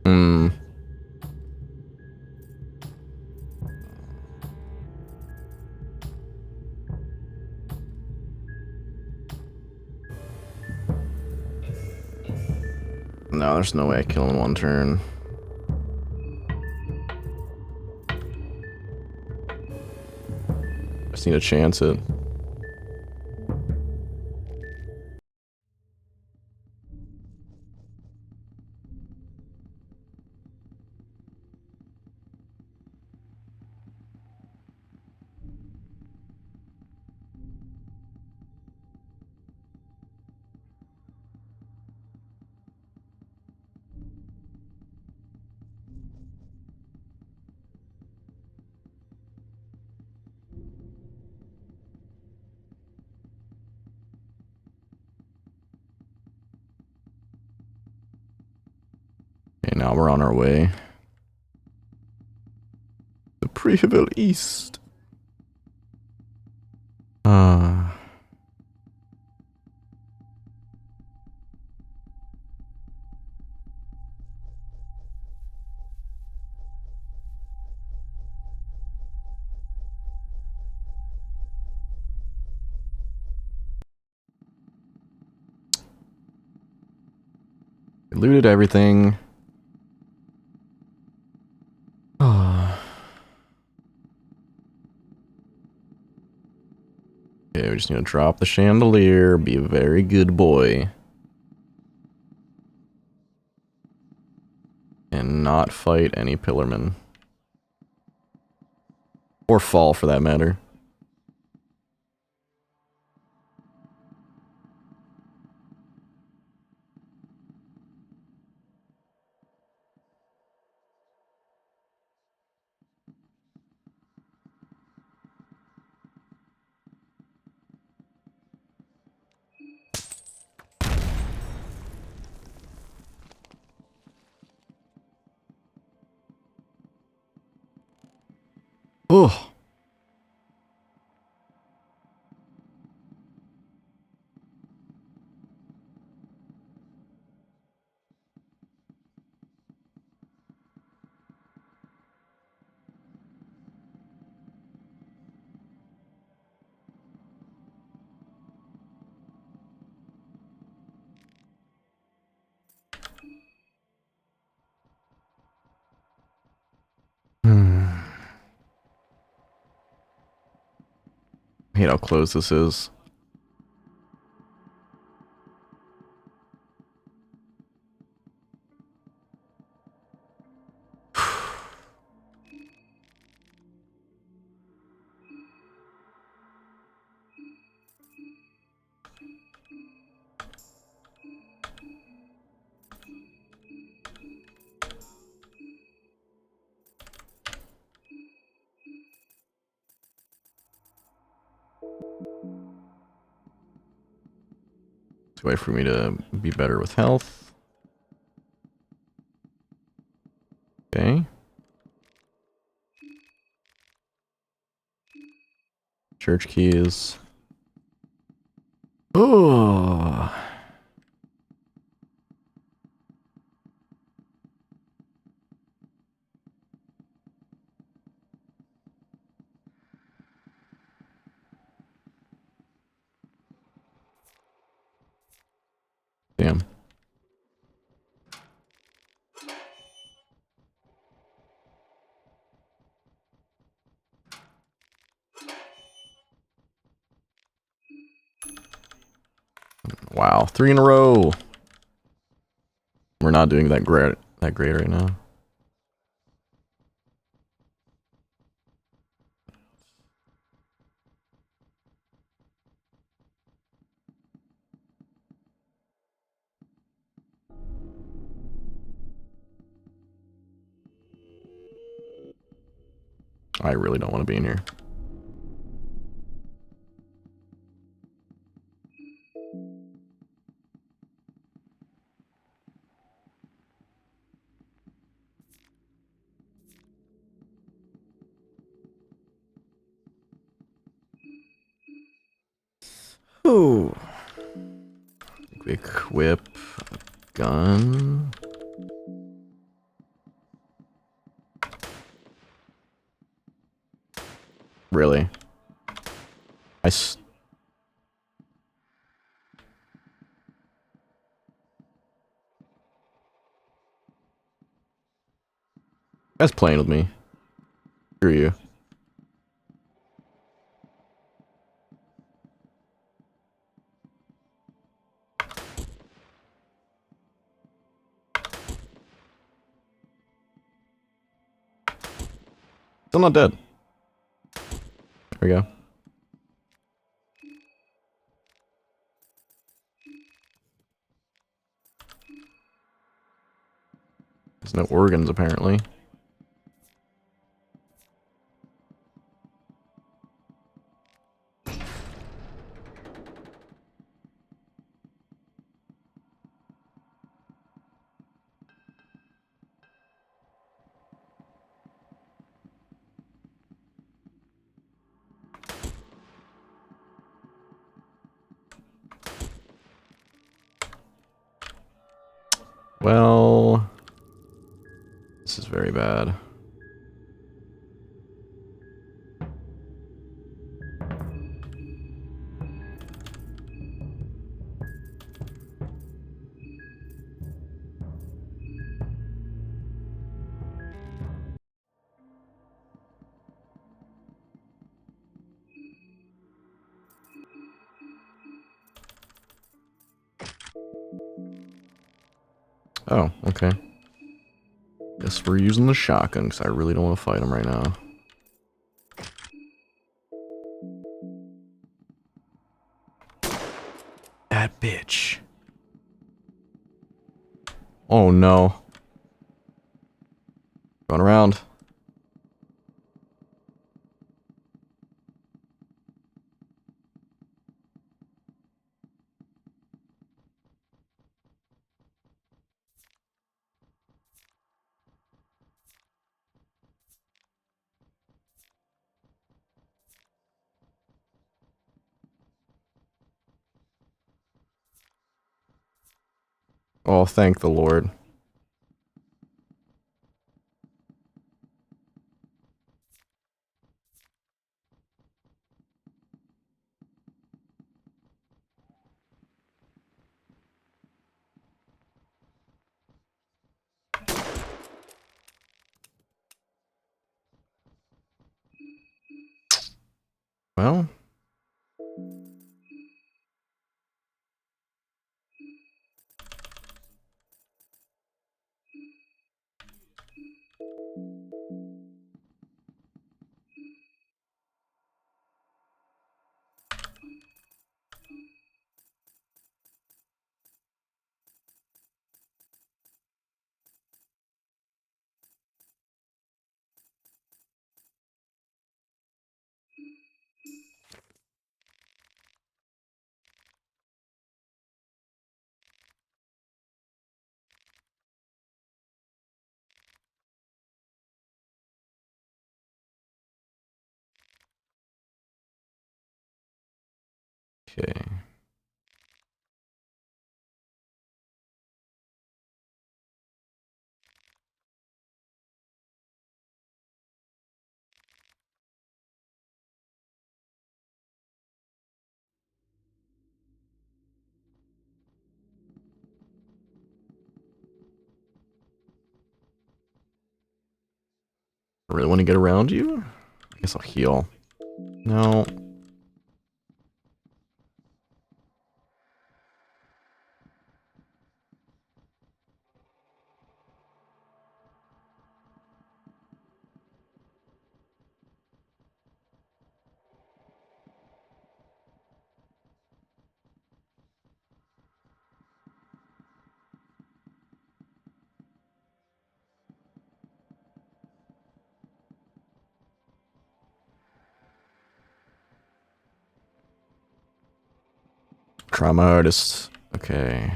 A: Hmm. No, there's no way I kill in one turn. I just need to chance it. Okay, now we're on our way. The Preeville East. Looted everything. Okay, we just need to drop the chandelier, be a very good boy. And not fight any pillarmen. Or fall, for that matter. Oh. I hate how close this is. It's a way for me to be better with health. Okay. Church keys. Oh. Wow, 3 in a row. We're not doing that great right now. I really don't want to be in here. Ooh. Equip gun. Really? Guy's playing with me. Screw you. Still not dead. There we go. There's no organs, apparently. Well, this is very bad. Oh, okay. Guess we're using the shotgun, because I really don't want to fight him right now. That bitch. Oh no. Going around. Oh, thank the Lord. Well. Okay. I really want to get around you? I guess I'll heal. No. Trauma artist. Okay.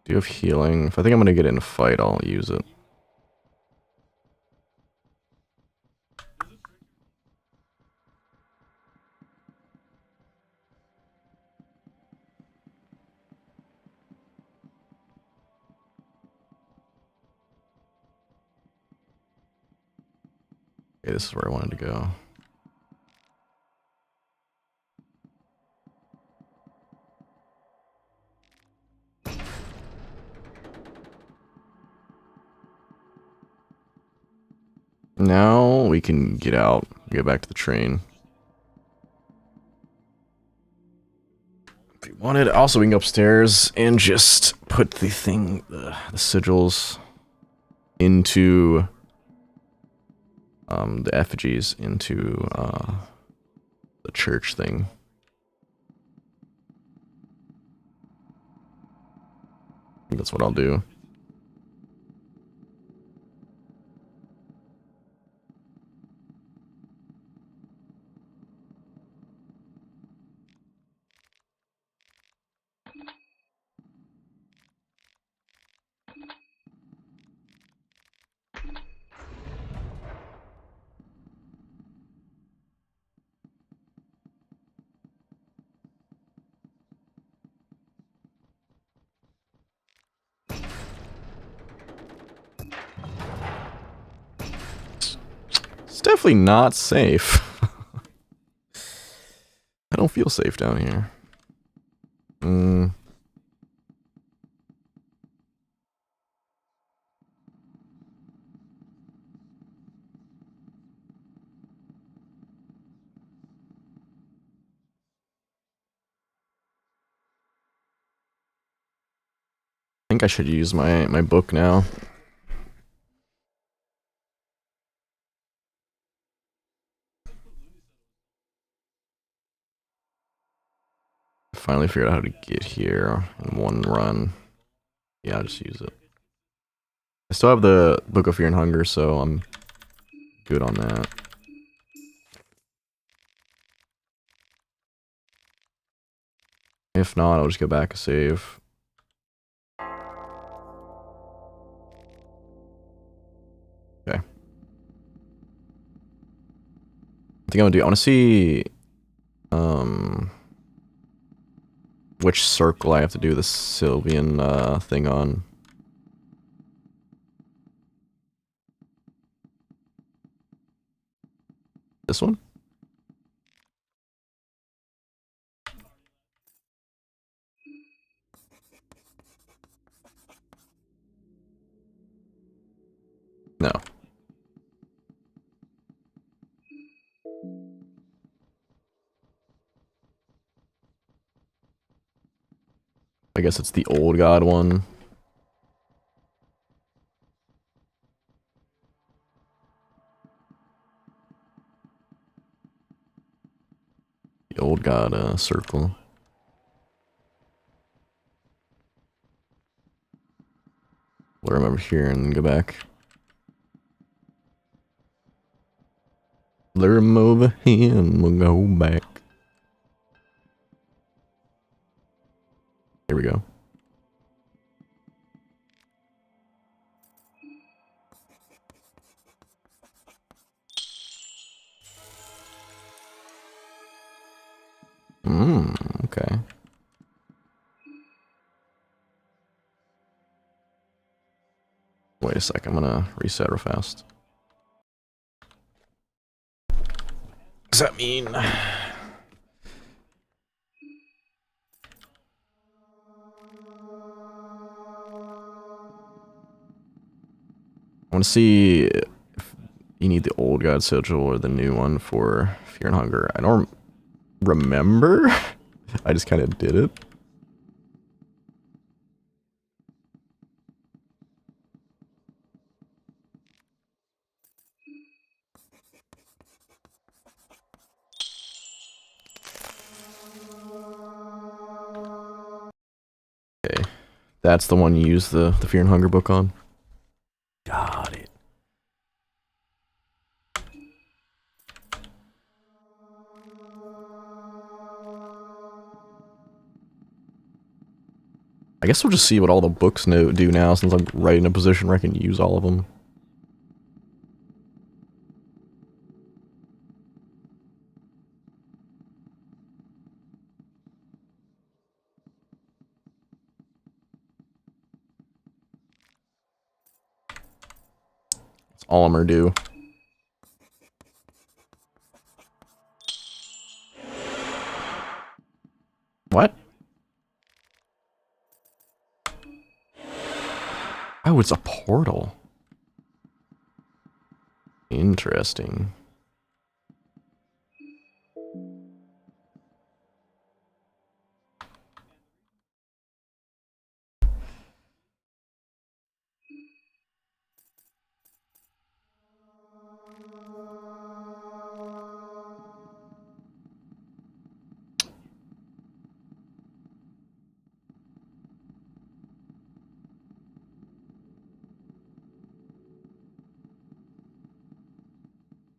A: Do you have healing? If I think I'm gonna get in a fight, I'll use it. Okay, this is where I wanted to go. Now we can get out, get back to the train. If you wanted, also we can go upstairs and just put the thing, the sigils into, the effigies into, the church thing. I think that's what I'll do. It's definitely not safe. I don't feel safe down here. I think I should use my book now. Finally figured out how to get here in one run. Yeah, I'll just use it. I still have the Book of Fear and Hunger, so I'm good on that. If not, I'll just go back and save. Okay. I think I'm gonna do. I want to see, which circle I have to do the Sylvian thing on. This one? No. I guess it's the old god one. The old god circle. We'll remember here and then go back. Lure him over here and we'll go back. Here we go. Okay. Wait a sec, I'm gonna reset real fast. Does that mean... I want to see if you need the old god sigil or the new one for Fear and Hunger. I don't remember. I just kind of did it. Okay, that's the one you use the Fear and Hunger book on. Got it. I guess we'll just see what all the books do now, since I'm right in a position where I can use all of them. That's all I'm gonna do. What? Oh, it's a portal. Interesting.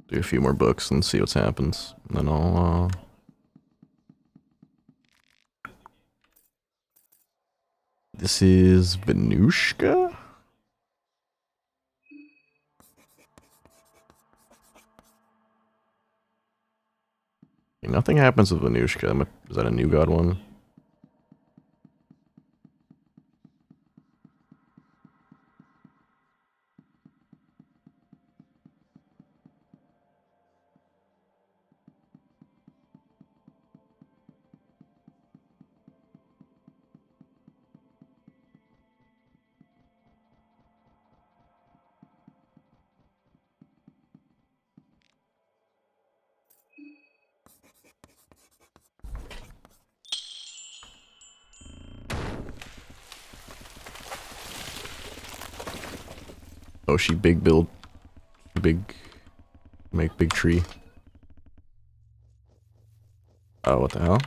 A: Do a few more books and see what happens. And then I'll, This is Venushka? Okay, nothing happens with Venushka. Is that a new god one? Oh, she big build. Make big tree. Oh, what the hell?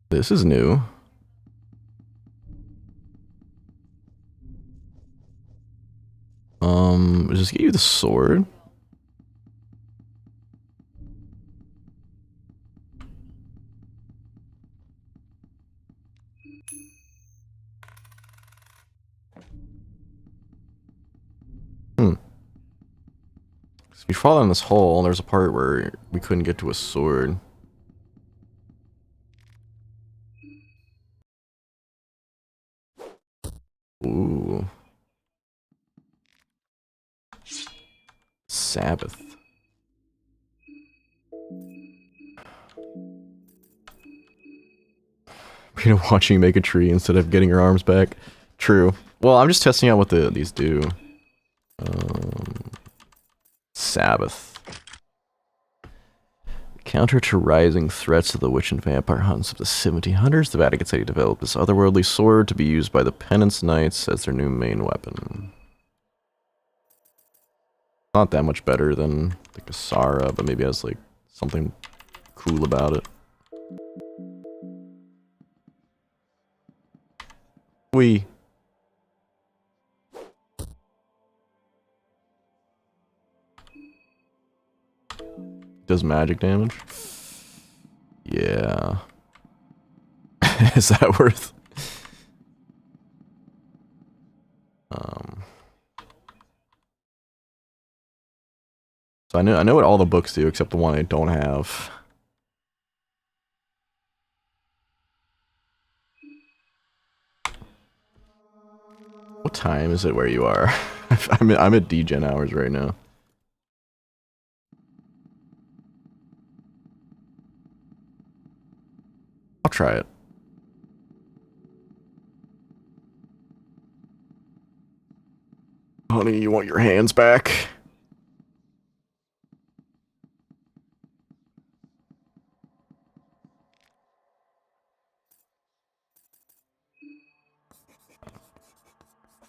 A: This is new. Just get you the sword. So if you fall down this hole, there's a part where we couldn't get to a sword. Ooh. Sabbath. You know, watching you make a tree instead of getting your arms back. True. Well, I'm just testing out what these do. Sabbath. Counter to rising threats of the witch and vampire hunts of the 1700s, the Vatican City developed this otherworldly sword to be used by the Penance Knights as their new main weapon. Not that much better than the Kasara, but maybe has like something cool about it. We does magic damage. Yeah. Is that worth? So I know what all the books do except the one I don't have. What time is it where you are? I'm at degen hours right now. I'll try it. Honey, you want your hands back?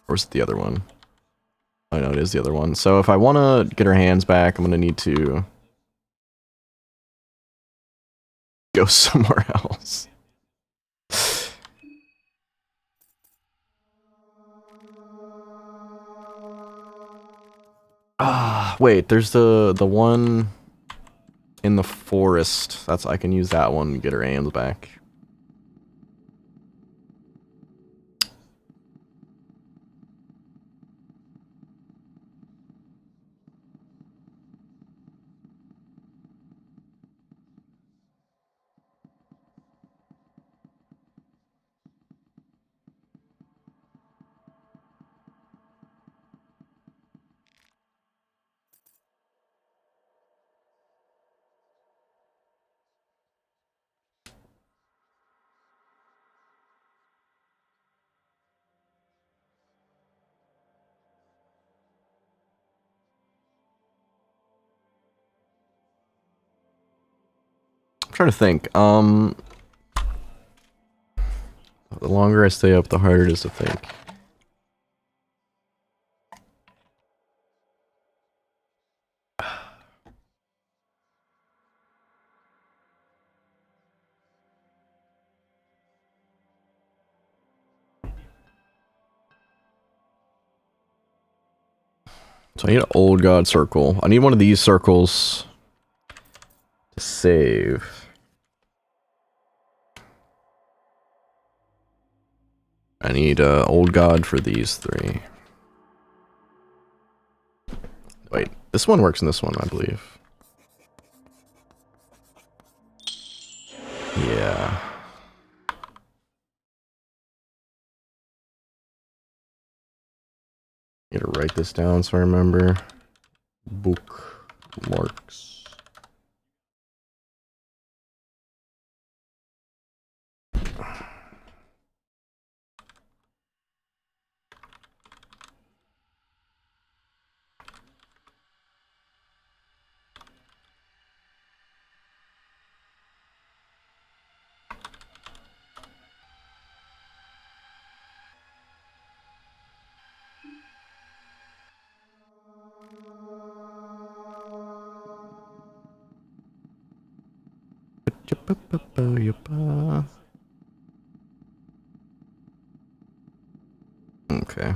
A: Or is it the other one? I know it is the other one. So if I want to get her hands back, I'm going to need to go somewhere else. Ah, wait, there's the one in the forest. I can use that one to get her hands back. trying to think. The longer I stay up, the harder it is to think. So I need an old god circle. I need one of these circles to save. I need old god for these three. Wait, this one works in this one, I believe. Yeah. I gotta write this down so I remember. Bookmarks. Okay.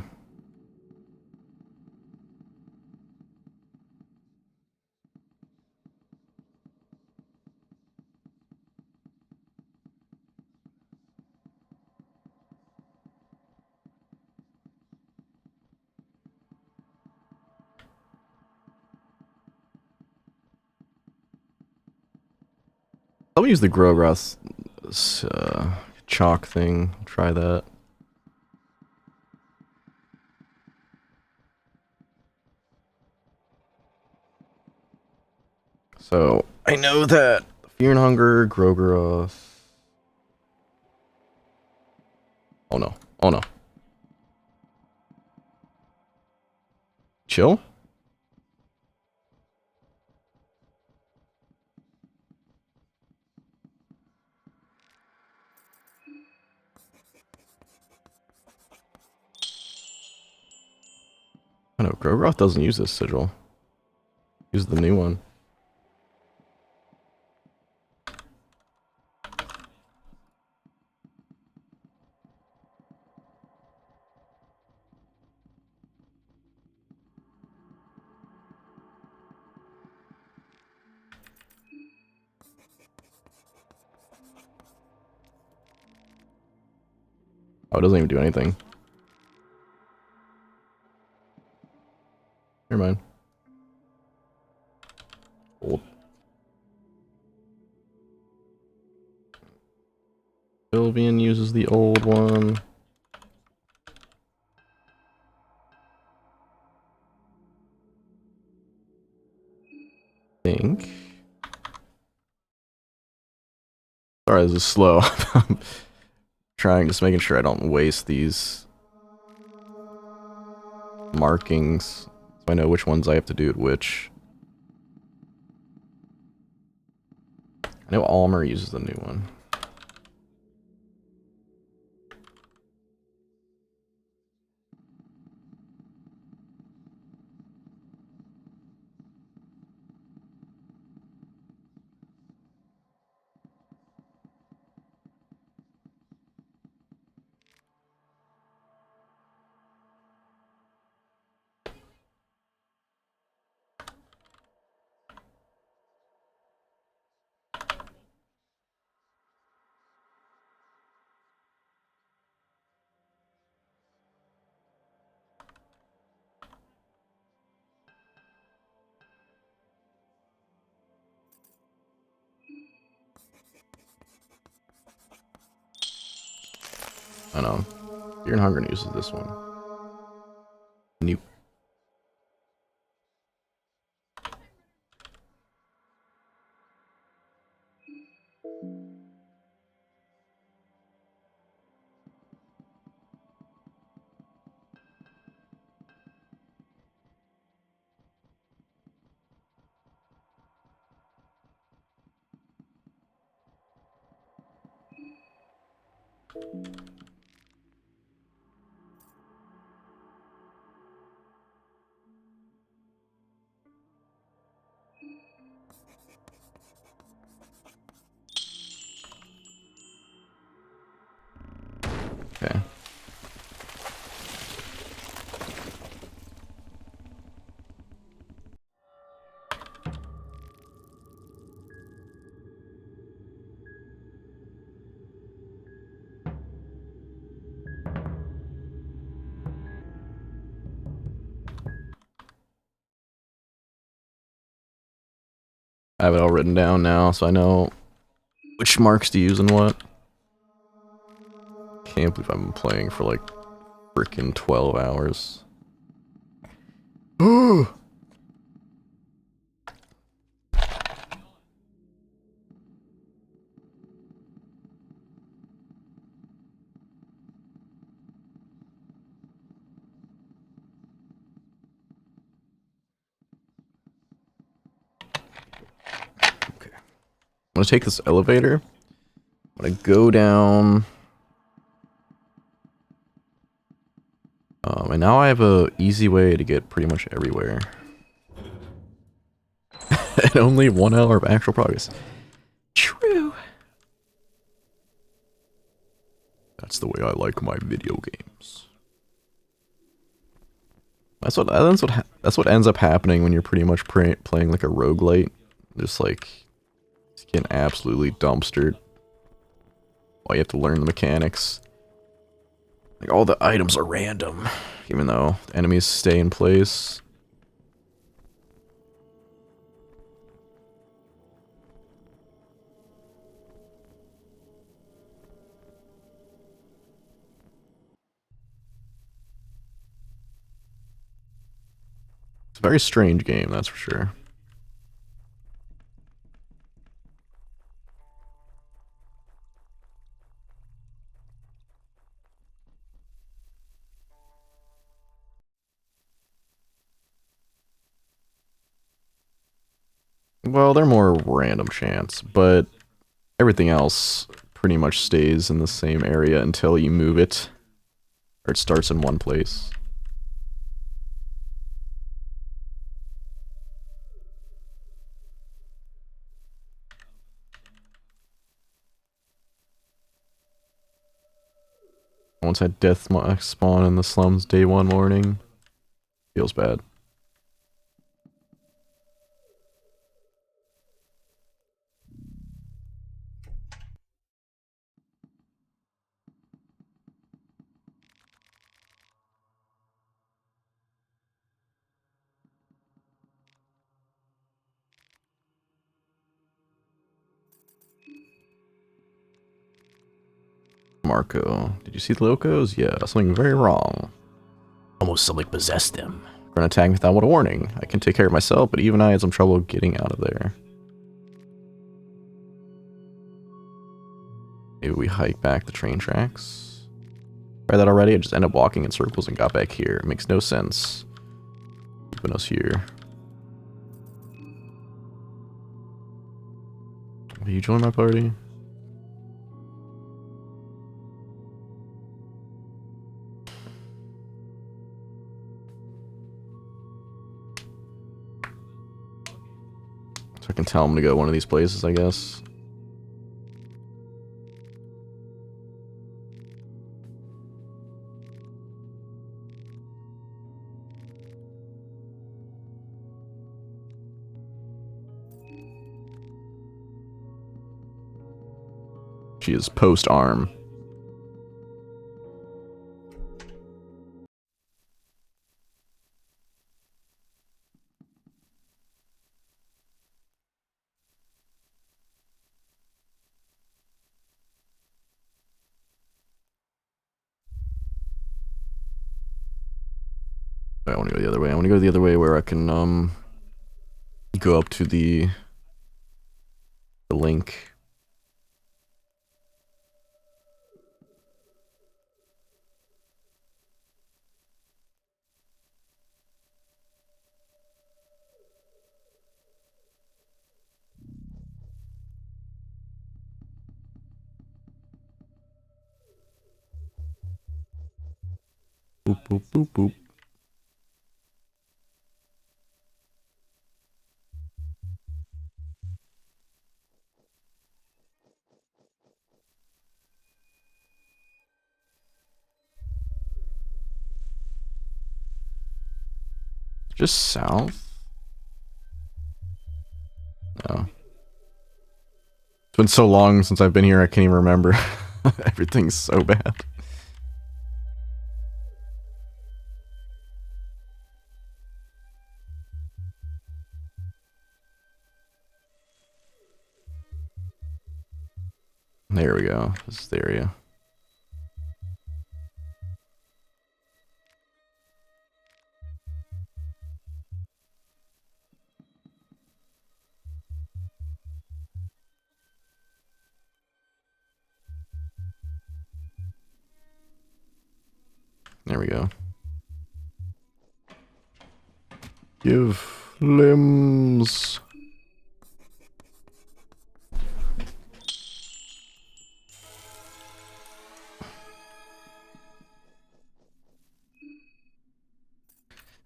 A: Let me use the Grograth chalk thing. Try that. So I know that Fear and Hunger, Grograth. Oh no! Oh no! Chill. I know Grograth doesn't use this sigil. Use the new one. Oh, it doesn't even do anything. Never mind. Old. Sylvian uses the old one. Think. Sorry, this is slow. I'm trying, just making sure I don't waste these markings. So I know which ones I have to do at which. I know Almer uses the new one. I know. Fear and Hunger uses this one. New. Okay. I have it all written down now, so I know which marks to use and what. Can't believe I've been playing for like freaking 12 hours. I'm gonna take this elevator. I'm gonna go down. And now I have a easy way to get pretty much everywhere. And only 1 hour of actual progress. True. That's the way I like my video games. That's what ends up happening when you're pretty much playing like a roguelite. Just like getting absolutely dumpstered. While you have to learn the mechanics. Like all the items are random, even though the enemies stay in place. It's a very strange game, that's for sure. Well, they're more random chance, but everything else pretty much stays in the same area until you move it, or it starts in one place. Once had death spawn in the slums day one morning. Feels bad. Marco, did you see the locos? Yeah, something very wrong.
B: Almost something possessed them.
A: Gonna attack me without a warning. I can take care of myself, but even I had some trouble getting out of there. Maybe we hike back the train tracks. Tried that already, I just ended up walking in circles and got back here. It makes no sense. Keeping us here. Will you join my party? So I can tell him to go one of these places, I guess. She is post-arm. I want to go the other way. I want to go the other way where I can go up to the link. Boop, boop, boop, boop. Just south? No. It's been so long since I've been here, I can't even remember. Everything's so bad. There we go. This is the area. There we go. Give limbs.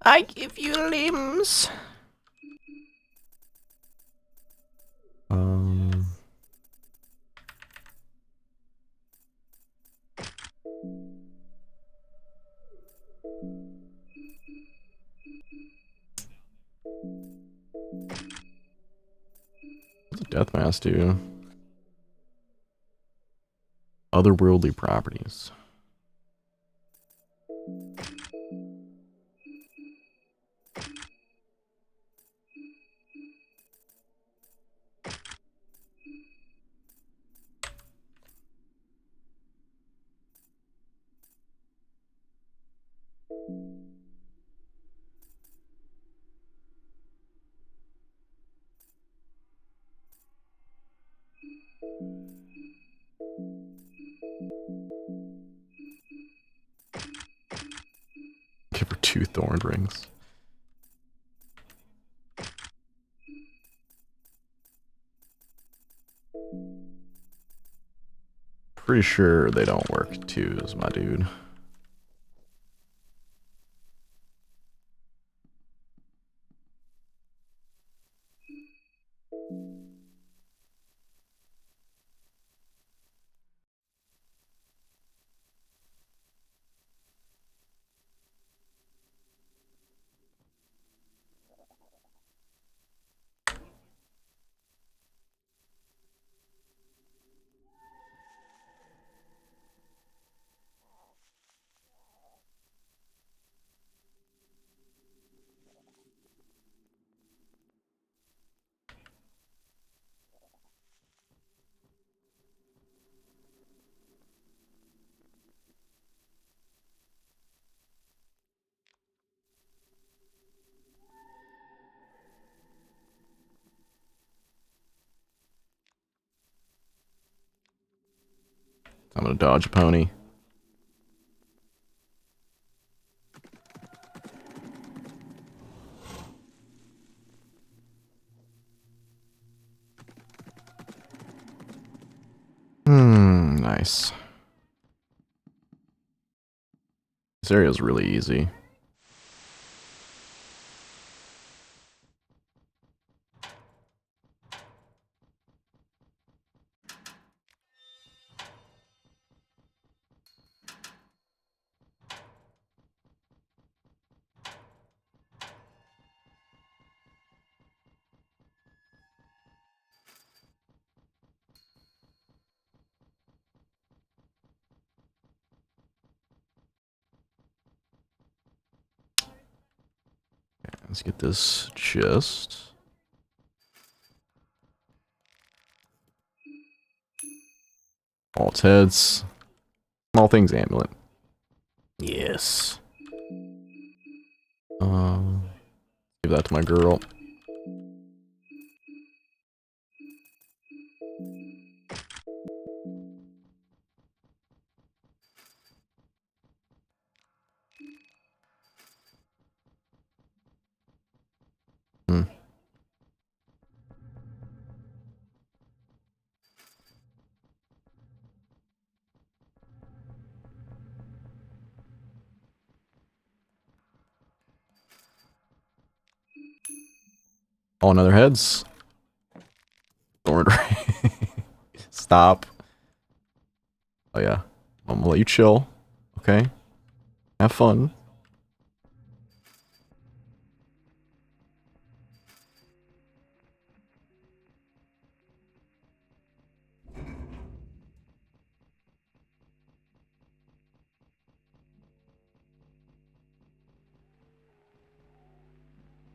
A: I give you limbs. What's a death mask do? Otherworldly properties. Give her 2 thorn rings. Pretty sure they don't work twos, my dude. I'm gonna dodge a pony. Nice. This area is really easy. Let's get this chest. All its heads. All things amulet.
B: Yes.
A: Give that to my girl. Oh, another heads. Thorn ray. Stop. Oh yeah. I'm gonna let you chill. Okay. Have fun.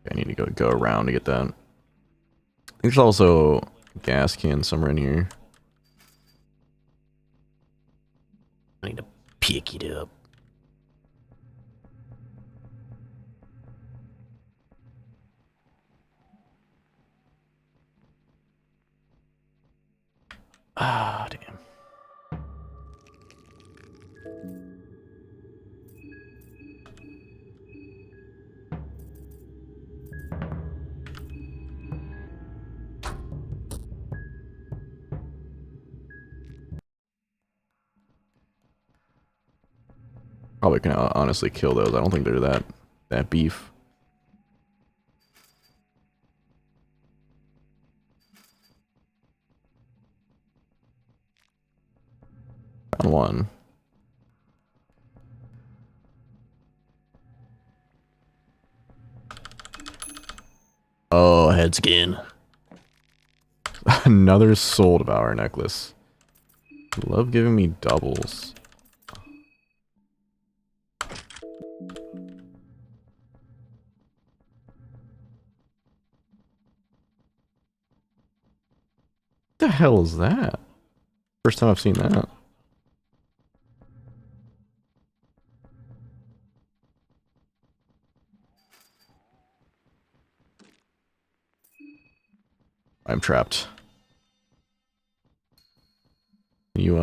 A: I need to go around to get that. There's also a gas can somewhere in here.
B: I need to pick it up.
A: Ah, damn. Probably can honestly kill those. I don't think they're that beef. Found one.
B: Oh, head skin.
A: Another soul devourer necklace. Love giving me doubles. What the hell is that? First time I've seen that. I'm trapped. You,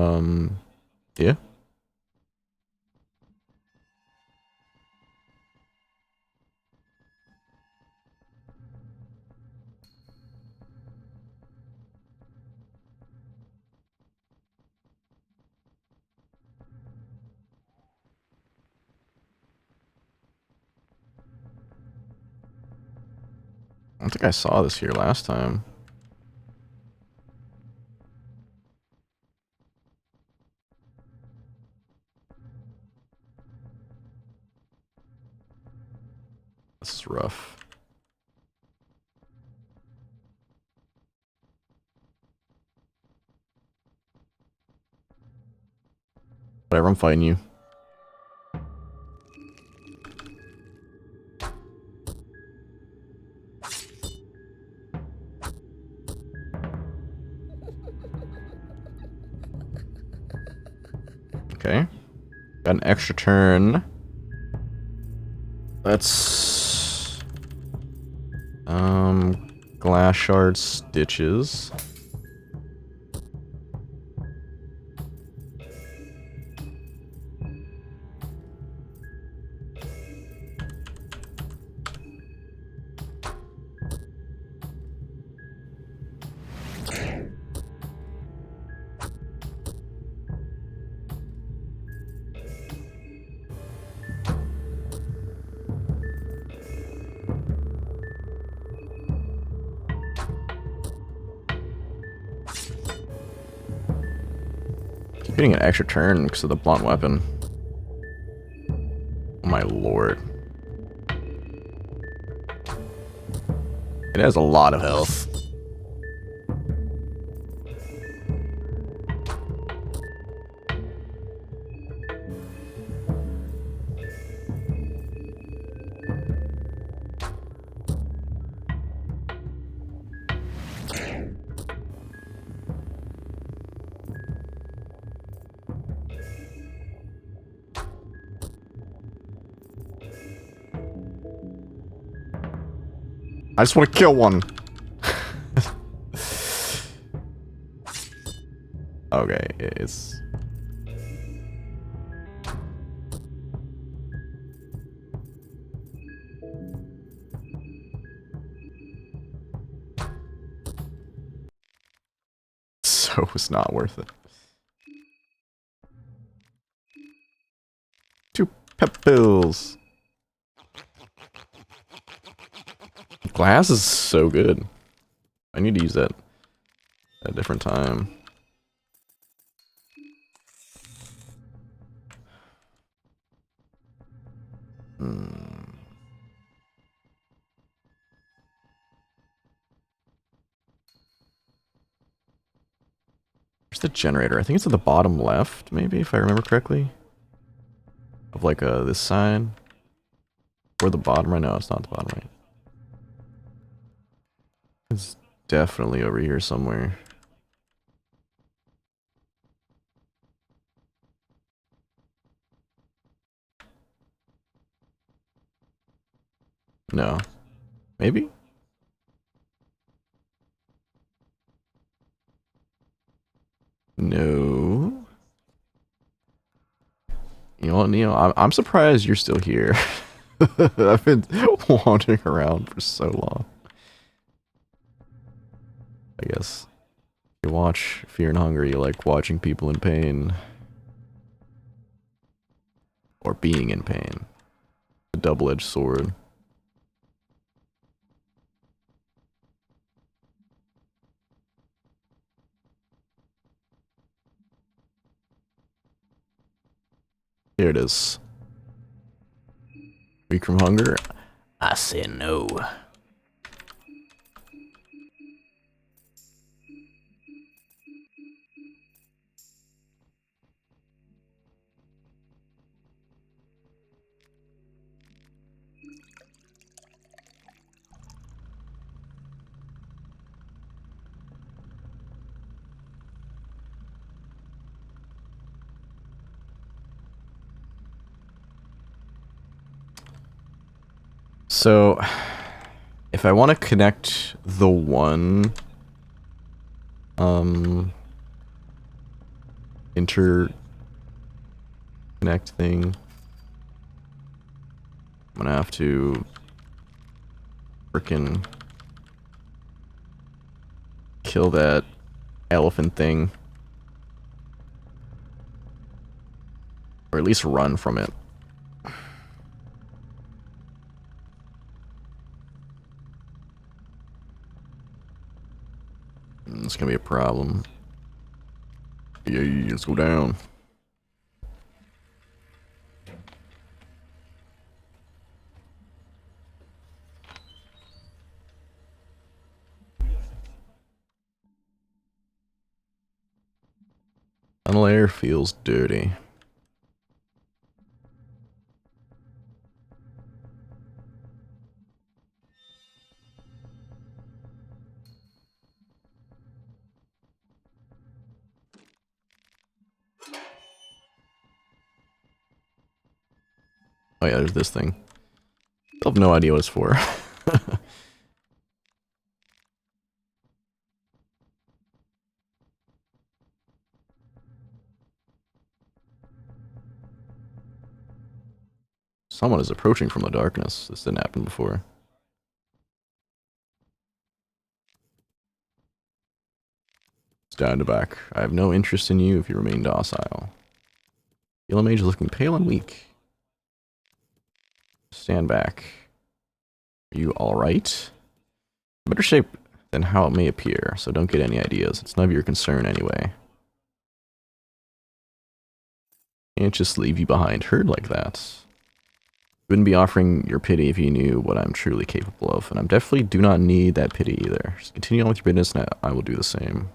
A: yeah? I don't think I saw this here last time. This is rough. Whatever, I'm fighting you. Okay. Got an extra turn. That's... glass shard stitches. Keep getting an extra turn because of the blunt weapon. Oh my lord. It has a lot of health. I just want to kill one. Okay, it's... So it's not worth it. 2 pep pills. Glass is so good. I need to use that at a different time. Where's the generator? I think it's at the bottom left, maybe, if I remember correctly. Of like this side. Or the bottom right? No, it's not the bottom right. It's definitely over here somewhere. No. Maybe? No. You know what, Neo? I'm surprised you're still here. I've been wandering around for so long. I guess. You watch Fear and Hunger, you like watching people in pain. Or being in pain. A double-edged sword. Here it is. Weak from hunger?
B: I say no.
A: So, if I want to connect the one, interconnect thing, I'm gonna have to frickin' kill that elephant thing. Or at least run from it. It's gonna be a problem. Yeah, let's go down. Tunnel air feels dirty. Oh yeah, there's this thing. Still have no idea what it's for. Someone is approaching from the darkness. This didn't happen before. Stand back. I have no interest in you if you remain docile. Yellow mage is looking pale and weak. Stand back. Are you alright? Better shape than how it may appear, so don't get any ideas. It's none of your concern anyway. Can't just leave you behind hurt like that. Wouldn't be offering your pity if you knew what I'm truly capable of, and I definitely do not need that pity either. Just continue on with your business and I will do the same.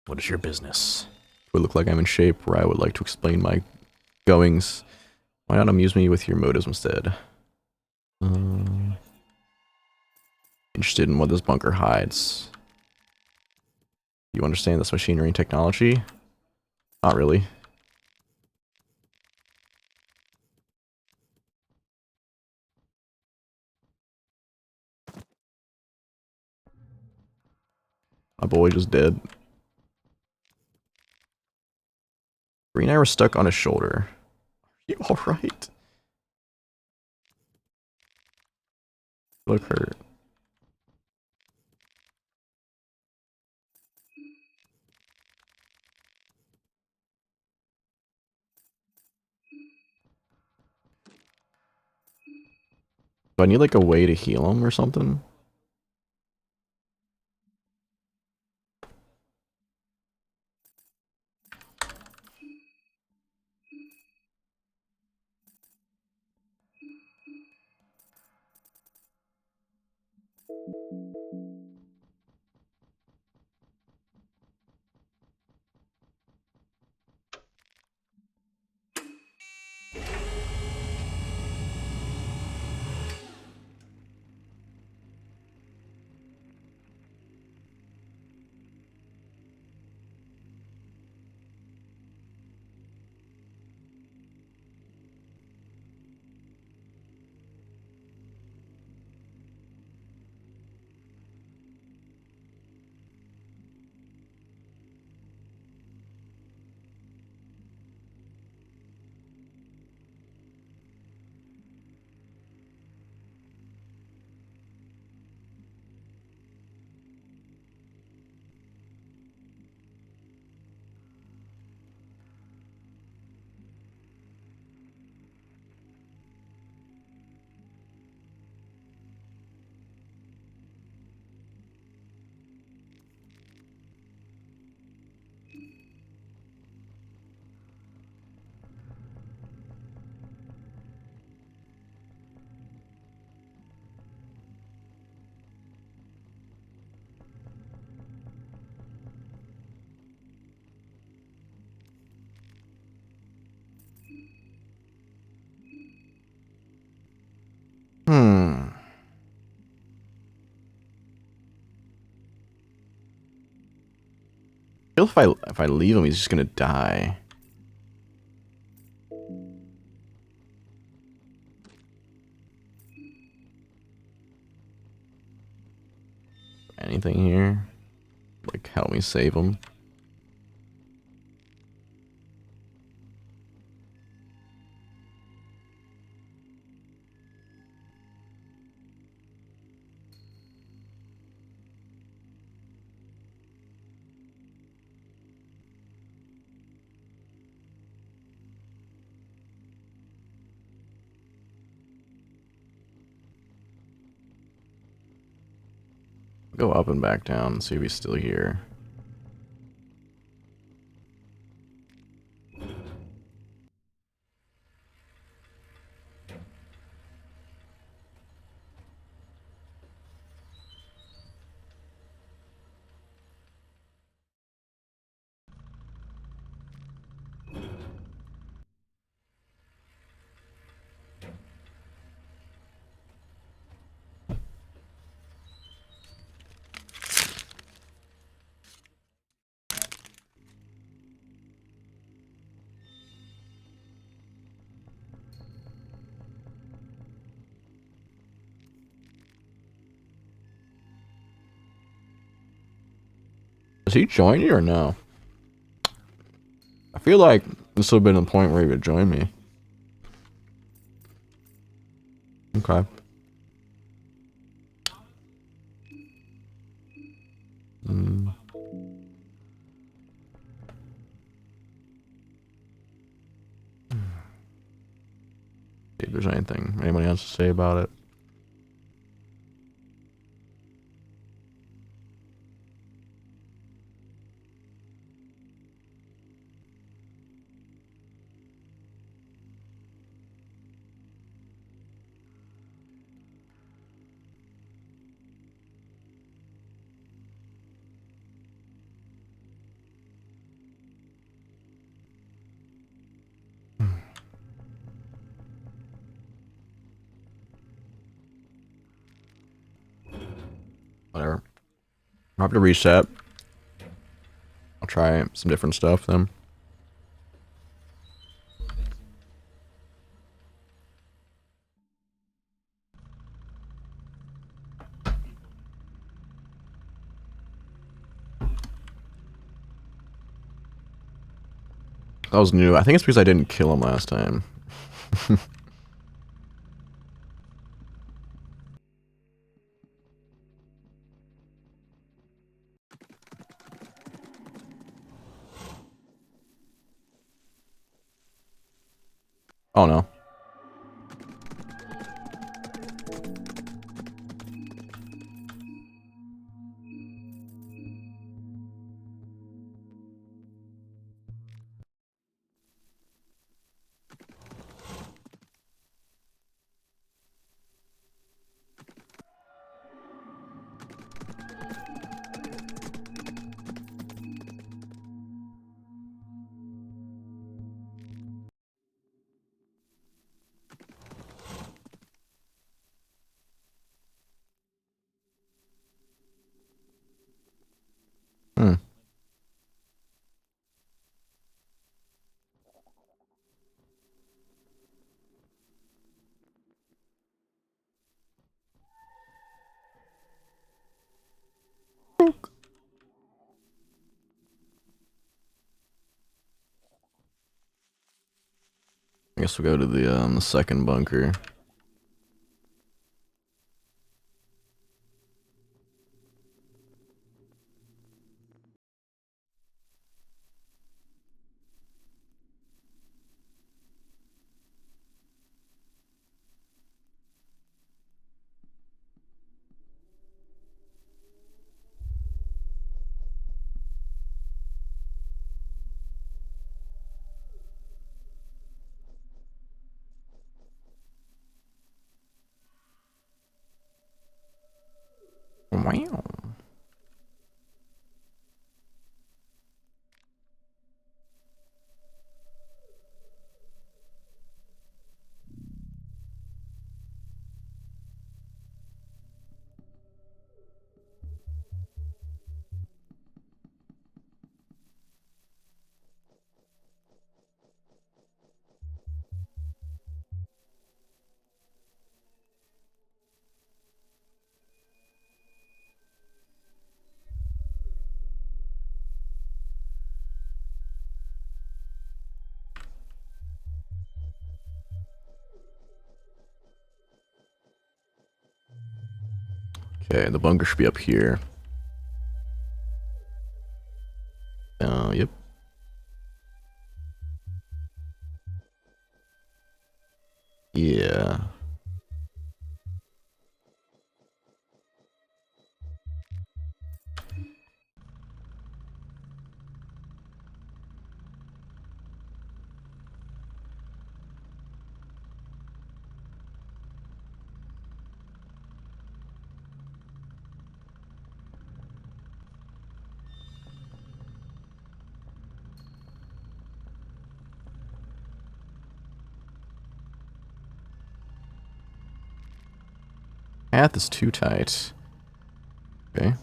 B: What is your business?
A: It would look like I'm in shape where I would like to explain my goings. Why not amuse me with your motives instead? Interested in what this bunker hides. You understand this machinery and technology? Not really. My boy just dead. Green arrow stuck on his shoulder. You alright? Look hurt. Do I need like a way to heal him or something? Hmm. I feel if I leave him, he's just gonna die. Anything here? Like, help me save him. Go up and back down and see if he's still here. Does he join you or no? I feel like this would have been the point where he would join me. Okay. Mm. See if there's anything anybody else to say about it. Whatever. I'll have to reset. I'll try some different stuff then. That was new. I think it's because I didn't kill him last time. Oh no. I guess we'll go to the second bunker. Wow. Okay, the bunker should be up here. Yep. Yeah. Path is too tight. Okay.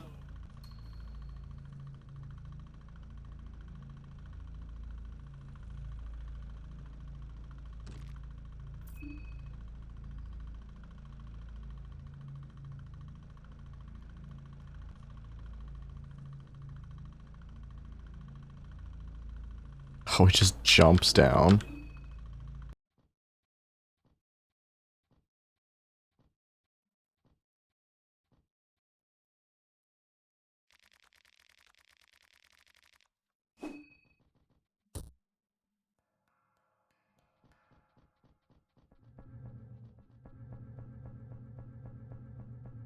A: Oh, it just jumps down.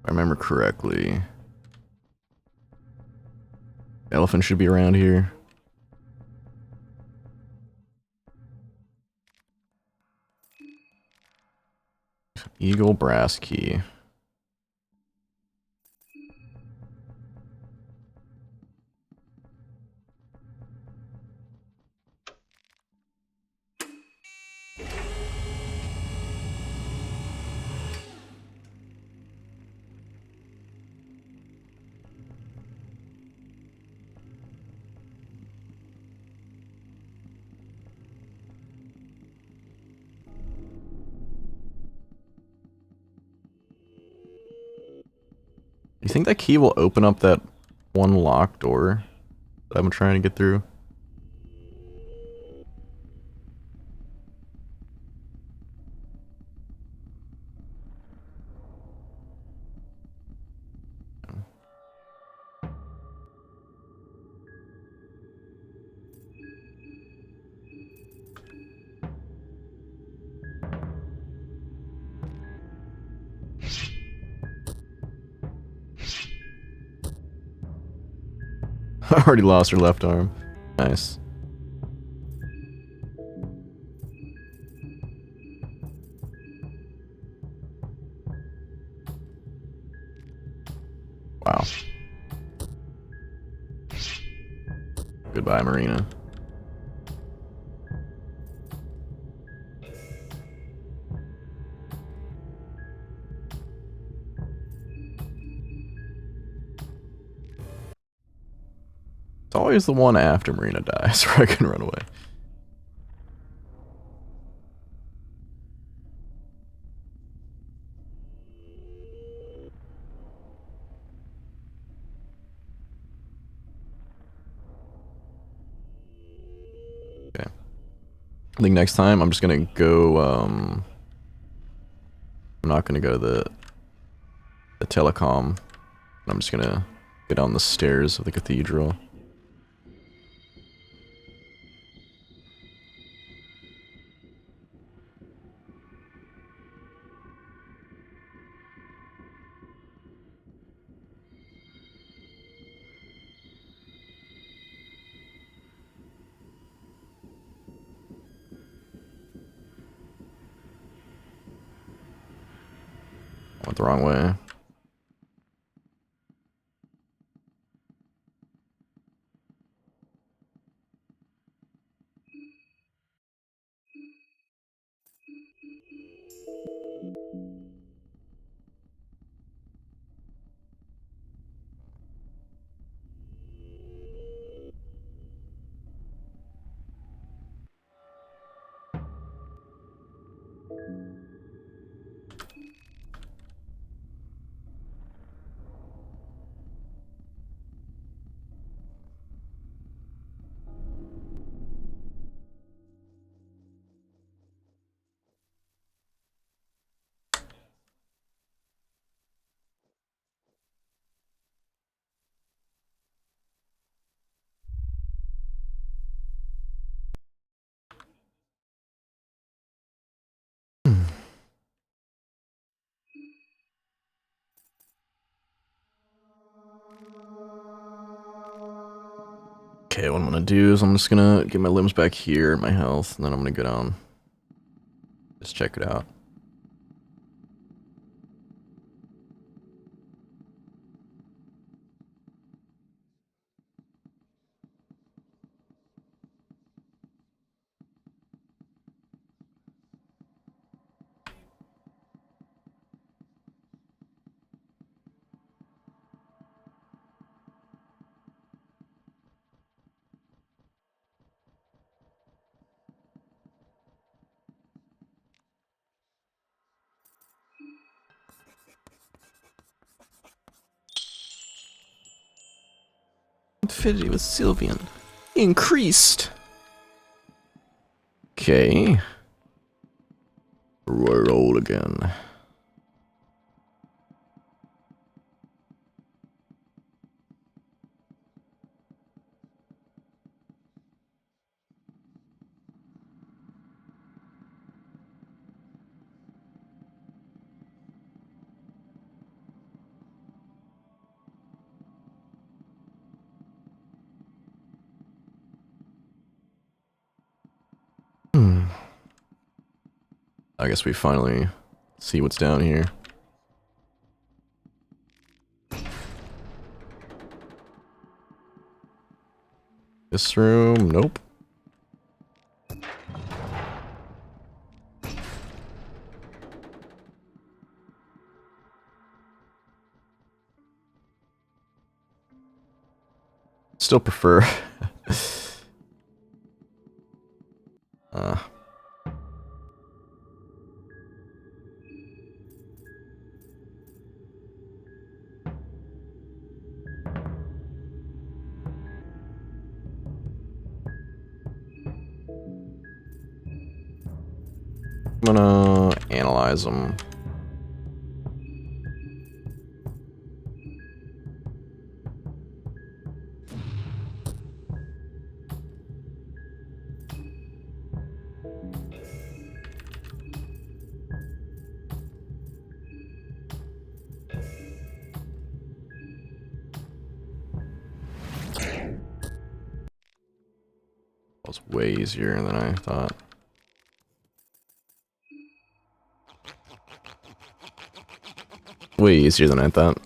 A: If I remember correctly. Elephant should be around here. Eagle brass key. You think that key will open up that one locked door that I've been trying to get through? I already lost her left arm. Nice. Wow. Goodbye, Marina. It's always the one after Marina dies where I can run away. Okay. I think next time I'm just gonna go, I'm not gonna go to the telecom. I'm just gonna go down the stairs of the cathedral. Went the wrong way. Okay, what I'm gonna do is I'm just gonna get my limbs back here, my health, and then I'm gonna go down. Just check it out. Affinity with Sylvian increased. Okay. Roll again. I guess we finally see what's down here. This room, nope. Still prefer. uh. I'm gonna analyze them. That was way easier than I thought. Way easier than I thought.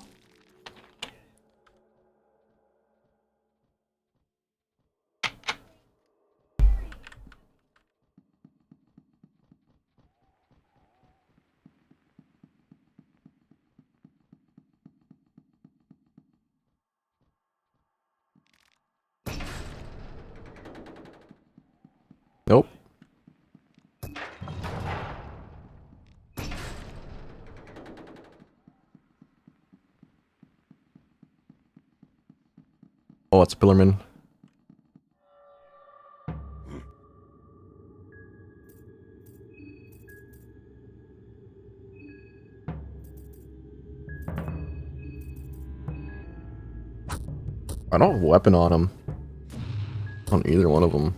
A: Nope. Oh, it's Pillarman. I don't have a weapon on him. On either one of them.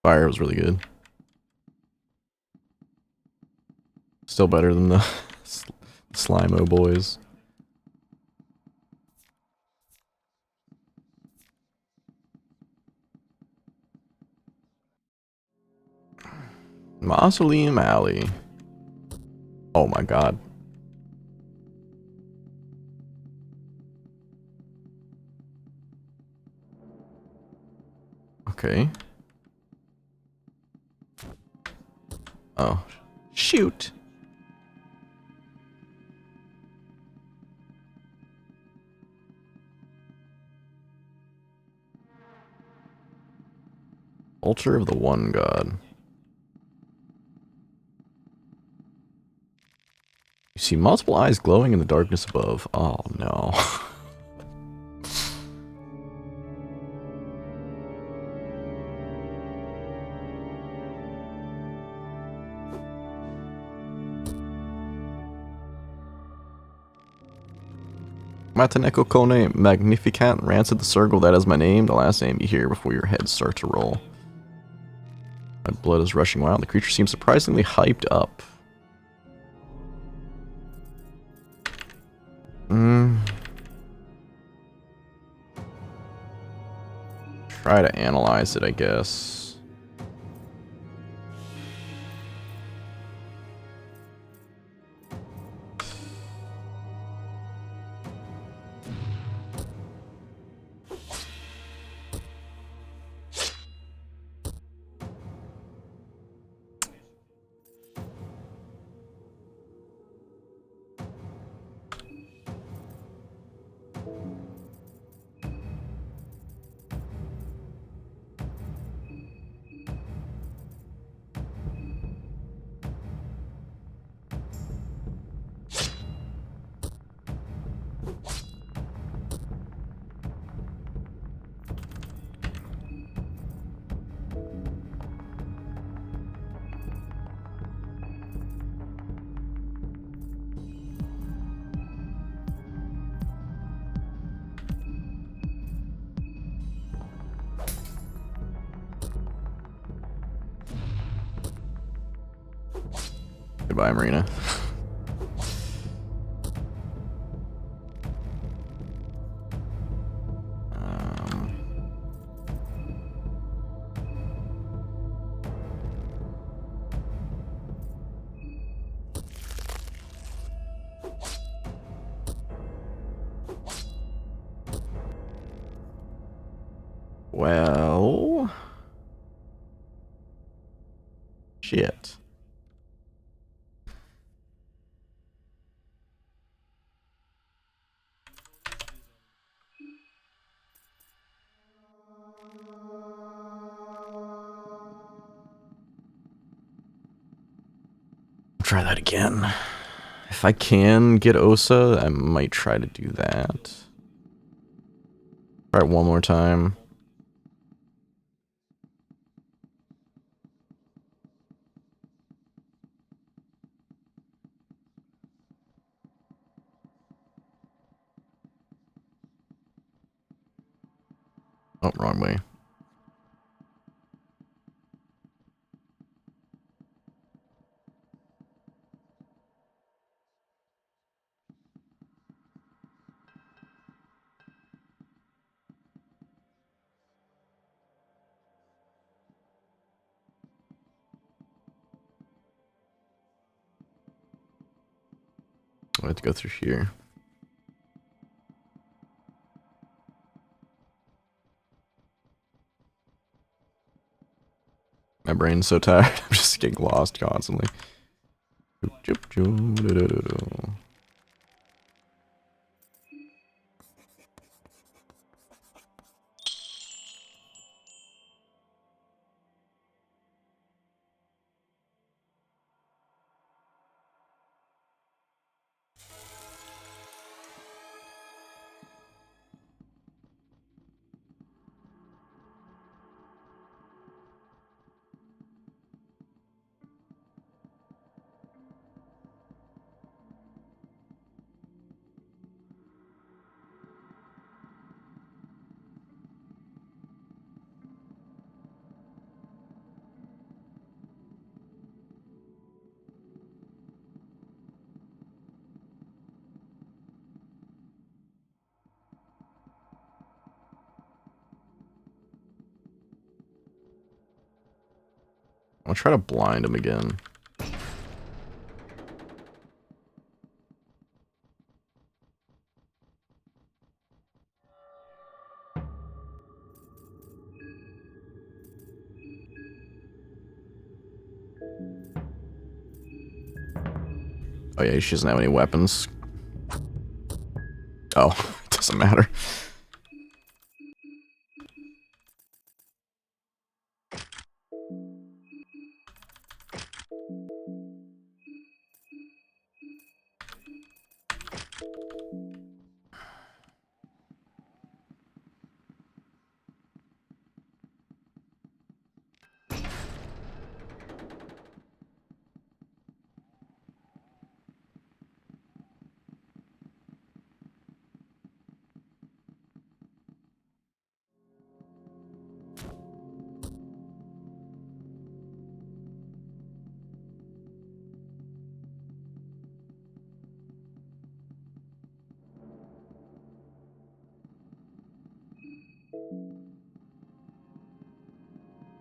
A: Fire was really good. Still better than the Slimo boys. Mausoleum Alley. Oh my god. Okay. Oh. Shoot. Altar of the One God. You see multiple eyes glowing in the darkness above. Oh no. Mataneko Kone Magnificant Rancid the Circle, that is my name, the last name you hear before your heads start to roll. My blood is rushing wild. The creature seems surprisingly hyped up. Try to analyze it, I guess. Goodbye, Marina. Well... Shit. Try that again. If I can get Osa, I might try to do that. Try it one more time. Oh, wrong way. I have to go through here. My brain's so tired. I'm just getting lost constantly. I'll try to blind him again. Oh yeah, she doesn't have any weapons. Oh, it doesn't matter.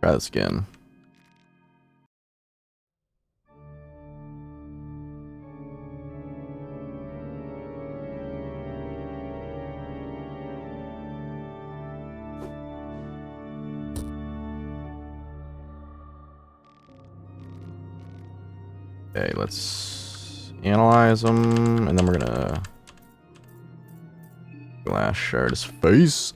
A: Try this again. Okay, let's analyze them, and then we're gonna glass shard his face.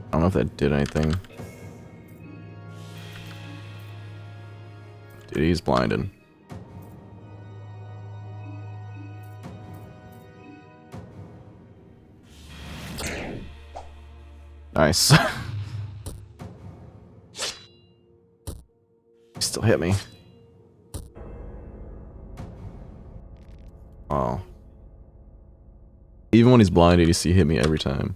A: I don't know if that did anything. Dude, he's blinded. Nice. Still hit me. Oh. Even when he's blinded, he hit me every time.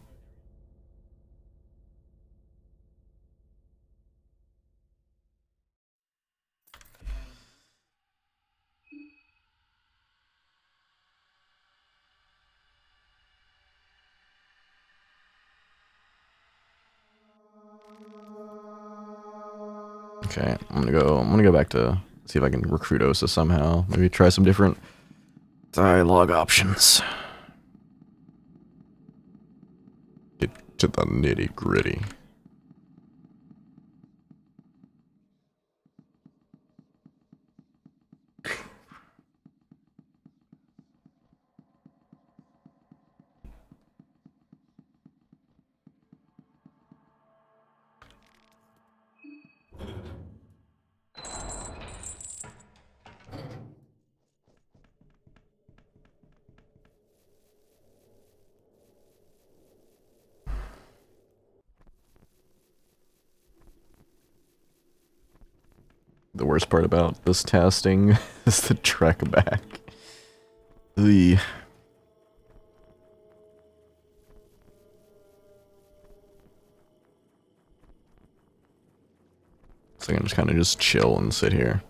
A: Okay, I'm gonna go back to see if I can recruit Osa somehow. Maybe try some different dialogue options. Get to the nitty gritty. The worst part about this testing is the trek back. The so I can just kind of just chill and sit here.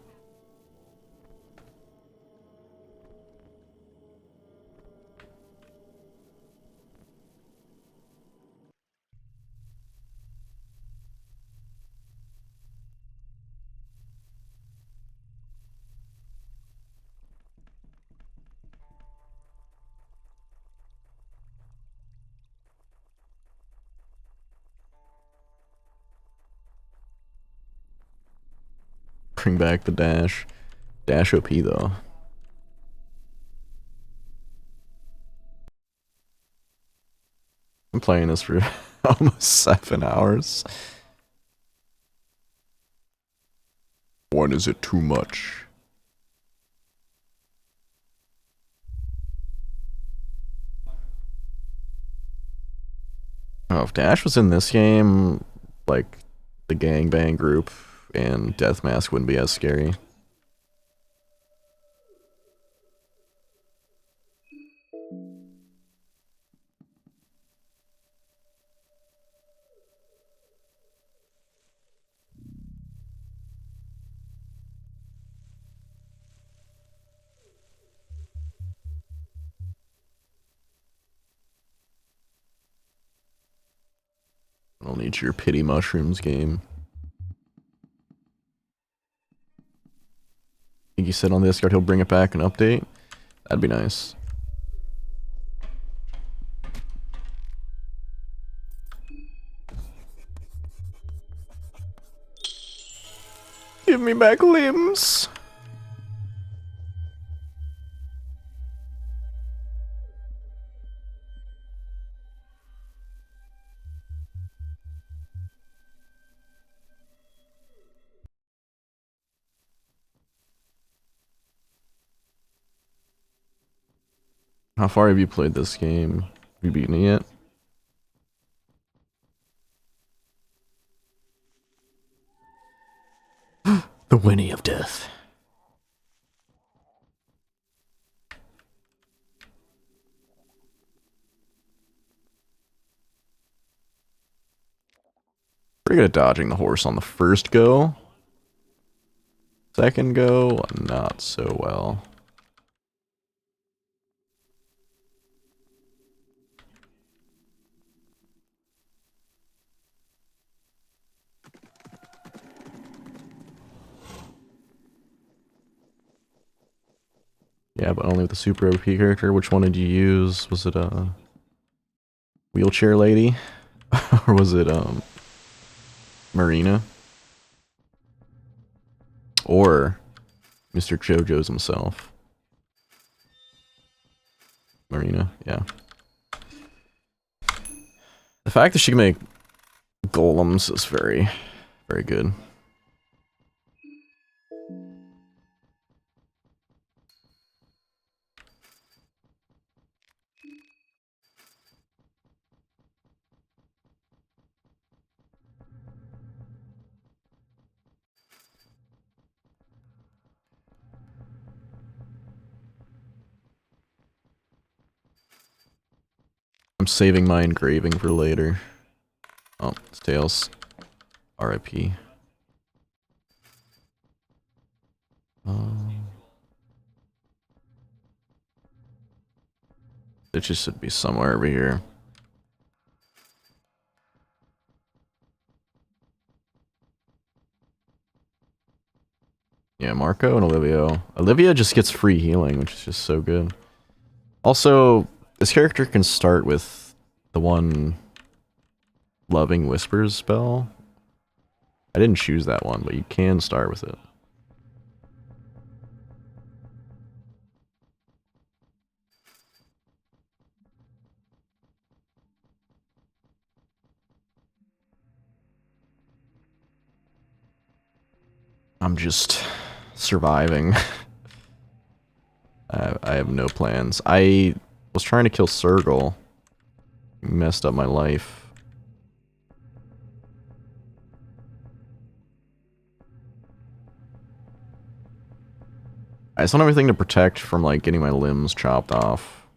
A: bring back the dash. Dash OP though. I'm playing this for almost 7 hours. When is it too much? Oh, if Dash was in this game, like the gangbang group and Deathmask wouldn't be as scary. I don't need your pity mushrooms game. I think you said on the Discord he'll bring it back and update. That'd be nice. Give me back limbs. How far have you played this game? Have you beaten it yet?
B: The whinny of death.
A: Pretty good at dodging the horse on the first go. Second go, not so well. Yeah, but only with the super OP character. Which one did you use? Was it a wheelchair lady? Or was it Marina? Or Mr. JoJo's himself? Marina, yeah. The fact that she can make golems is very, very good. I'm saving my engraving for later. Oh, it's Tails. RIP. It just should be somewhere over here. Yeah, Marco and Olivia. Olivia just gets free healing, which is just so good. Also, this character can start with the one Loving Whispers spell. I didn't choose that one, but you can start with it. I'm just surviving. I have no plans. I was trying to kill Sergal. Messed up my life. I just want everything to protect from like getting my limbs chopped off.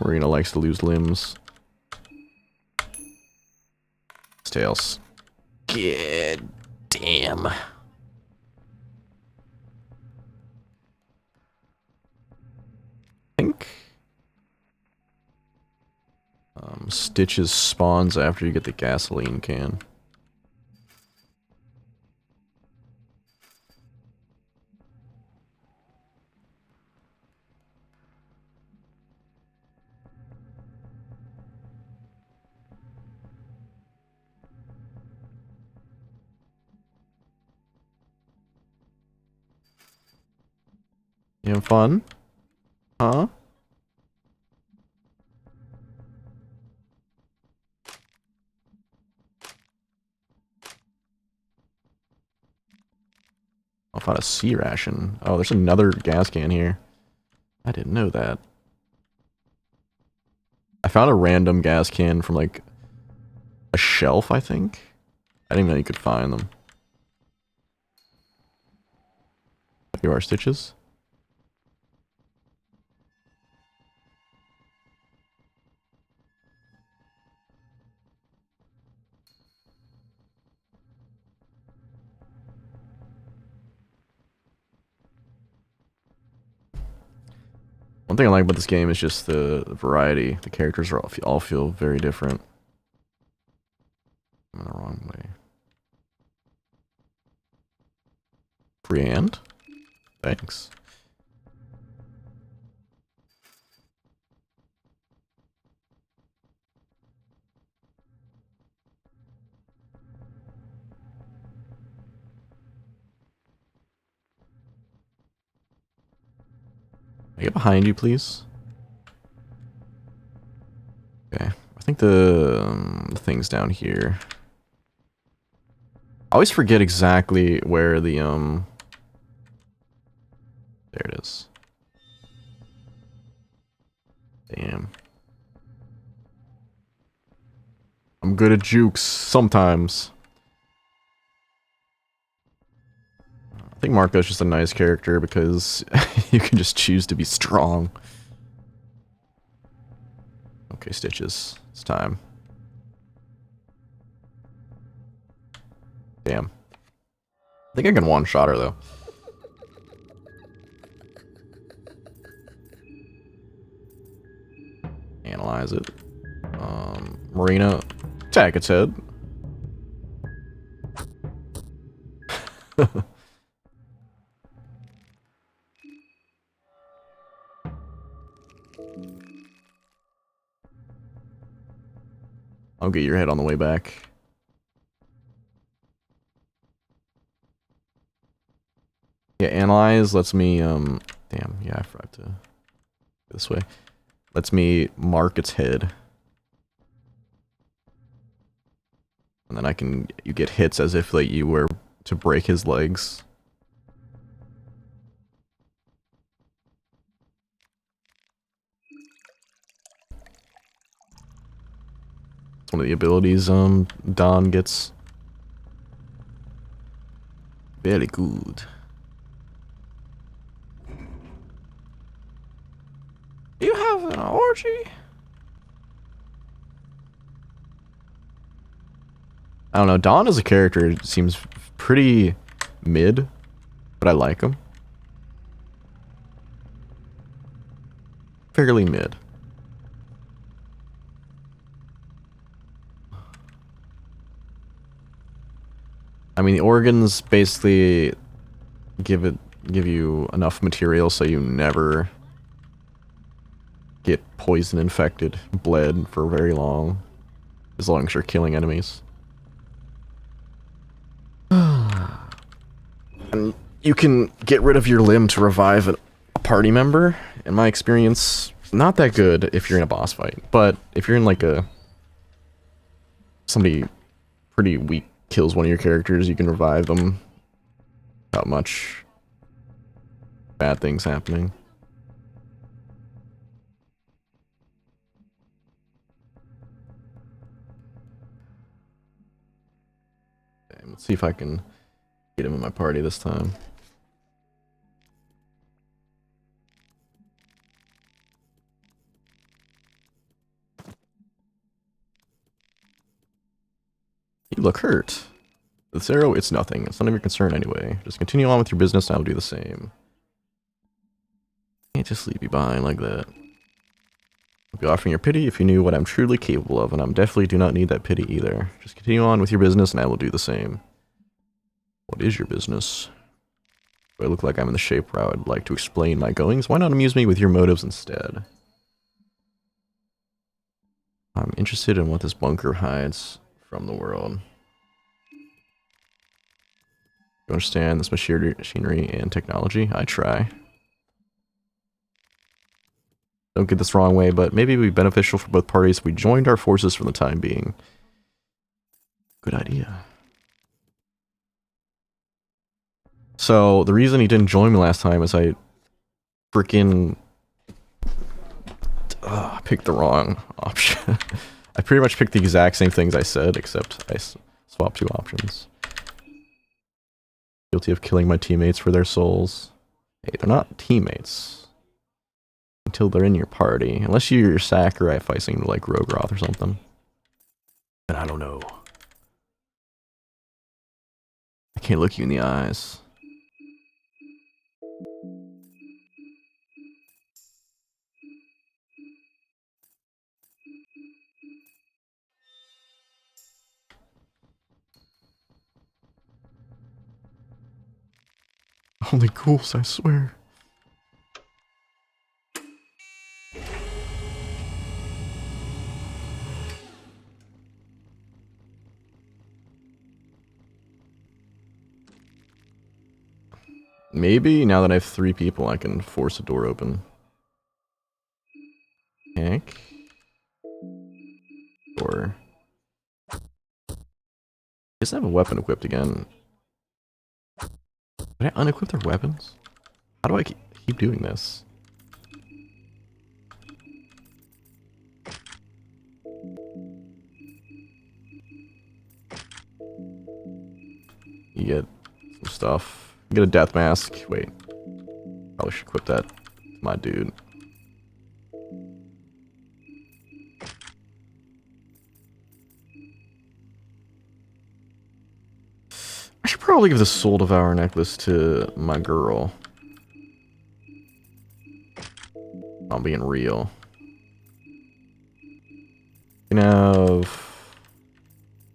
A: Marina likes to lose limbs. It's Tails.
B: God damn.
A: Think Stitches spawns after you get the gasoline can. You having fun? Huh? I'll find a sea ration. Oh, there's another gas can here. I didn't know that. I found a random gas can from like a shelf, I think. I didn't even know you could find them. Here are stitches. One thing I like about this game is just the variety. The characters are all feel very different. I'm in the wrong way. Briand? Thanks. Can I get behind you, please? Okay. I think the thing's down here. I always forget exactly where the, there it is. Damn. I'm good at jukes, sometimes. I think Marco's just a nice character because you can just choose to be strong. Okay, Stitches. It's time. Damn. I think I can one-shot her, though. Analyze it. Marina, attack its head. I'll get your head on the way back. Yeah, analyze lets me, damn, yeah, I forgot to go this way. Lets me mark its head. And then you get hits as if like you were to break his legs. It's one of the abilities, Daan gets. Very good. You have an orgy? I don't know, Daan as a character seems pretty mid, but I like him. Fairly mid. I mean, the organs basically give you enough material so you never get poison infected, bled for very long, as long as you're killing enemies. And you can get rid of your limb to revive a party member. In my experience, not that good if you're in a boss fight, but if you're in like somebody pretty weak kills one of your characters, you can revive them without much bad things happening. Damn, let's see if I can get him in my party this time. You look hurt. This arrow, it's nothing. It's none of your concern anyway. Just continue on with your business and I'll do the same. Can't just leave you behind like that. I'll be offering your pity if you knew what I'm truly capable of, and I definitely do not need that pity either. Just continue on with your business and I will do the same. What is your business? Do I look like I'm in the shape where I would like to explain my goings? Why not amuse me with your motives instead? I'm interested in what this bunker hides from the world. You understand this machinery and technology? I try. Don't get this wrong way, but maybe it would be beneficial for both parties if we joined our forces for the time being. Good idea. So, the reason he didn't join me last time is I freaking picked the wrong option. I pretty much picked the exact same things I said, except I swapped 2 options. Guilty of killing my teammates for their souls. Hey, they're not teammates. Until they're in your party. Unless you're sacrificing like Rogroth or something. But I don't know. I can't look you in the eyes. Only ghouls, I swear. Maybe now that I have 3 people, I can force a door open. Heck. Or doesn't have a weapon equipped again. Did I unequip their weapons? How do I keep doing this? You get some stuff. You get a death mask. Wait. Probably should equip that to my dude. I should probably give the Soul Devourer necklace to my girl. I'm being real. You can have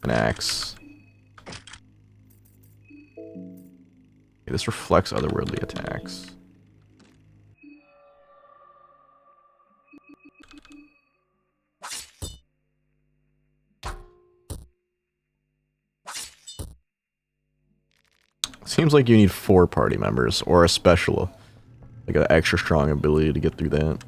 A: an axe. Okay, this reflects otherworldly attacks. Seems like you need 4 party members or a special, like an extra strong ability to get through that.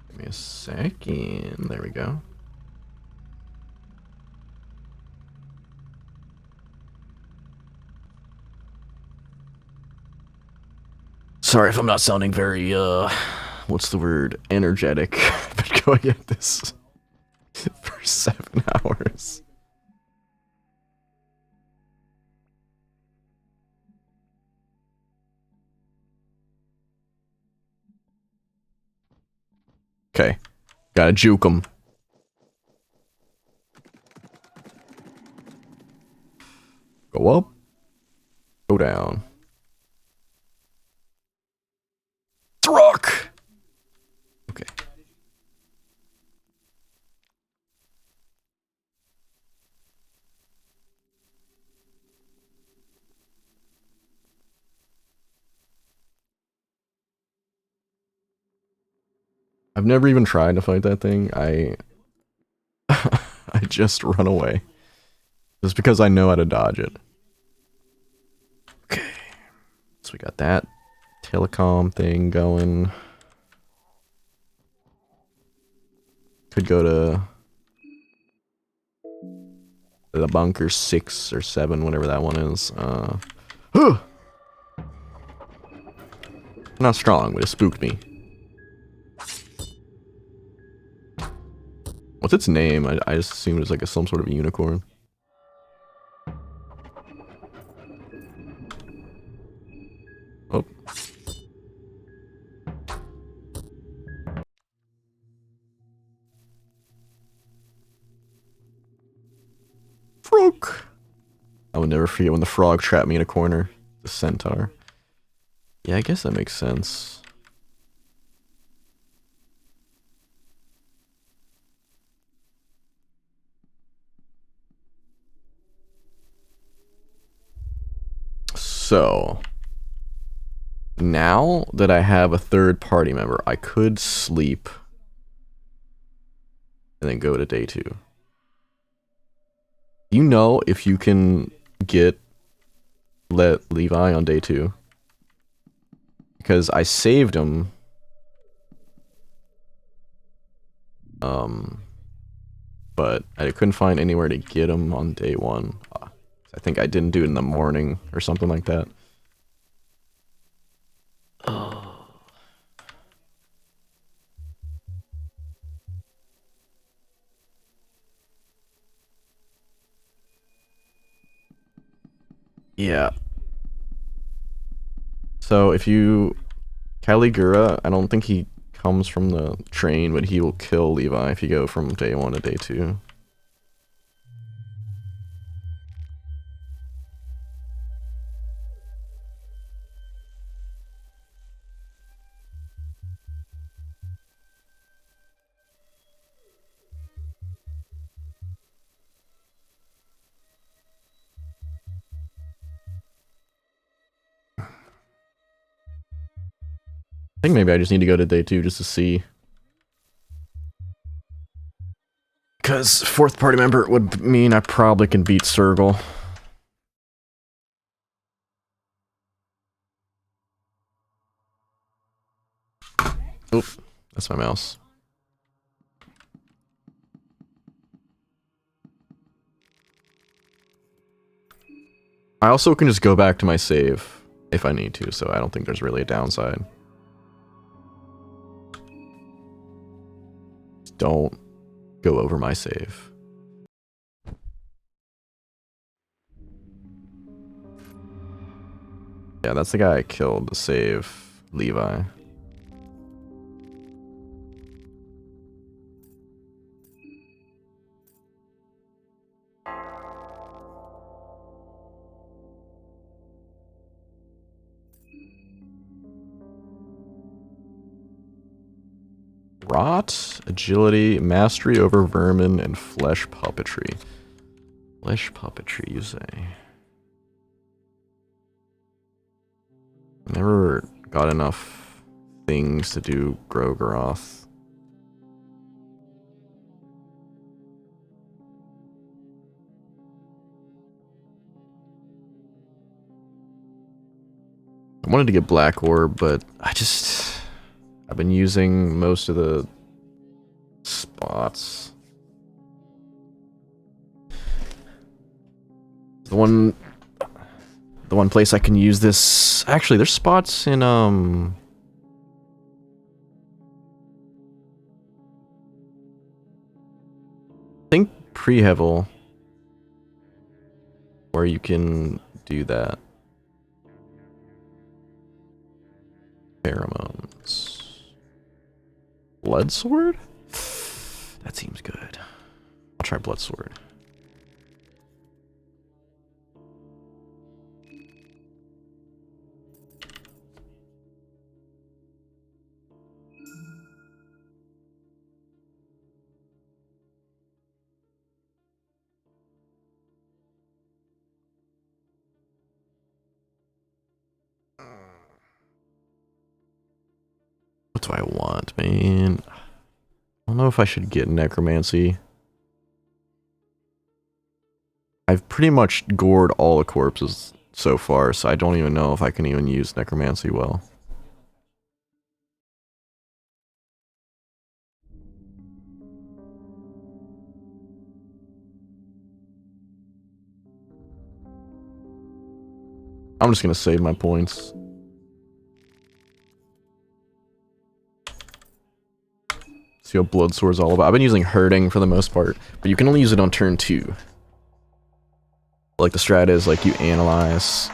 A: Give me a second. There we go. Sorry if I'm not sounding very, what's the word? Energetic. I've been going at this for 7 hours. Okay. Gotta juke him. Go up. Go down. Rock! Okay. I've never even tried to fight that thing. I just run away. Just because I know how to dodge it. Okay. So we got that telecom thing going. Could go to the bunker 6 or 7, whatever that one is. Not strong, but it spooked me. What's its name? I just assumed it was like some sort of unicorn. Oh. Frog! I would never forget when the frog trapped me in a corner. The centaur. Yeah, I guess that makes sense. So now that I have a third party member, I could sleep and then go to day 2. You know if you can let Levi on day 2? Because I saved him. But I couldn't find anywhere to get him on day 1. I think I didn't do it in the morning or something like that.
B: Oh.
A: Yeah. So if you... Caligura, I don't think he comes from the train, but he will kill Levi if you go from day 1 to day 2. I think maybe I just need to go to day 2 just to see. Because 4th party member would mean I probably can beat Sergal. Oop, that's my mouse. I also can just go back to my save if I need to, so I don't think there's really a downside. Just don't go over my save. Yeah, that's the guy I killed to save Levi. Rot, agility, mastery over vermin, and flesh puppetry. Flesh puppetry, you say? Never got enough things to do Grogroth. I wanted to get Black Orb, but I've been using most of the spots. The one place I can use this... Actually, there's spots in, I think Pre-Hevel, where you can do that. Pheromones. Blood Sword? That seems good. I'll try Blood Sword. What do I want, man? I don't know if I should get Necromancy. I've pretty much gored all the corpses so far, so I don't even know if I can even use Necromancy well. I'm just gonna save my points. See what Blood Sword's all about. I've been using Hurting for the most part, but you can only use it on turn 2. Like the strat is like you analyze.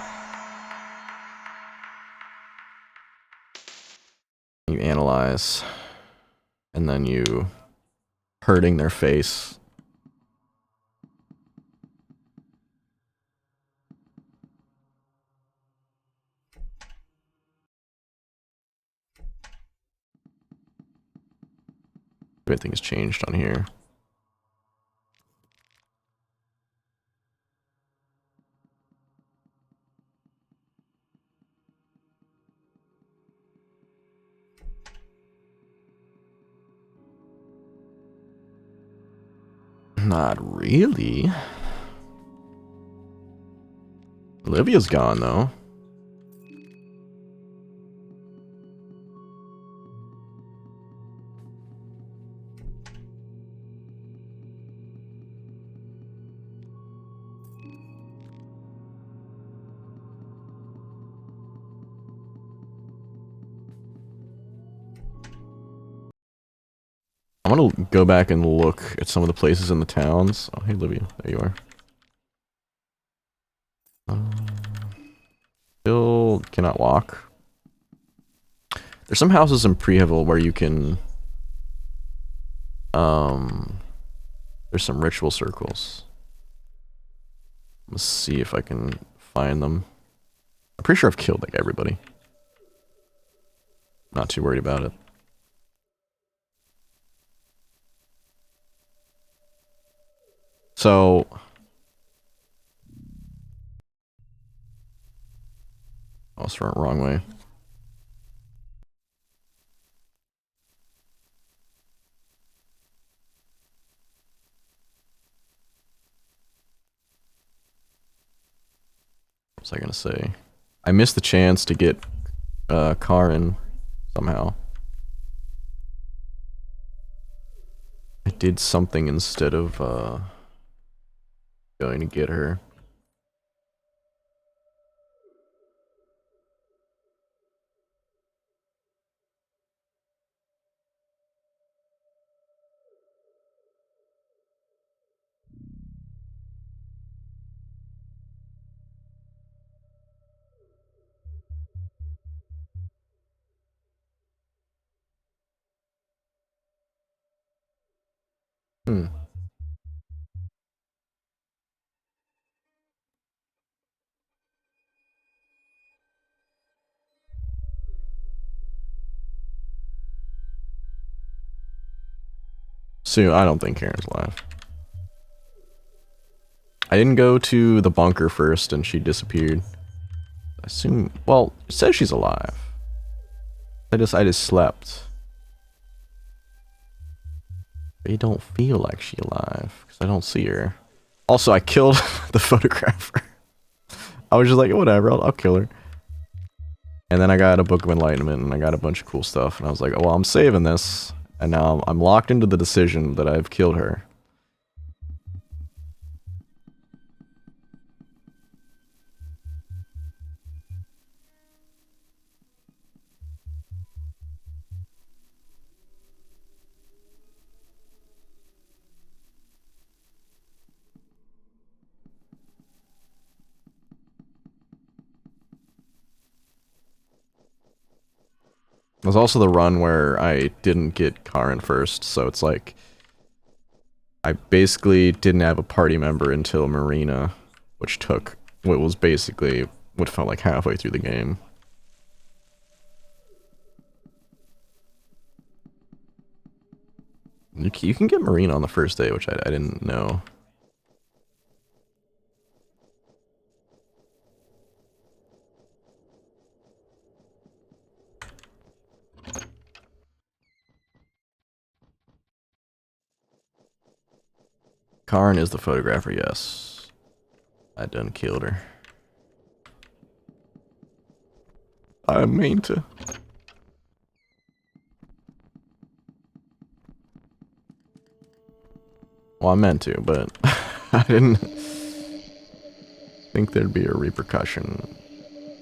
A: You analyze. And then you hurting their face. Everything has changed on here. Not really. Olivia's gone, though. I'm gonna go back and look at some of the places in the towns. Oh, hey, Olivia. There you are. Still cannot walk. There's some houses in Prehevel where you can... There's some ritual circles. Let's see if I can find them. I'm pretty sure I've killed, like, everybody. Not too worried about it. So... Oh, it's the wrong way. What was I gonna say? I missed the chance to get Karin somehow. I did something instead of going to get her. Soon, I don't think Karen's alive. I didn't go to the bunker first and she disappeared. I assume, well, it says she's alive. I just slept. But you don't feel like she's alive, because I don't see her. Also, I killed the photographer. I was just like, whatever, I'll kill her. And then I got a Book of Enlightenment, and I got a bunch of cool stuff, and I was like, oh, well, I'm saving this. And now I'm locked into the decision that I've killed her. It was also the run where I didn't get Karin first, so it's like... I basically didn't have a party member until Marina, which took what was basically what felt like halfway through the game. You can get Marina on the first day, which I didn't know. Karin is the photographer, yes. I done killed her. I mean to. Well, I meant to, but I didn't think there'd be a repercussion.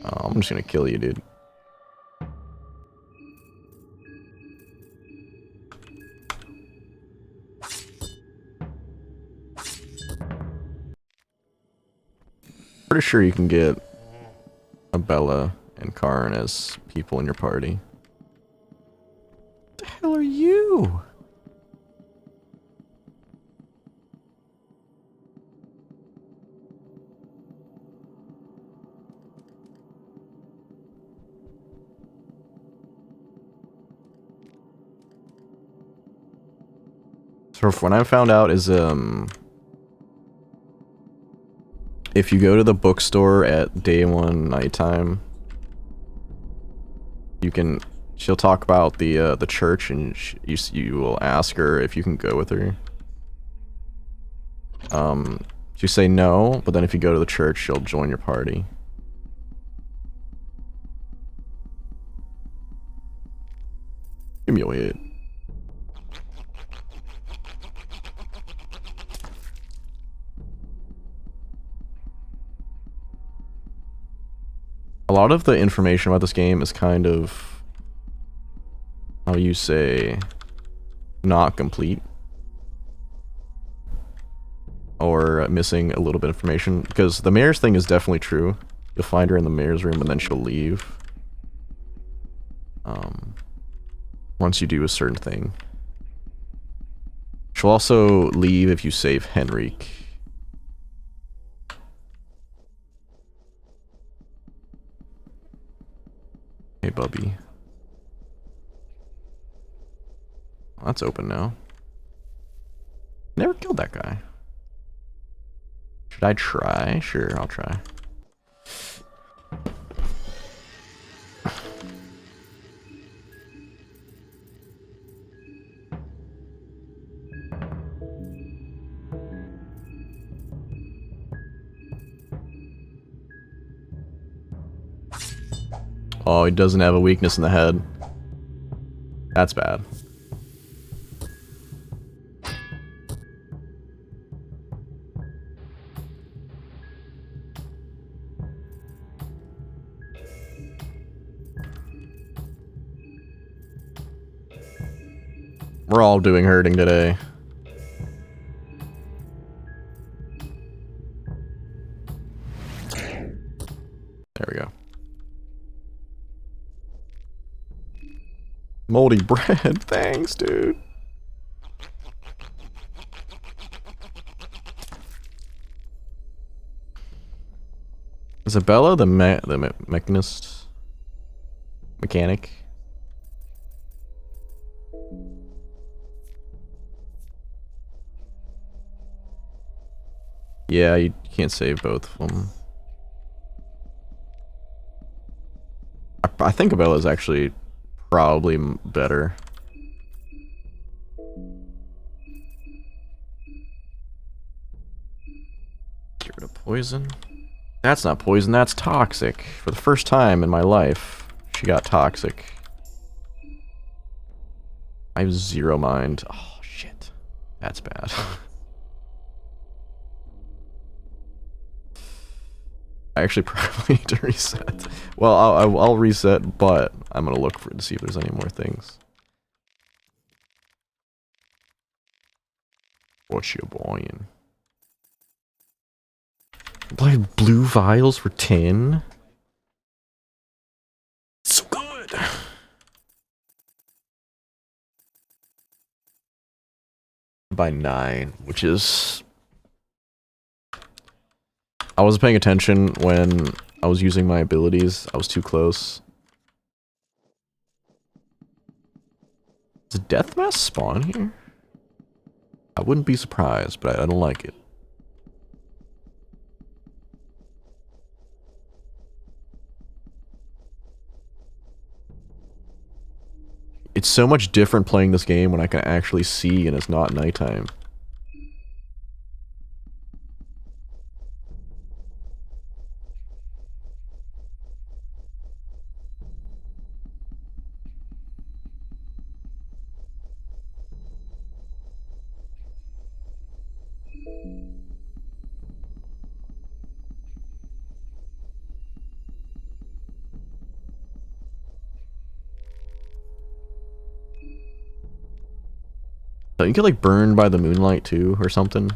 A: Oh, I'm just gonna kill you, dude. Pretty sure you can get Abella and Karin as people in your party. What the hell are you? So what I found out is if you go to the bookstore at day one nighttime, you can. She'll talk about the church, and you will ask her if you can go with her. You say no, but then if you go to the church, she'll join your party. Give me a hit. A lot of the information about this game is kind of, how you say, not complete. Or missing a little bit of information. Because the mayor's thing is definitely true. You'll find her in the mayor's room and then she'll leave. Once you do a certain thing. She'll also leave if you save Henrik. Hey, Bubby. Well, that's open now. Never killed that guy. Should I try? Sure, I'll try. Oh, he doesn't have a weakness in the head. That's bad. We're all doing hurting today. There we go. Moldy bread, thanks, dude. Isabella, the mechanist? Mechanic? Yeah, you can't save both of them. I think Abella's actually probably better. Get rid of poison. That's not poison, that's toxic. For the first time in my life, she got toxic. I have zero mind. Oh, shit. That's bad. I actually probably need to reset. Well, I'll reset, but I'm gonna look for it to see if there's any more things. What you buying? Play blue vials for 10? So good! By 9, which is... I wasn't paying attention when I was using my abilities. I was too close. Does a death mask spawn here? I wouldn't be surprised, but I don't like it. It's so much different playing this game when I can actually see and it's not nighttime. Don't you get like burned by the moonlight too, or something?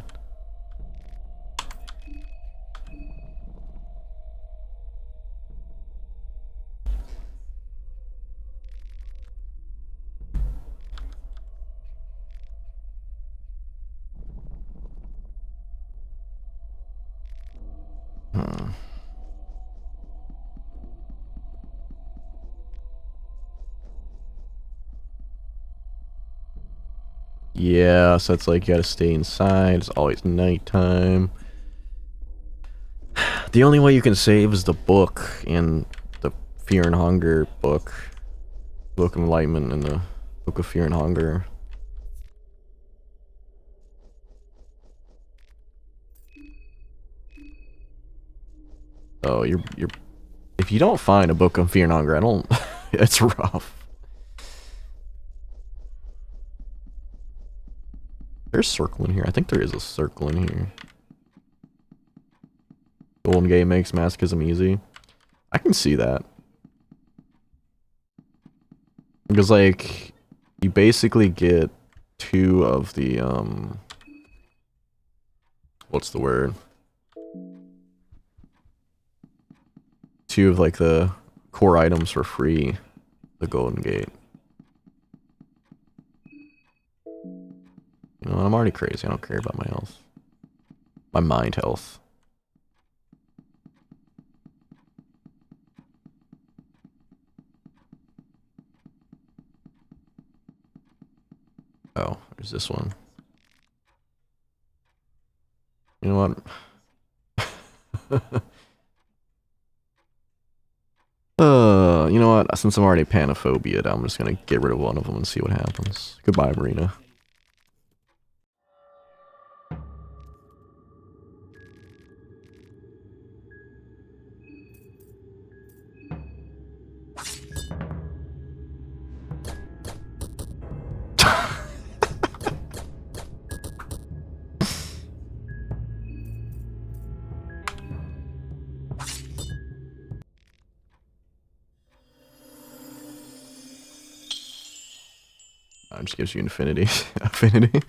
A: Yeah, so it's like you gotta stay inside, it's always nighttime. The only way you can save is the book in the Fear and Hunger book. Book of Enlightenment and the Book of Fear and Hunger. Oh, you're. If you don't find a Book of Fear Nonger, I don't. It's rough. There's a circle in here. I think there is a circle in here. Golden Gate makes masochism easy. I can see that. Because, like, you basically get 2 of the, what's the word? 2 of, like, the core items for free. The Golden Gate. You know, I'm already crazy. I don't care about my health. My mind health. Oh, there's this one. You know what? You know what? Since I'm already panophobiaed, I'm just gonna get rid of one of them and see what happens. Goodbye, Marina. It just gives you infinity. Affinity.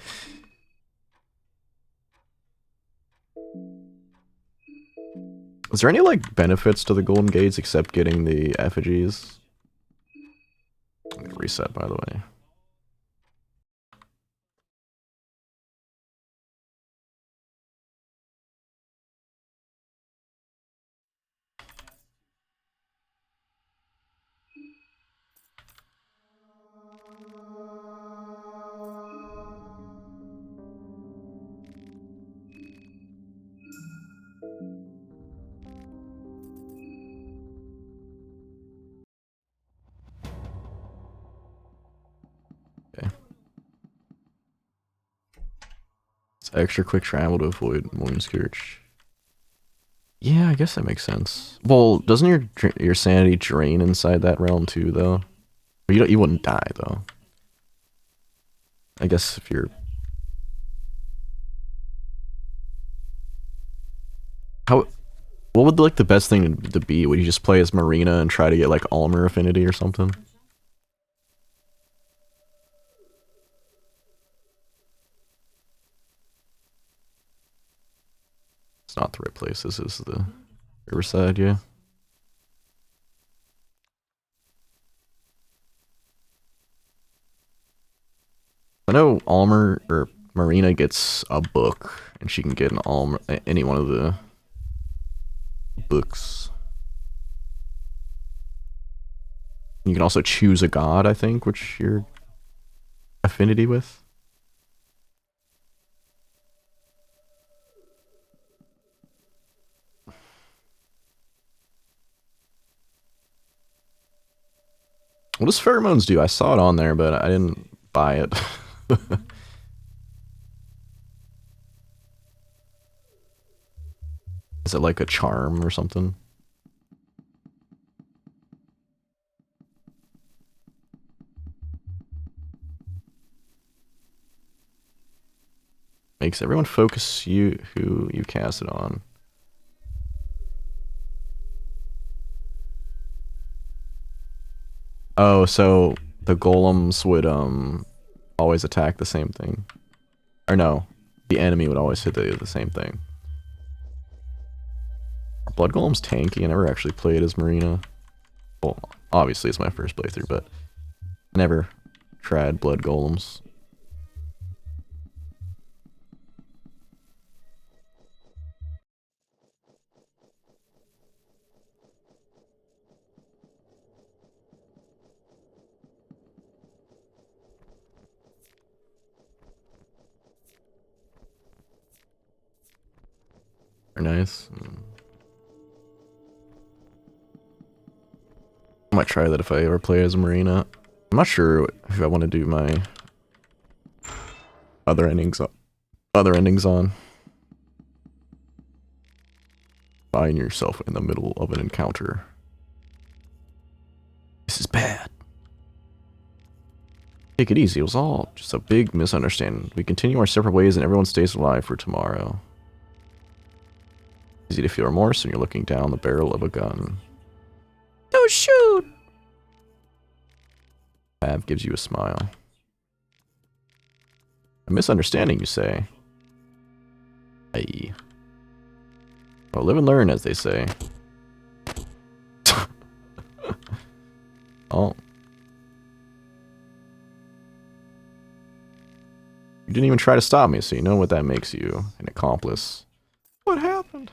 A: Is there any, like, benefits to the Golden Gates except getting the effigies? I'm gonna reset, by the way. Okay. It's extra quick travel to avoid wound scourge. Yeah, I guess that makes sense. Well, doesn't your sanity drain inside that realm too, though? But you wouldn't die though. I guess if you're how what would like the best thing to be? Would you just play as Marina and try to get like Almer affinity or something? It's not the right place. This is the Riverside, yeah. I know Almer or Marina gets a book, and she can get an Almer any one of the books. You can also choose a god, I think, which you're affinity with. What does pheromones do? I saw it on there, but I didn't buy it. Is it like a charm or something? Makes everyone focus who you cast it on. Oh, so the golems would always attack the same thing. Or no, the enemy would always hit the same thing. Are blood golems tanky? I never actually played as Marina. Well, obviously it's my first playthrough, but I never tried blood golems. They're nice. I might try that if I ever play as Marina. I'm not sure if I want to do my other endings on. Find yourself in the middle of an encounter. This is bad. Take it easy. It was all just a big misunderstanding. We continue our separate ways and everyone stays alive for tomorrow. Easy to feel remorse when you're looking down the barrel of a gun. Don't shoot! Pav gives you a smile. A misunderstanding, you say? Aye. Well, live and learn, as they say. Oh. You didn't even try to stop me, so you know what that makes you. An accomplice. What happened?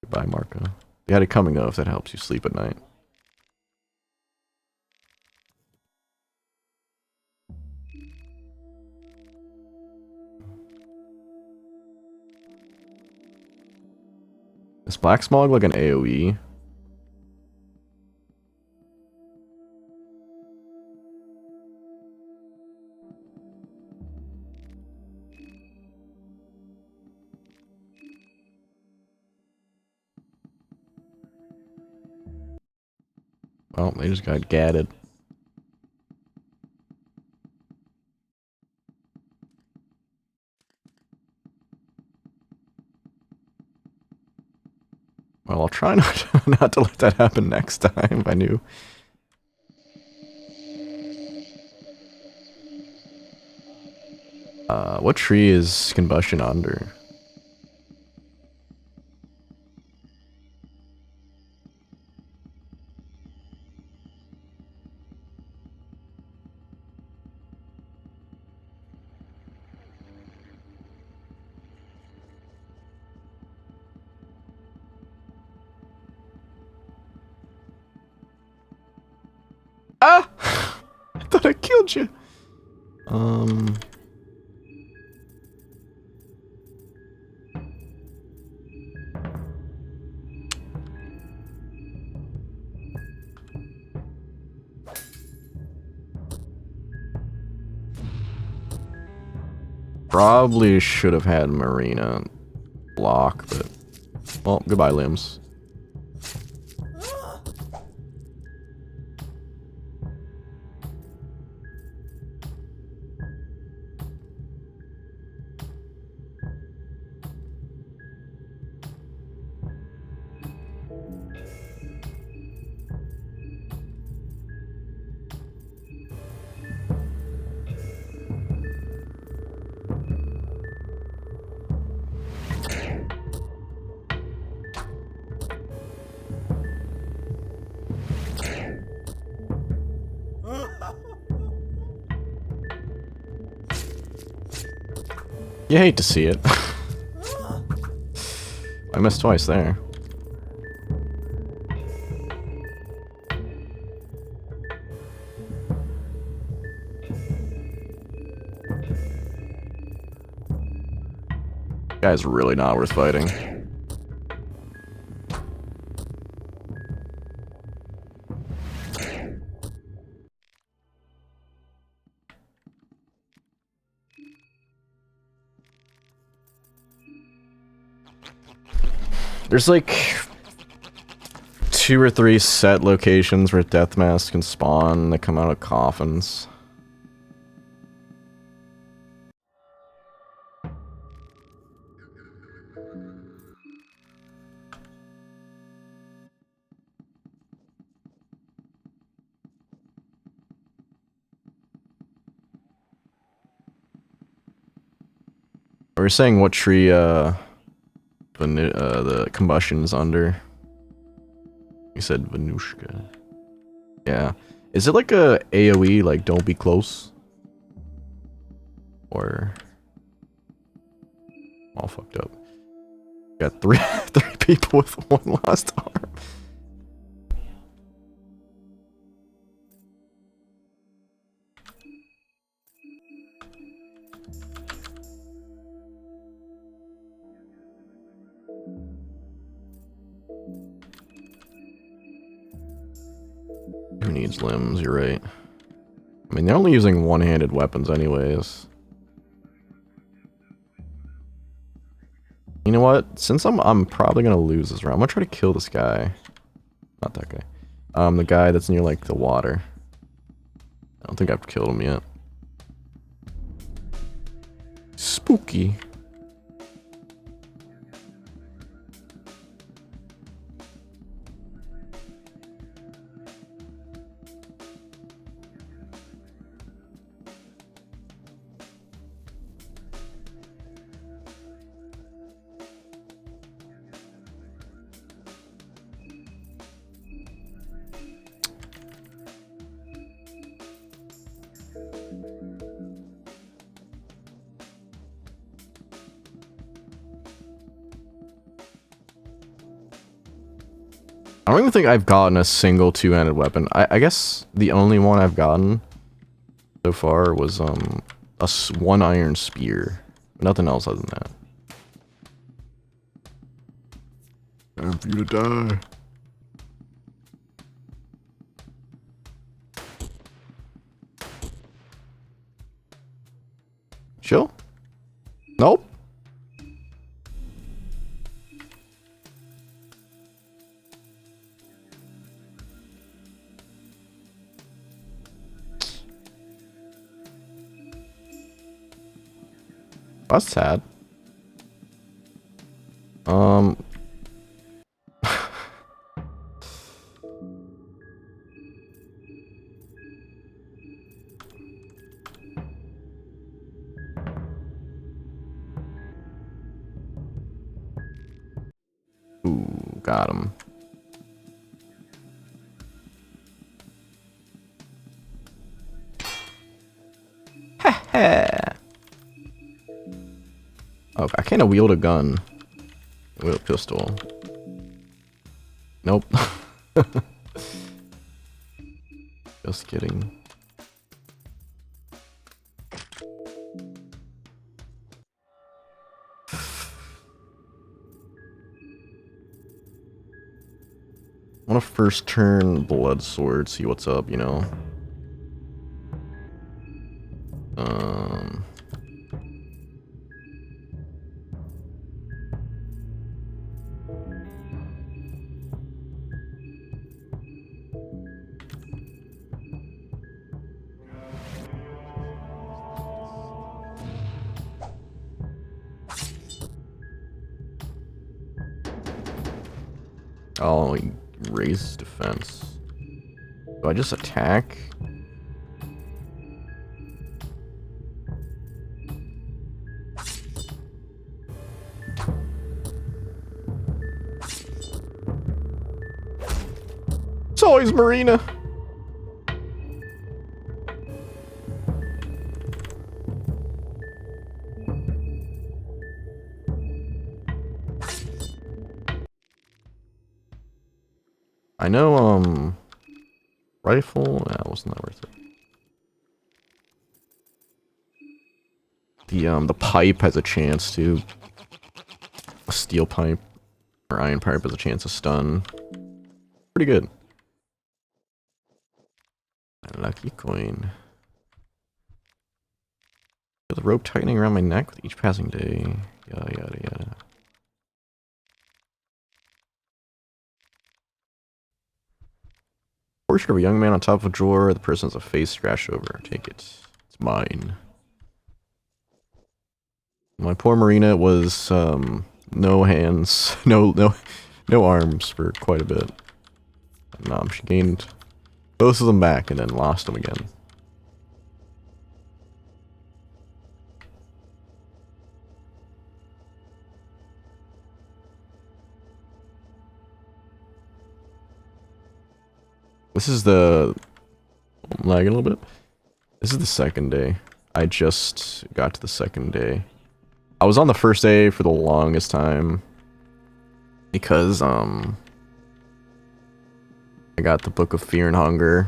A: Goodbye, Marco. You had it coming, though, if that helps you sleep at night. Is Black Smog like an AoE? Well, they just got gadded. Well, I'll try not to let that happen next time, if I knew. What tree is combustion under? Ah! I thought I killed you. Probably should have had Marina block, but... Well, goodbye, limbs. You hate to see it. I missed twice there. Guy's really not worth fighting. There's like 2 or 3 set locations where death masks can spawn that come out of coffins. We were saying what tree the combustion's under. You said Venushka. Yeah. Is it like a AoE, like don't be close? Or... all fucked up. Got three people with 1 lost arm. Who needs limbs? You're right. I mean, they're only using one-handed weapons anyways. You know know what? Since I'm probably gonna lose this round, I'm gonna try to kill this guy. Not that guy. The guy that's near like the water. I don't think I've killed him yet. Spooky. I don't even think I've gotten a single two-handed weapon. I guess the only one I've gotten so far was one iron spear. Nothing else other than that. Time for you to die. Chill? Nope. That's sad. Ooh, got him. Heh. Oh, I can't wield a gun. Wield a pistol. Nope. Just kidding. I want to first turn blood sword, see what's up, you know. Oh, raise defense. Do I just attack? It's always Marina. I know, rifle? That wasn't that worth it. The pipe has a chance to. A steel pipe or iron pipe has a chance to stun. Pretty good. Lucky coin. Feel the rope tightening around my neck with each passing day. Yada yada yada. Portrait of a young man on top of a drawer. The person has a face scratched over. Take it. It's mine. My poor Marina was no hands, no arms for quite a bit. And, she gained both of them back and then lost them again. This is the... I'm lagging a little bit. This is the second day. I just got to the second day. I was on the first day for the longest time. Because, I got the Book of Fear and Hunger.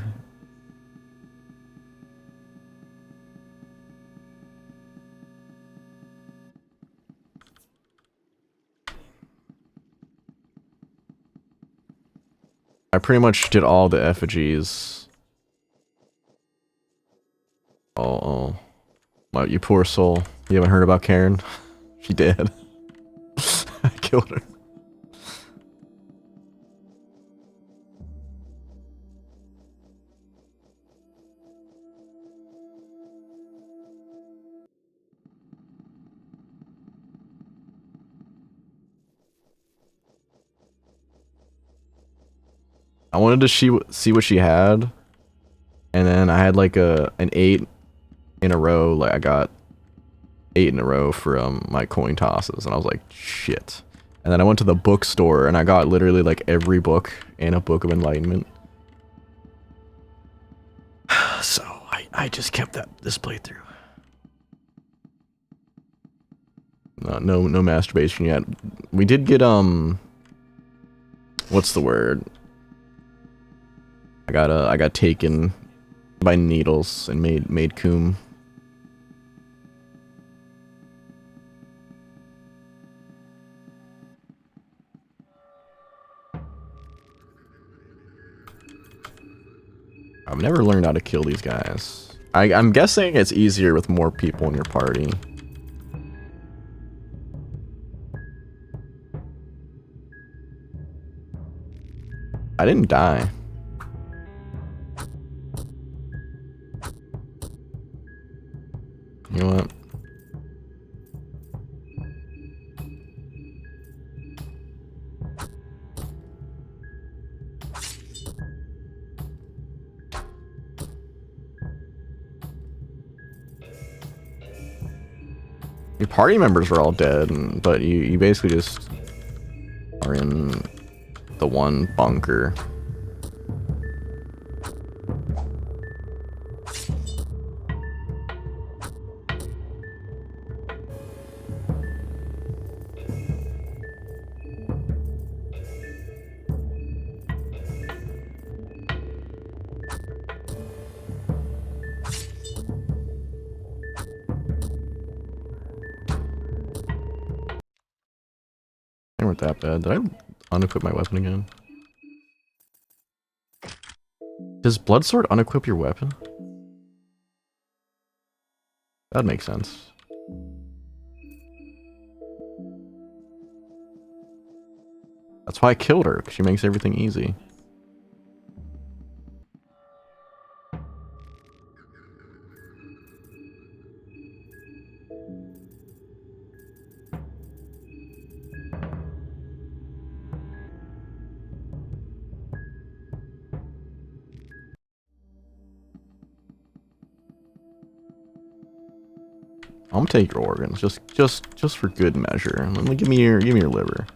A: I pretty much did all the effigies. Oh. You poor soul. You haven't heard about Karen? She dead. killed her. I wanted to see what she had, and then I had like an 8 in a row. Like I got 8 in a row from my coin tosses, and I was like, shit. And then I went to the bookstore, and I got literally like every book and a Book of Enlightenment. So I just kept this playthrough. No masturbation yet. We did get what's the word? I got taken by needles and made coom. I've never learned how to kill these guys. I'm guessing it's easier with more people in your party. I didn't die. You know what? Your party members are all dead, but you basically just are in the one bunker. They weren't that bad. Did I unequip my weapon again? Does Bloodsword unequip your weapon? That makes sense. That's why I killed her, because she makes everything easy. I'm gonna take your organs, just for good measure. Let me give me your liver.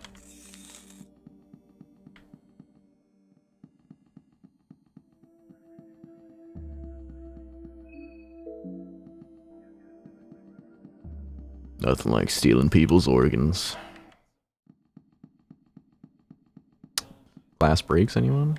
A: Nothing like stealing people's organs. Glass breaks, anyone?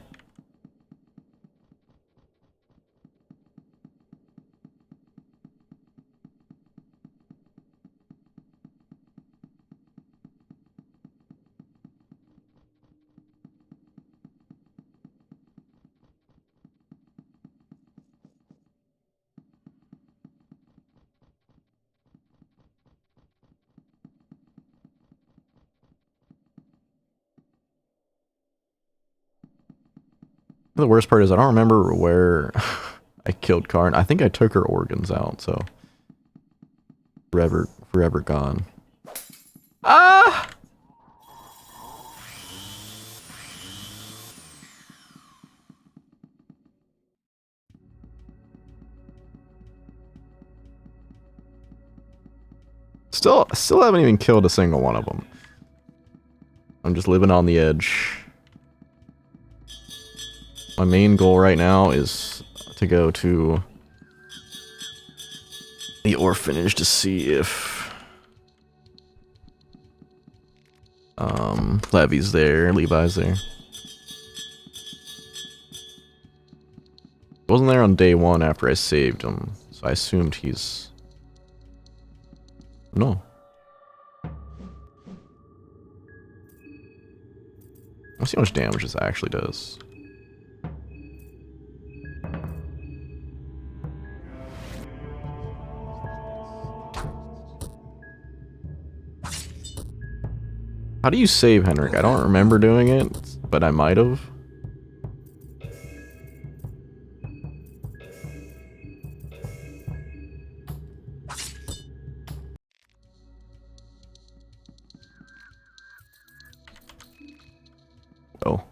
A: The worst part is I don't remember where I killed Karn. I think I took her organs out, so forever gone. Ah! Still haven't even killed a single one of them. I'm just living on the edge. My main goal right now is to go to the orphanage to see if Levy's there, Levi's there. Wasn't there on day 1 after I saved him, so I assumed he's... No. Let's see how much damage this actually does. How do you save, Henrik? I don't remember doing it, but I might have. Oh.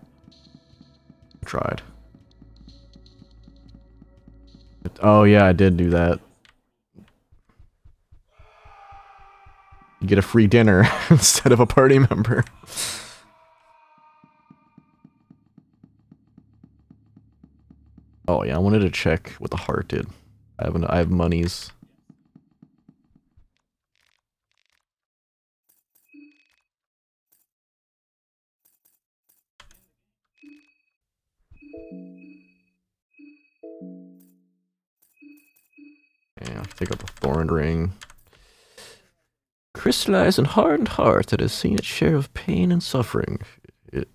A: Tried. Oh yeah, I did do that. You get a free dinner instead of a party member. Oh yeah, I wanted to check what the heart did. I have monies. Yeah, take up a thorn ring. Crystallized and hardened heart that has seen its share of pain and suffering. It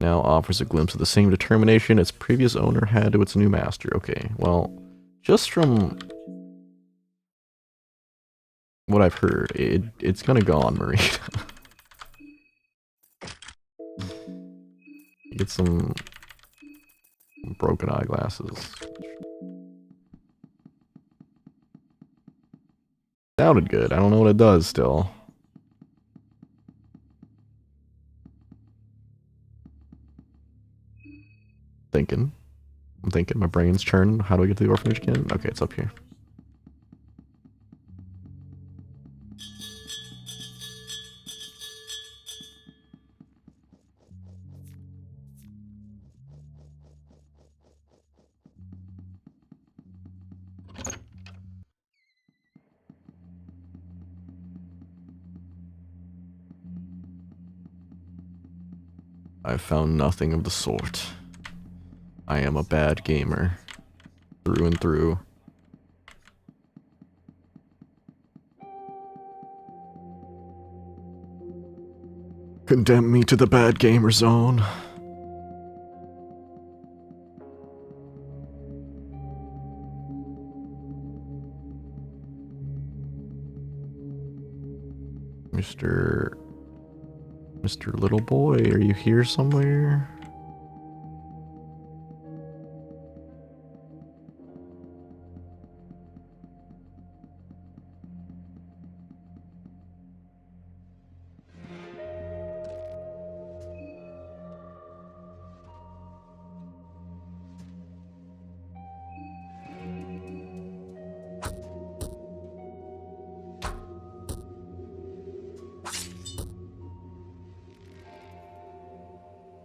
A: now offers a glimpse of the same determination its previous owner had to its new master. Okay, well, just from what I've heard, it's gonna go on Marita. Get some broken eyeglasses. Sounded good. I don't know what it does still. Thinking. I'm thinking. My brain's churning. How do I get to the orphanage again? Okay, it's up here. I found nothing of the sort. I am a bad gamer. Through and through. Condemn me to the bad gamer zone. Mr. Little Boy, are you here somewhere?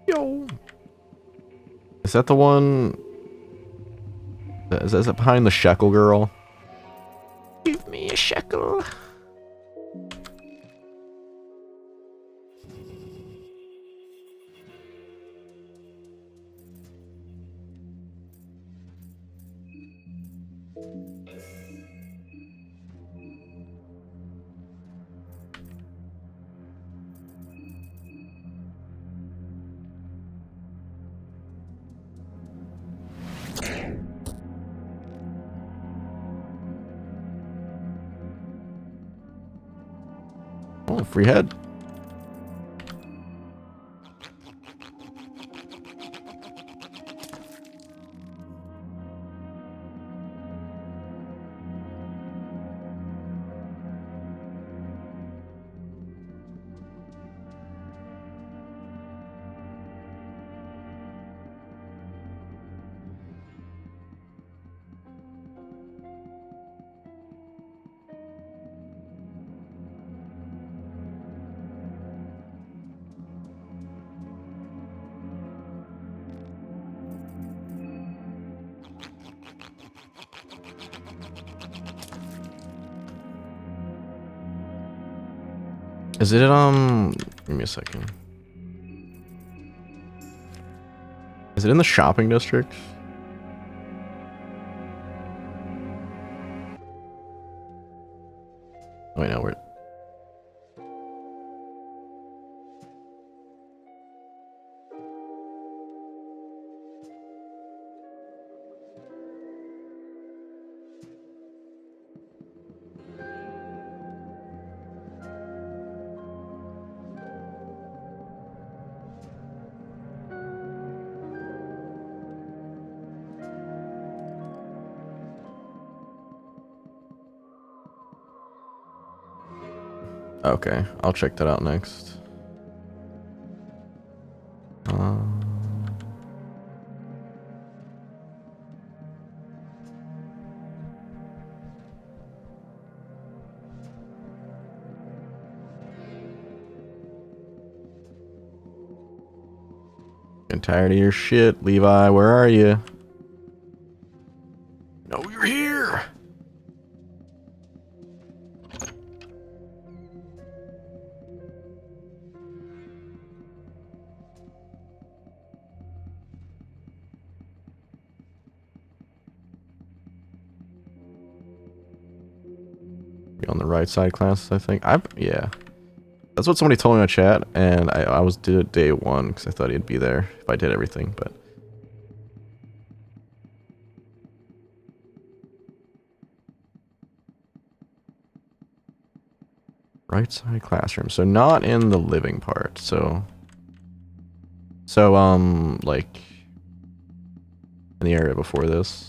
A: Yo! Is that the one? Is that behind the shekel girl? Give me a shekel. Oh, free head. Is it, give me a second. Is it in the shopping district? Oh, wait, no, we're... Okay, I'll check that out next. Getting tired of your shit, Levi. Where are you? No, you're here. Be on the right side classes, I think. Yeah. That's what somebody told me in the chat, and I did it day one because I thought he'd be there if I did everything, but right side classroom. So not in the living part. So like in the area before this.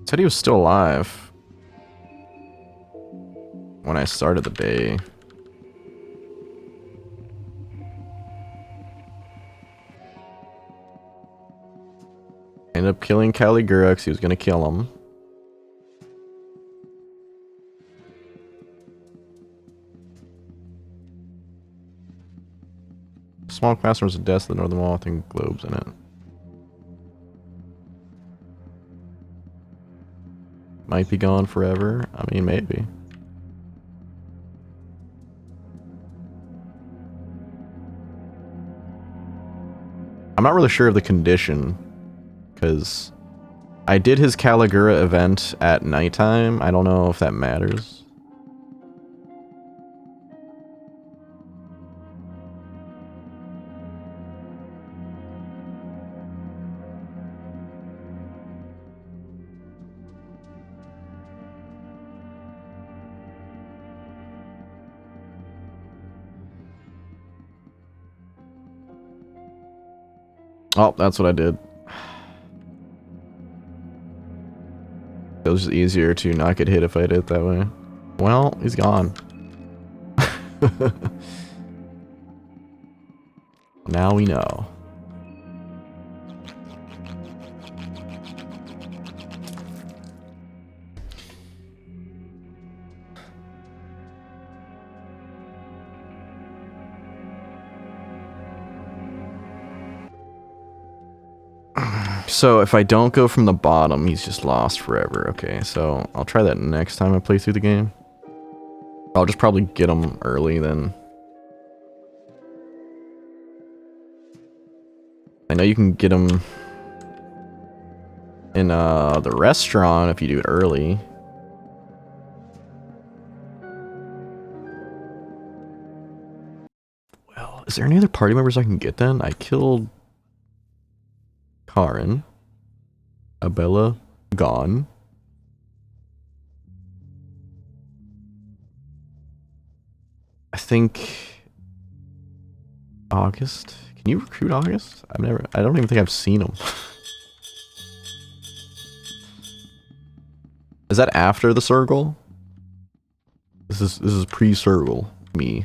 A: Said he was still alive when I started the day. Ended up killing Caligura because he was gonna kill him. Small classrooms of death, the northern wall, I think globes in it. Might be gone forever. I mean, maybe. I'm not really sure of the condition, because I did his Caligura event at nighttime. I don't know if that matters. Oh, that's what I did. It was just easier to not get hit if I did it that way. Well, he's gone. Now we know. So if I don't go from the bottom, he's just lost forever. Okay, so I'll try that next time I play through the game. I'll just probably get him early then. I know you can get him in the restaurant if you do it early. Well, is there any other party members I can get then? I killed Karin. Abella, gone. I think August. Can you recruit August? I don't even think I've seen him. Is that after the circle? This is pre-circle me.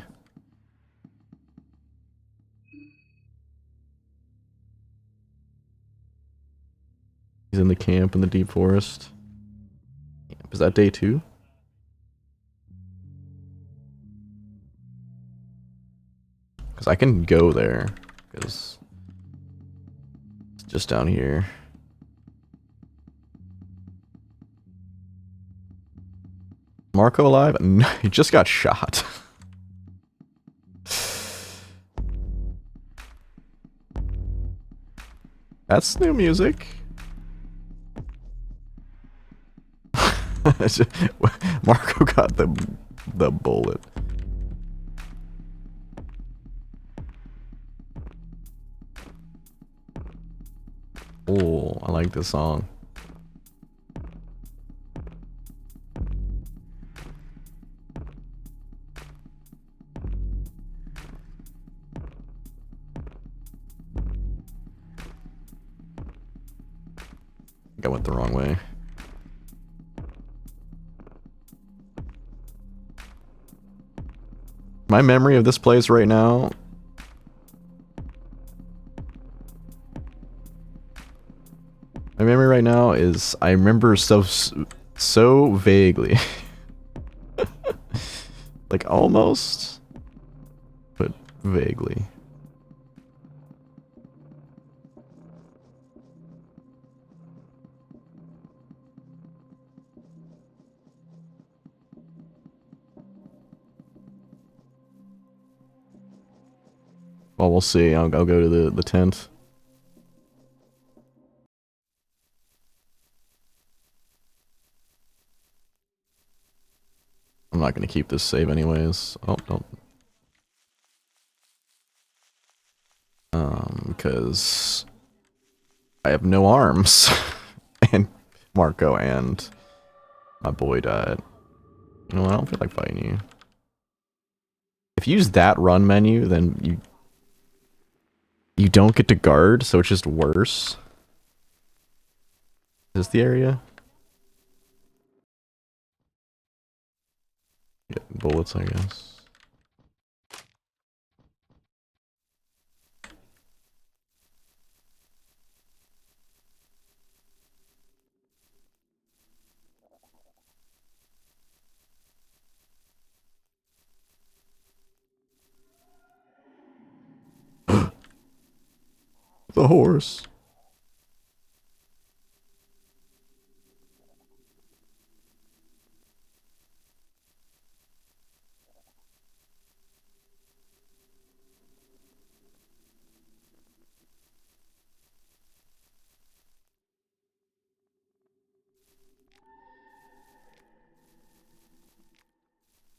A: He's in the camp in the deep forest. Is that day 2? Because I can go there. Because Just down here. Marco alive? No, he just got shot. That's new music. Marco got the bullet. Oh, I like this song. I think I went the wrong way. My memory of this place right now. My memory right now is I remember so vaguely. Like almost, but vaguely. Well, we'll see. I'll go to the tent. I'm not gonna keep this save anyways. Oh, don't. Because I have no arms, and Marco and my boy died. You know what? I don't feel like fighting you. If you use that run menu, then you don't get to guard, so it's just worse. Is this the area? Get bullets, I guess. The horse.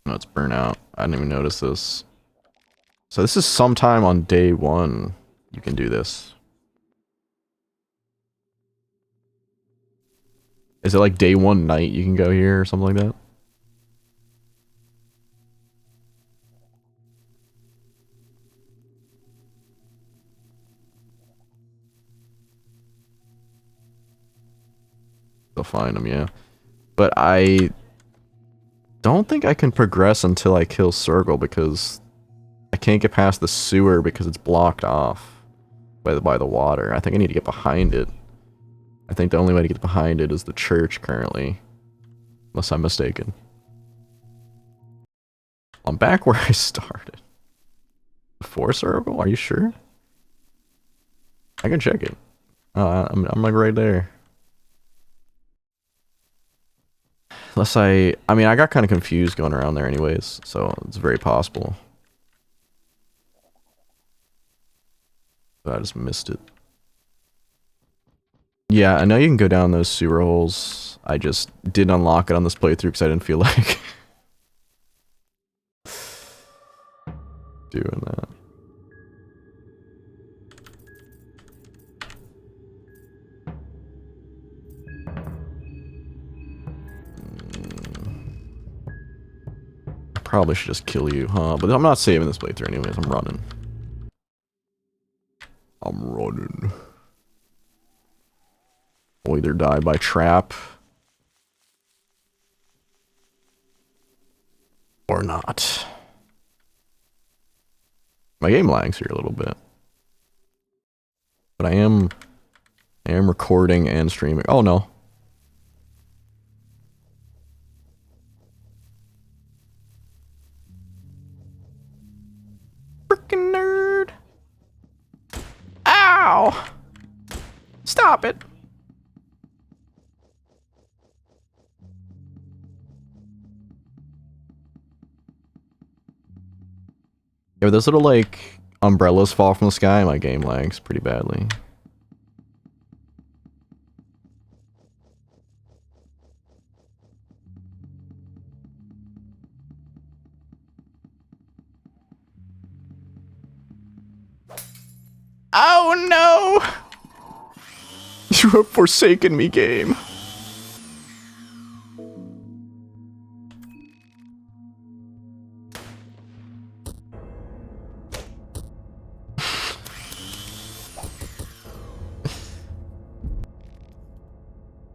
A: No, it's burnout. I didn't even notice this. So this is sometime on day 1 you can do this. Is it like day 1 night you can go here or something like that? They'll find them, yeah. But I don't think I can progress until I kill Circle because I can't get past the sewer because it's blocked off by the water. I think I need to get behind it. I think the only way to get behind it is the church currently. Unless I'm mistaken. I'm back where I started. Before Circle? Are you sure? I can check it. Oh, I'm like right there. Unless I mean, I got kind of confused going around there anyways, so it's very possible. But I just missed it. Yeah, I know you can go down those sewer holes. I just didn't unlock it on this playthrough because I didn't feel like doing that. I probably should just kill you, huh? But I'm not saving this playthrough anyways. I'm running. I'll either die by trap or not. My game lags here a little bit. But I am recording and streaming. Oh no. Freaking nerd. Ow! Stop it! If those little, like, umbrellas fall from the sky, my game lags pretty badly. Oh no! You have forsaken me, game.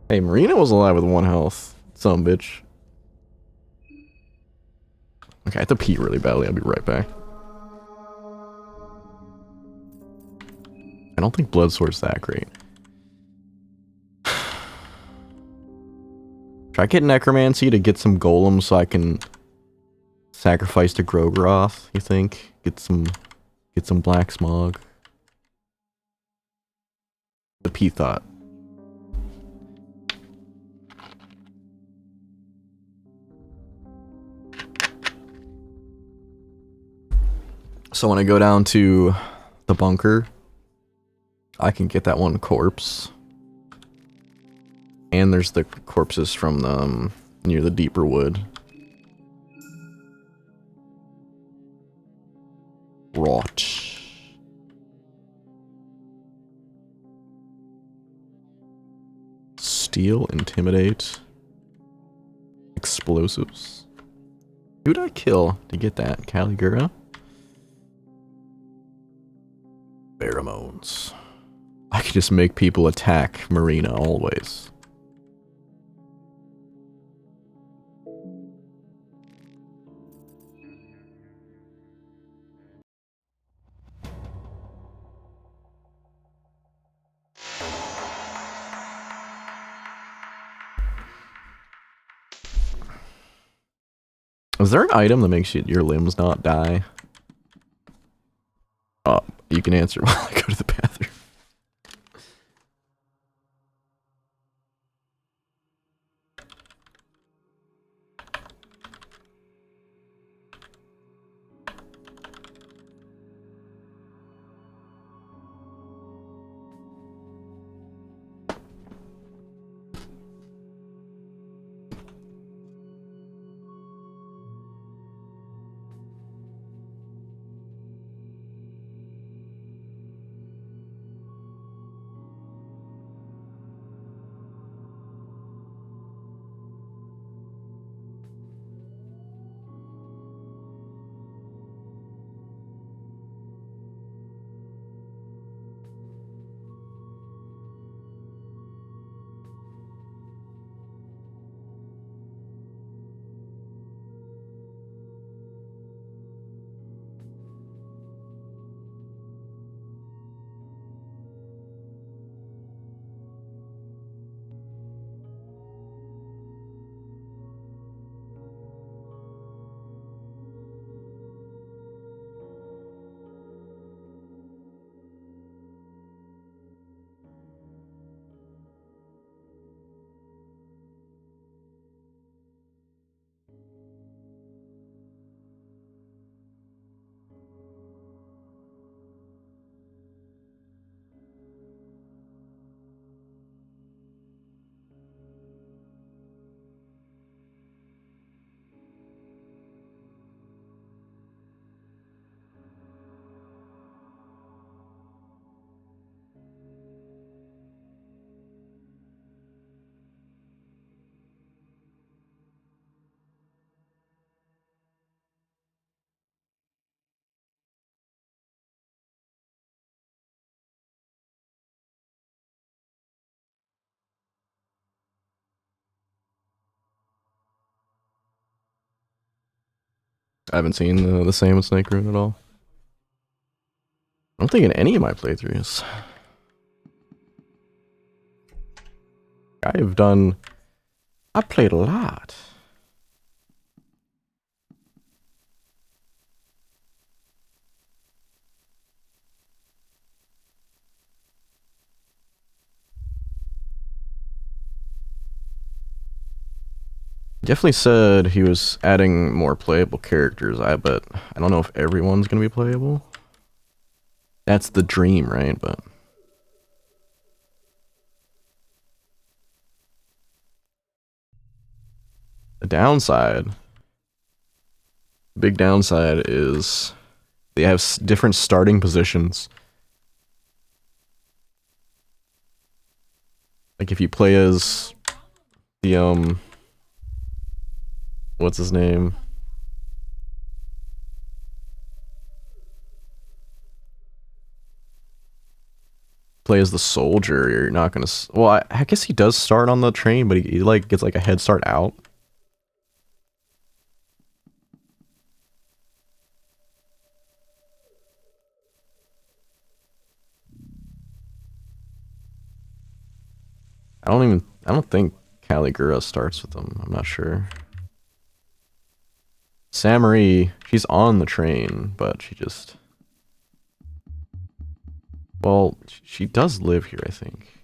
A: Hey, Marina was alive with 1 health. Some bitch. Okay, I have to pee really badly. I'll be right back. I don't think Blood Sword's that great. Try get Necromancy to get some golems so I can sacrifice to Grogroth, you think? Get some Black Smog. The P thought. So when I go down to the bunker, I can get that 1 corpse. And there's the corpses from the, near the deeper wood. Rot. Steal, Intimidate. Explosives. Who'd I kill to get that? Caligura? Pheromones. I could just make people attack Marina always. Is there an item that makes your limbs not die? Oh, you can answer while I go to the bathroom. I haven't seen the same with Snake Rune at all. I don't think in any of my playthroughs. I've played a lot. Definitely said he was adding more playable characters, but I don't know if everyone's gonna be playable. That's the dream, right? But the downside, big downside is they have different starting positions. Like if you play as the what's his name? Play as the soldier, you're not gonna. Well, I guess he does start on the train, but he like gets like a head start out. I don't think Caligura starts with them. I'm not sure. Samari, she's on the train, but she just. Well, she does live here, I think.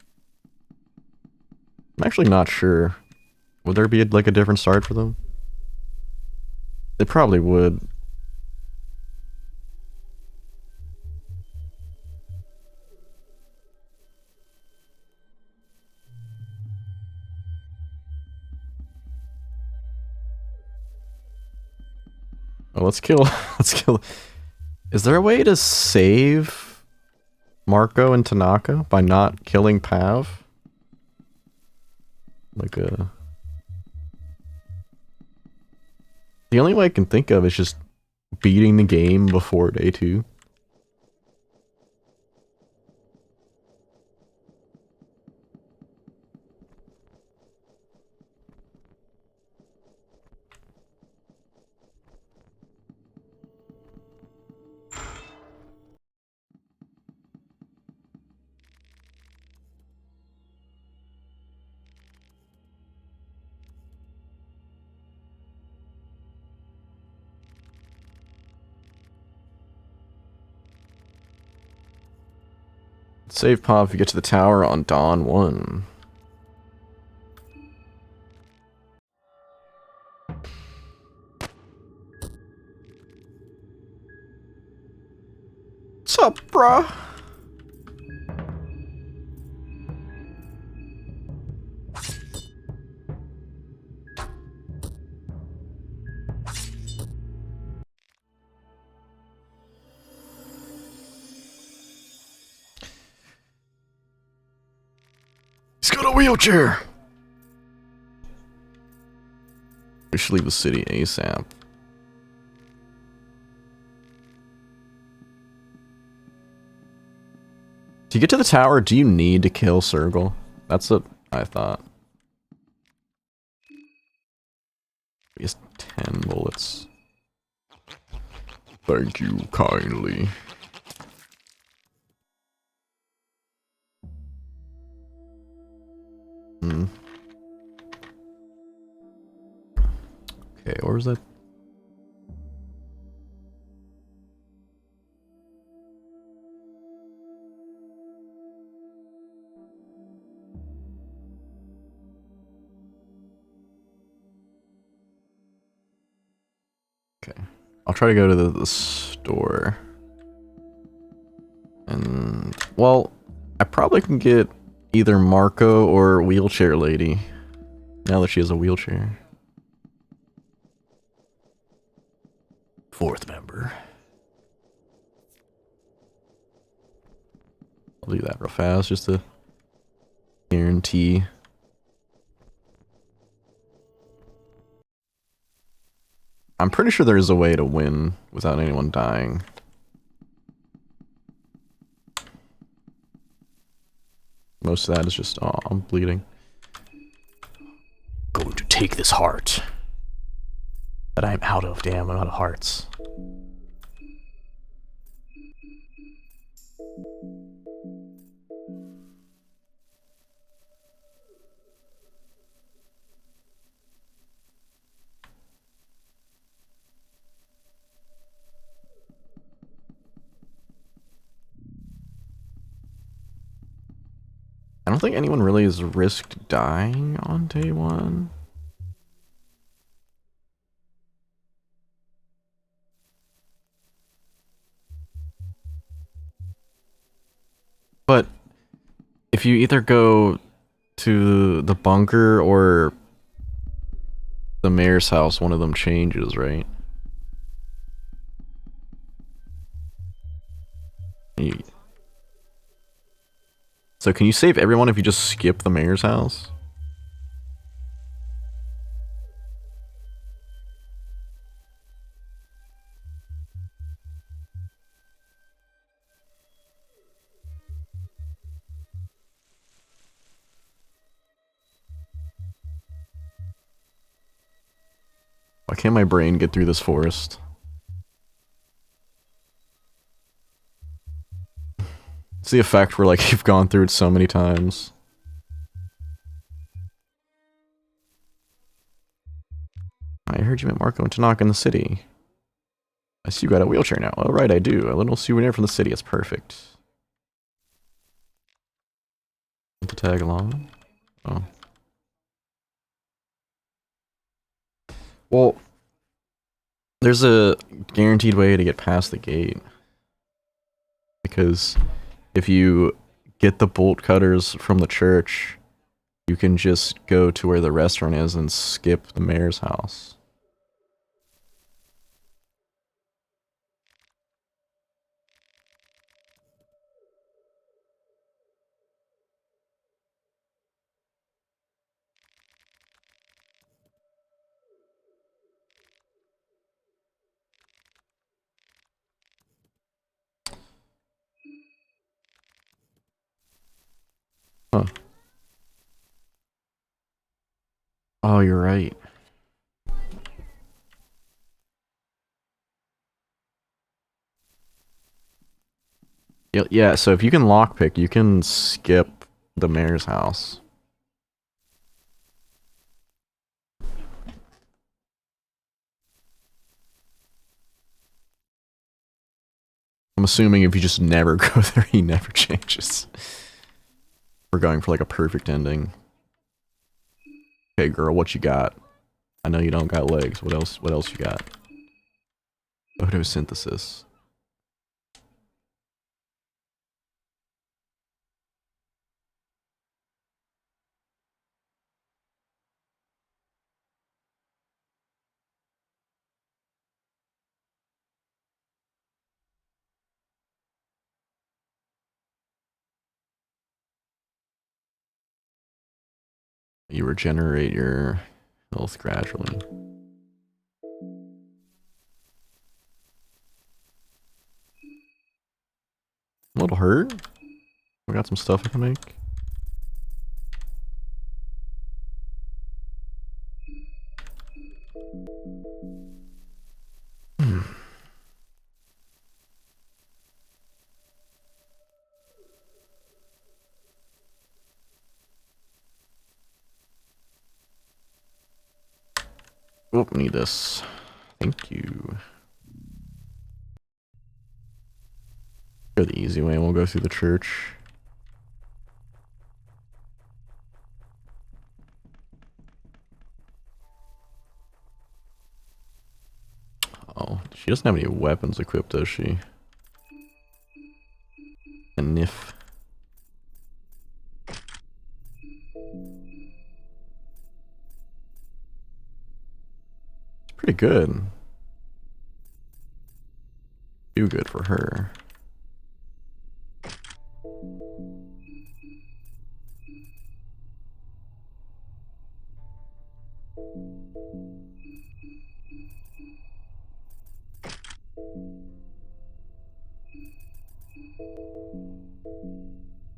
A: I'm actually not sure. Would there be like a different start for them? They probably would. Oh, let's kill. Let's kill. Is there a way to save Marco and Tanaka by not killing Pav? Like a. The only way I can think of is just beating the game before day 2. Save Pav if you get to the tower on Dawn 1. What's up, bruh? He's got a wheelchair! We should leave the city ASAP. To get to the tower, do you need to kill Sergal? That's what I thought. I guess 10 bullets. Thank you kindly. Okay, where was that? Okay. I'll try to go to the store. And, well, I probably can get either Marco or Wheelchair Lady. Now that she has a wheelchair.
B: 4th member.
A: I'll do that real fast just to guarantee. I'm pretty sure there is a way to win without anyone dying. Most of that is just, oh, I'm bleeding.
B: Going to take this heart that I'm out of. Damn, I'm out of hearts.
A: I don't think anyone really has risked dying on day 1. if you either go to the bunker or the mayor's house, one of them changes, right? You, so can you save everyone if you just skip the mayor's house? Why can't my brain get through this forest? It's the effect where like you've gone through it so many times. I heard you met Marco and Tanaka in the city. I see you got a wheelchair now. Oh, right, I do. A little souvenir from the city. It's perfect. Want to tag along? Oh. Well, there's a guaranteed way to get past the gate. Because if you get the bolt cutters from the church, you can just go to where the restaurant is and skip the mayor's house. Huh. Oh, you're right. Yeah, so if you can lockpick, you can skip the mayor's house. I'm assuming if you just never go there, he never changes. We're going for like a perfect ending. Okay, girl, what you got? I know you don't got legs. What else? What else you got? Photosynthesis. You regenerate your health gradually. A little hurt. We got some stuff I can make. Oh, need this. Thank you. Go the easy way and we'll go through the church. Oh, she doesn't have any weapons equipped, does she? A Nif. It's pretty good. Too good for her.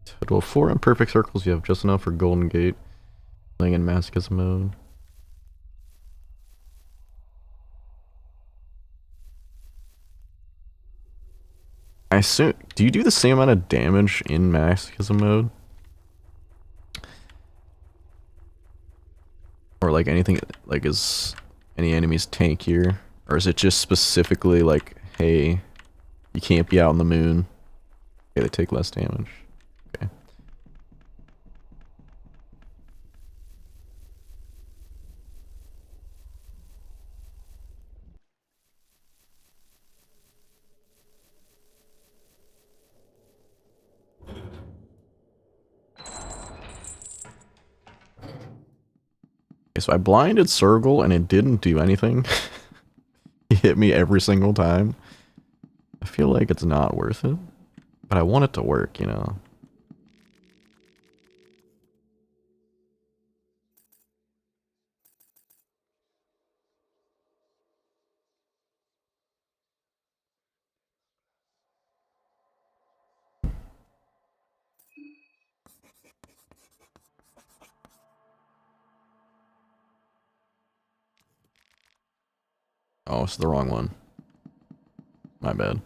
A: Total of 4 imperfect circles. You have just enough for Golden Gate. Playing in masochism mode. I assume. Do you do the same amount of damage in masochism mode? Or like anything, like is any enemies tankier? Or is it just specifically like, hey, you can't be out on the moon? Okay, they take less damage. Okay. so I blinded Circle and it didn't do anything. He hit me every single time. I feel like it's not worth it. But I want it to work, you know. Oh, it's the wrong one. My bad.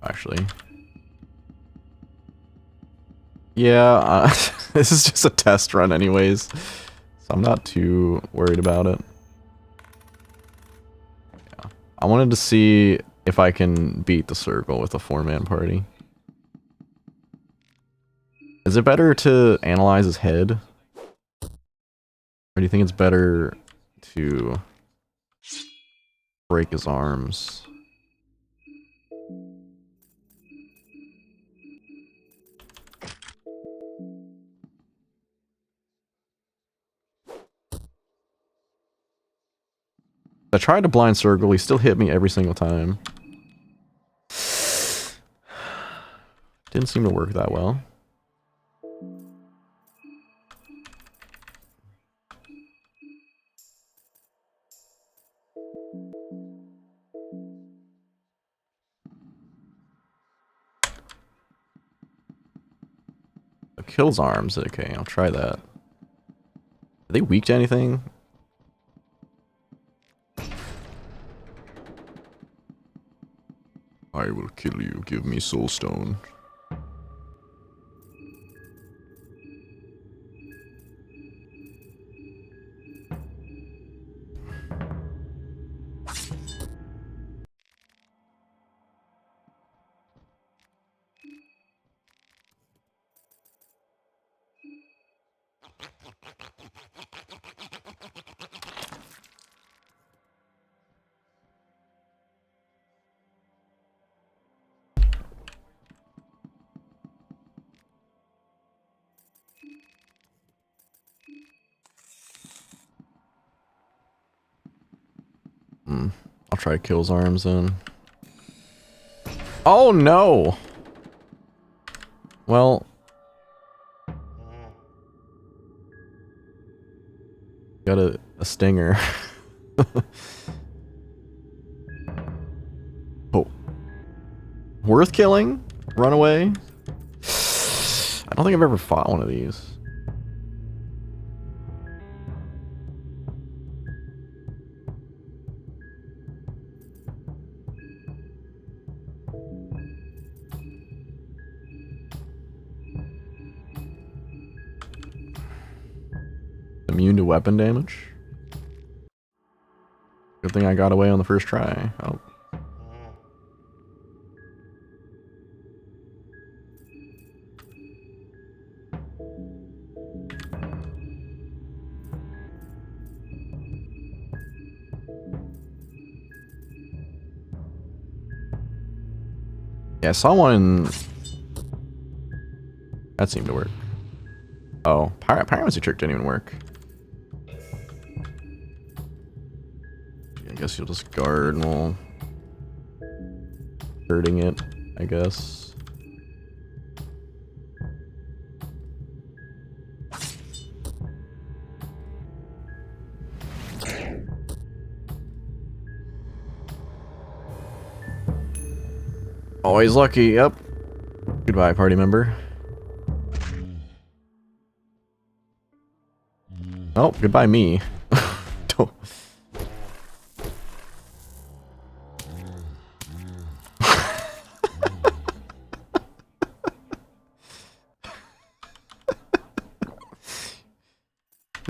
A: Actually. Yeah, this is just a test run anyways. So I'm not too worried about it. Yeah. I wanted to see if I can beat the Circle with a 4-man party. Is it better to analyze his head? Or do you think it's better to break his arms? I tried to blind Circle, he still hit me every single time. Didn't seem to work that well. Kills arms, okay, I'll try that. Are they weak to anything? I will kill you, give me soul stone. I'll try to kill his arms then. Oh no! Well... got a stinger. Oh. Worth killing? Runaway? I don't think I've ever fought one of these. Immune to weapon damage? Good thing I got away on the first try. Oh. Yeah, I saw one in... That seemed to work. Oh, Pyromancy trick didn't even work. I guess you'll just guard while hurting it, I guess. Always lucky, yep. Goodbye, party member. Oh, goodbye me. Don't.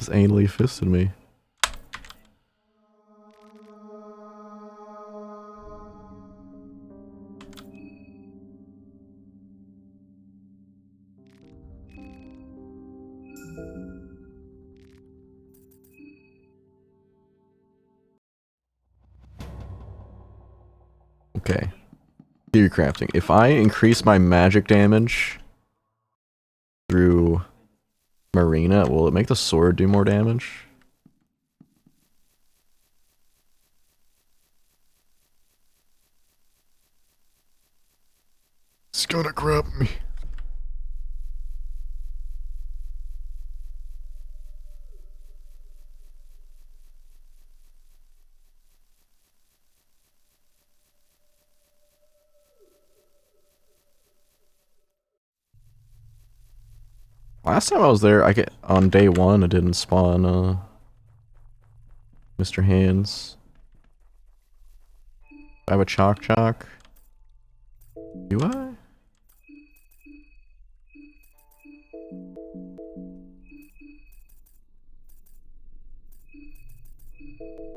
A: Just anally fisted me. Okay. Theory crafting. If I increase my magic damage through Marina, will it make the sword do more damage? It's gonna grab me. Last time I was there, on day 1, it didn't spawn Mr. Hands. I have a chalk. Do I?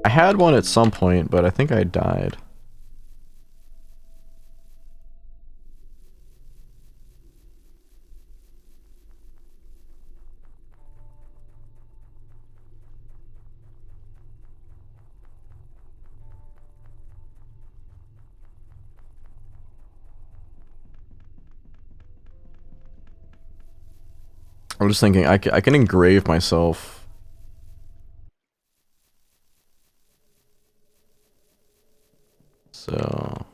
A: I had one at some point, but I think I died. I'm just thinking, I can engrave myself. So...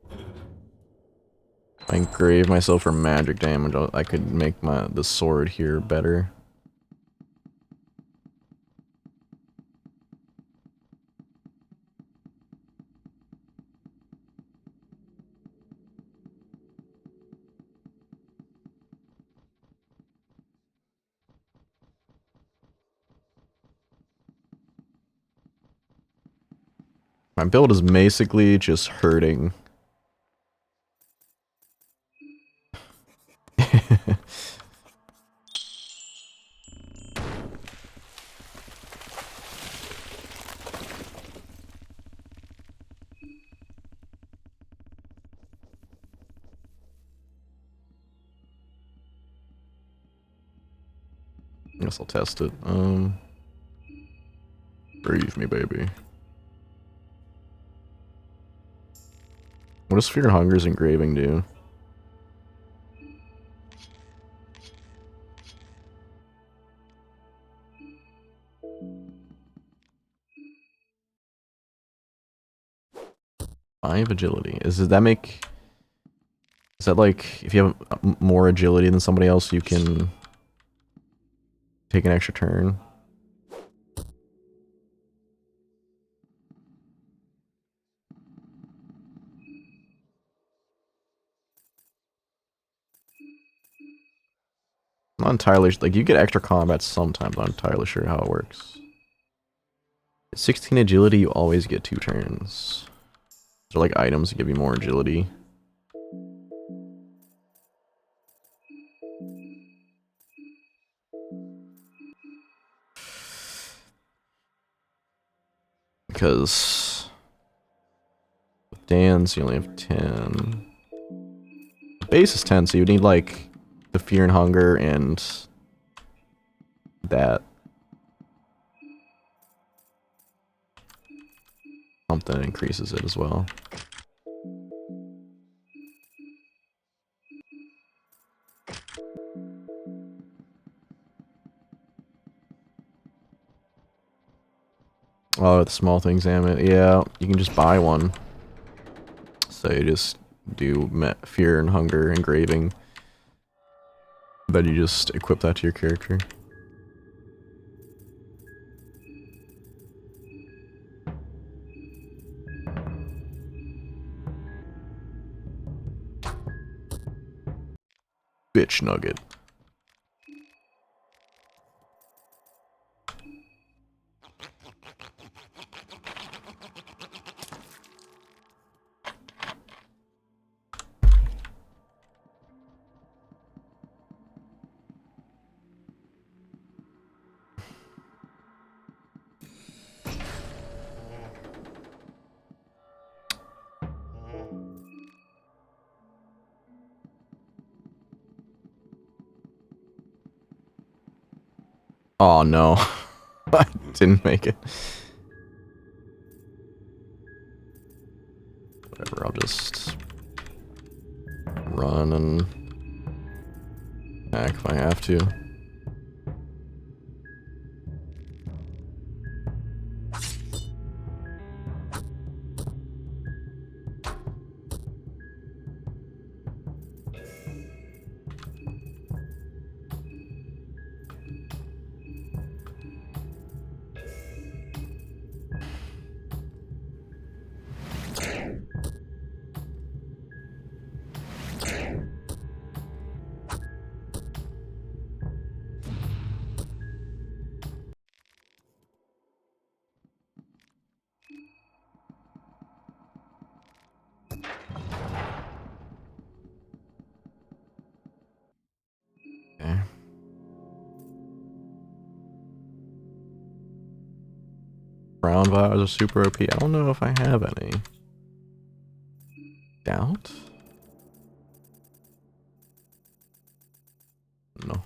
A: if I engrave myself for magic damage, I could make the sword here better. My build is basically just hurting. I guess I'll test it. Breathe me, baby. What does Fear and Hunger's engraving do? Five agility. Does that make... is that like, if you have more agility than somebody else, you can take an extra turn? I'm not entirely... like, you get extra combat sometimes. I'm not entirely sure how it works. At 16 agility, you always get 2 turns. They're like items that give you more agility. Because... with Dan's, you only have 10. The base is 10, so you need, like, the Fear and Hunger and... that. Something increases it as well. Oh, the small things, damn it. Yeah, you can just buy one. So you just do Fear and Hunger engraving. Then you just equip that to your character. Bitch nugget. Oh no. I didn't make it. Whatever, I'll just run and attack if I have to. Okay. Brown vials are super OP. I don't know if I have any. Doubt? No.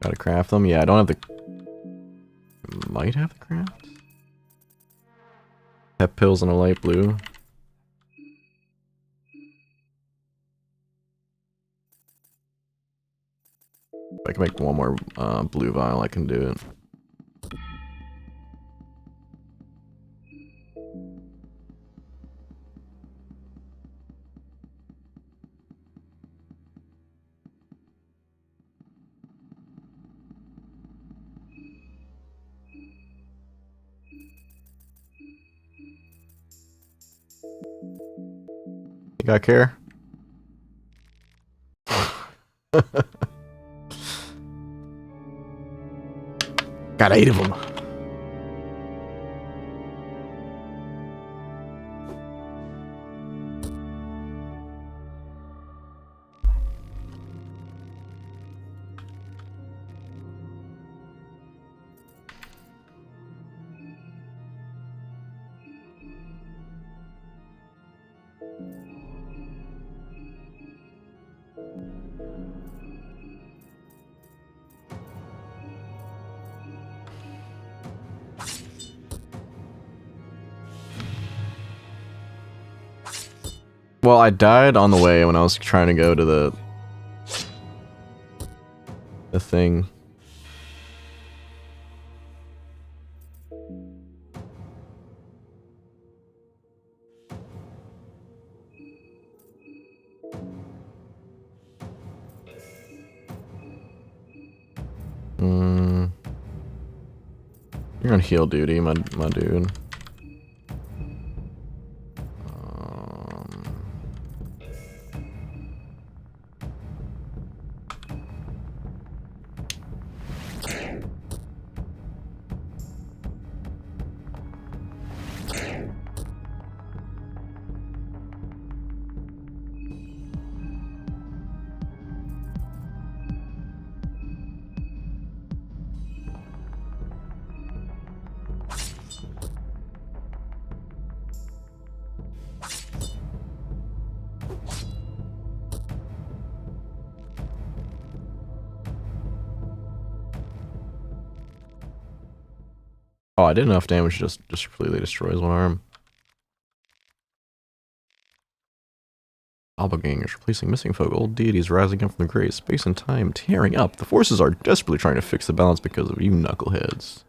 A: Gotta craft them? Yeah, I don't have the... Might have the craft? Pep pills in a light blue. If I can make one more blue vial, I can do it. Think I care? Got 8 of them. Well, I died on the way when I was trying to go to the thing. You're on heal duty, my dude. Oh, I did enough damage to just completely destroys one arm. Doppelgangers replacing missing folk, old deities rising up from the grave, space and time tearing up. The forces are desperately trying to fix the balance because of you knuckleheads.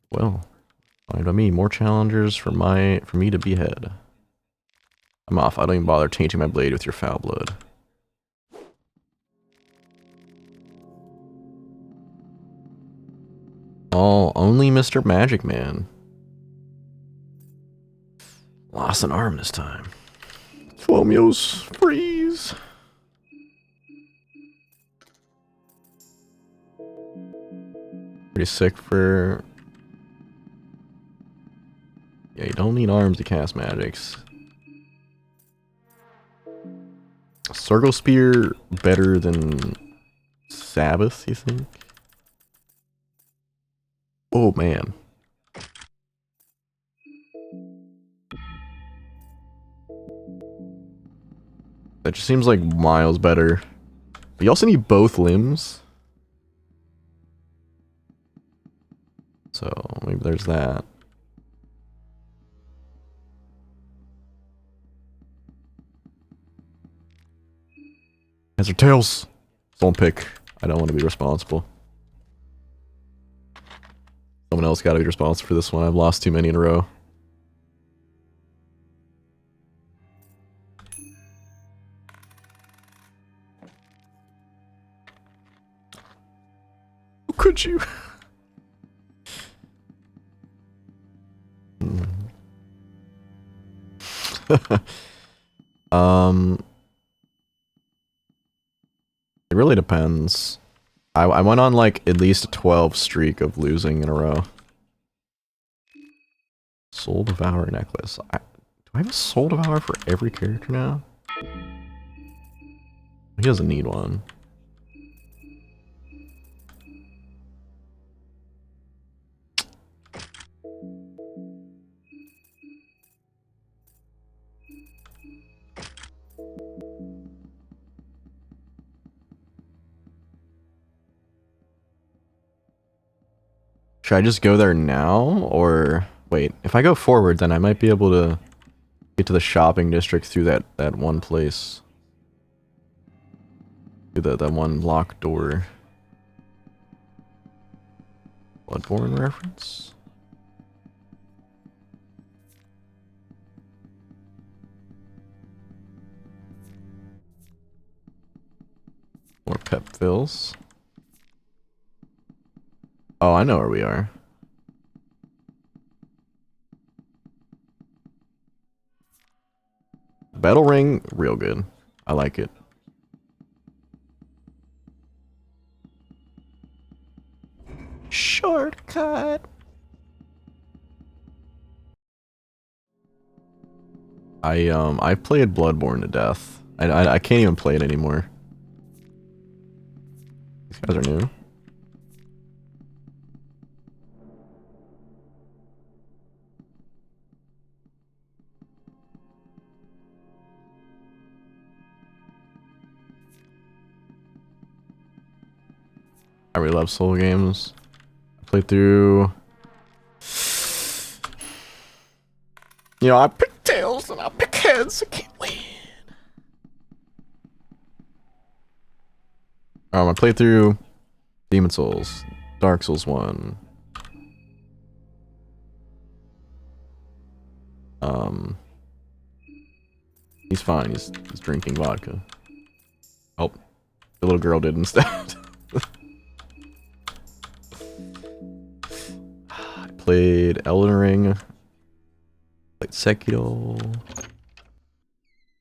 A: Well, fine by me. More challengers for me to behead. I'm off. I don't even bother tainting my blade with your foul blood. Oh, only Mr. Magic Man. Lost an arm this time. Fomios, freeze! Pretty sick for... Yeah, you don't need arms to cast magics. Circle Spear better than Sabbath, you think? Oh man. That just seems like miles better. But you also need both limbs. So maybe there's that. Heads or tails? Don't pick. I don't want to be responsible. Someone else got to be responsible for this one. I've lost too many in a row. How could you? It really depends. I went on like at least a 12 streak of losing in a row. Soul Devour necklace. Do I have a Soul Devour for every character now? He doesn't need one. Should I just go there now, or wait? If I go forward, then I might be able to get to the shopping district through that one place, through that one locked door. Bloodborne reference. More pep fills. Oh, I know where we are. Battle ring, real good. I like it. Shortcut. I played Bloodborne to death. I can't even play it anymore. These guys are new. I really love Soul games. I played through. You know, I pick tails and I pick heads. I can't win. I played through Demon Souls, Dark Souls 1. He's fine. He's drinking vodka. Oh, the little girl did instead. I played Elden Ring. Played Sekiro.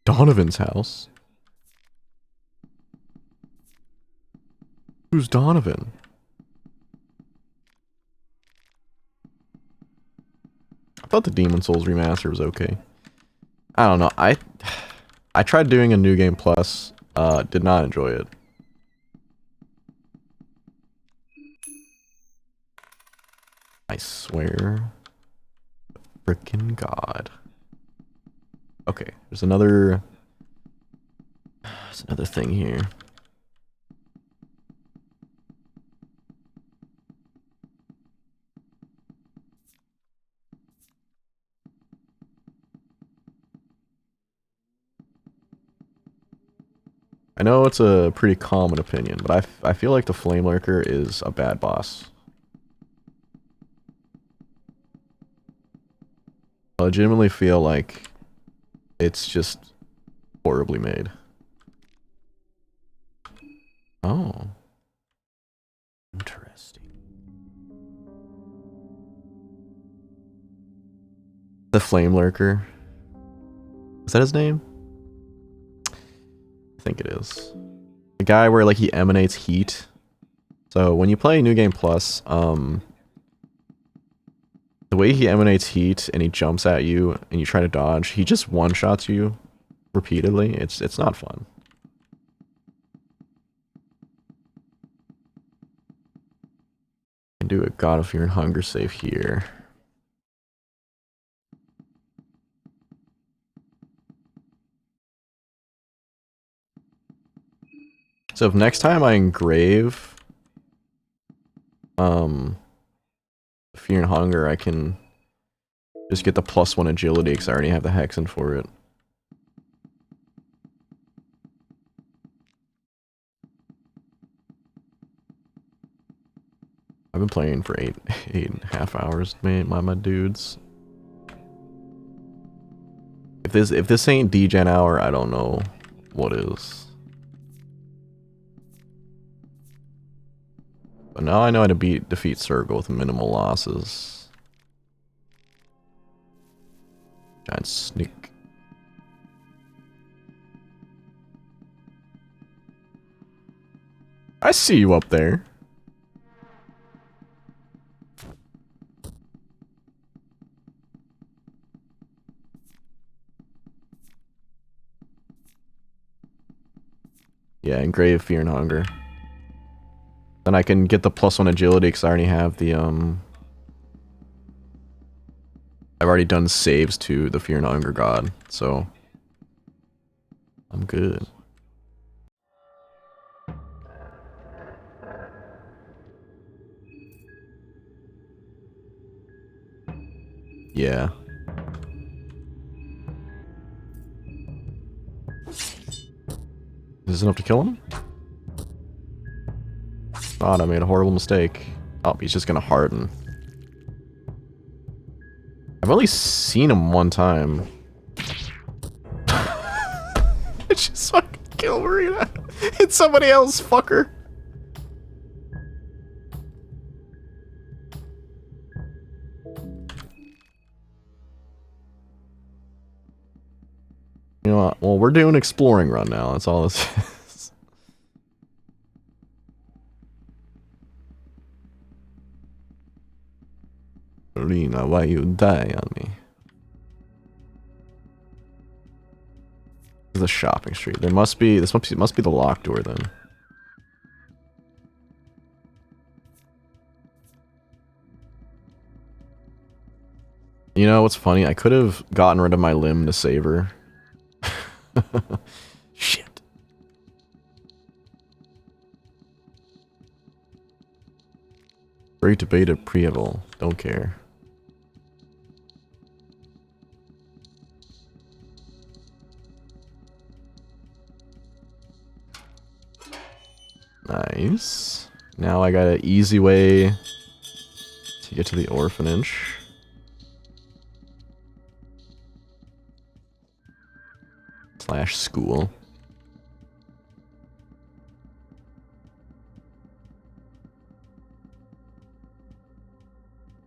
A: Donovan's house. Who's Donovan? I thought the Demon Souls remaster was okay. I don't know. I tried doing a New Game Plus. Did not enjoy it. I swear. Frickin' God. Okay, there's another thing here. I know it's a pretty common opinion, but I feel like the Flame Lurker is a bad boss. I legitimately feel like it's just horribly made. Oh. Interesting. The Flame Lurker. Is that his name? I think it is. The guy where like he emanates heat. So when you play New Game Plus, the way he emanates heat and he jumps at you and you try to dodge, he just one-shots you repeatedly. It's not fun. Can do a God of Fear and Hunger save here. So if next time I engrave Fear and Hunger, I can just get the +1 agility because I already have the hexen for it. I've been playing for 8.5 hours, man, my dudes. If this ain't degen hour, I don't know what is. But now I know how to defeat Circle with minimal losses. Giant sneak. I see you up there. Yeah, engrave Fear and Hunger. Then I can get the +1 agility because I already have the I've already done saves to the Fear and Hunger god, so I'm good. Yeah. Is this enough to kill him? God, I made a horrible mistake. Oh, he's just gonna harden. I've only seen him one time. It's just fucking kill Marina. It's somebody else, fucker. You know what? Well, we're doing exploring run now. That's all this is. Marina, why you die on me? This is a shopping street. There must be. This must be the locked door then. You know what's funny? I could have gotten rid of my limb to save her. Shit. Great debate of preamble. Don't care. Nice. Now I got an easy way to get to the orphanage. / school.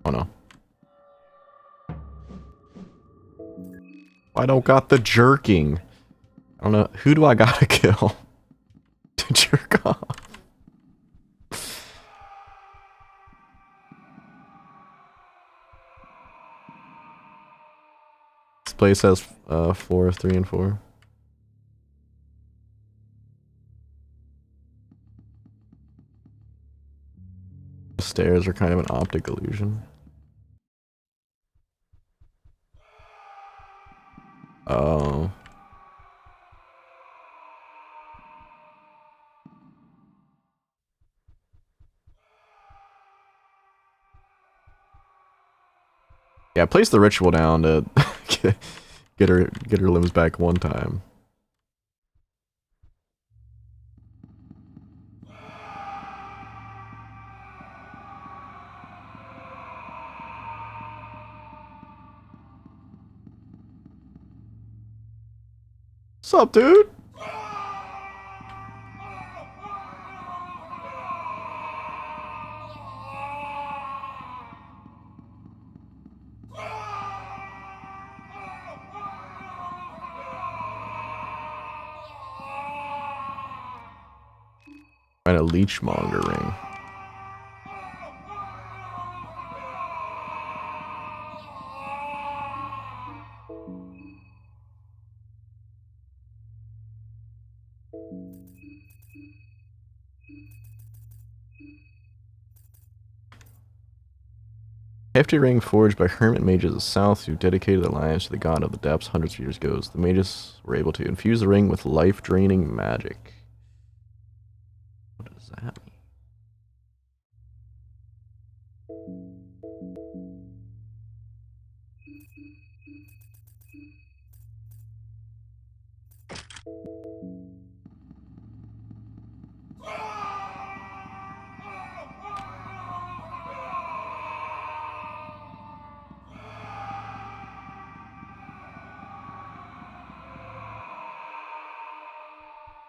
A: Oh no. I don't got the jerking. I don't know. Who do I gotta kill to jerk off? This place has 4, 3, and 4. The stairs are kind of an optic illusion. Oh. Yeah, place the ritual down to get her limbs back one time. What's up, dude? Find a leechmonger ring. Hefty ring forged by hermit mages of the south who dedicated their lives to the god of the depths hundreds of years ago. The mages were able to infuse the ring with life-draining magic.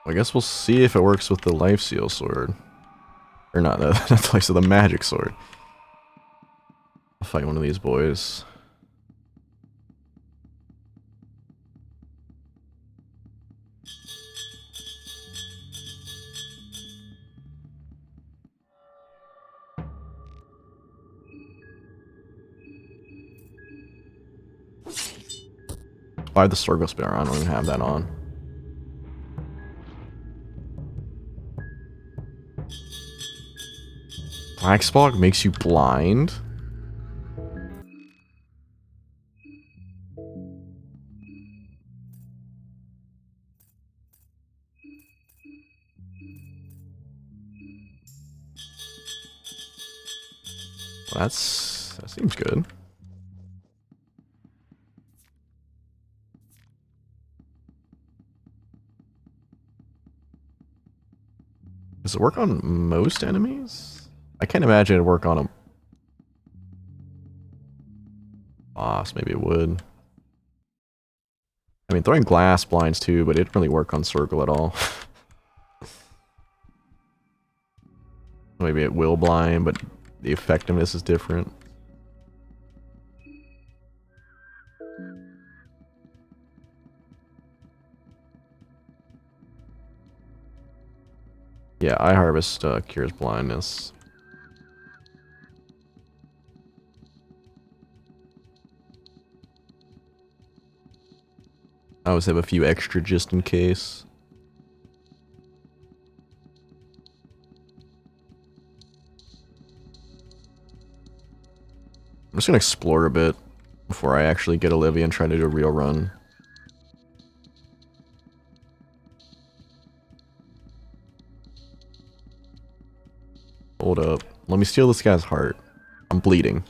A: I guess we'll see if it works with the life seal sword. Or not, not the life seal, the magic sword. I'll fight one of these boys. I have the Sorgo Spinner on, I don't even have that on. Black Spog makes you blind? Well, that seems good. Does it work on most enemies? I can't imagine it'd work on a boss. Maybe it would. I mean, throwing glass blinds too, but it didn't really work on Circle at all. Maybe it will blind, but the effectiveness is different. Yeah, Eye Harvest cures blindness. I always have a few extra just in case. I'm just gonna explore a bit before I actually get Olivia and try to do a real run. Hold up. Let me steal this guy's heart. I'm bleeding.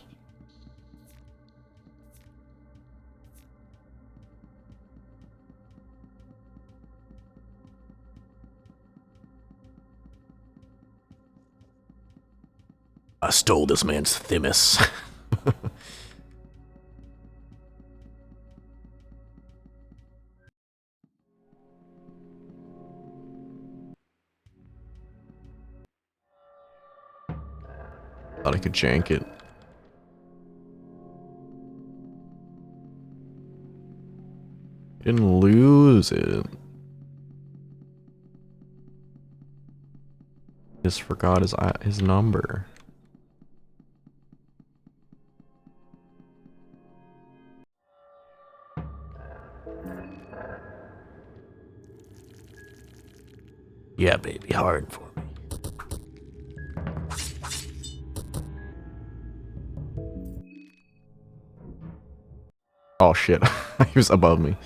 B: I stole this man's thymus.
A: Thought I could jank it. Didn't lose it. Just forgot his number.
B: Yeah, baby, hard for me.
A: Oh shit, he was above me.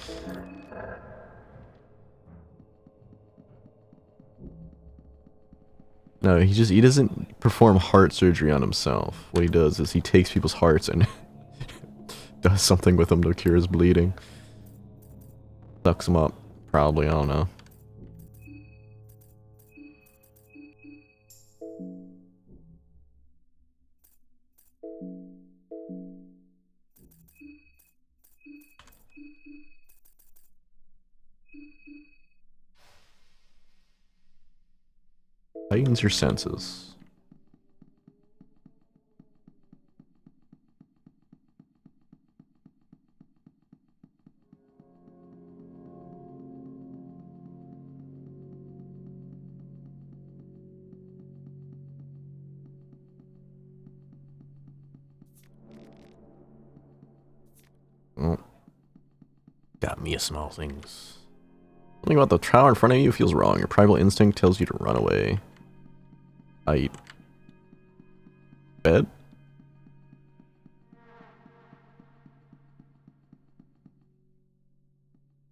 A: No, he doesn't perform heart surgery on himself. What he does is he takes people's hearts and does something with them to cure his bleeding. Sucks him up, probably, I don't know. Heightens your senses. Oh.
B: Got me a small things.
A: Something about the tower in front of you feels wrong. Your primal instinct tells you to run away. I bed?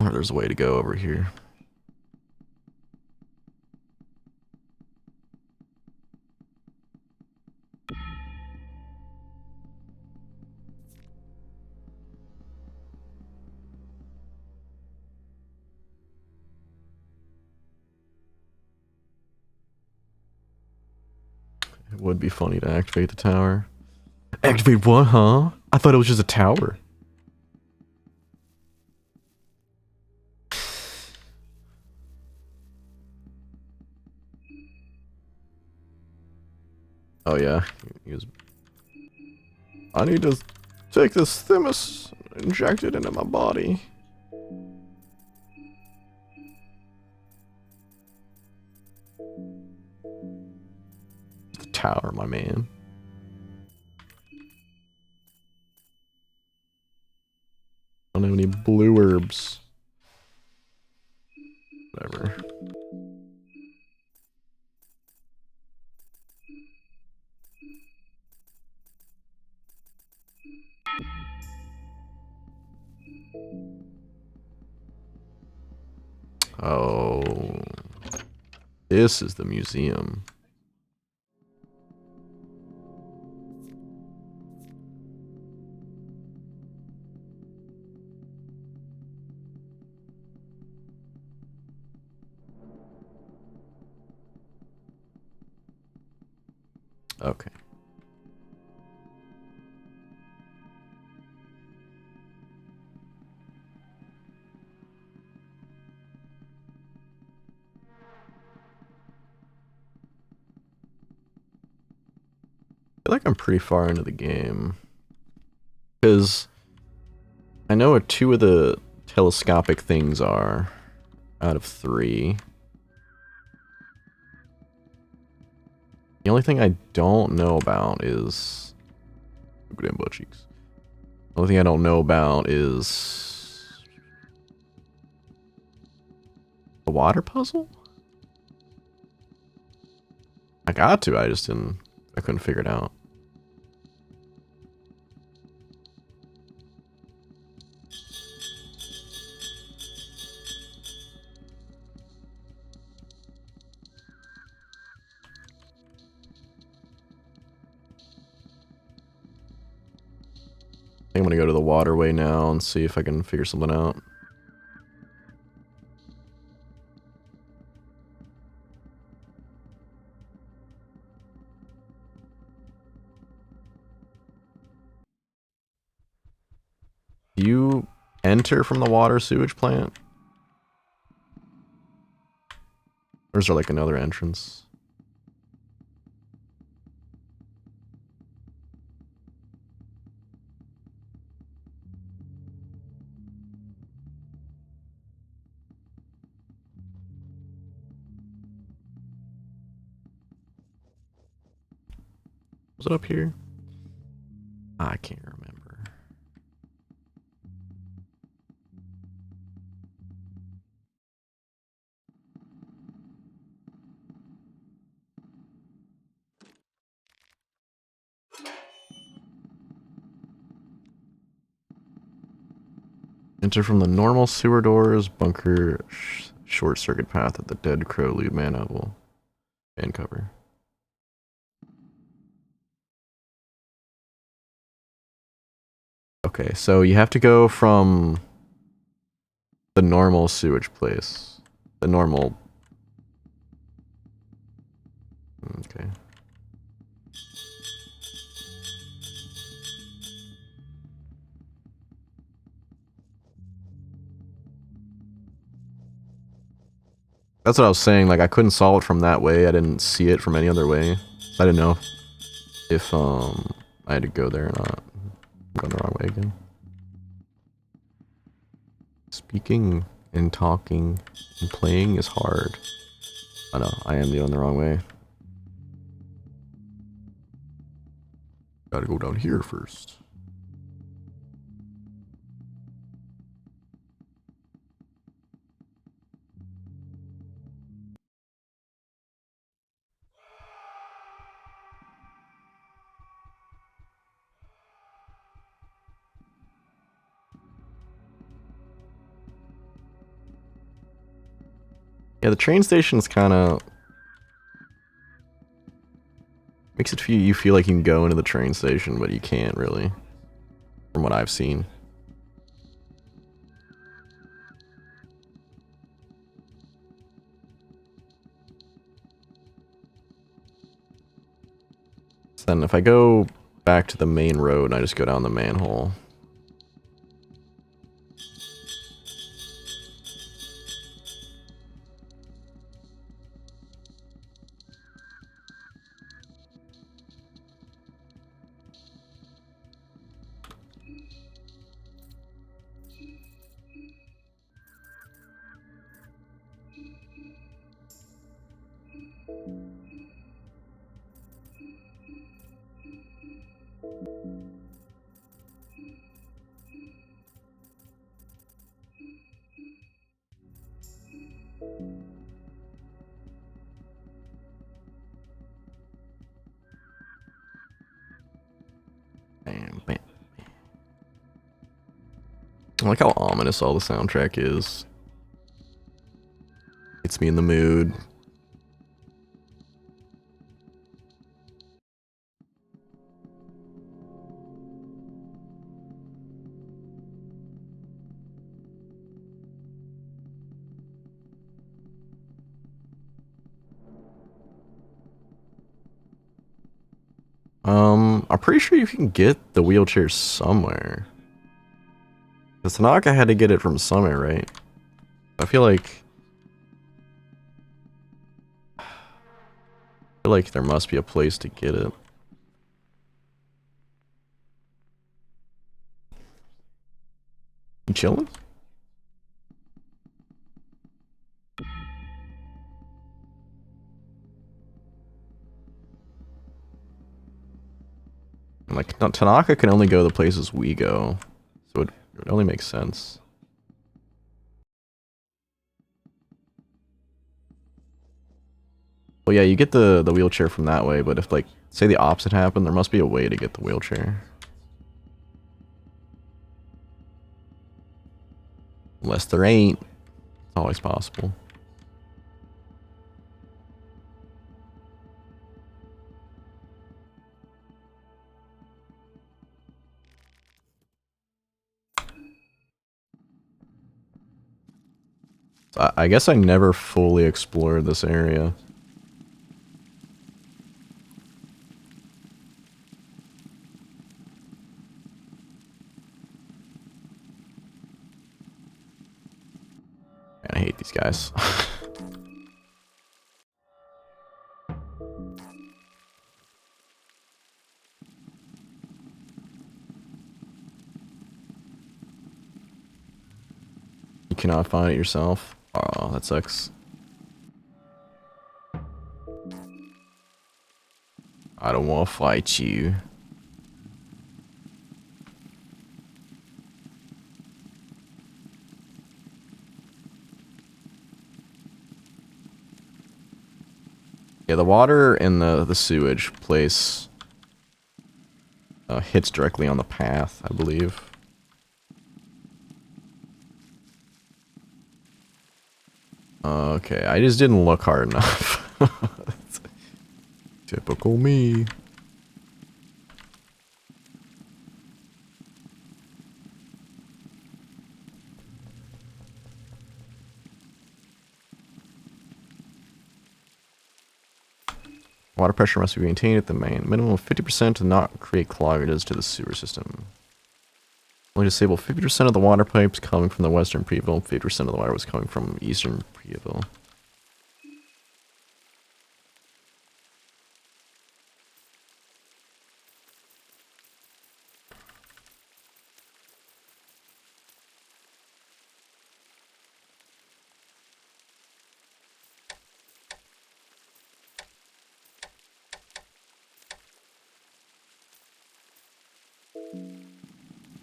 A: Or there's a way to go over here. would be funny to activate the tower. Activate what, huh? I thought it was just a tower. Oh yeah, he was... I need to take this thymus and inject it into my body. The tower, my man. I don't have any blue herbs. Whatever. Oh. This is the museum. Okay. I feel like I'm pretty far into the game. Because I know what 2 of the telescopic things are out of 3. The only thing I don't know about is... Damn butt cheeks. The only thing I don't know about is... the water puzzle? I got to, I just didn't... I couldn't figure it out. I think I'm gonna go to the waterway now and see if I can figure something out. Do you enter from the water sewage plant? Or is there like another entrance? Was it up here? I can't remember. Enter from the normal sewer doors, bunker, short circuit path at the Dead Crow Loot manhole. And cover. Okay, so you have to go from the normal sewage place. The normal... Okay. That's what I was saying, like I couldn't solve it from that way, I didn't see it from any other way. I didn't know if I had to go there or not. I'm going the wrong way again. Speaking and talking and playing is hard. I know, I am going the wrong way. Gotta go down here first. Yeah, the train station's kind of makes it feel you feel like you can go into the train station, but you can't really, from what I've seen. So then if I go back to the main road and I just go down the manhole. Bam, bam. I like how ominous all the soundtrack is. Gets me in the mood. I'm pretty sure you can get the wheelchair somewhere. Because Tanaka had to get it from somewhere, right? I feel like there must be a place to get it. You chilling? Like, Tanaka can only go the places we go. So it only makes sense. Well, yeah, you get the wheelchair from that way, but if, like, say the opposite happened, there must be a way to get the wheelchair. Unless there ain't. It's always possible. So I guess I never fully explored this area. Man, I hate these guys. You cannot find it yourself? Oh, that sucks. I don't want to fight you. Yeah, the water in the sewage place hits directly on the path, I believe. Okay, I just didn't look hard enough. Typical me. Water pressure must be maintained at the main minimum of 50% to not create cloggages to the sewer system. Only disable 50% of the water pipes coming from the western Prieville. 50% of the water was coming from eastern Prieville.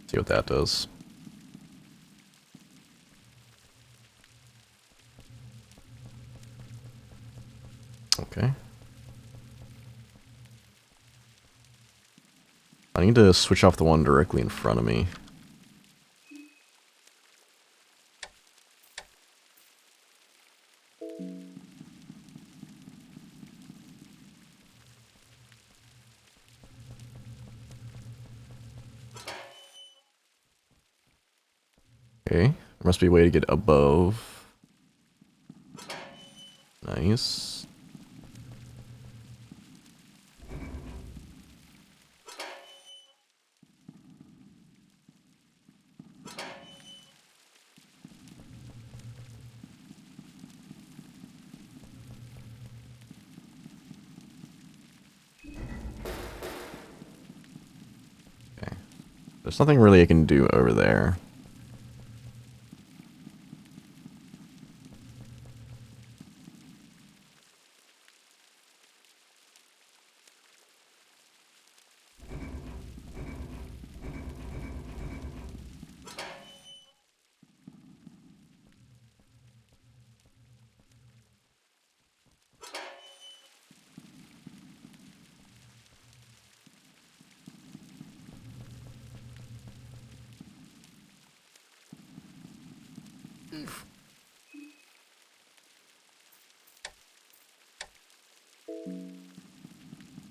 A: See what that does. Okay. I need to switch off the one directly in front of me. Okay, there must be a way to get above. Nice. There's nothing really I can do over there.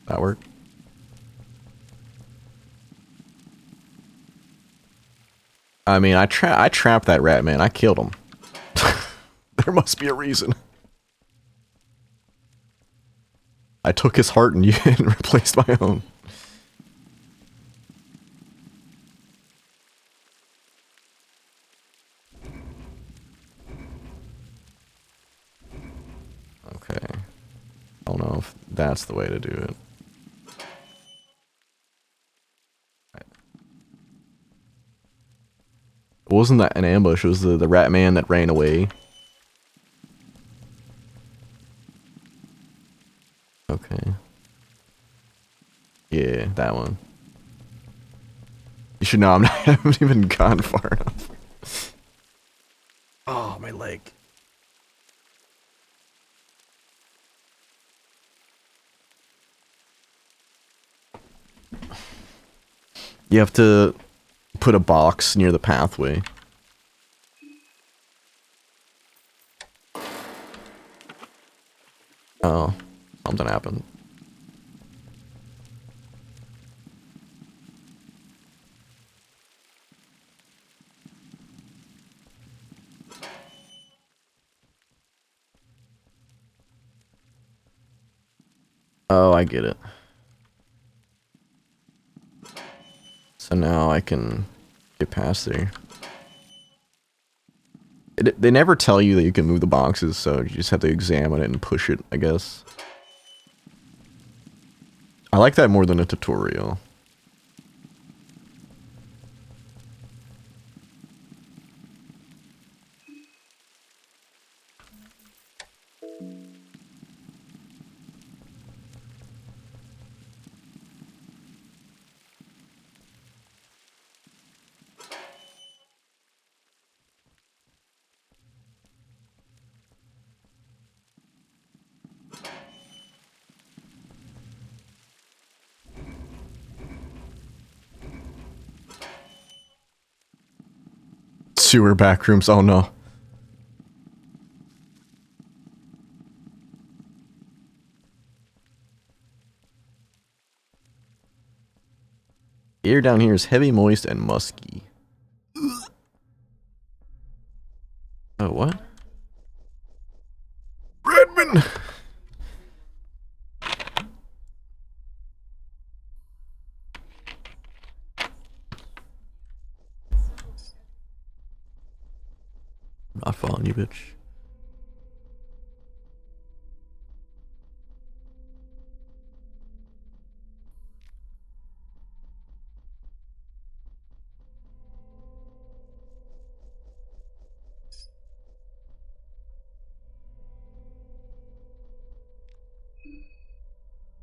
A: That work? I mean, I trapped that rat, man. I killed him. There must be a reason. I took his heart and and replaced my own. Okay. I don't know if that's the way to do it. It wasn't that an ambush, it was the rat man that ran away. Okay. Yeah, that one. You should know I haven't even gone far enough. Oh, my leg. You have to put a box near the pathway. Oh, something happened. Oh, I get it. So now I can get past there. They never tell you that you can move the boxes, so you just have to examine it and push it, I guess. I like that more than a tutorial. Sewer backrooms, oh no. The air down here is heavy, moist, and musky. Oh, what? Redmond! I'm not following you, bitch.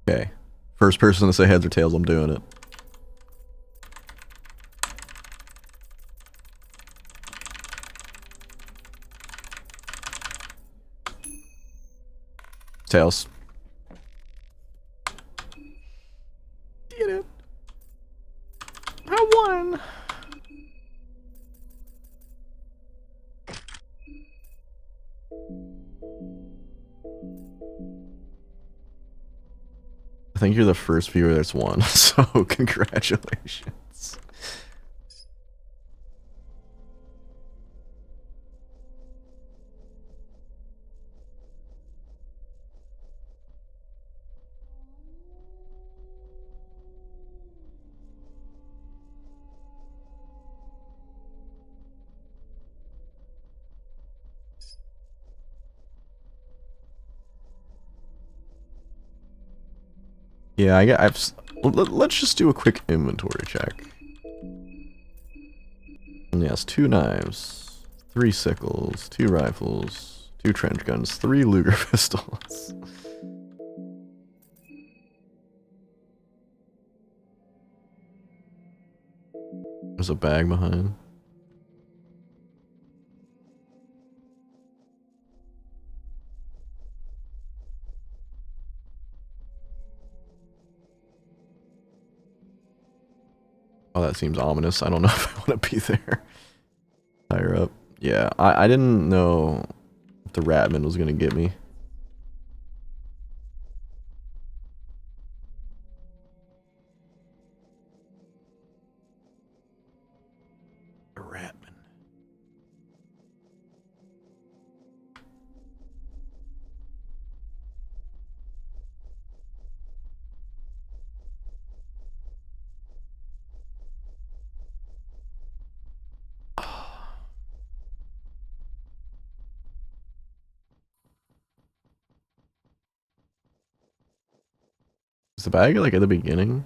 A: Okay. First person to say heads or tails, I'm doing it. Tails. Get it. I won. I think you're the first viewer that's won, so congratulations. Yeah, let's just do a quick inventory check. And yes, 2 knives, 3 sickles, 2 rifles, 2 trench guns, 3 Luger pistols. There's a bag behind. Oh, that seems ominous. I don't know if I want to be there. Higher up. Yeah, I didn't know if the Ratman was going to get me. The Ratman. Is the bag like at the beginning?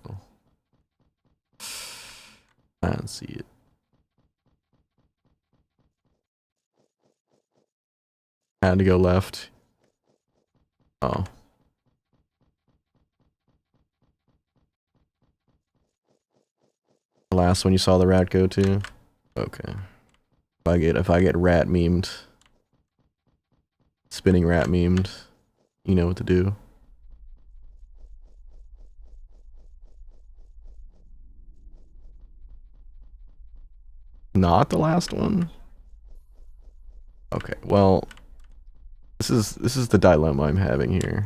A: Oh. I don't see it. I had to go left. Oh. The last one you saw the rat go to? Okay. If I get rat memed, spinning rat memed, you know what to do. Not the last one? Okay, well, this is the dilemma I'm having here.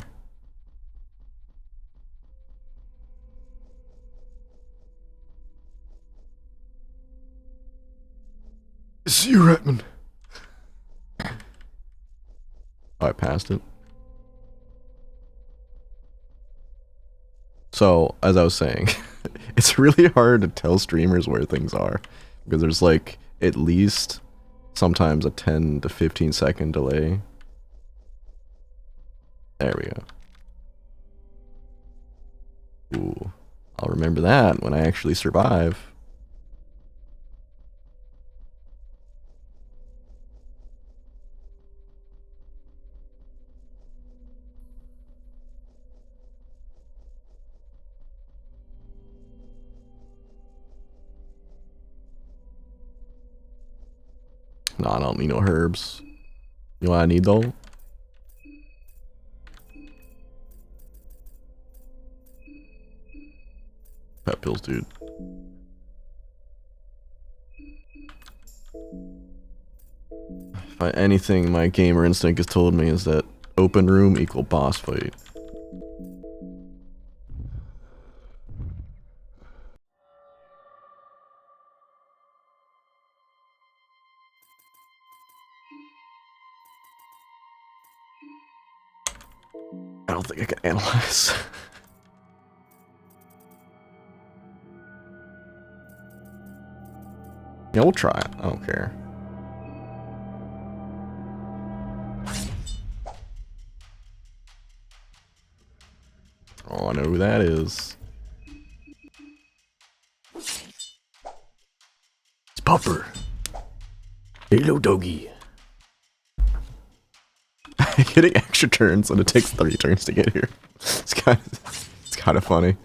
A: See you, Ratman. Oh, I passed it. So, as I was saying, it's really hard to tell streamers where things are. Because there's like, at least, sometimes a 10 to 15 second delay. There we go. Ooh. I'll remember that when I actually survive. No, I don't need no herbs. You know what I need though? Pet pills, dude. Anything my gamer instinct has told me is that open room equal boss fight. I don't think I can analyze. Yeah, we'll try it. I don't care. Oh, I know who that is.
B: It's Pupper. Hello, doggy.
A: Getting extra turns and it takes 30 turns to get here. It's kind of funny.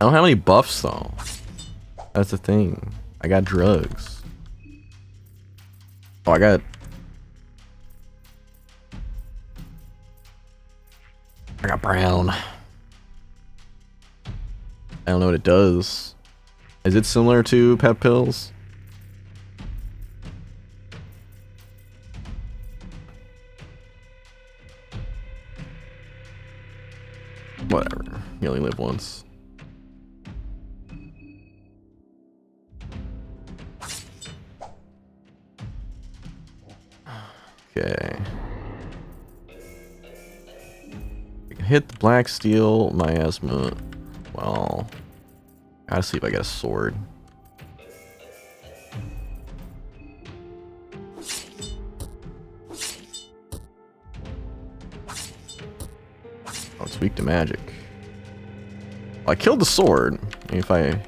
A: I don't have any buffs though. That's the thing. I got drugs. Oh, I got brown. I don't know what it does. Is it similar to pep pills? Whatever. You only live once. Okay. I can hit the black steel miasma. Well, Gotta see if I get a sword. Oh, it's weak to magic. Well, I killed the sword. Maybe if I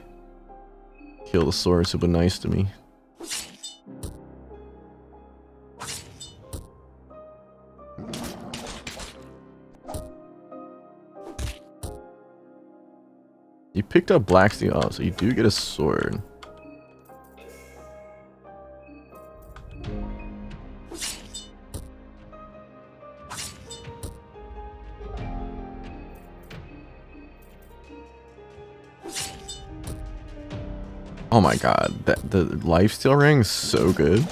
A: kill the sword, it'll be nice to me. You picked up black steel. Oh, so you do get a sword. Oh my god, the lifesteal ring is so good.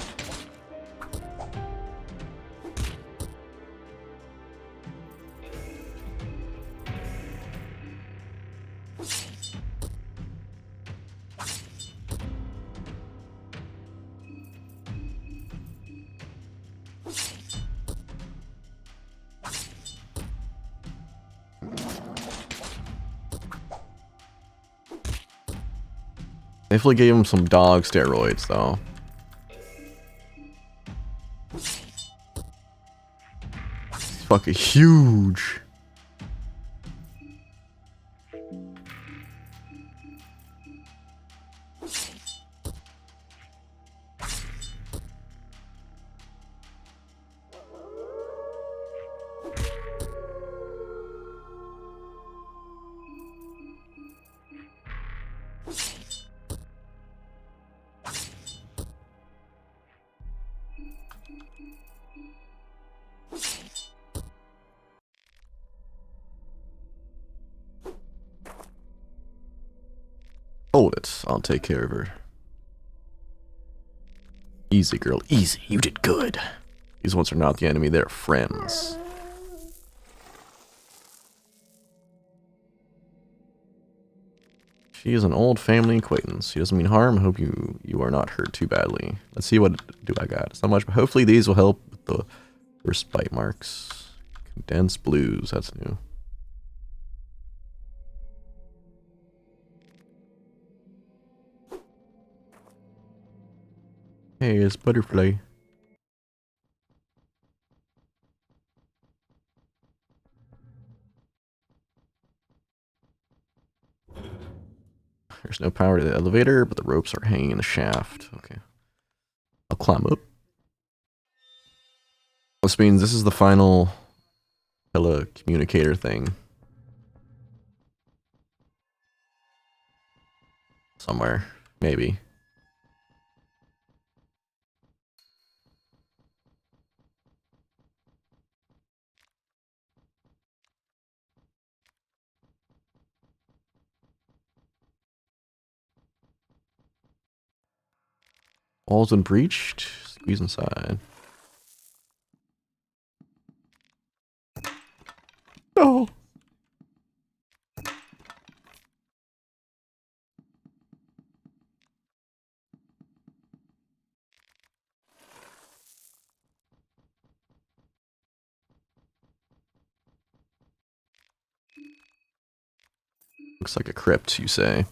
A: Definitely gave him some dog steroids though. He's fucking huge. Hold it, I'll take care of her. Easy, girl, easy. You did good. These ones are not the enemy, they're friends. She is an old family acquaintance. She doesn't mean harm. I hope you are not hurt too badly. Let's see what do I got. It's not much, but hopefully these will help with the worst bite marks. Condensed blues, that's new. Hey, it's Butterfly. There's no power to the elevator, but the ropes are hanging in the shaft. Okay. I'll climb up. This means this is the final telecommunicator thing. Somewhere. Maybe. Walls been breached. Squeeze inside. No. Looks like a crypt, you say.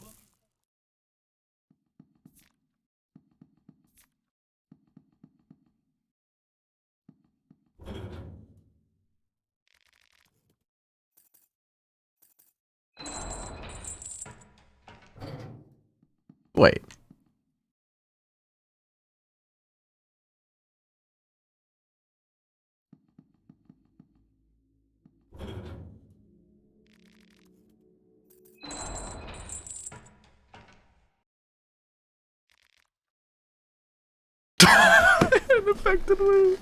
A: Wait. An affected wound.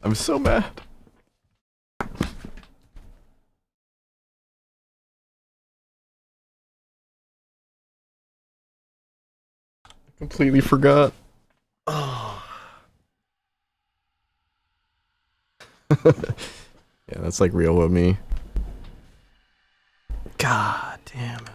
A: I'm so mad. I completely forgot. Oh. Yeah, that's like real with me. God damn it.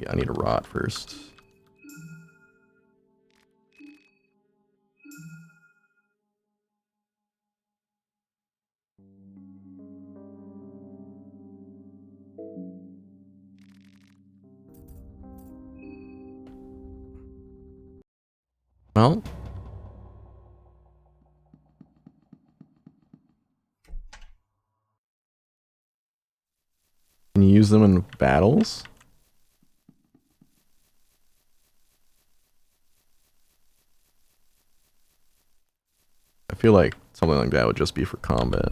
A: Yeah, I need to rot first. Well, can you use them in battles? I feel like something like that would just be for combat.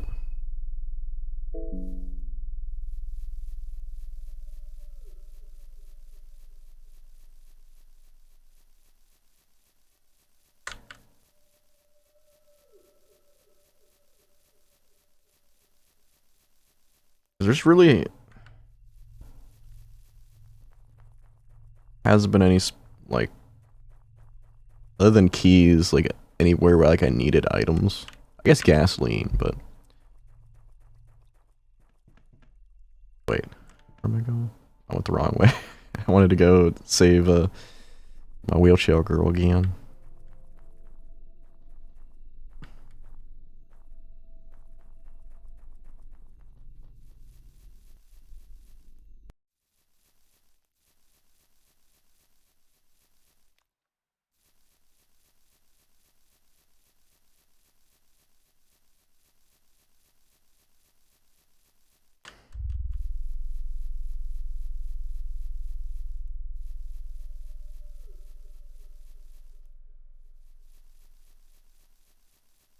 A: There's really hasn't been any like other than keys like anywhere where like I needed items. I guess gasoline, but wait, where am I going? I went the wrong way. I wanted to go save my wheelchair girl again.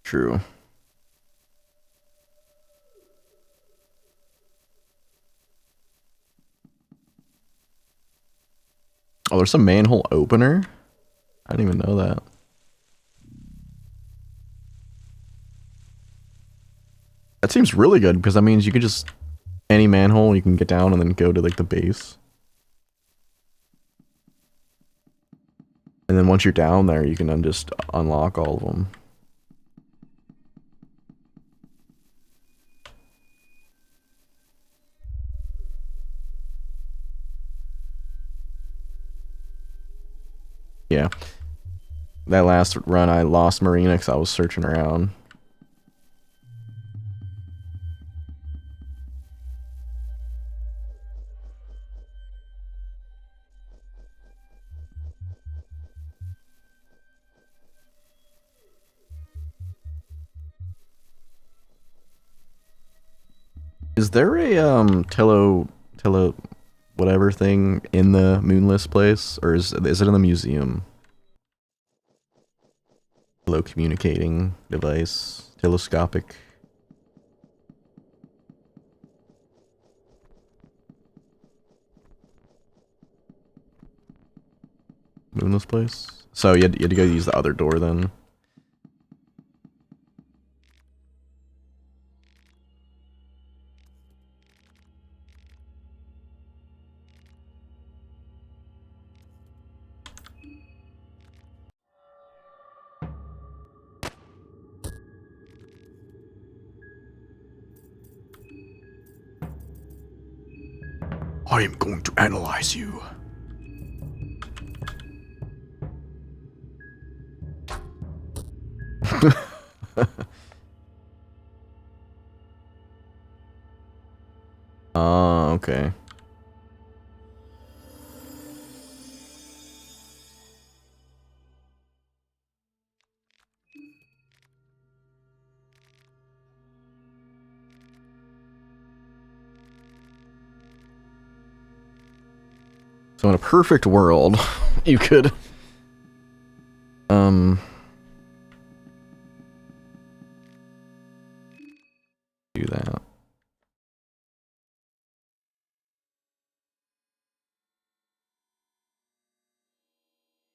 A: True. Oh, there's a manhole opener? I didn't even know that. That seems really good because that means you could just any manhole you can get down and then go to like the base. And then once you're down there, you can then just unlock all of them. Yeah. That last run, I lost Marina because I was searching around. Is there a tele whatever thing in the moonless place, or is it in the museum? Hello communicating device, telescopic. Moonless place. So you had to go use the other door then. I am going to analyze you. Okay. So in a perfect world, you could do that.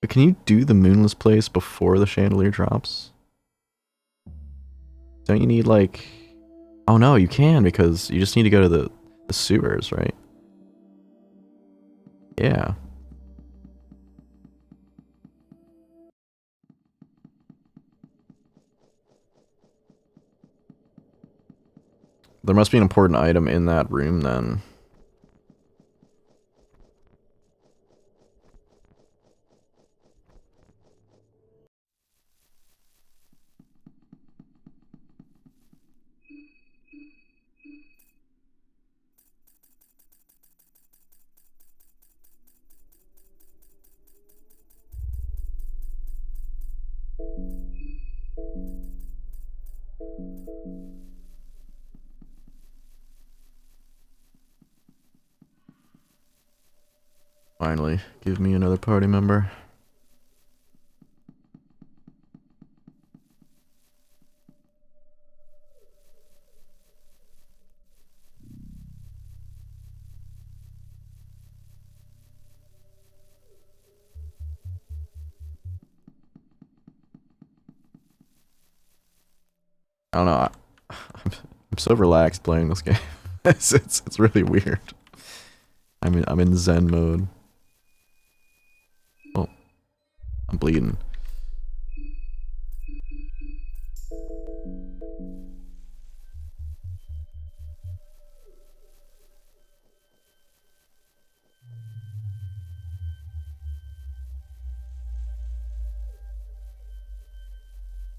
A: But can you do the moonless place before the chandelier drops? Don't you need like... Oh no, you can because you just need to go to the sewers, right? Yeah. There must be an important item in that room then. Finally, give me another party member. I don't know. I'm so relaxed playing this game. It's really weird. I'm in Zen mode. Oh, I'm bleeding.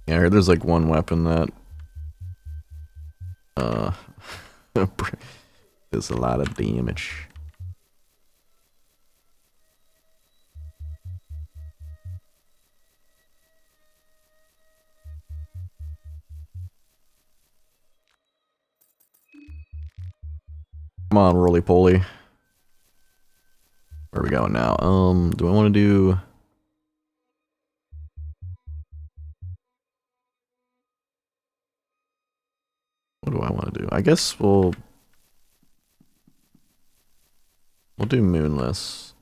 A: Yeah, I heard there's like one weapon that does a lot of damage. Come on, roly poly. Where are we going now? Do I want to do? What do I want to do? I guess we'll do moonless.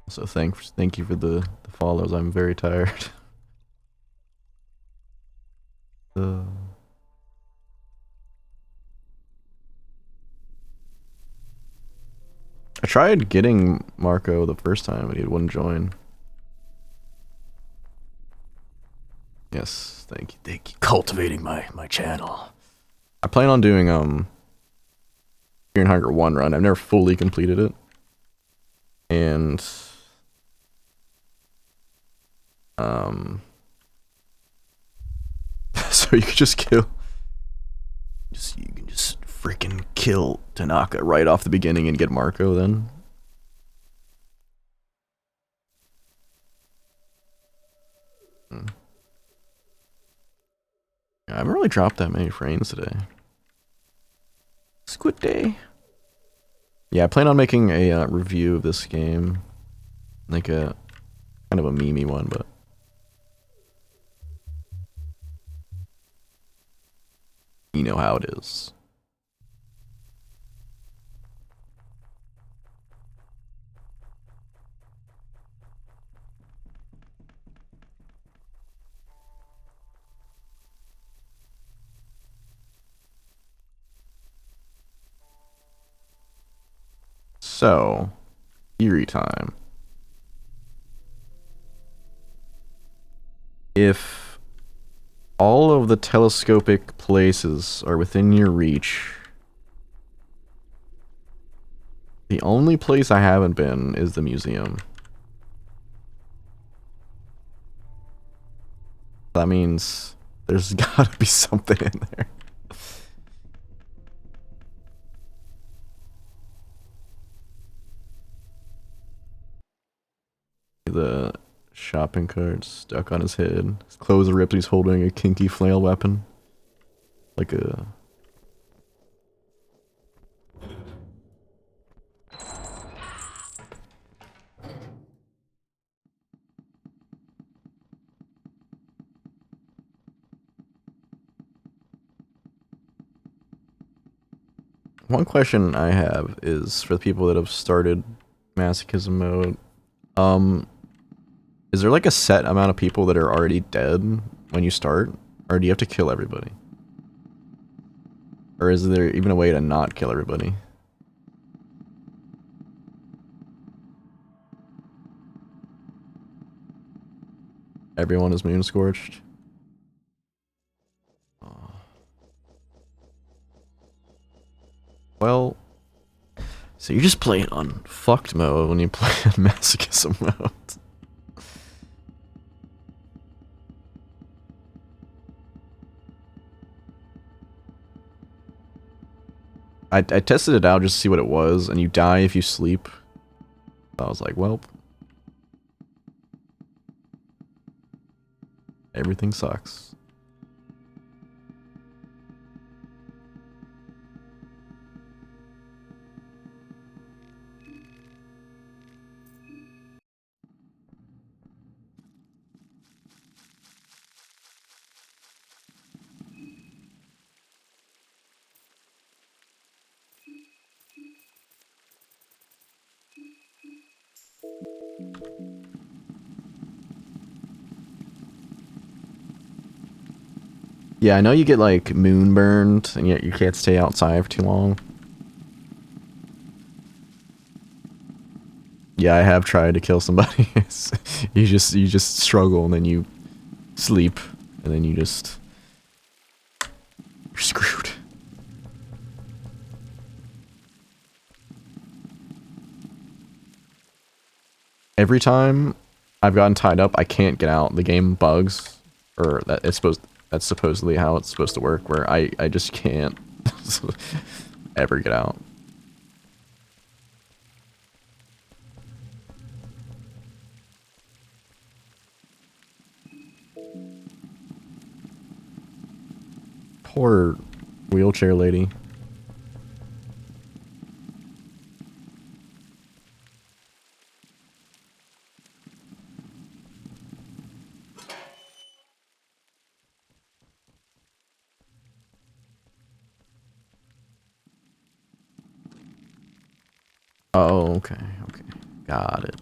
A: So thank you for the follows. I'm very tired. uh, I tried getting Marco the first time, but he wouldn't join. Yes, thank you.
B: Cultivating my channel.
A: I plan on doing Fear and Hunger 1 run. I've never fully completed it. And so you could just kill you can just freaking kill Tanaka right off the beginning and get Marco then. Yeah, I haven't really dropped that many frames today. Squid day. Yeah, I plan on making a review of this game. Like a kind of a memey one, but you know how it is. So, theory time. If all of the telescopic places are within your reach, the only place I haven't been is the museum. That means there's gotta be something in there. The shopping cart stuck on his head. His clothes are ripped. He's holding a kinky flail weapon. Like a... One question I have is for the people that have started masochism mode. Is there like a set amount of people that are already dead when you start? Or do you have to kill everybody? Or is there even a way to not kill everybody? Everyone is moon scorched. Oh. Well, so you're just playing on fucked mode when you play on masochism mode. I tested it out just to see what it was, and you die if you sleep. I was like, well, everything sucks. Yeah, I know you get like moon burned, and yet you can't stay outside for too long. Yeah, I have tried to kill somebody. you just struggle, and then you sleep, and then you're screwed. Every time I've gotten tied up, I can't get out. The game bugs, or that's supposedly how it's supposed to work, where I just can't ever get out. Poor wheelchair lady. Oh, okay, okay. Got it.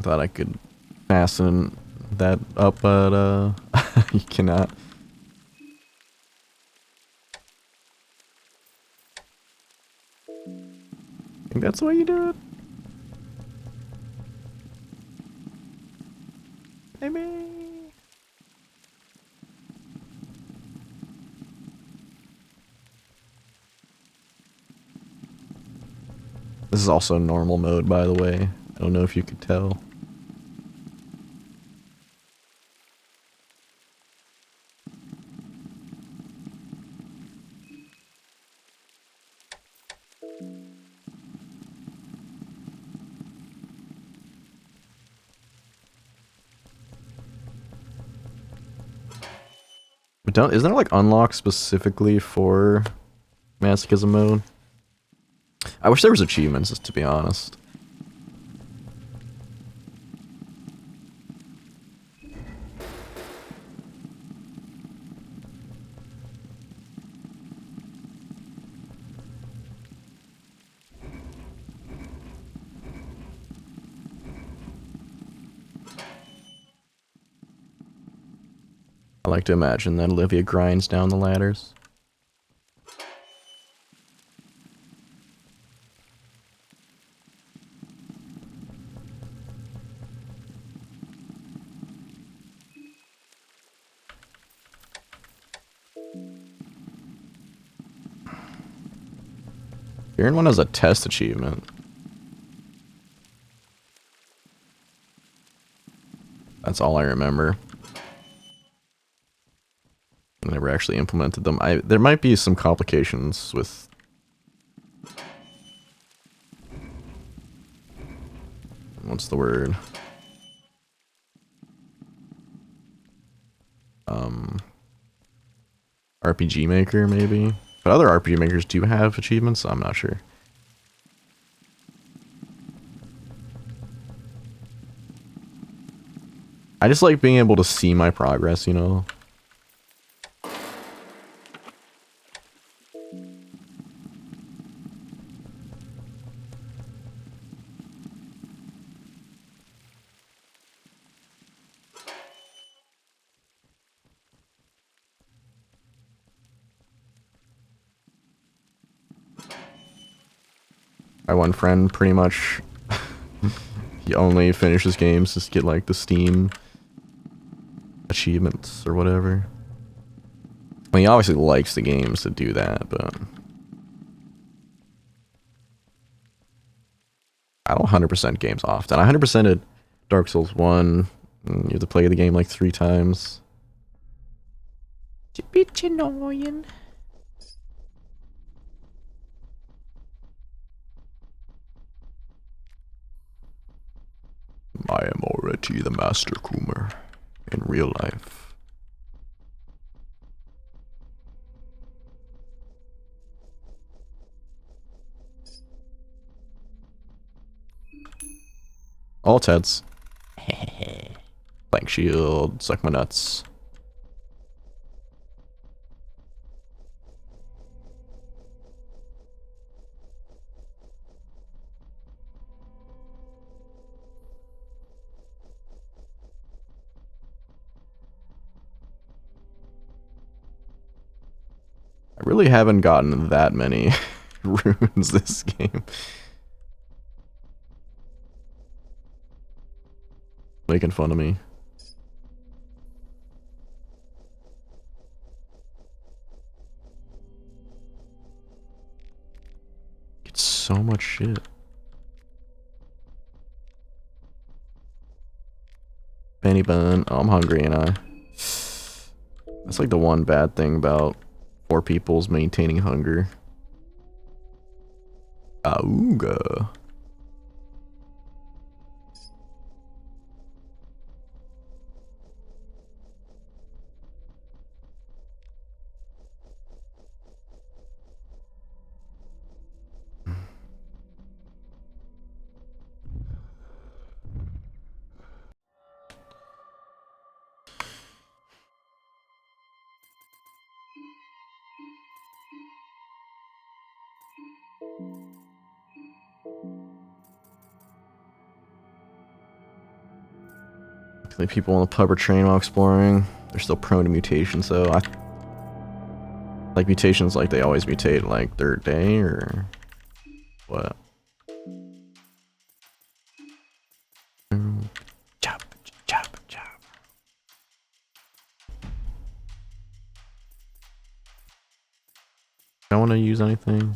A: Thought I could fasten that up, but you cannot. I think that's the way you do it. Maybe. This is also normal mode, by the way. I don't know if you could tell. But isn't there like unlock specifically for masochism mode? I wish there was achievements, to be honest. I like to imagine that Olivia grinds down the ladders. Hearing one has a test achievement. That's all I remember. I never actually implemented them. There might be some complications with... What's the word? RPG Maker, maybe? But other RPG makers do have achievements, so I'm not sure. I just like being able to see my progress, you know? My one friend pretty much he only finishes games just to get like the Steam achievements or whatever. I mean, he obviously likes the games to do that, but I don't 100% games often. I 100%ed Dark Souls 1. You have to play the game like 3 times. It's a bit annoying. I am already the Master Coomer in real life. All Teds. Blank shield, suck my nuts. I really haven't gotten that many runes this game. Making fun of me. Get so much shit. Penny bun. Oh, I'm hungry, and that's like the one bad thing about 4 people's maintaining hunger. Auga. Like people on the pub or train while exploring. They're still prone to mutations, so I like mutations like they always mutate like 3rd day or what? Chop, chop, chop. Don't want to use anything.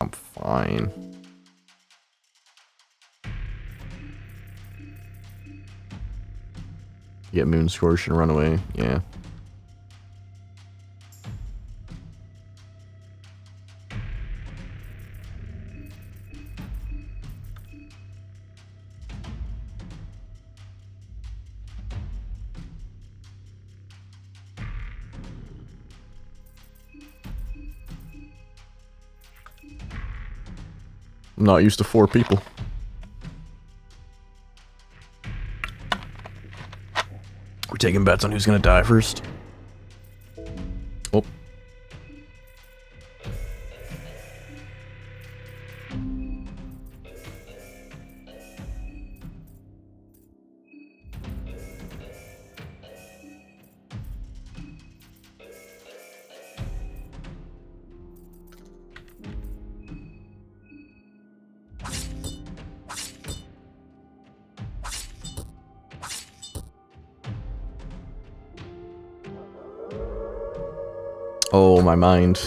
A: I'm fine. Get moon scorched and run away. Yeah. I'm not used to 4 people. We're taking bets on who's gonna die first. Oh. Oh, my mind.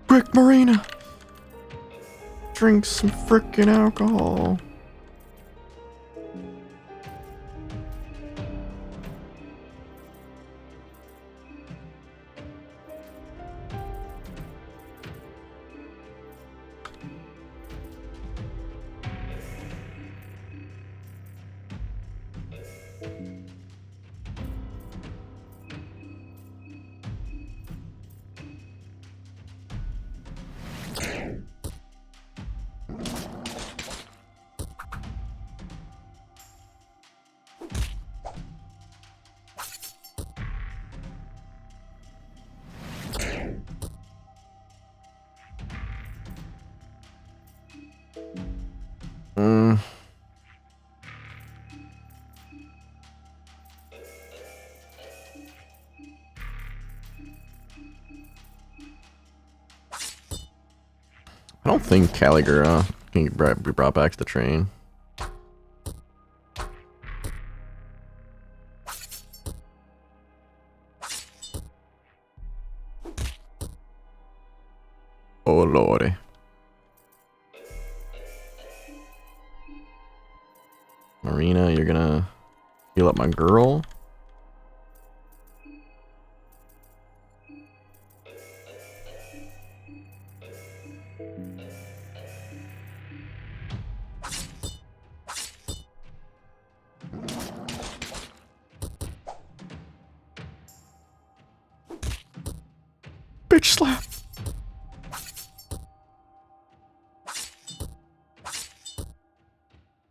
A: Brick Marina! Drink some frickin' alcohol. don't think Caligura can be brought back to the train. Oh lordy. Marina, you're gonna heal up my girl? Bitch slap!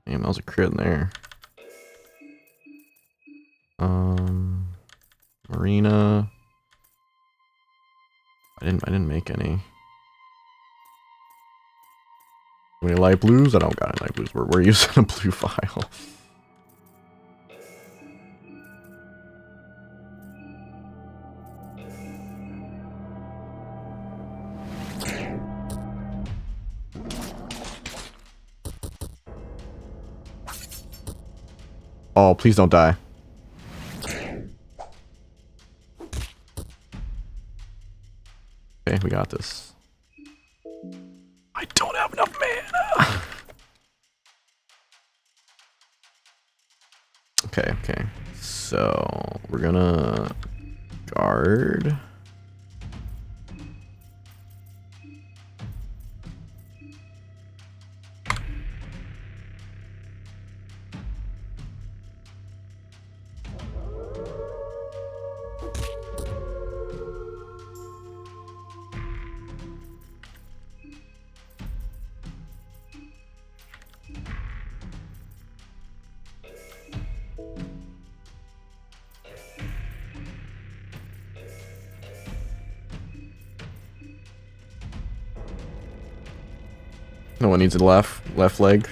A: Damn, that was a crit in there. Marina. I didn't make any. Any light blues? I don't got any light blues. We're using a blue file. Oh, please don't die. Okay, we got this. I don't have enough mana. Okay. So, we're gonna guard. No one needs a left leg.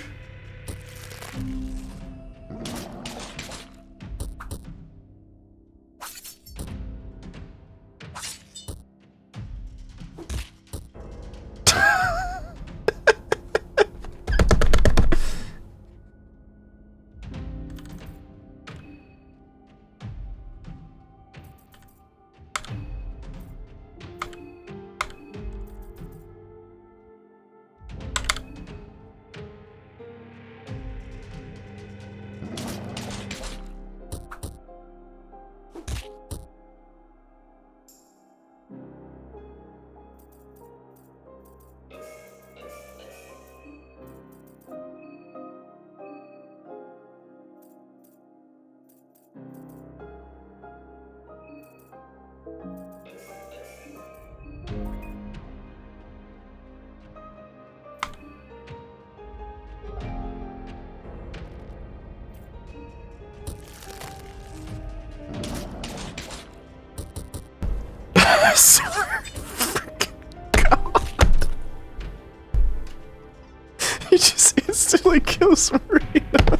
A: He just instantly kills Marina.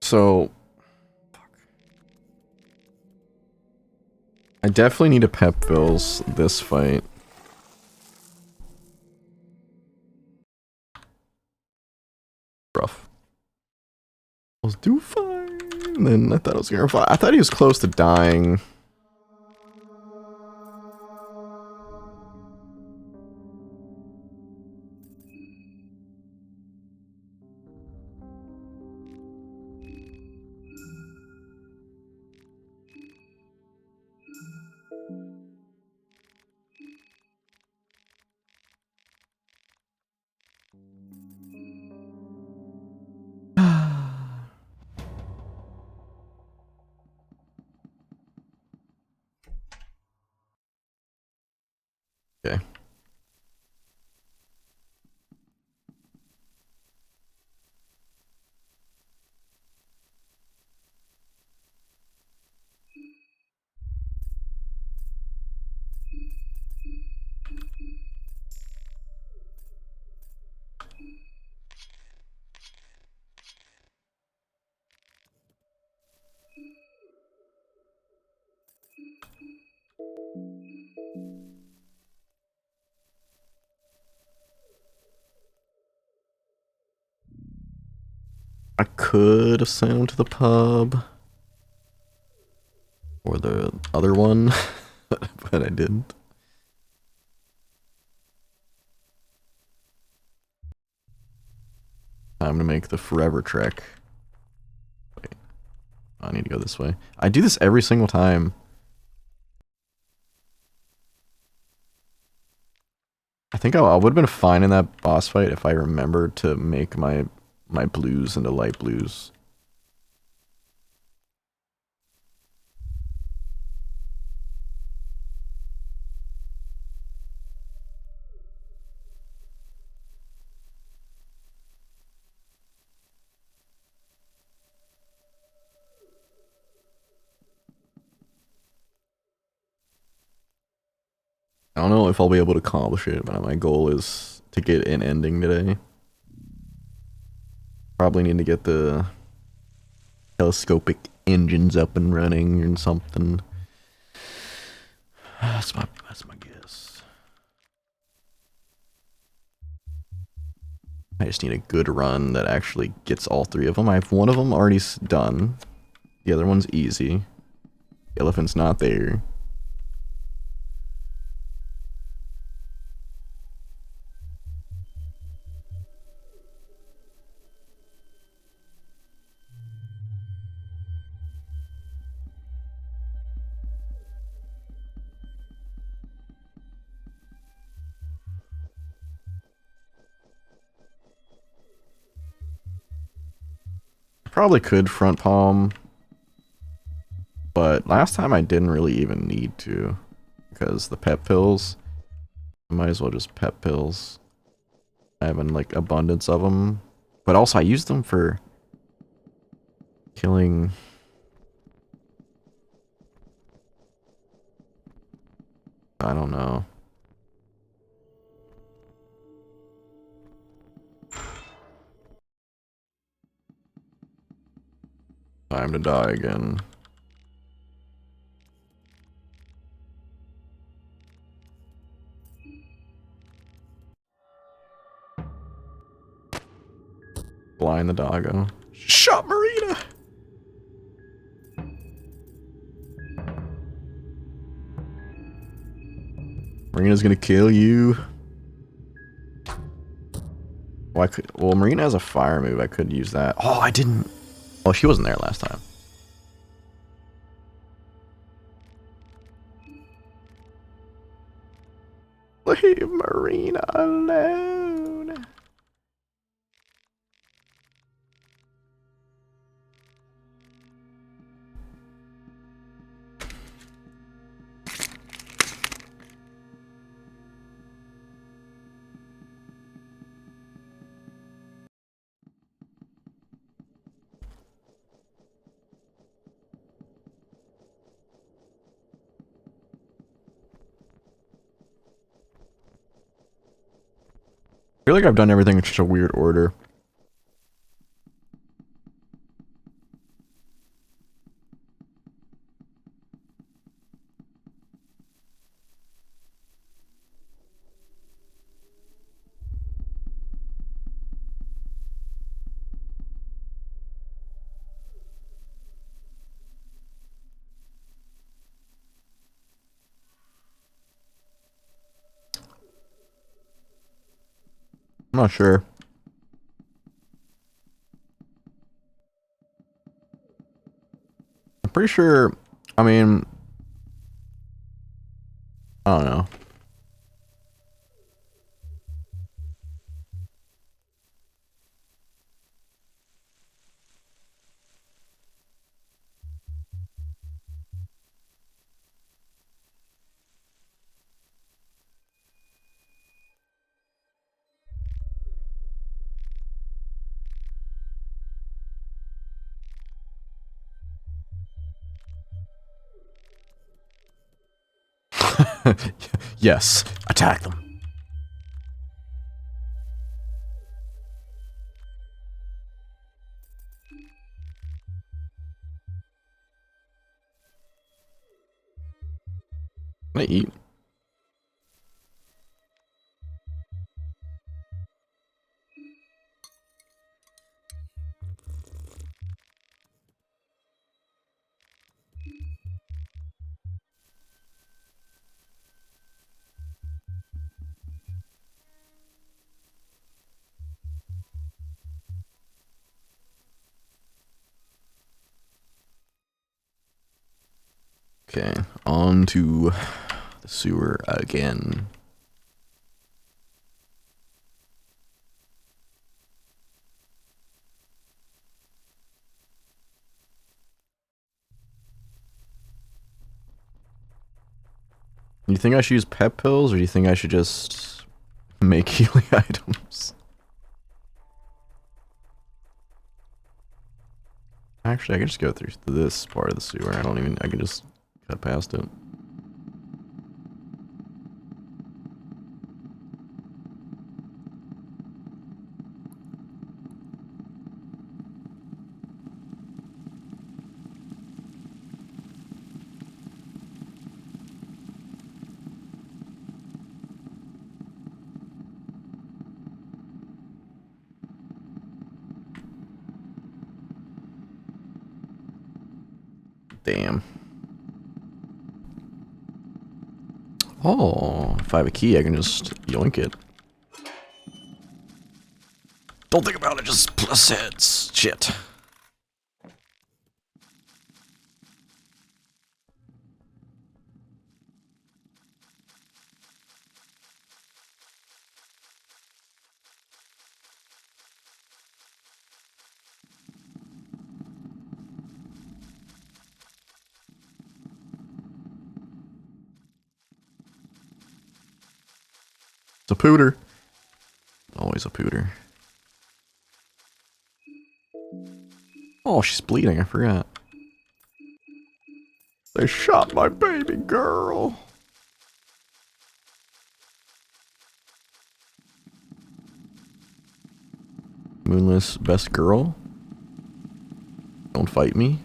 A: So, I definitely need to pep Bills this fight. Rough. Let's do fine. And then I thought I was gonna fly. I thought he was close to dying. Okay. could have sent him to the pub. Or the other one. But I didn't. Time to make the forever trek. Wait. I need to go this way. I do this every single time. I think I would have been fine in that boss fight if I remembered to make my blues into light blues. I don't know if I'll be able to accomplish it, but my goal is to get an ending today. Probably need to get the telescopic engines up and running and something. That's my guess. I just need a good run that actually gets all three of them. I have one of them already done. The other one's easy. The elephant's not there. Probably could front palm, but last time I didn't really even need to because the pep pills. I might as well just pep pills. I have like abundance of them, but also I use them for killing. I don't know. Time to die again. Blind the doggo. Shot Marina! Marina's gonna kill you. Well, Marina has a fire move. I could use that. Oh, I didn't. Well, she wasn't there last time. Leave Marina alone. I feel like I've done everything in such a weird order. I'm not sure. I'm pretty sure, I mean, I don't know. Yes, attack them. Can I eat? Okay, on to the sewer again. Do you think I should use pep pills, or do you think I should just make healing items? Actually, I can just go through this part of the sewer. I can just cut past it. Damn. Oh, if I have a key, I can just yoink it. Don't think about it, just plus hits. Shit. It's a pooter. Always a pooter. Oh, she's bleeding, I forgot. They shot my baby girl. Moonless best girl? Don't fight me.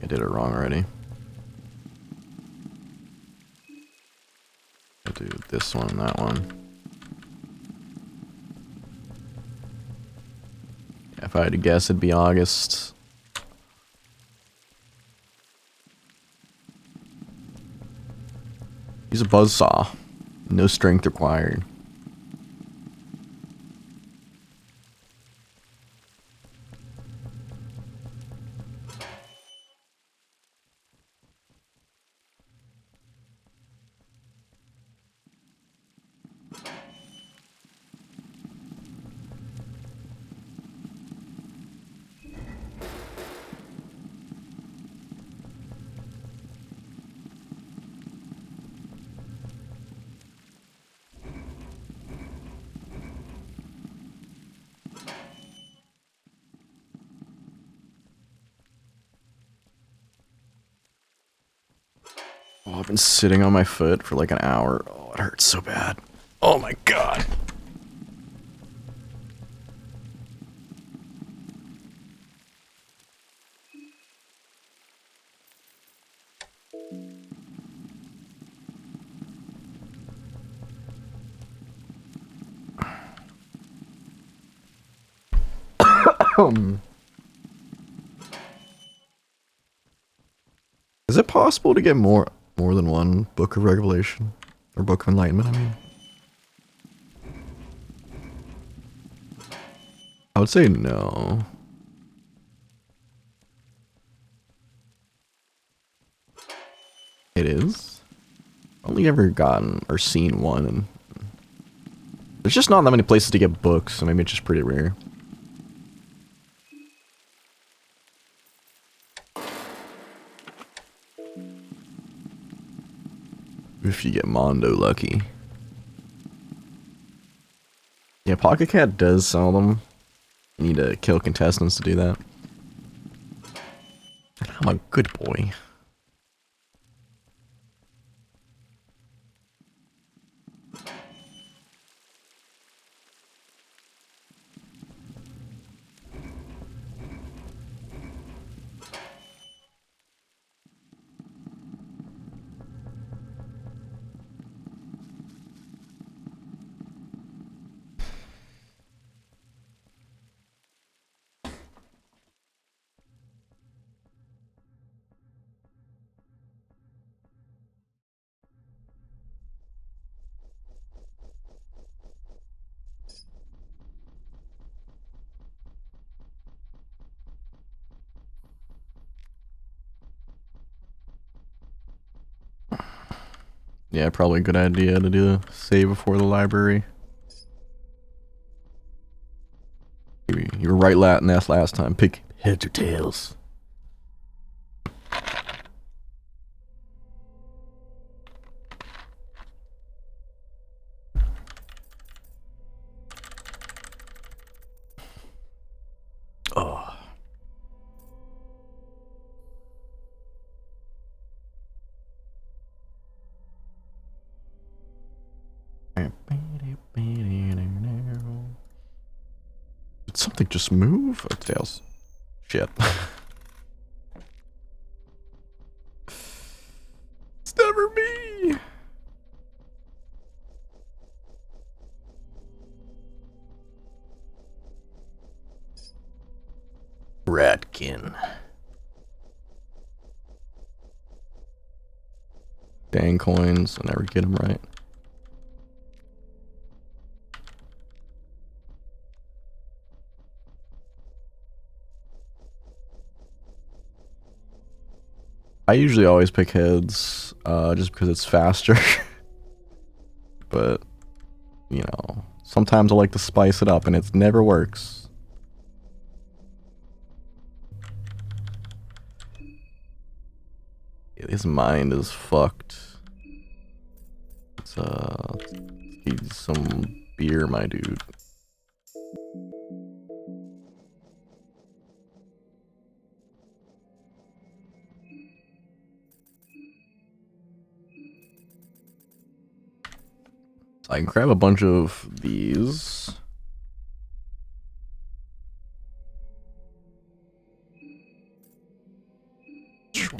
A: I did it wrong already. I'll do this one and that one. If I had to guess, it'd be August. Use a buzzsaw. No strength required. Oh, I've been sitting on my foot for like an hour. Oh, it hurts so bad. Oh my god. Is it possible to get more than one Book of Revelation? Or Book of Enlightenment, I mean? I would say no. It is? Only ever gotten or seen one, and there's just not that many places to get books, so maybe it's just pretty rare. If you get Mondo lucky. Yeah, Pocket Cat does sell them. You need to kill contestants to do that. I'm a good boy. Yeah, probably a good idea to do the save before the library. You were right last time. Pick
B: Heads or tails? Oh.
A: Did something just move? Oh, tails. Shit. It's never me.
B: Ratkin.
A: Dang coins. I never get them right. I usually always pick heads, just because it's faster. But, you know, sometimes I like to spice it up and it never works. His mind is fucked. Let's get some beer, my dude. So I can grab a bunch of these. Sure.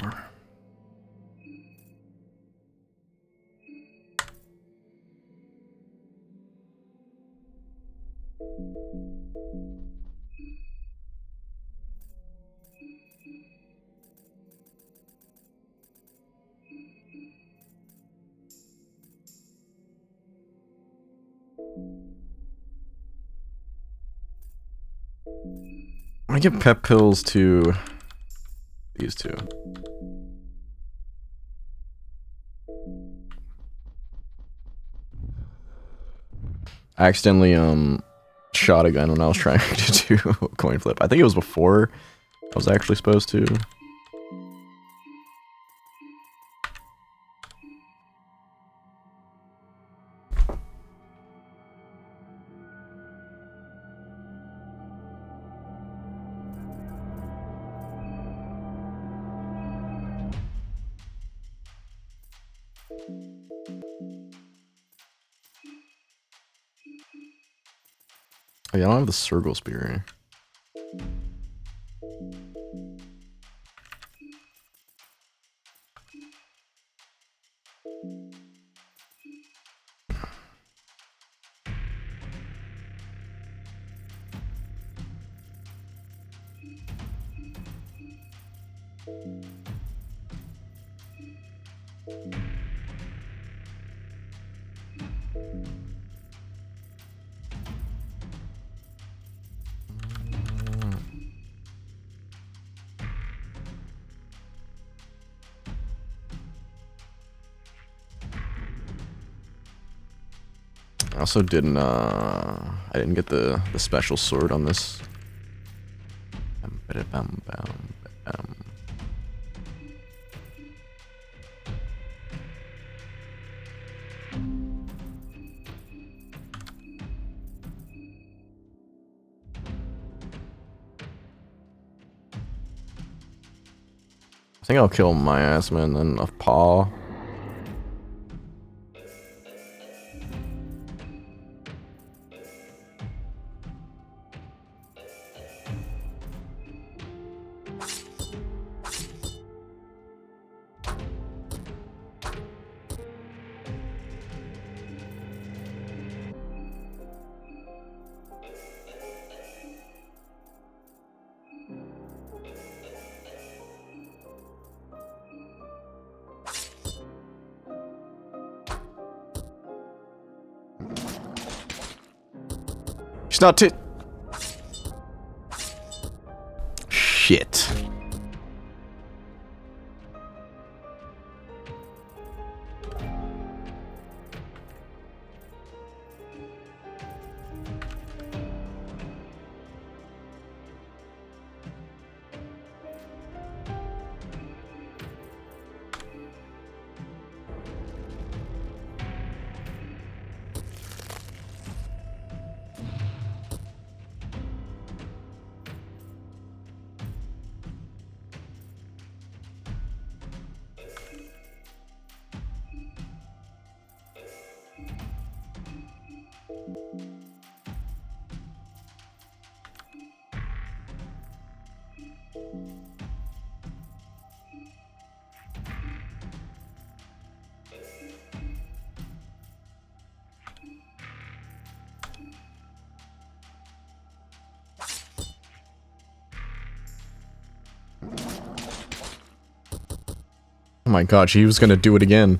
A: I give pep pills to these two. I accidentally shot a gun when I was trying to do a coin flip. I think it was before I was actually supposed to. Oh, yeah, I don't have the circle spear. I also didn't I didn't get the special sword on this. I think I'll kill miasma and then a paw. She's not tit. Shit. Oh my god, she was gonna do it again.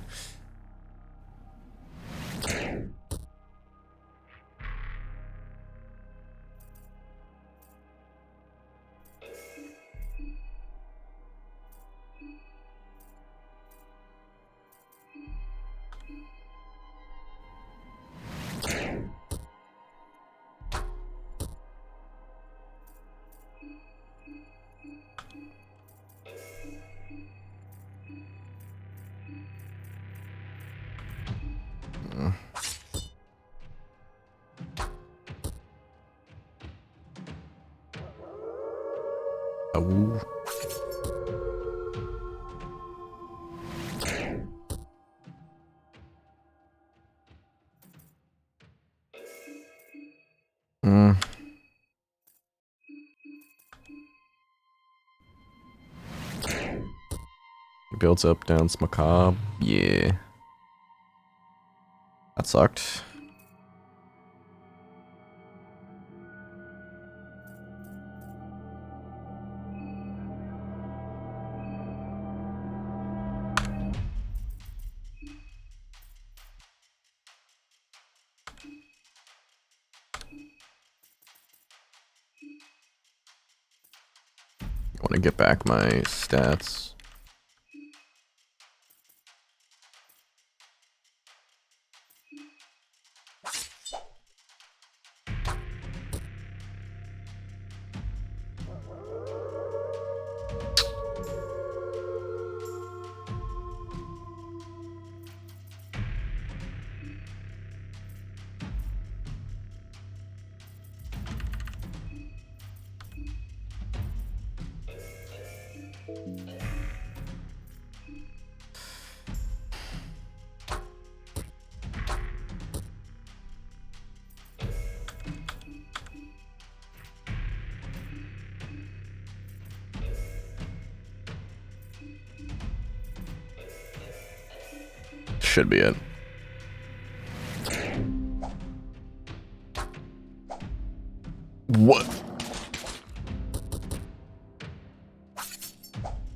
A: Oh. Mm. He builds up down macabre. Yeah. That sucked. I want to get back my stats. Should be it. What?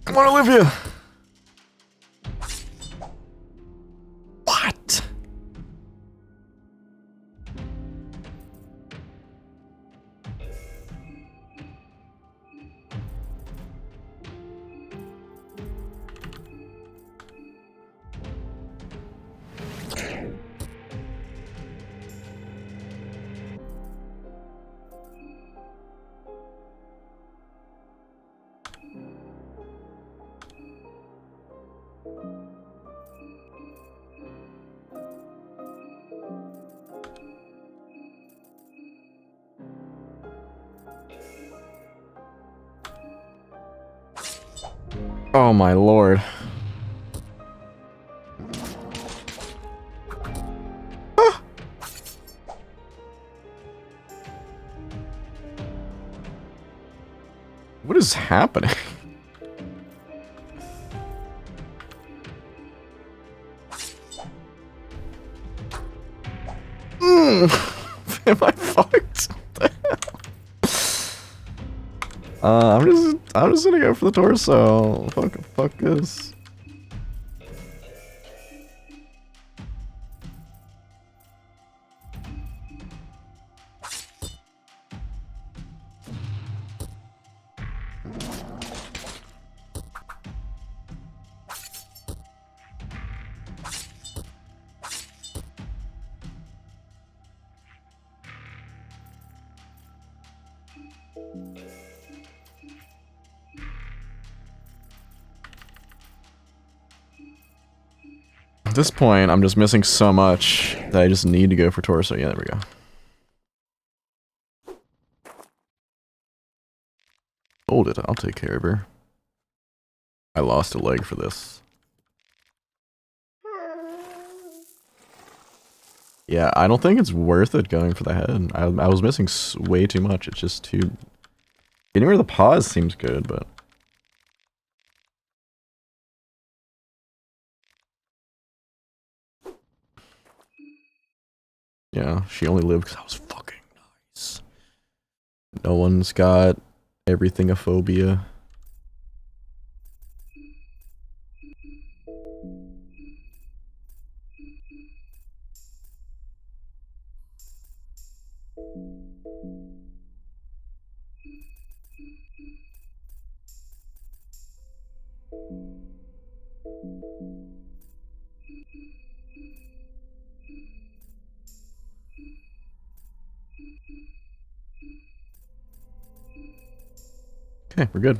A: Come on, Olivia! What? Oh my lord. Ah! What is happening? Am I fucked? I'm just gonna go for the torso. Fuck this. At this point, I'm just missing so much that I just need to go for torso. Yeah, there we go. Hold it, I'll take care of her. I lost a leg for this. Yeah, I don't think it's worth it going for the head. I was missing way too much. It's just too... Getting rid of the paws seems good, but... Yeah, she only lived because I was fucking nice. No one's got everything a phobia. Okay, we're good.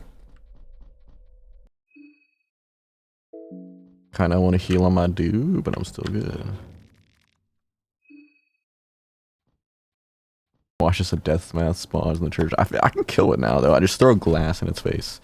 A: Kinda want to heal on my dude, but I'm still good. Watch as a death mask spawns in the church. I can kill it now, though. I just throw glass in its face.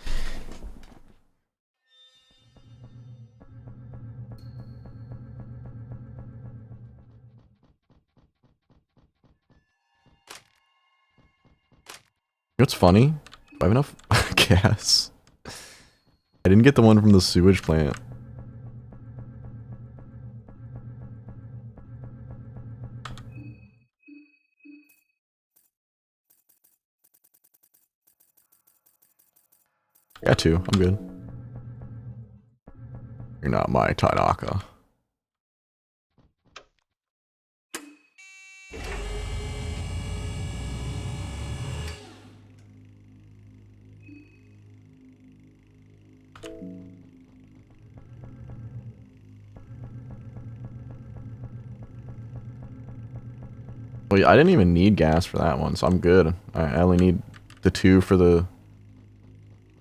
A: What's funny? Do I have enough gas? I didn't get the one from the sewage plant. Got two. I'm good. You're not my Tanaka. Well, yeah, I didn't even need gas for that one, so I'm good. I only need the two for the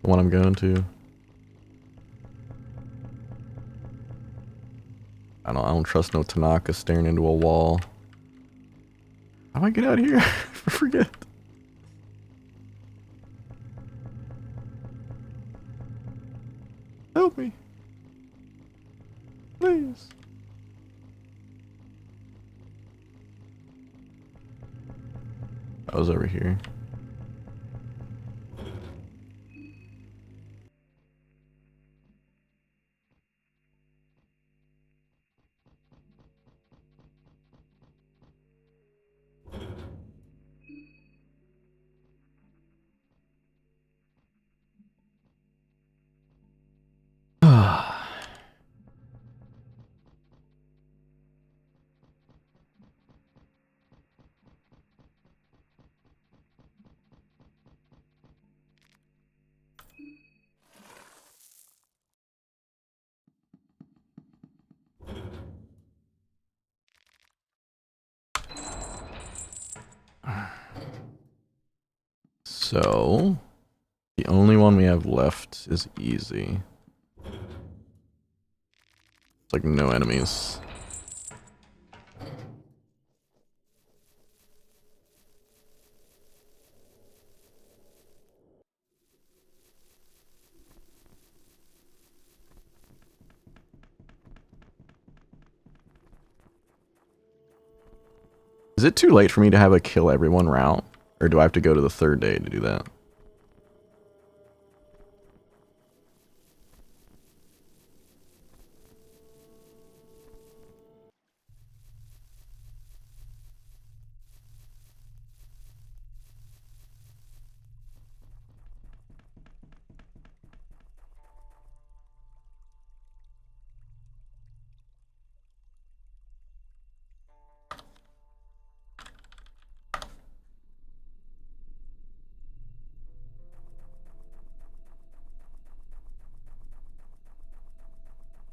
A: one I'm going to. I don't trust no Tanaka staring into a wall. How do I get out of here? I forget. Help me. Please. I was over here. So, the only one we have left is easy. It's like no enemies. Is it too late for me to have a kill everyone route? Or do I have to go to the third day to do that?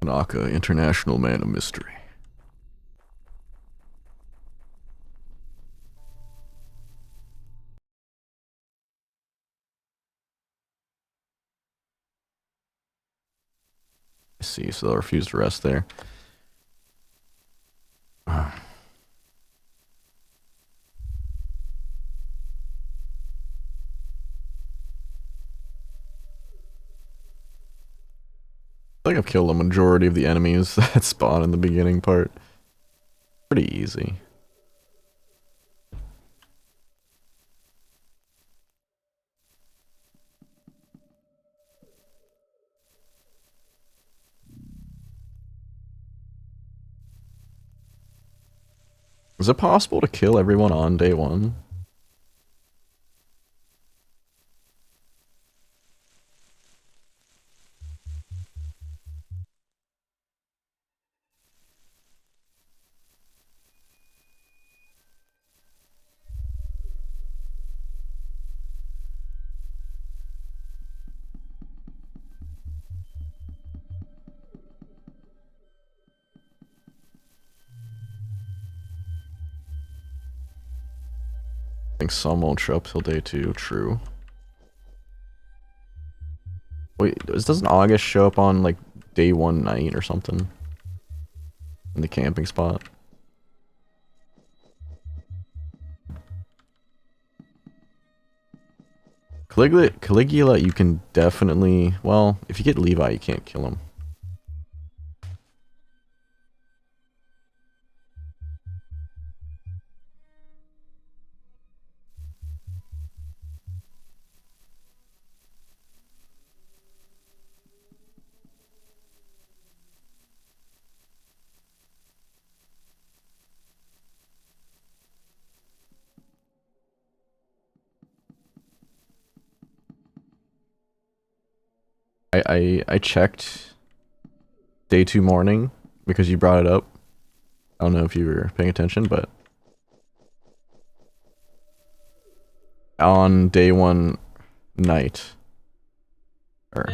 A: Tanaka, international man of mystery. I see, so they'll refuse to rest there. I think I've killed a majority of the enemies that spawn in the beginning part. Pretty easy. Is it possible to kill everyone on day one? I think some won't show up till day 2, true. Wait, doesn't August show up on like day 1 night or something? In the camping spot? Caligula, you can definitely... Well, if you get Levi, you can't kill him. I checked day 2 morning because you brought it up. I don't know if you were paying attention, but on day 1 night, or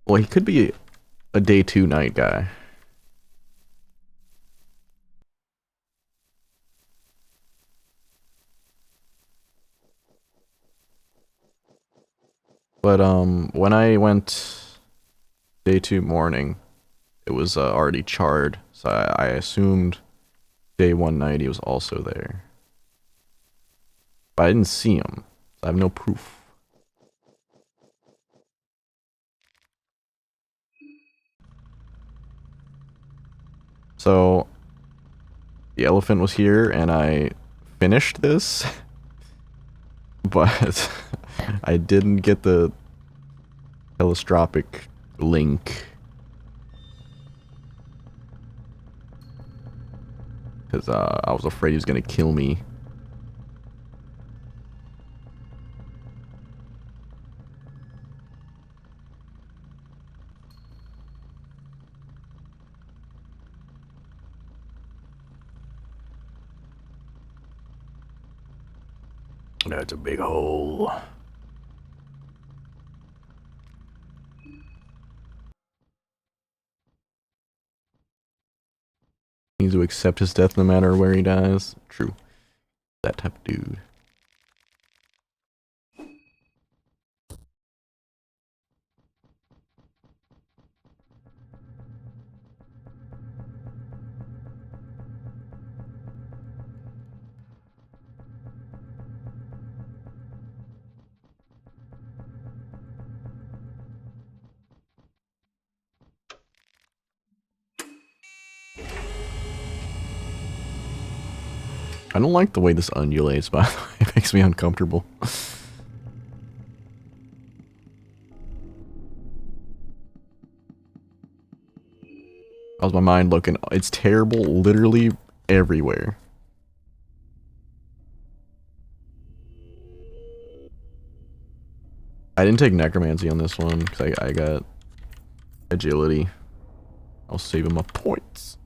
A: well, he could be a day 2 night guy. But when I went day 2 morning, it was already charred, so I assumed day 1 night he was also there. But I didn't see him, so I have no proof. So the elephant was here, and I finished this, but I didn't get the telestropic link. Because I was afraid he was going to kill me. That's a big hole. He needs to accept his death no matter where he dies. True. That type of dude. I don't like the way this undulates, by the way. It makes me uncomfortable. How's my mind looking? It's terrible literally everywhere. I didn't take necromancy on this one because I got agility. I'll save him my points.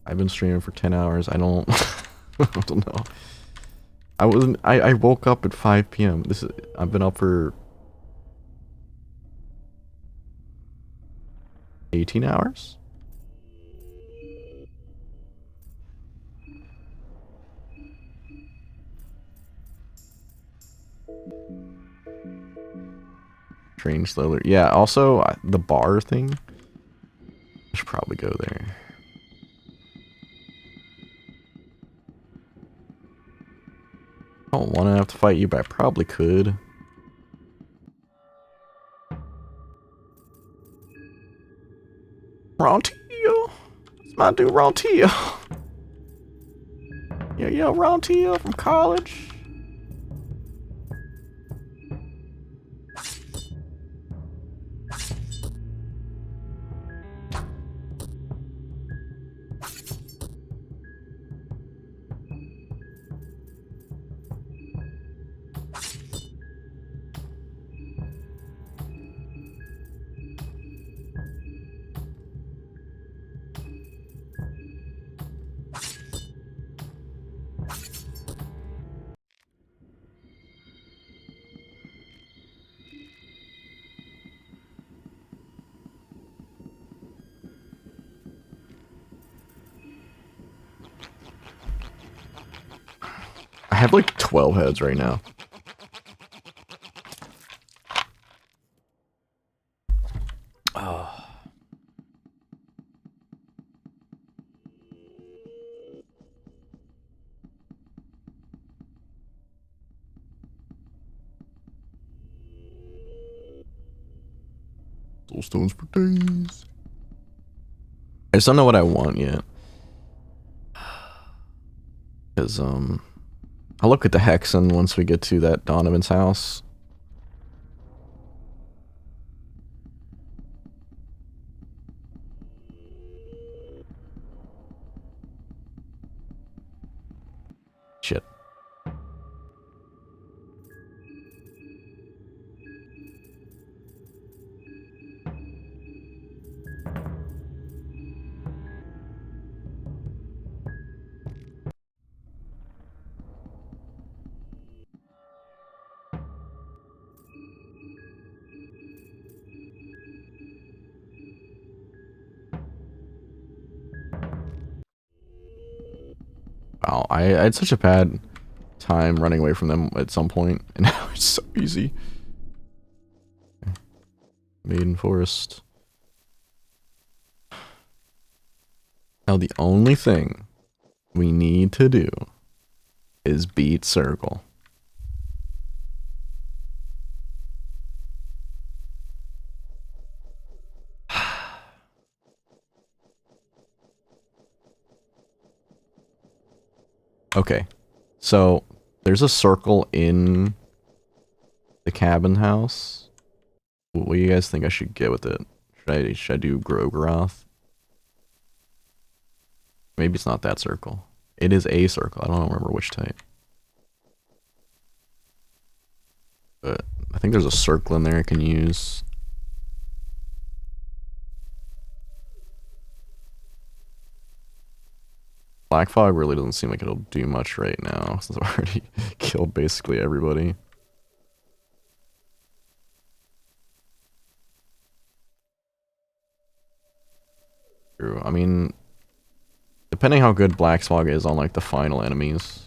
A: I've been streaming for 10 hours. I don't I don't know. I woke up at 5 p.m. I've been up for 18 hours? Train slowly. Yeah, also, the bar thing. I should probably go there. I don't want to have to fight you, but I probably could. Rontia! It's my dude Rontia! Yeah, Rontia from college. I have like 12 heads right now. Oh. Soul stones for days. I just don't know what I want yet. Because, I'll look at the Hexen once we get to that Donovan's house. Shit. Wow, I had such a bad time running away from them at some point, and now it's so easy. Maiden Forest. Now the only thing we need to do is beat Circle. Okay, so there's a circle in the cabin house. What do you guys think I should get with it? Should I do Grogroth? Maybe it's not that circle. It is a circle. I don't remember which type. But I think there's a circle in there I can use. Black Fog really doesn't seem like it'll do much right now, since I've already killed basically everybody. True. I mean, depending how good Black Fog is on like the final enemies.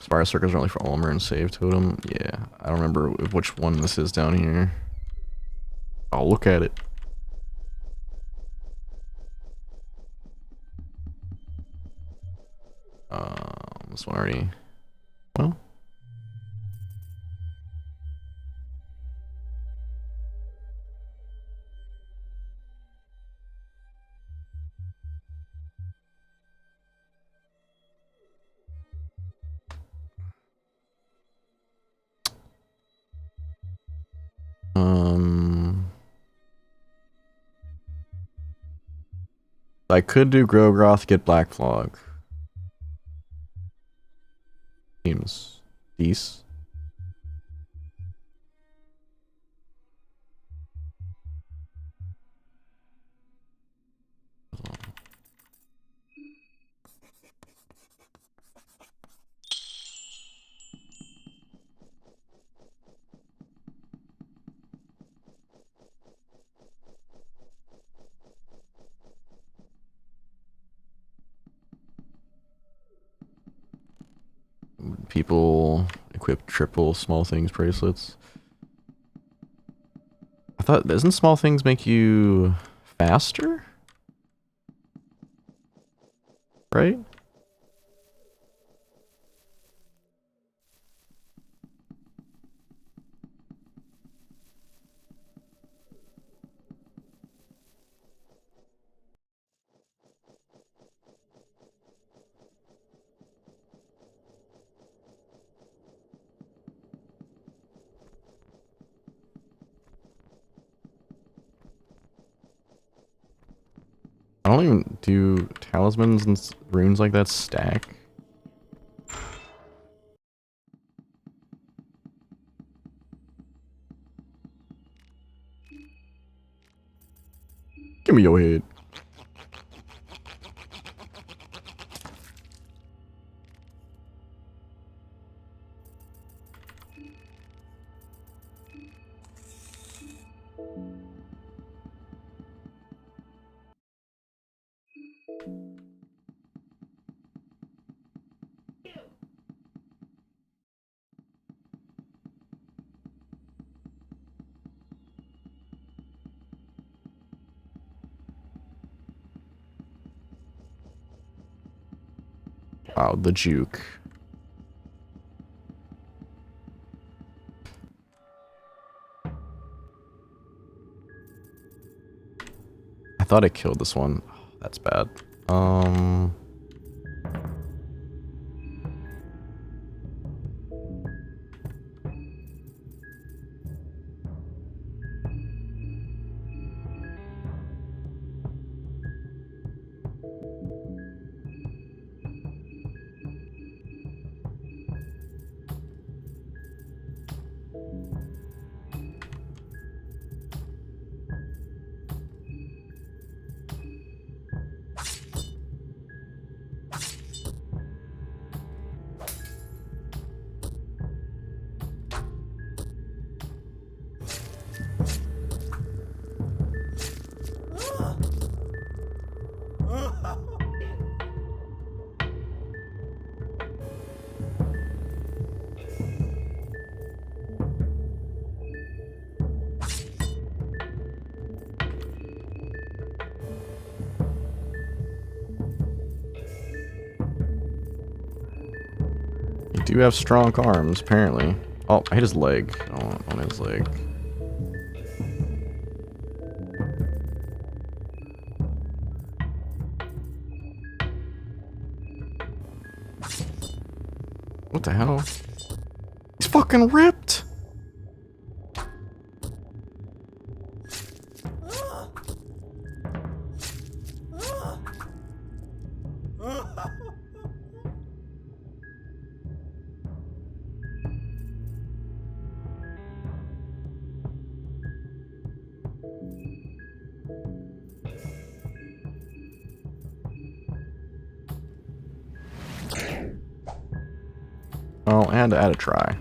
A: Spire Circles are only for Ulmer and Save Totem. Yeah, I don't remember which one this is down here. I'll look at it. This one already. Well. I could do Grogroth, get Black Flog. Seems decent. People equip triple small things bracelets. I thought, doesn't small things make you faster? Right? I don't even do talismans and runes like that stack. Give me your head. Wow, the juke. I thought I killed this one. Oh, that's bad. You do have strong arms, apparently. Oh, I hit his leg. Oh, on his leg. What the hell? He's fucking ripped! Oh, and add a try.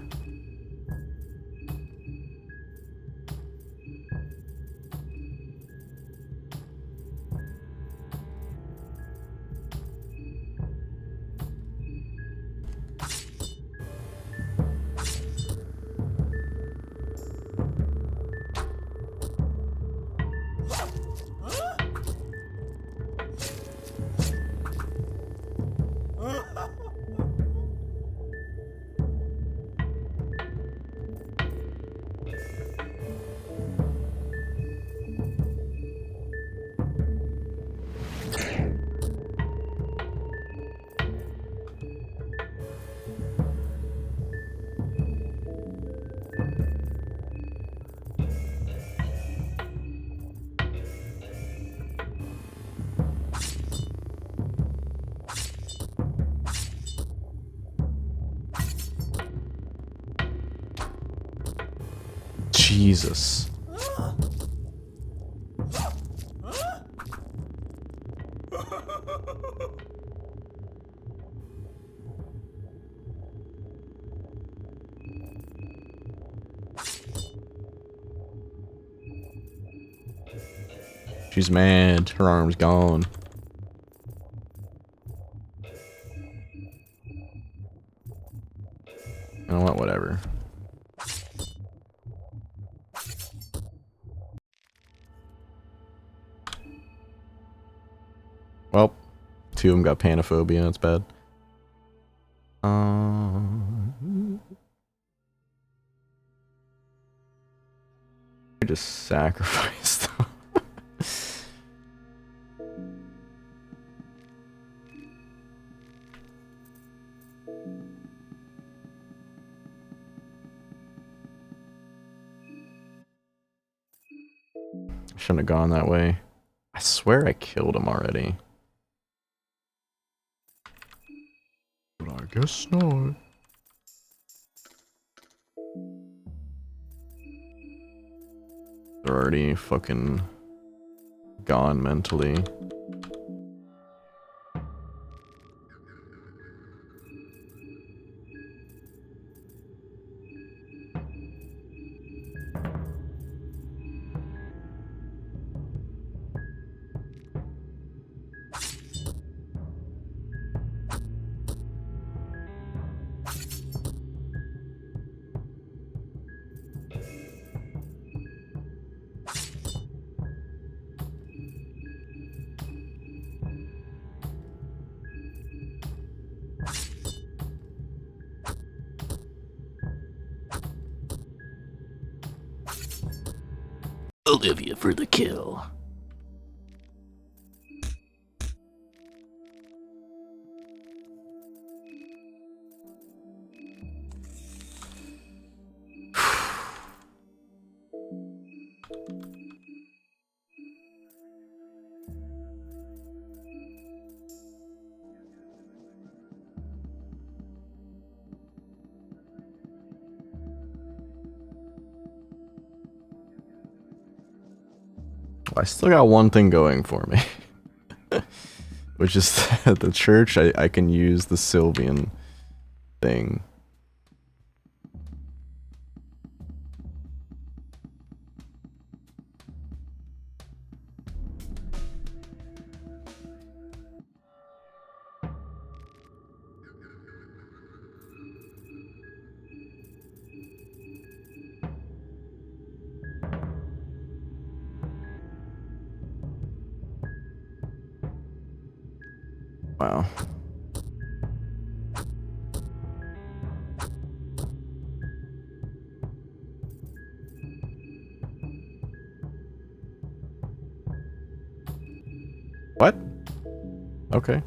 A: Jesus. She's mad. Her arm's gone. You know what? Whatever. Well, two of them got panophobia. That's bad. I just sacrificed them. Shouldn't have gone that way. I swear I killed him already. But I guess not. They're already fucking gone mentally.
B: Olivia for the kill.
A: I still got one thing going for me. Which is at the church, I can use the Sylvian thing. Wow. What? Okay.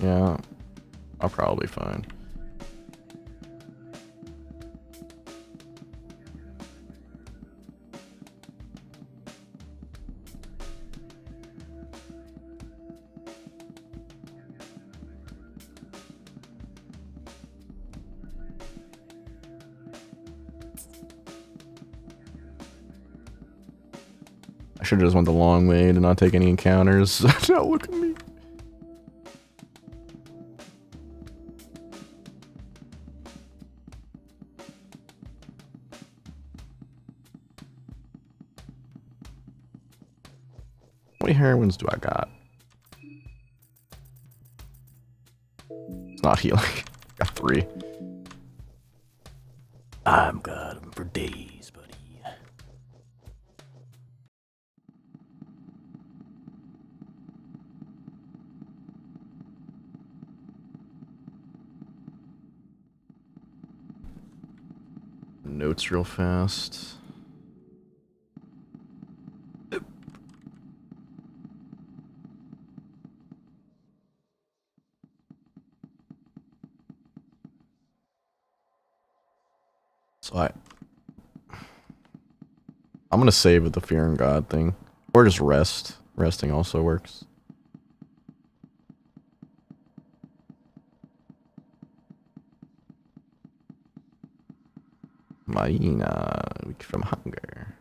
A: Yeah, I'll probably fine. I should have just went the long way to not take any encounters. Now look at me. How many heroines do I got? It's not healing. Got 3.
B: I've got him for days, buddy.
A: Notes real fast. So I'm gonna save with the Fear and God thing. Or just rest. Resting also works. Marina, weak from hunger.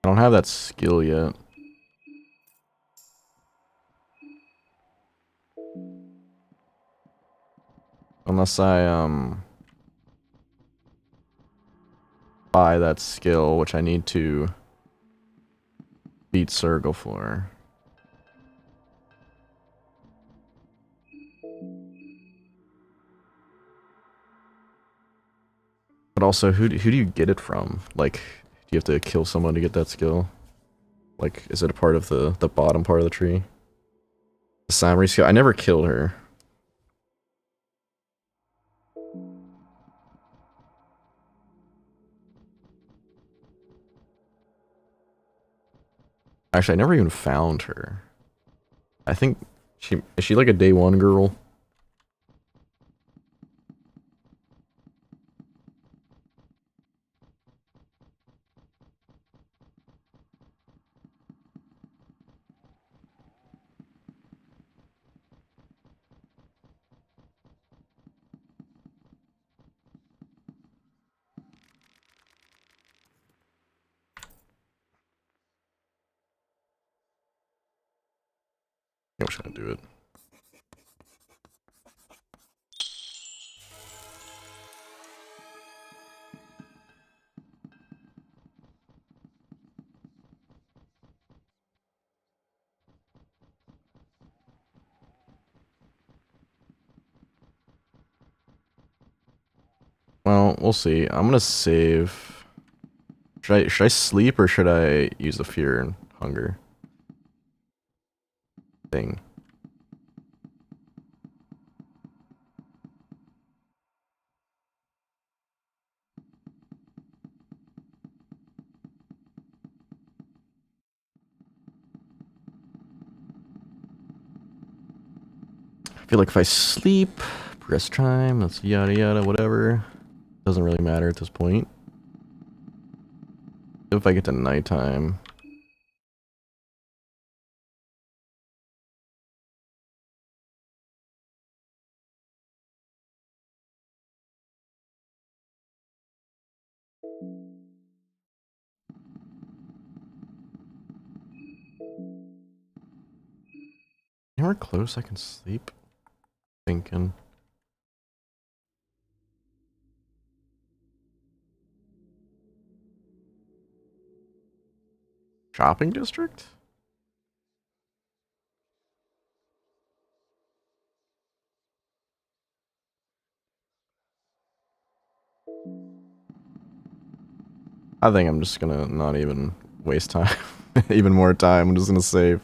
A: I don't have that skill yet. Unless I, buy that skill, which I need to beat Circle for. But also, who do you get it from? Like, do you have to kill someone to get that skill? Like, is it a part of the bottom part of the tree? The Samurai skill? I never killed her. Actually, I never even found her. I think is she like a day one girl? I'm just gonna do it. Well, we'll see. I'm gonna save. Should I sleep or should I use the fear and hunger thing? I feel like if I sleep, rest time, that's yada yada, whatever. Doesn't really matter at this point. If I get to nighttime. Anywhere close I can sleep? Thinking. Shopping district? I think I'm just gonna not even waste time. Even more time. I'm just gonna save.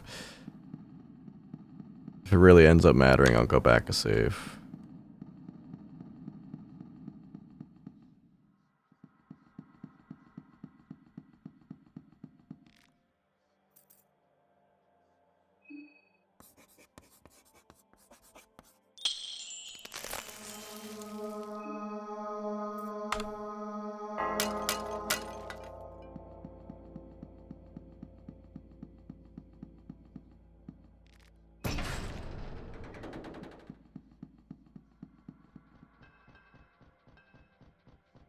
A: If it really ends up mattering, I'll go back to save.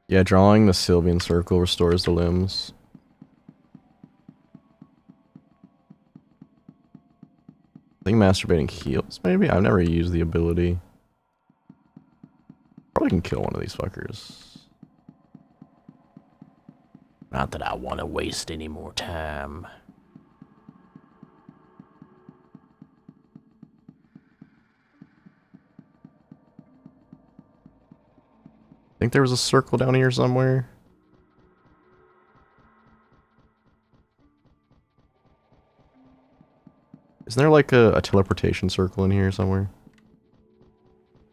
A: Yeah, drawing the Sylvian circle restores the limbs. I think masturbating heals, maybe? I've never used the ability. Probably can kill one of these fuckers.
B: Not that I want to waste any more time.
A: think there was a circle down here somewhere. Isn't there like a teleportation circle in here somewhere?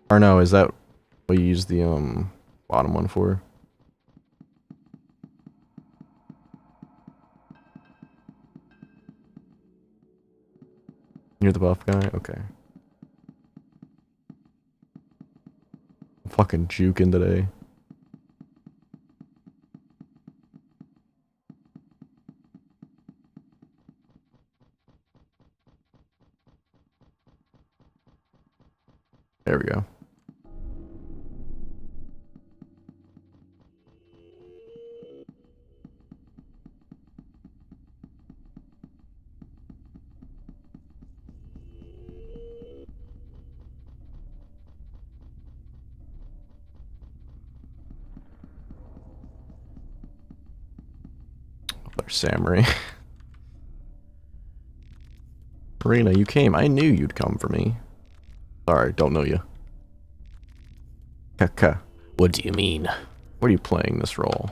A: Or no, is that what you use the bottom one for? You're the buff guy? Okay. I'm fucking juking today. There we go. There's Samurai. Termina, you came. I knew you'd come for me. Sorry, don't know you. Kaka.
B: What do you mean?
A: What are you playing this role?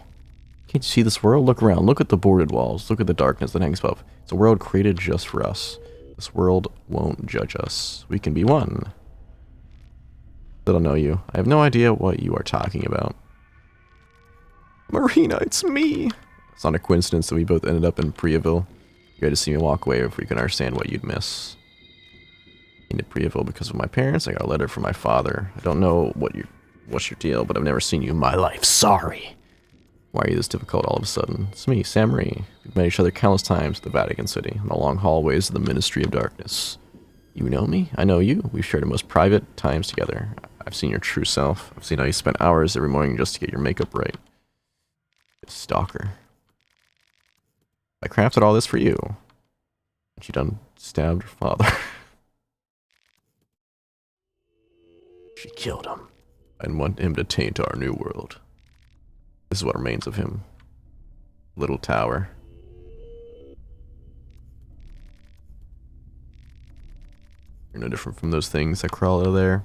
A: Can't you see this world? Look around. Look at the boarded walls. Look at the darkness that hangs above. It's a world created just for us. This world won't judge us. We can be one. I don't know you. I have no idea what you are talking about. Marina, it's me! It's not a coincidence that we both ended up in Priaville. You had to see me walk away if we can understand what you'd miss. In Priaville because of my parents. I got a letter from my father. I don't know what's your deal, but I've never seen you in my life. Sorry. Why are you this difficult all of a sudden? It's me, Samurai. We've met each other countless times at the Vatican City, in the long hallways of the Ministry of Darkness. You know me? I know you. We've shared the most private times together. I've seen your true self. I've seen how you spent hours every morning just to get your makeup right. Stalker. I crafted all this for you. And you done stabbed your father.
B: She killed him.
A: I didn't want him to taint our new world. This is what remains of him. Little tower. You're no different from those things that crawl out of there.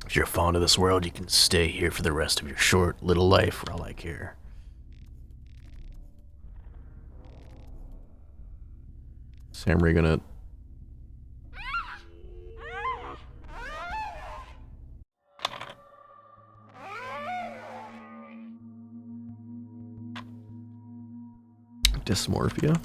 B: If you're fond of this world, you can stay here for the rest of your short little life for all I care.
A: Samurai gonna... Dysmorphia?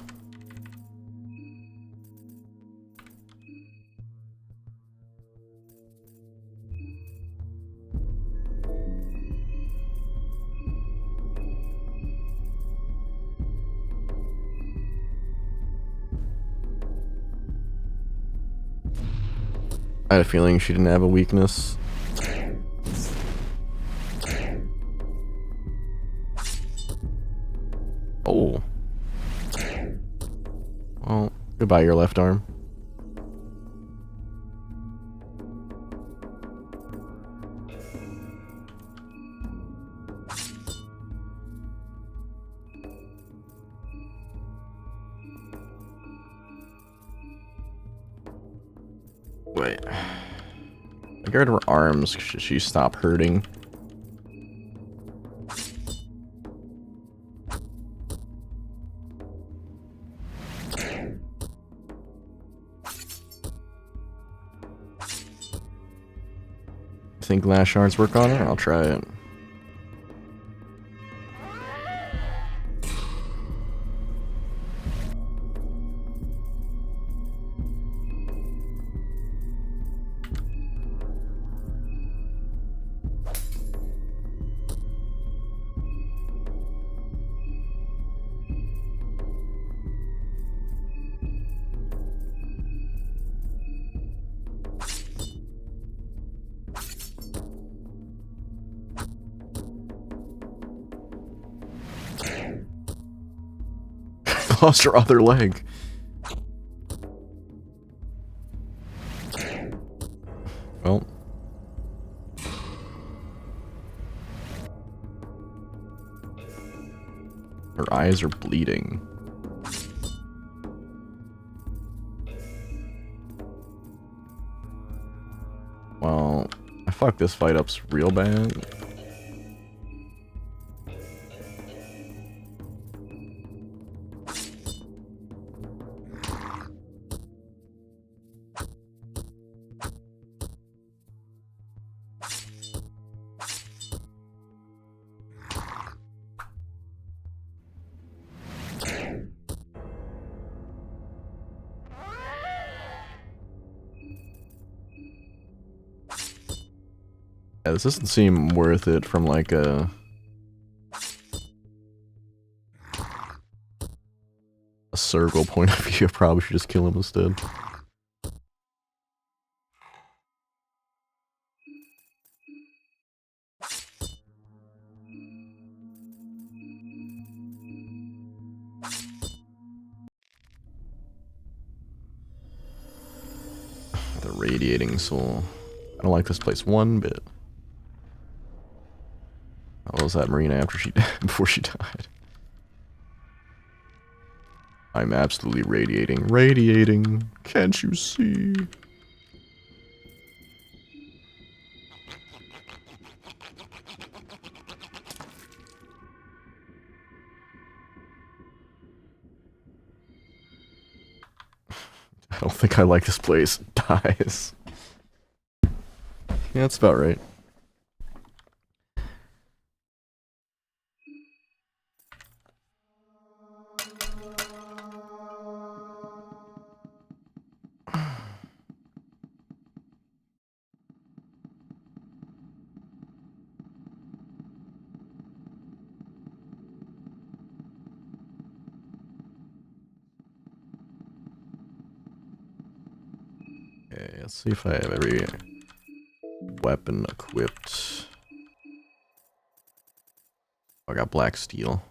A: I had a feeling she didn't have a weakness. Oh. Well, goodbye your left arm. Wait. I got her arms. Should she stop hurting? Think glass shards work on her? I'll try it. Lost her other leg. Well. Her eyes are bleeding. Well, I fucked this fight up real bad. Yeah, this doesn't seem worth it from like a circle point of view. I probably should just kill him instead. The radiating soul. I don't like this place one bit. How was that Marina after she before she died? I'm absolutely radiating. Radiating. Can't you see? I don't think I like this place. Dies. Yeah, that's about right. Okay, let's see if I have every weapon equipped. I got black steel.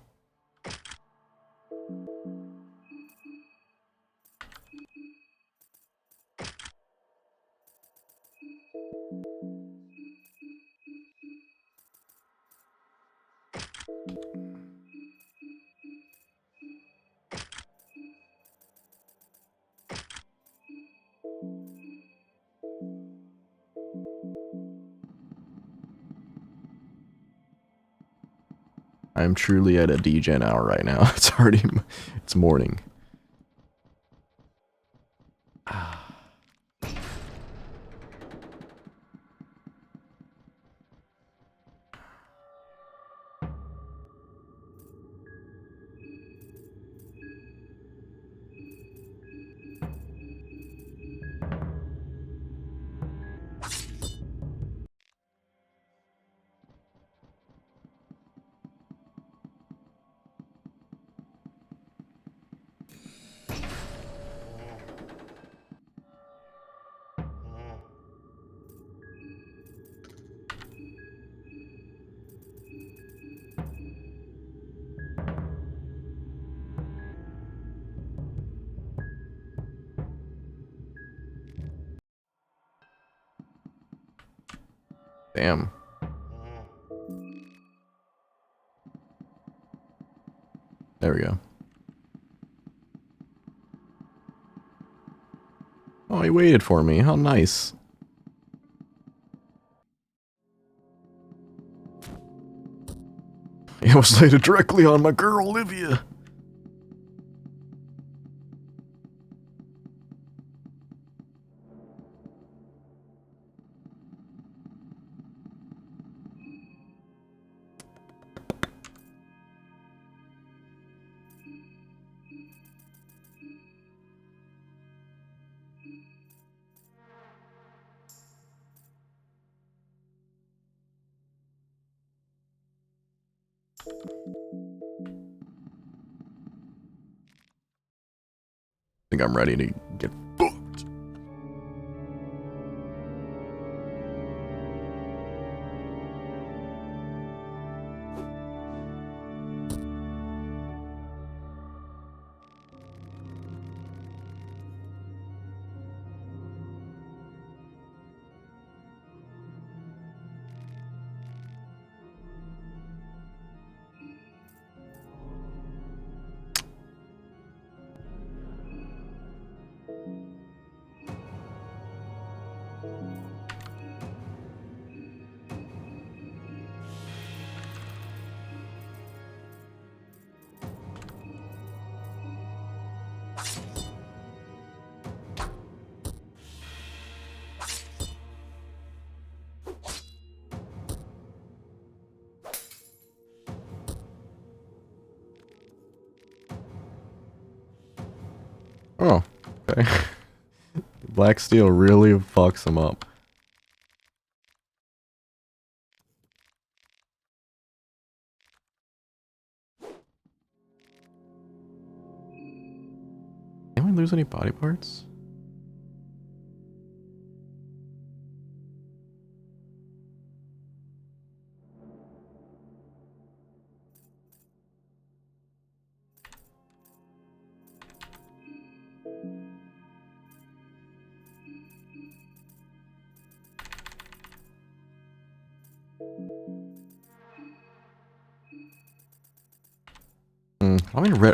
A: I'm truly at a degen hour right now. It's already, it's morning. Damn. There we go. Oh, he waited for me. How nice. He almost laid it directly on my girl, Olivia. I think I'm ready to get booked. Oh, okay. Black steel really fucks them up. lose any body parts?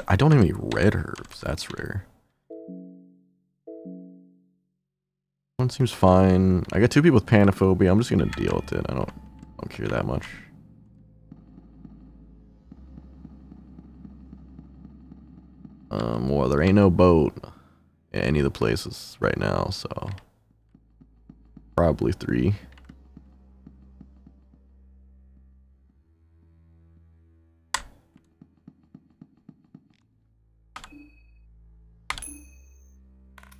A: I don't have any red herbs. That's rare. One seems fine. I got 2 people with panophobia. I'm just gonna deal with it. I don't care that much. Well, there ain't no boat in any of the places right now, so probably 3.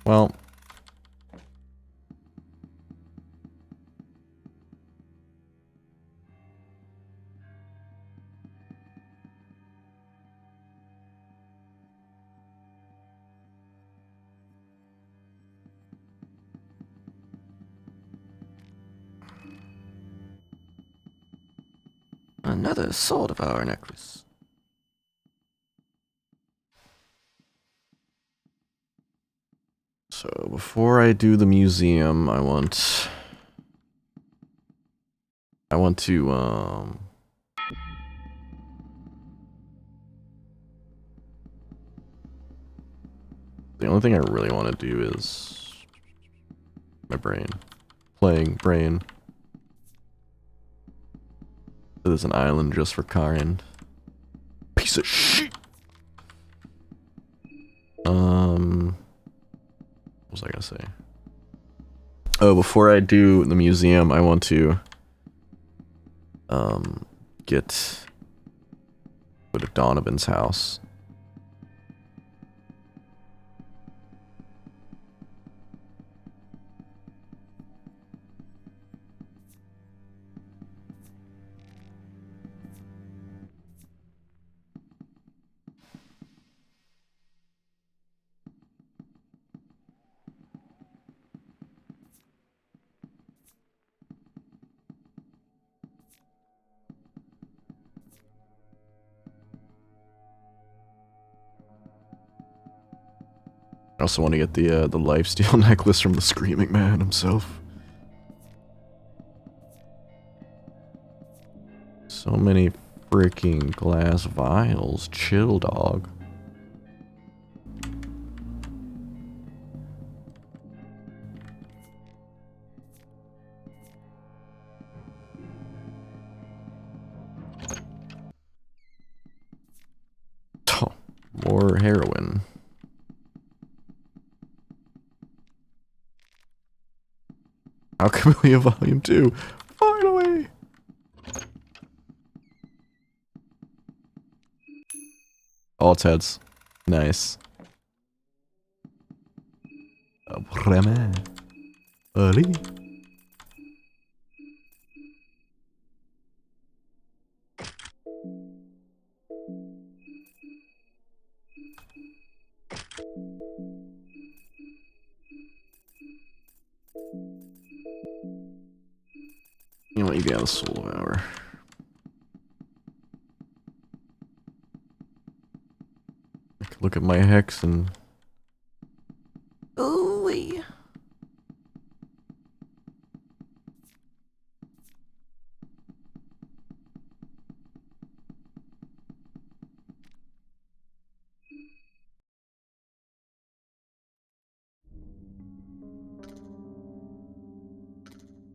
A: Well, another sword of our necklace. So before I do the museum, I want to the only thing I really want to do is my brain. Playing brain. So there's an island just for Karin. Piece of shit. What was I gonna say? Oh, before I do the museum, I want to go to Donovan's house. I also want to get the lifesteal necklace from the Screaming Man himself. So many freaking glass vials. Chill, dog. Oh, more heroin. Alchemy Volume 2. Finally! All its heads. Nice. Ali. You know what, you got a soul of hour. Look at my hex and... Ooh-wee.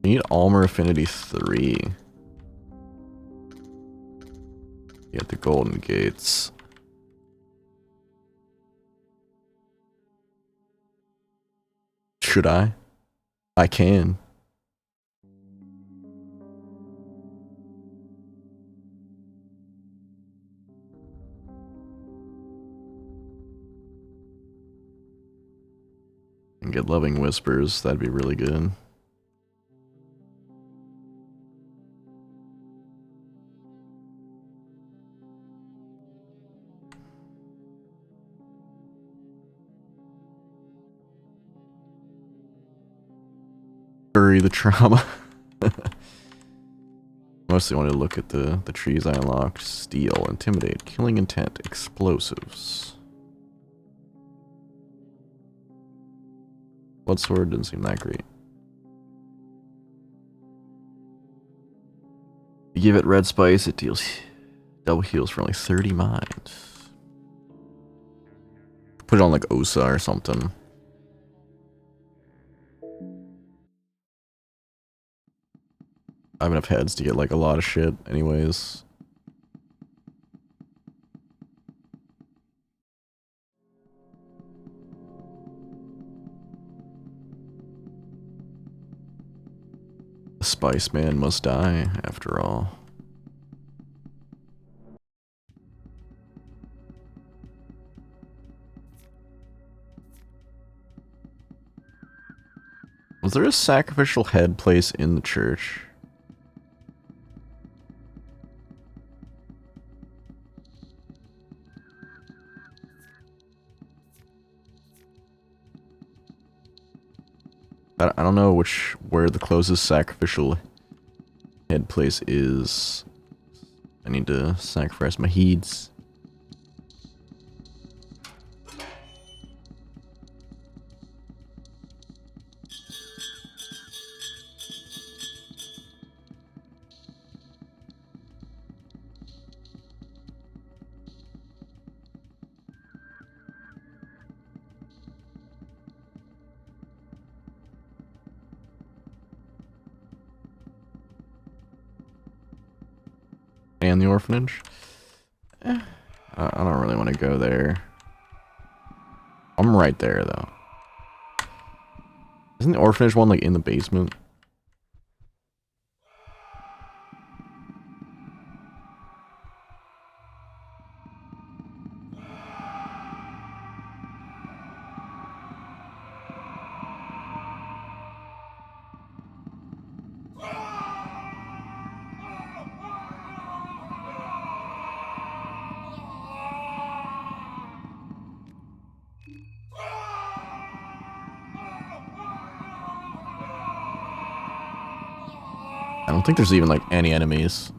A: You need Almer Affinity 3. Get the Golden Gates. Should I? I can. And get Loving Whispers, that'd be really good. Bury the trauma. Mostly want to look at the trees I unlocked. Steal, intimidate, killing intent, explosives. Blood sword didn't seem that great. You give it red spice, it deals double heals for only 30 mines. Put it on like Osa or something. I have enough heads to get like a lot of shit anyways. The Spice Man must die, after all. Was there a sacrificial head place in the church? I don't know where the closest sacrificial head place is. I need to sacrifice my heeds. And the orphanage? I don't really want to go there. I'm right there, though. Isn't the orphanage one, like, in the basement? I don't think there's even, like, any enemies.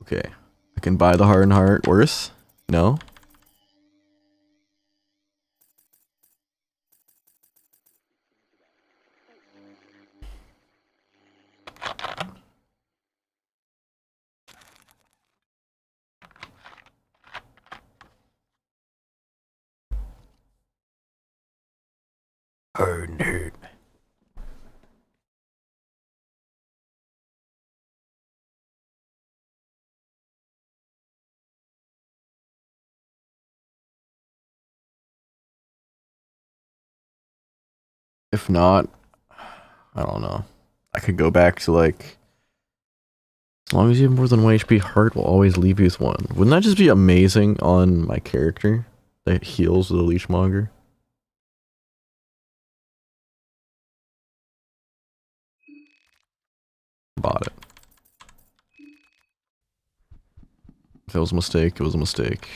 A: Okay. I can buy the Hardened Heart worth? No?
B: Hurt and hurt.
A: If not, I don't know. I could go back to, like... As long as you have more than 1 HP, Heart will always leave you with 1. Wouldn't that just be amazing on my character? That heals with a Leechmonger? Bought it. If it was a mistake, it was a mistake.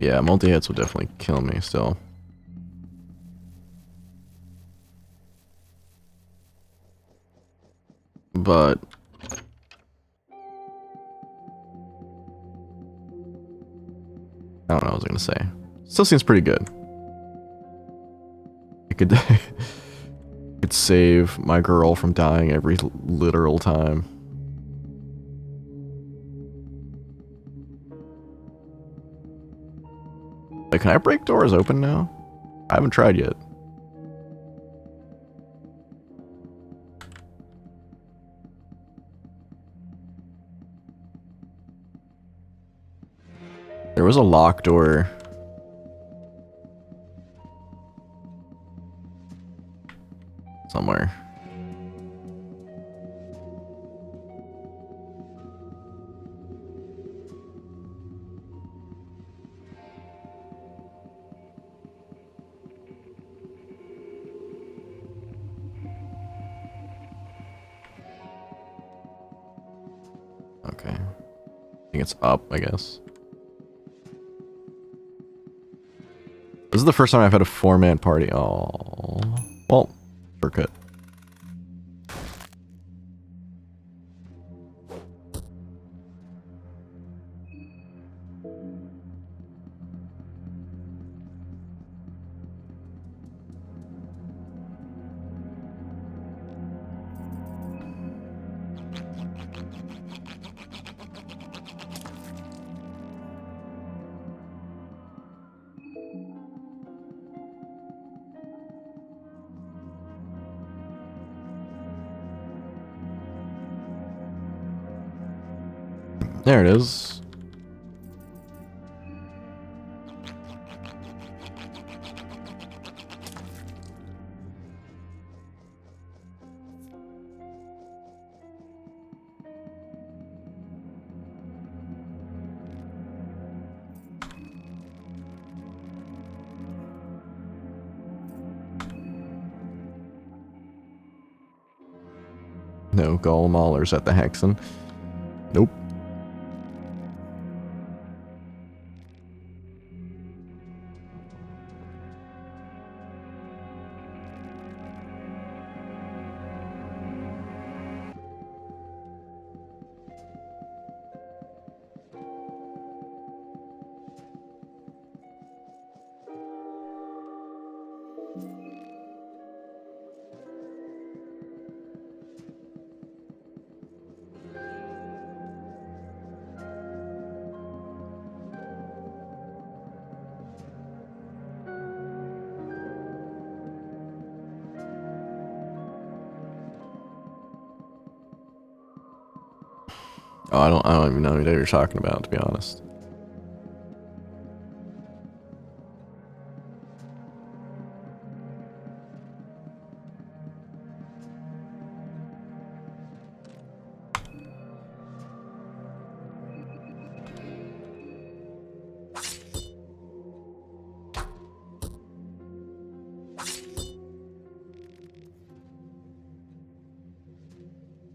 A: Yeah, multi-hits would definitely kill me still. But... I don't know what I was gonna say. Still seems pretty good. could could save my girl from dying every literal time. Like, can I break doors open now? I haven't tried yet. There was a locked door. Somewhere. Okay. I think it's up, I guess. This is the first time I've had a 4-man party. Oh, well, shortcut. There it is. No gall maulers at the Hexen. Nope. Oh, I don't even know what you're talking about, to be honest.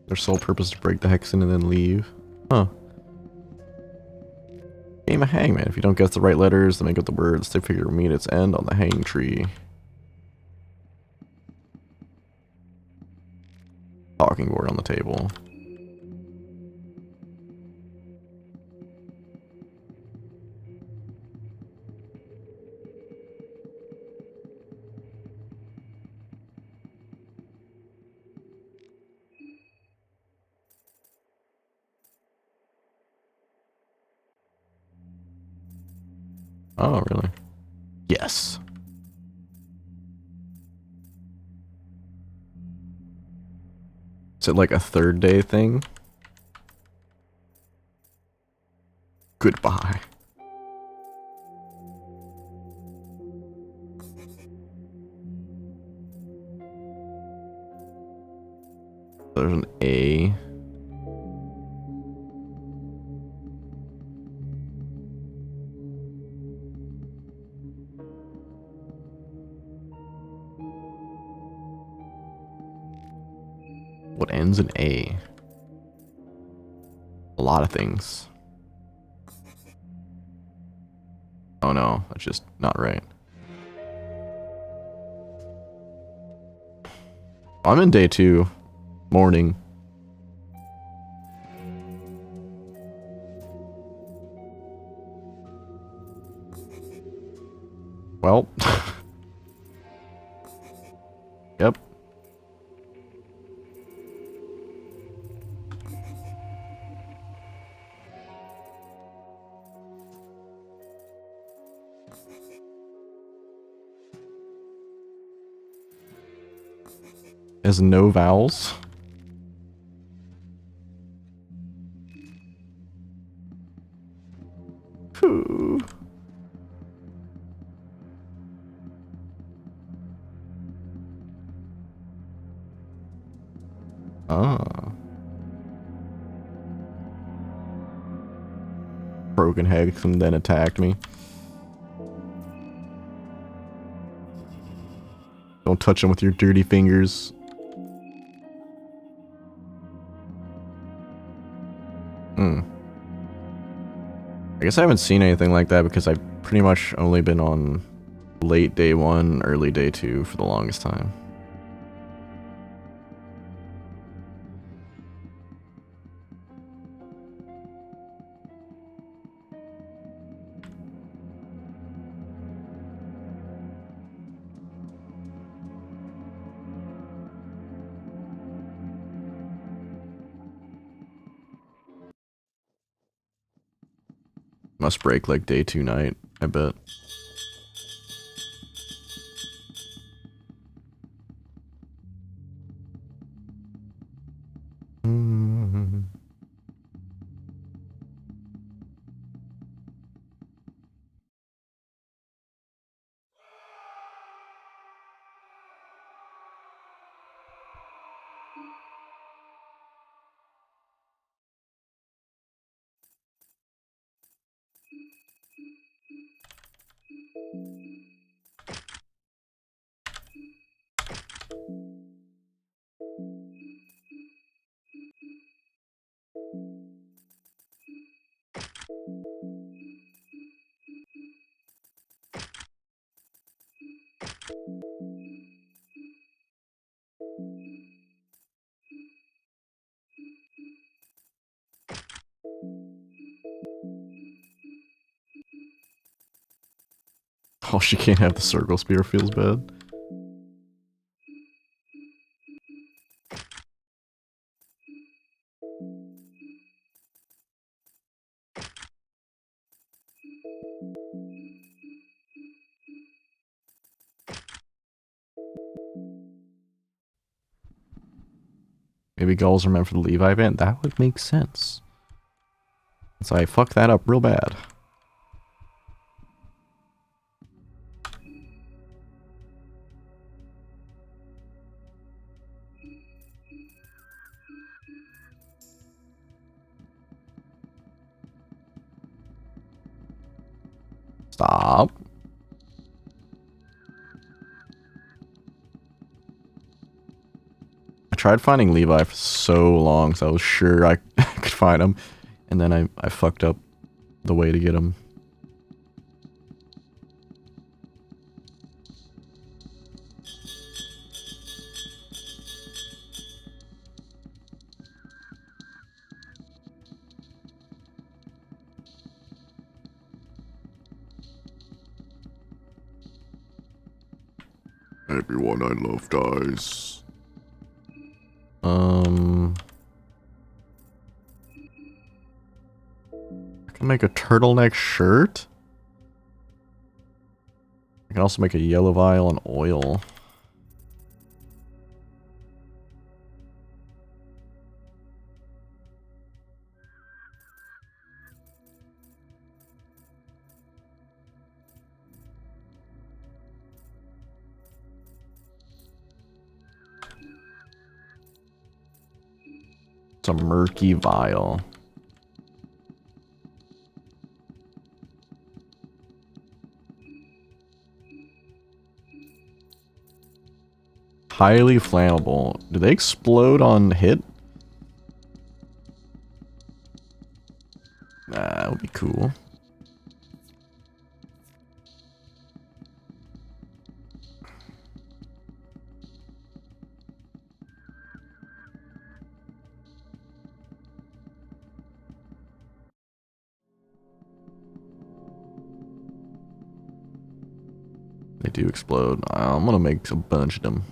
A: Their sole purpose to break the Hexen and then leave. Huh. Game of Hangman. If you don't guess the right letters to make up the words, the figure will meet its end on the hanging tree. Talking board on the table. Oh, really? Yes. Is it like a third day thing? Goodbye. There's an A. What ends in A? A lot of things. Oh no, that's just not right. I'm in day 2. Morning. Well. Has no vowels. Ooh. Ah. Broken hex and then attacked me. Don't touch him with your dirty fingers. I guess I haven't seen anything like that because I've pretty much only been on late day 1, early day 2 for the longest time. Must break like day 2 night, I bet. Oh, she can't have the circle spear, feels bad. Maybe gulls are meant for the Levi event? That would make sense. So I fucked that up real bad. Stop. I tried finding Levi for so long, so I was sure I could find him. And then I fucked up the way to get him. Everyone I love dies. I can make a turtleneck shirt? I can also make a yellow vial and oil. It's a murky vial. Highly flammable. Do they explode on hit? Nah, that would be cool. They do explode. I'm gonna make a bunch of them.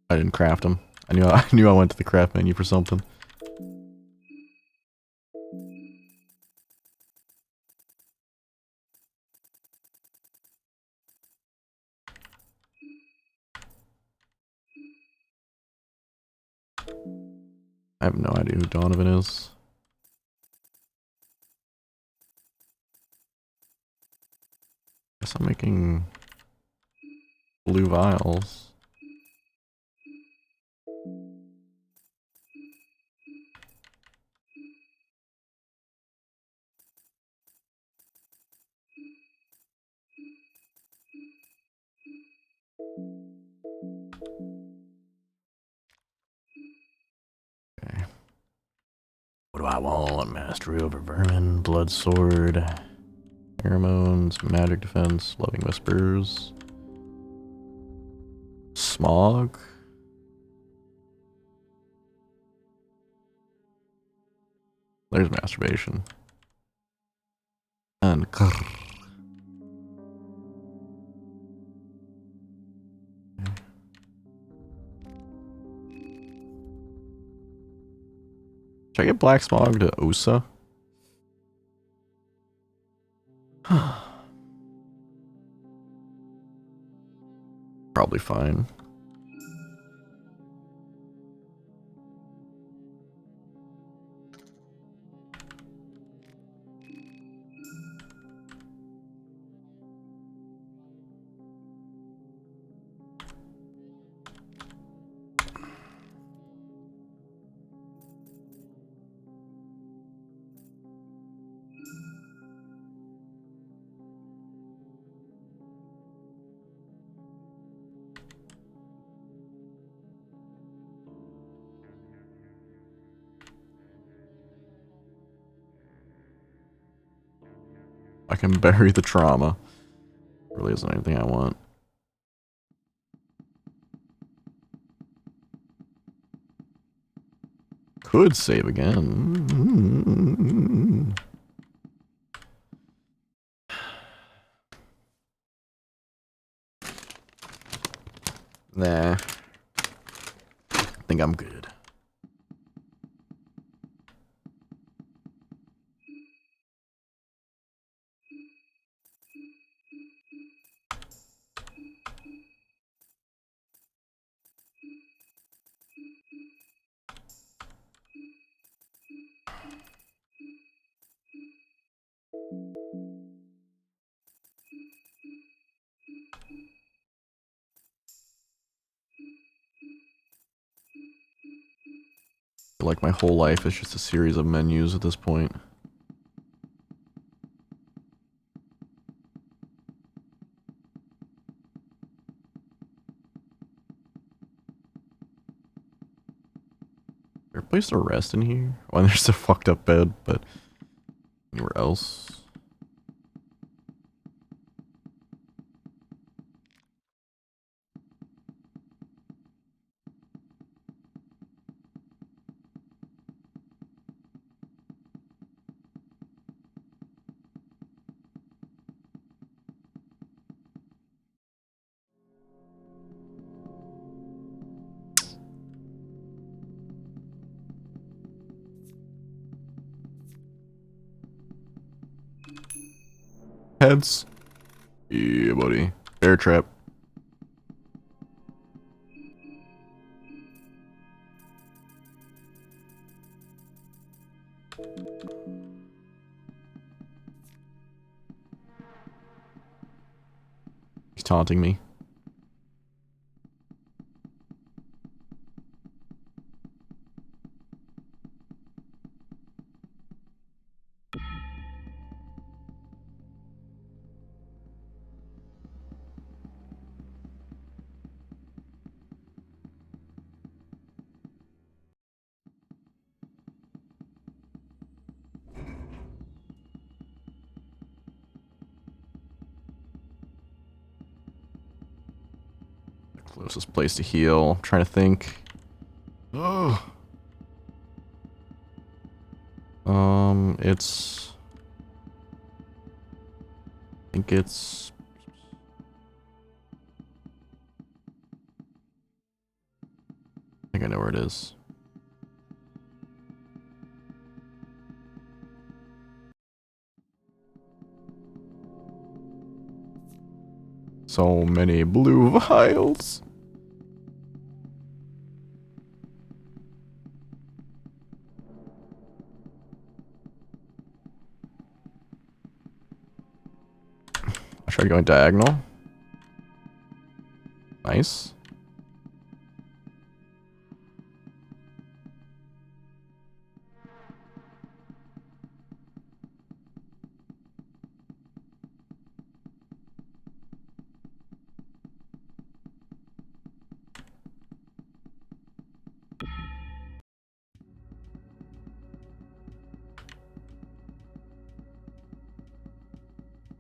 A: I didn't craft them. I knew I went to the craft menu for something. I have no idea who Donovan is. Guess I'm making blue vials. Okay.
B: What do I want? Mastery over vermin, blood sword,
A: Pheromones, magic defense, loving whispers. Smog? There's masturbation. And should I get black smog to Osa? Probably fine. I can bury the trauma. Really isn't anything I want. Could save again. Nah. I think I'm good. Like my whole life is just a series of menus at this point. Is there a place to rest in here? Well, there's a fucked up bed, but anywhere else? Heads. Yeah, buddy. Bear trap. He's taunting me. Closest place to heal. I'm trying to think. Oh. It's... I think it's... it is. So many blue vials. I tried going diagonal. Nice.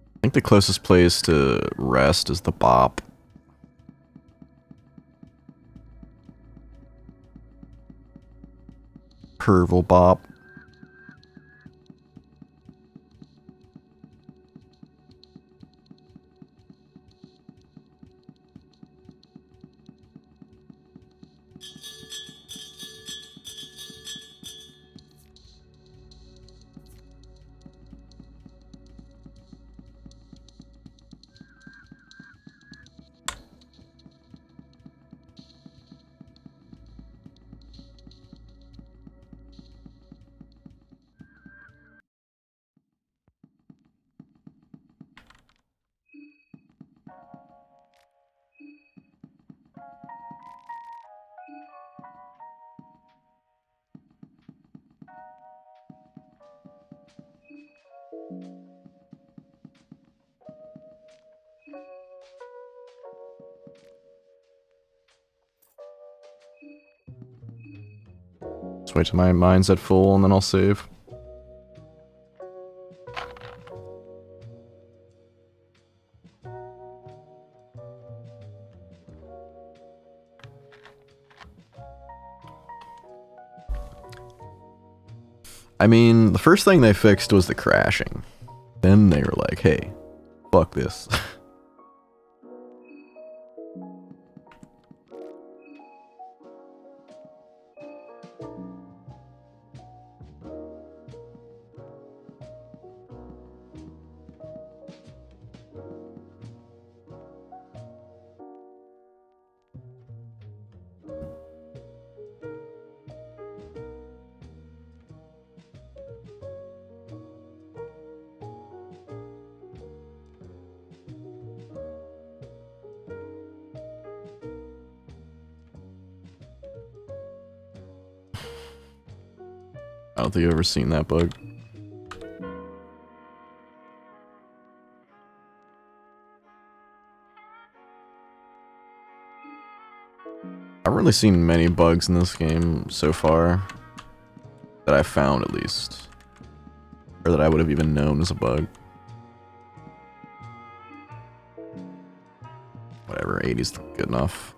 A: I think the closest place to rest is the bop. Curval bop. Just wait till my mind's at full and then I'll save. I mean, the first thing they fixed was the crashing. Then they were like, hey, fuck this. I don't think I've ever seen that bug. I haven't really seen many bugs in this game so far. That I've found, at least. Or that I would have even known as a bug. Whatever, 80's good enough.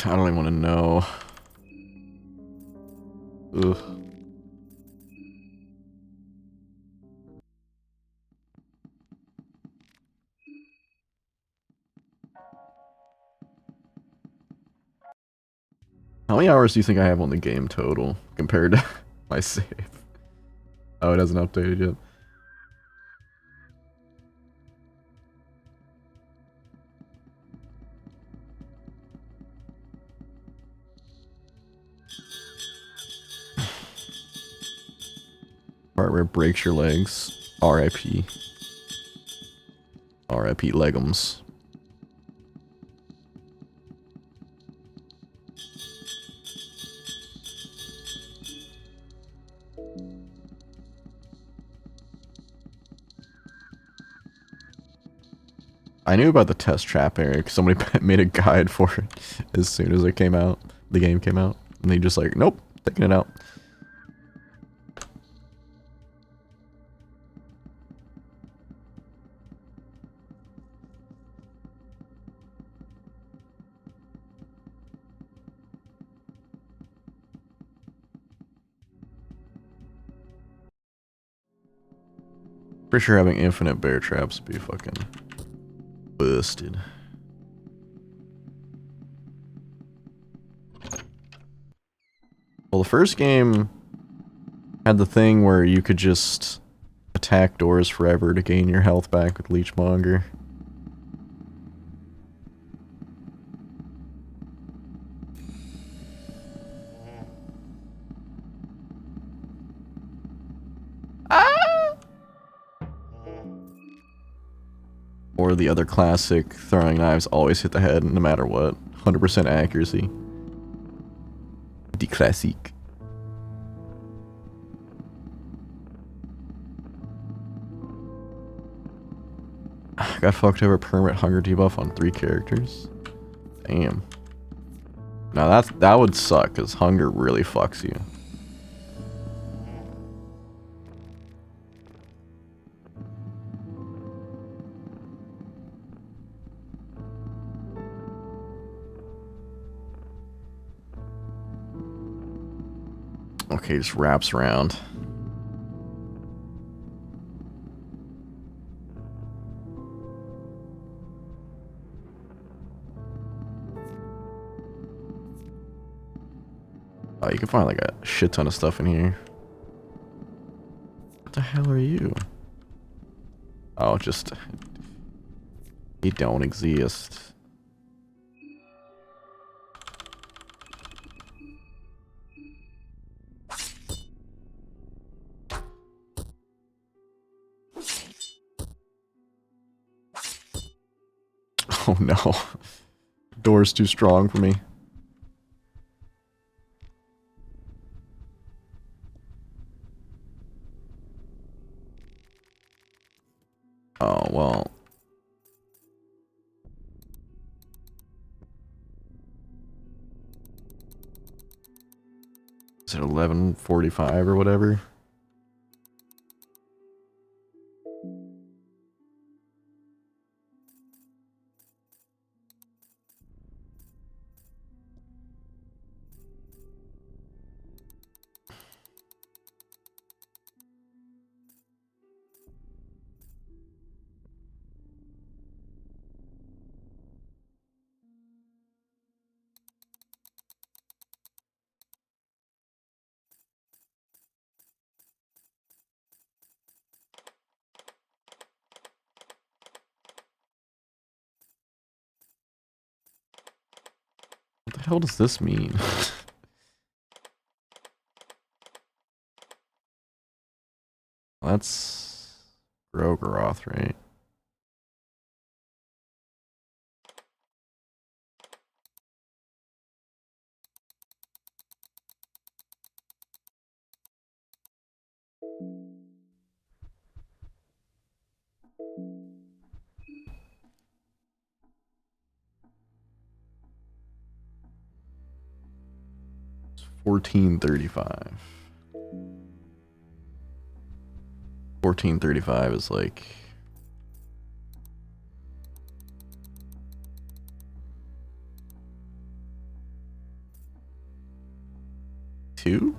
A: I don't even want to know. Ugh. How many hours do you think I have on the game total compared to my save? Oh, it hasn't updated yet. Part where it breaks your legs. R.I.P. R.I.P. Legums. I knew about the test trap area because somebody made a guide for it as soon as it came out. The game came out. And they just like, nope, taking it out. For sure having infinite bear traps would be fucking busted. Well, the first game had the thing where you could just attack doors forever to gain your health back with Leechmonger. Or the other classic, throwing knives always hit the head no matter what. 100% accuracy. The classique. Got fucked over permanent hunger debuff on 3 characters. Damn. Now that would suck, because hunger really fucks you. Okay, just wraps around. Oh, you can find like a shit ton of stuff in here. What the hell are you? Oh, just... You don't exist. Oh no. Door's too strong for me. Oh, well. Is it 11:45 or whatever? What the hell does this mean? That's Grogeroth, right? It's 1435. 1435 is like... Two?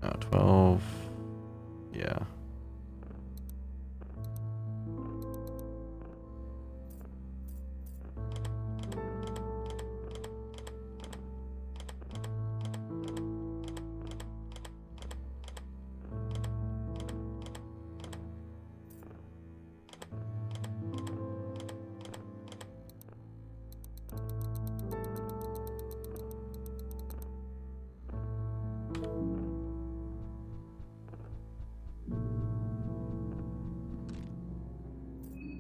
A: No, 12. Yeah.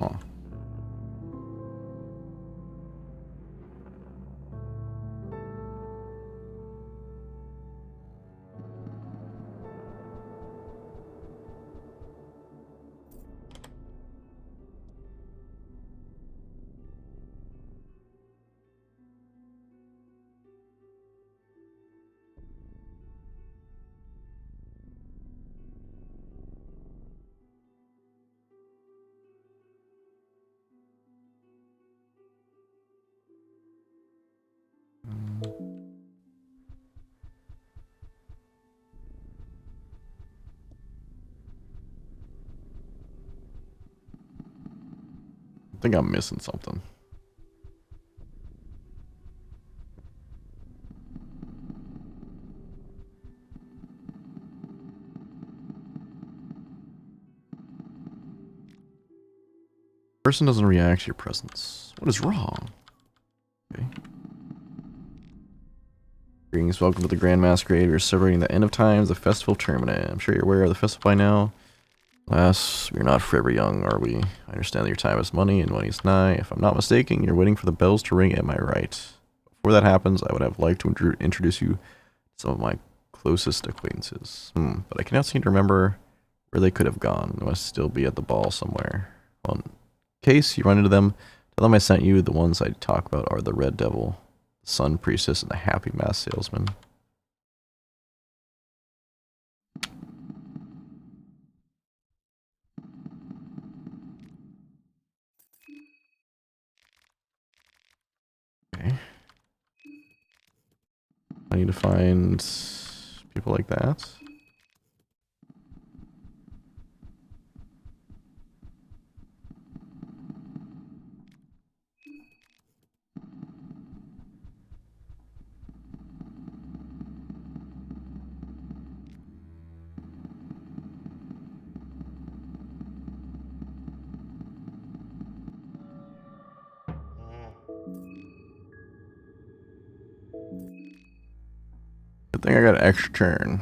A: Huh. I think I'm missing something. Person doesn't react to your presence. What is wrong? Okay. Greetings, welcome to the Grand Masquerade. We're celebrating the end of times, the festival of Termina. I'm sure you're aware of the festival by now. Alas, we're not forever young, are we? I understand that your time is money, and money is nigh. If I'm not mistaken, you're waiting for the bells to ring, am I right? Before that happens, I would have liked to introduce you to some of my closest acquaintances. But I cannot seem to remember where they could have gone. They must still be at the ball somewhere. Well, in case you run into them, tell them I sent you. The ones I talk about are the Red Devil, the Sun Priestess, and the Happy Mass Salesman. Okay. I need to find people like that. Good thing I got an extra turn.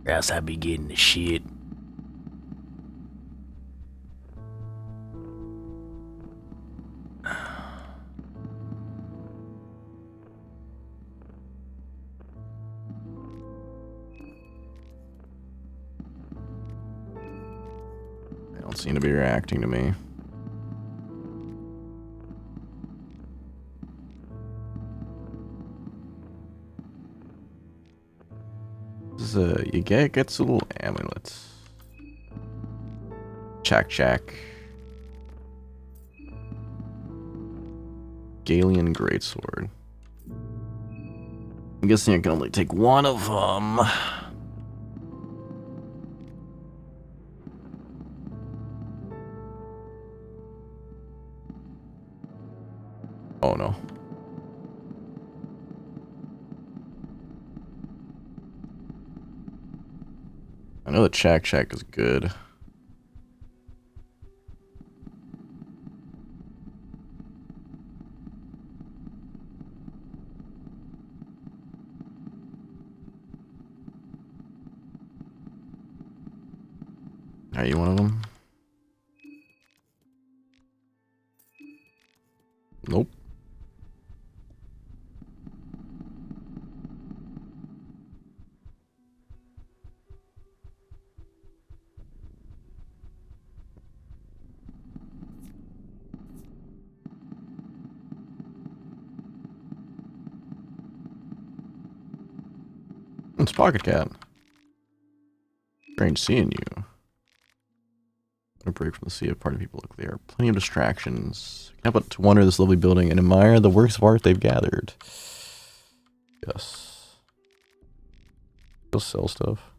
B: Else I be getting the shit.
A: They don't seem to be reacting to me. This is you gets a little amulet. Chak. Galian Greatsword. I'm guessing I can only take one of them. Oh no. I know the Chak is good. Are you one of them? Nope. It's Pocket Cat. Strange seeing you. A break from the sea of party people. Look, there are plenty of distractions. I can't but to wonder this lovely building and admire the works of art they've gathered. Yes. They'll sell stuff.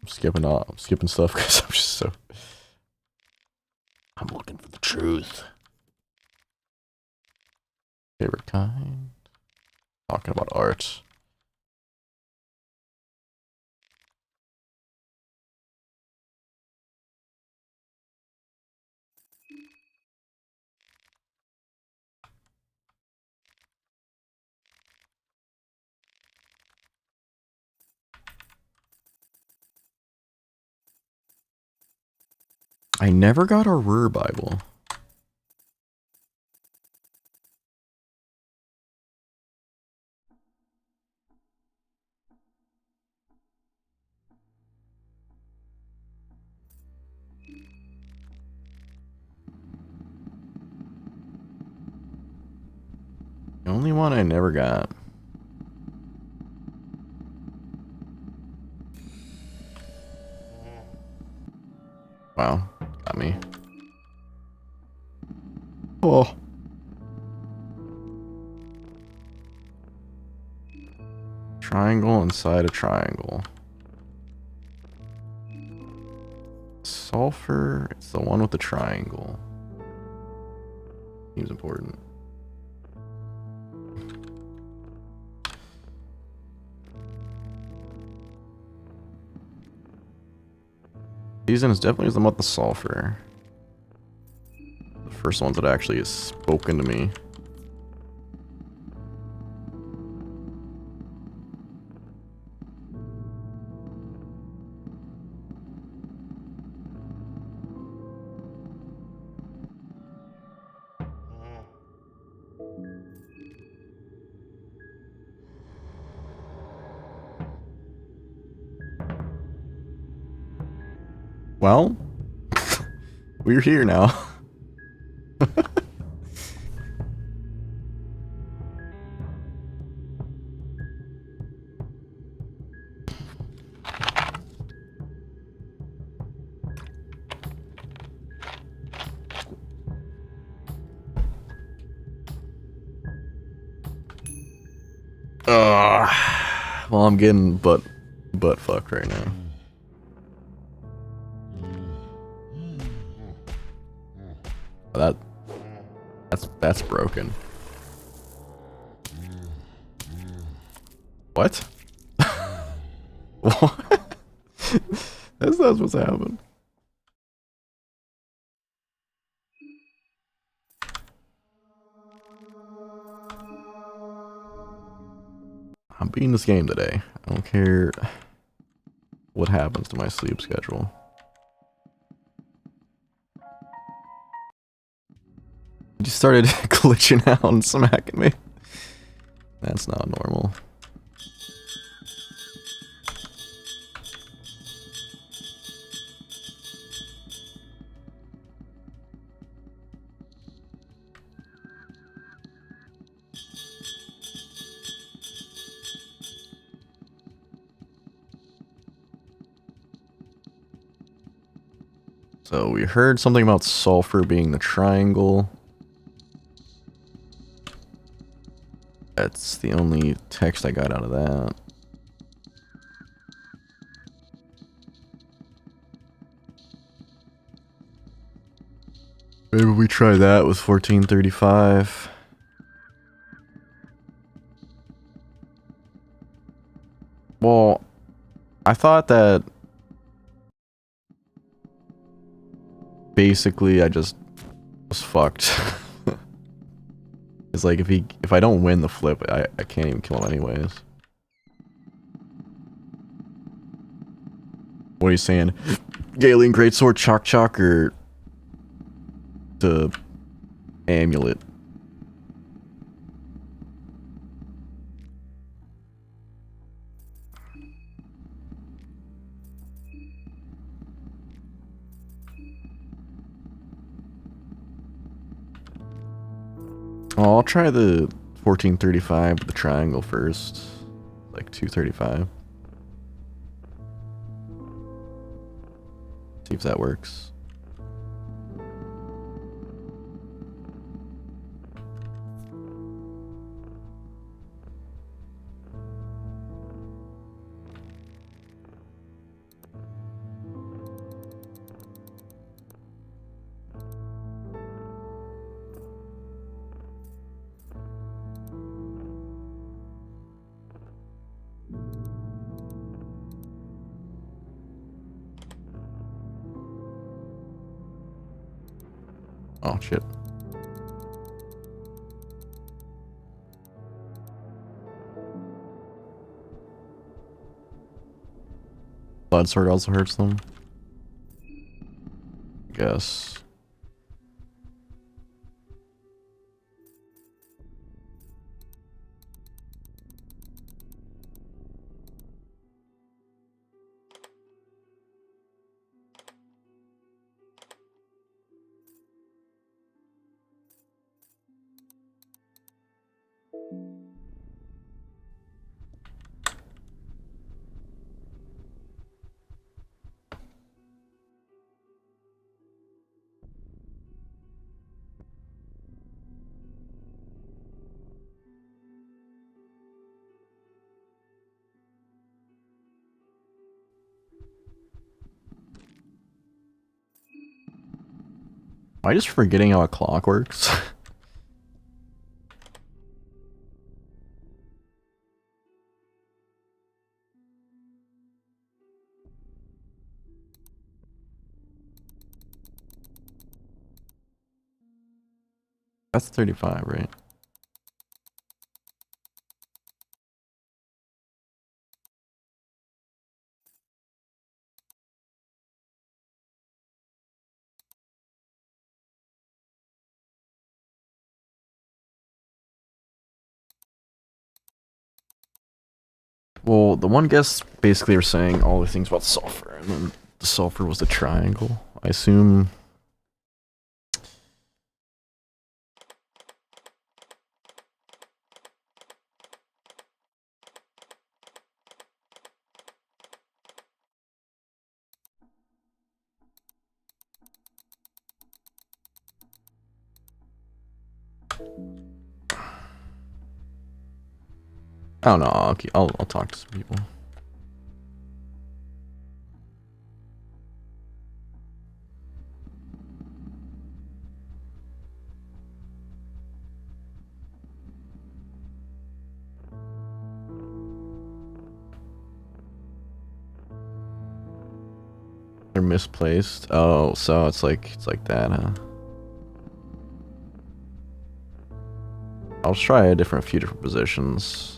A: I'm skipping stuff because I'm just so...
B: I'm looking for the truth.
A: Favorite kind? Talking about art. I never got a Rur Bible. The only one I never got. Wow, got me. Oh. Triangle inside a triangle. Sulfur, it's the one with the triangle. Seems important. Season is definitely the one with the sulfur. The first ones that actually has spoken to me. Well, we're here now. Well, I'm getting butt fucked right now. That's broken. What? What? That's not supposed to happen. I'm beating this game today. I don't care what happens to my sleep schedule. You just started glitching out and smacking me. That's not normal. So we heard something about sulfur being the triangle. That's the only text I got out of that. Maybe we try that with 1435. Well, I thought that basically I just was fucked. It's like if I don't win the flip, I can't even kill him anyways. What are you saying? Galen Greatsword Chalk or the amulet? Oh, I'll try the 1435 with the triangle first. Like 235. See if that works. Oh shit. Blood sword also hurts them. I guess. I just forgetting how a clock works? That's 35, right? Well, the one guest basically were saying all the things about sulfur, and then the sulfur was the triangle. I assume. I don't know. I'll talk to some people. They're misplaced. Oh, so it's like that, huh? I'll try a few different positions.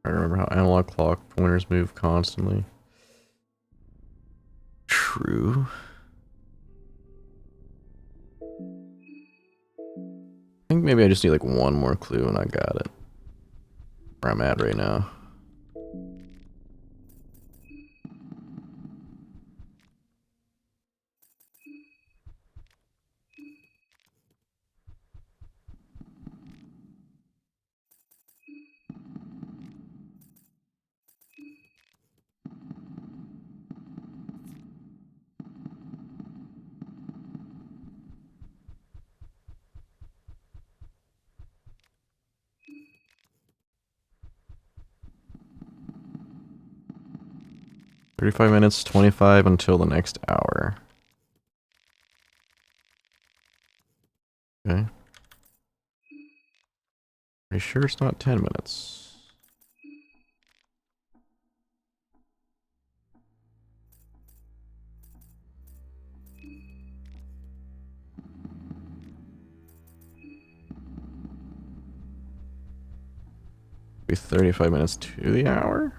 A: I remember how analog clock pointers move constantly. True. I think maybe I just need like one more clue and I got it. Where I'm at right now. "35 minutes, 25 until the next hour." Okay. Are you sure it's not 10 minutes? Be 35 minutes to the hour?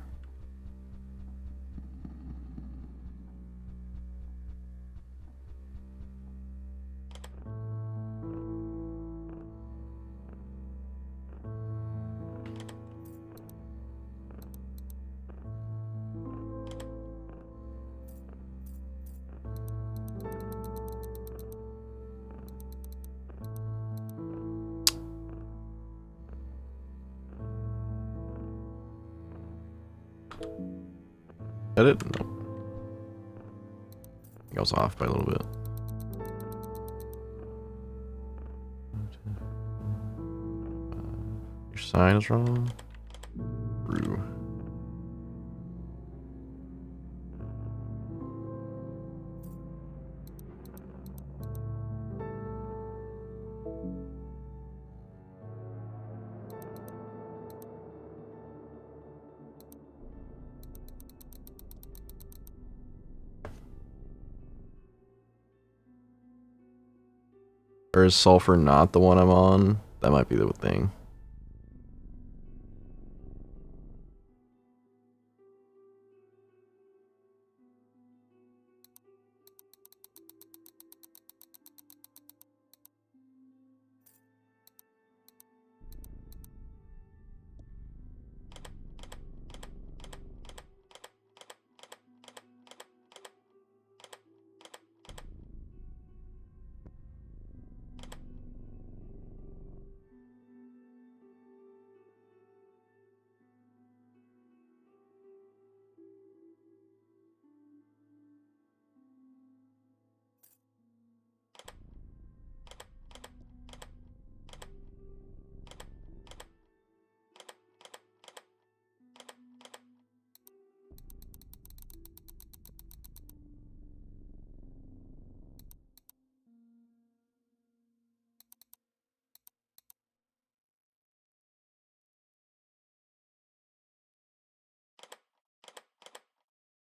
A: Did it? No. I think I was off by a little bit. You Your sign is wrong. True. Or is sulfur not the one I'm on? That might be the thing.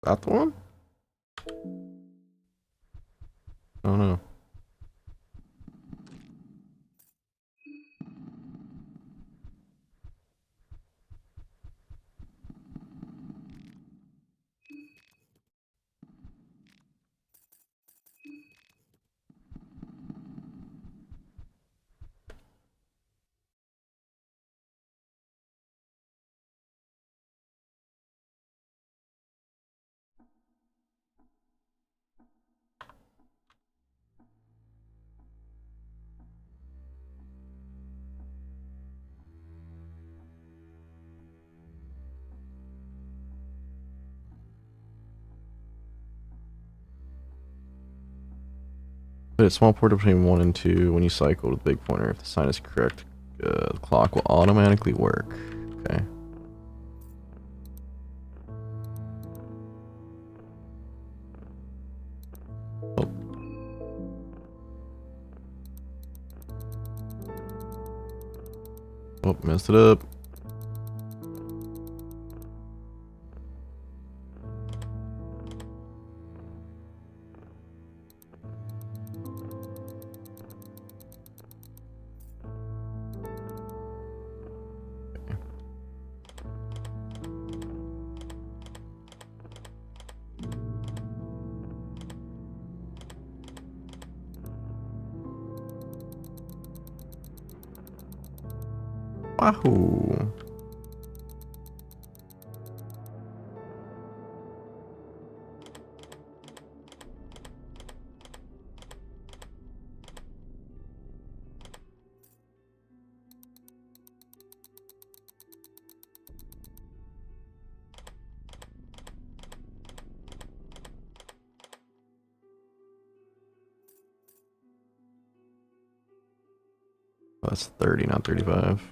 A: That the one? Oh no. But a small portal between 1 and 2 when you cycle with the big pointer. If the sign is correct, the clock will automatically work. Okay. Oh. Oh, messed it up. Wahoo. Oh, that's 30, not 35.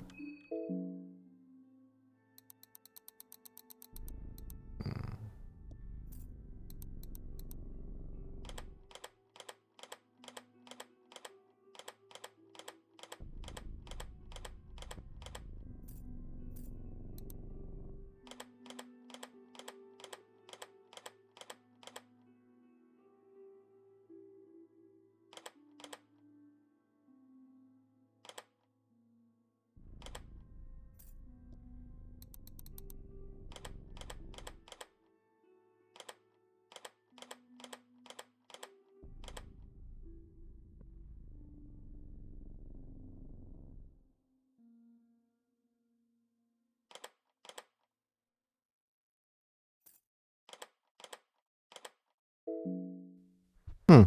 A: Hmm.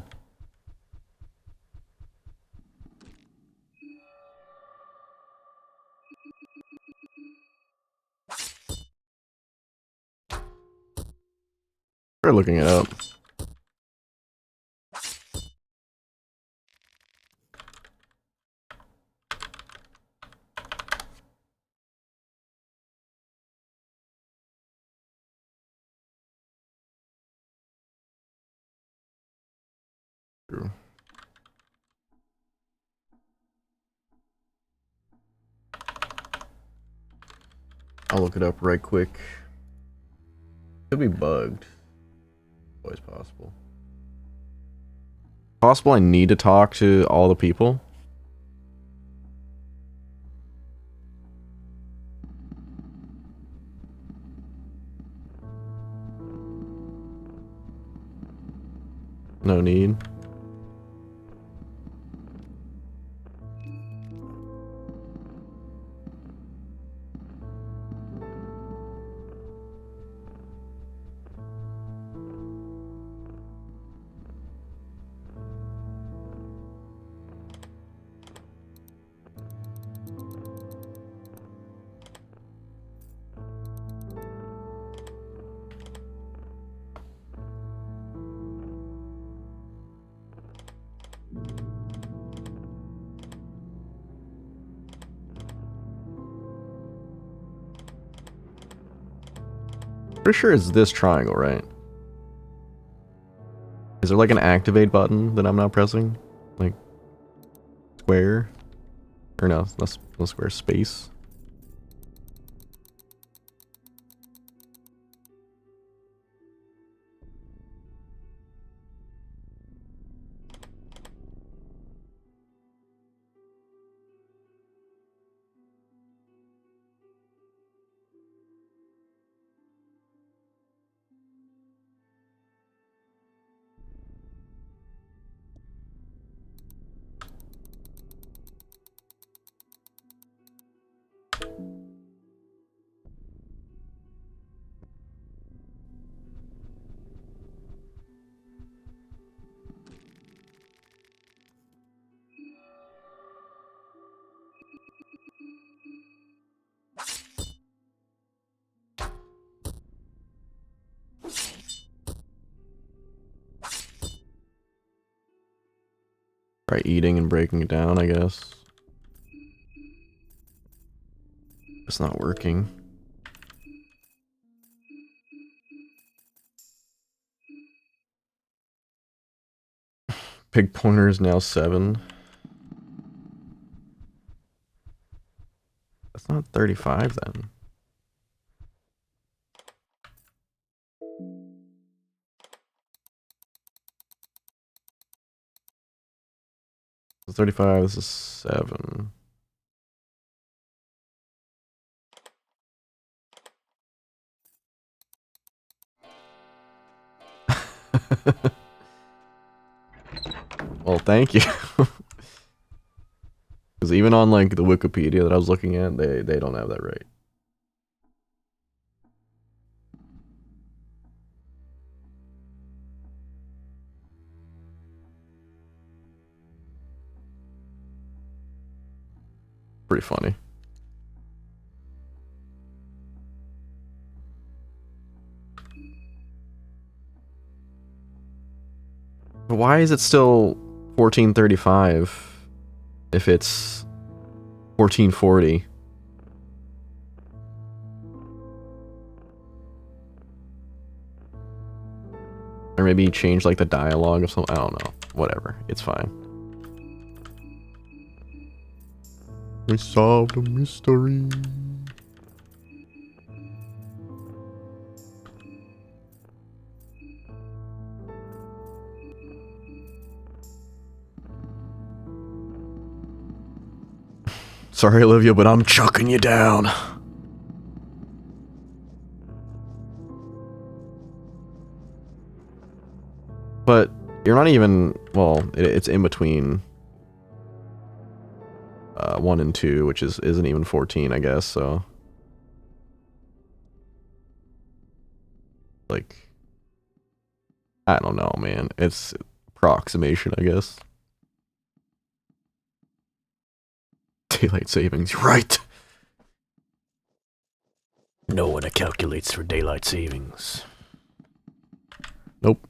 A: We're looking it up. True. I'll look it up right quick. Could be bugged. Always possible. Possible I need to talk to all the people? No need. Pretty sure it's this triangle, right? Is there like an activate button that I'm not pressing? Like square? Or no, that's no square, space. Try eating and breaking it down, I guess. It's not working. Pig pointer is now 7. That's not 35 then. So 35, this is 7. Well, thank you. Because even on like the Wikipedia that I was looking at, they don't have that right. Pretty funny. But why is it still 1435 if it's 1440? Or maybe change like the dialogue or something. I don't know. Whatever. It's fine. We solved a mystery. Sorry, Olivia, but I'm chucking you down. But you're not even, well, it's in between 1 and 2, which isn't even 14, I guess, so. Like, I don't know, man. It's approximation, I guess. Daylight savings, you're right.
B: No one calculates for daylight savings.
A: Nope.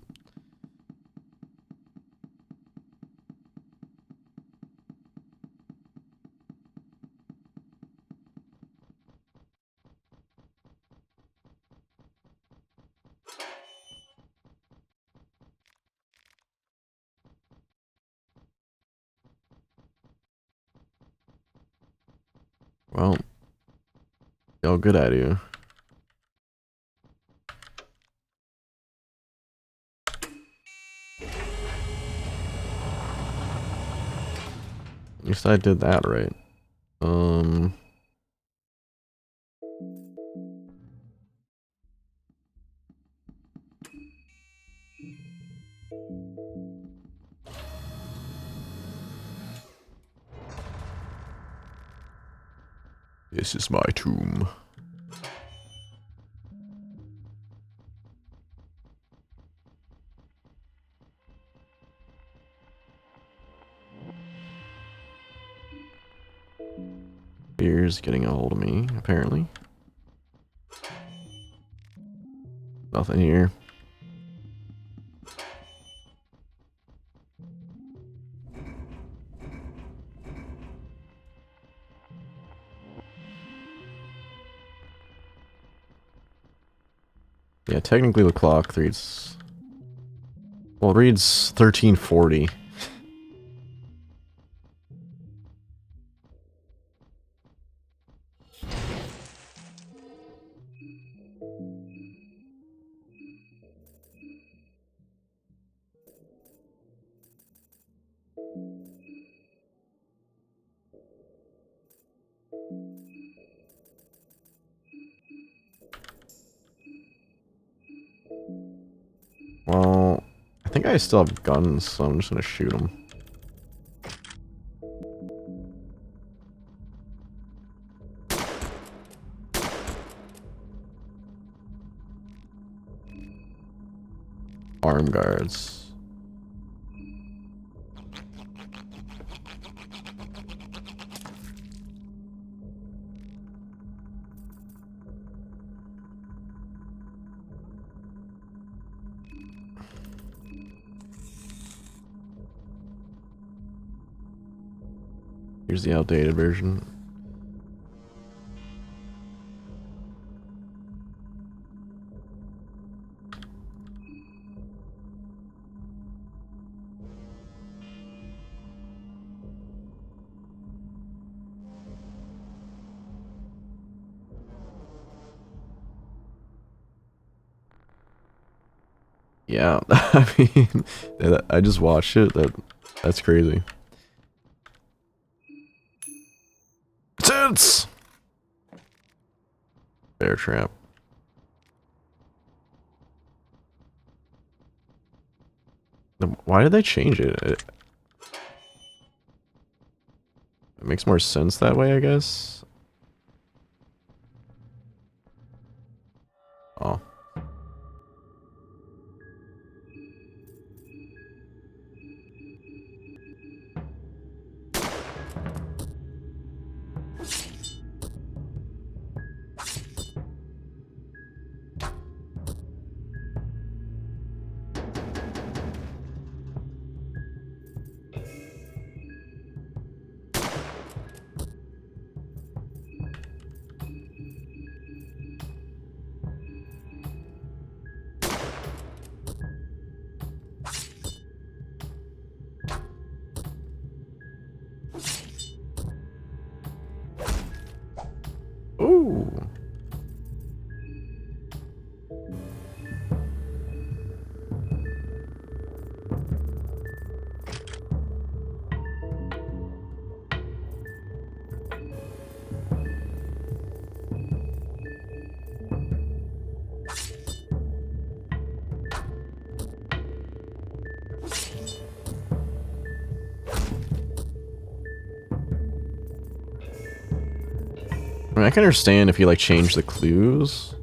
A: Well, oh, good at you. At least I did that right. This is my tomb. Fear's getting a hold of me, apparently. Nothing here. Yeah, technically the clock reads... Well, it reads 1340. Well, I think I still have guns, so I'm just gonna shoot them. Arm guards. Here's the outdated version. Yeah, I mean, I just watched it. That's crazy. Tense. Bear trap. Why did they change it? It makes more sense that way, I guess. Oh. Ooh. I mean, I can understand if you like change the clues.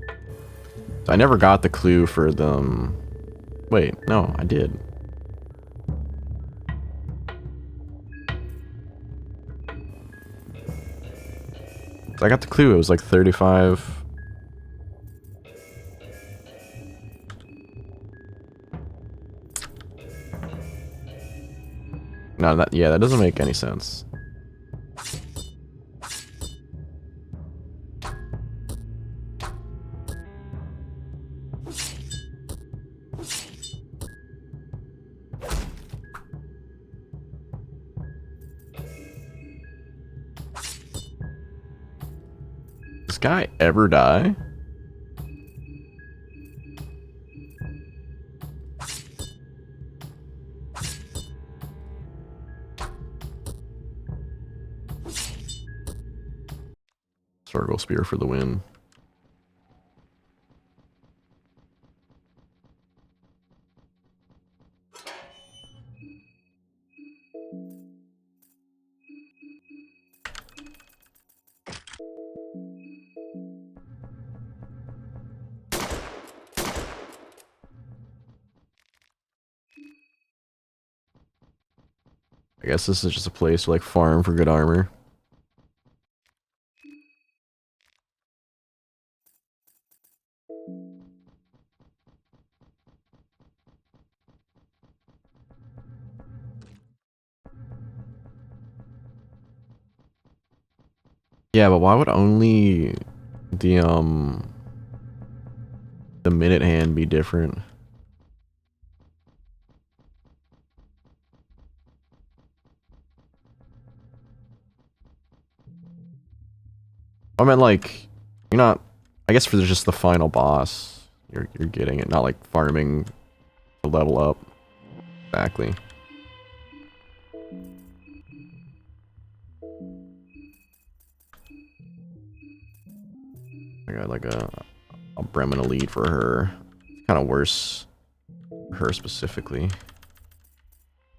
A: I never got the clue for them. Wait, no, I did. I got the clue. It was like 35. No, that doesn't make any sense. this guy ever die? Circle spear for the win. I guess this is just a place to like farm for good armor. Yeah, but why would only the minute hand be different? I meant like you're not. I guess for just the final boss, you're getting it, not like farming to level up. Exactly. I got like a Bremen Elite for her. It's kind of worse for her specifically.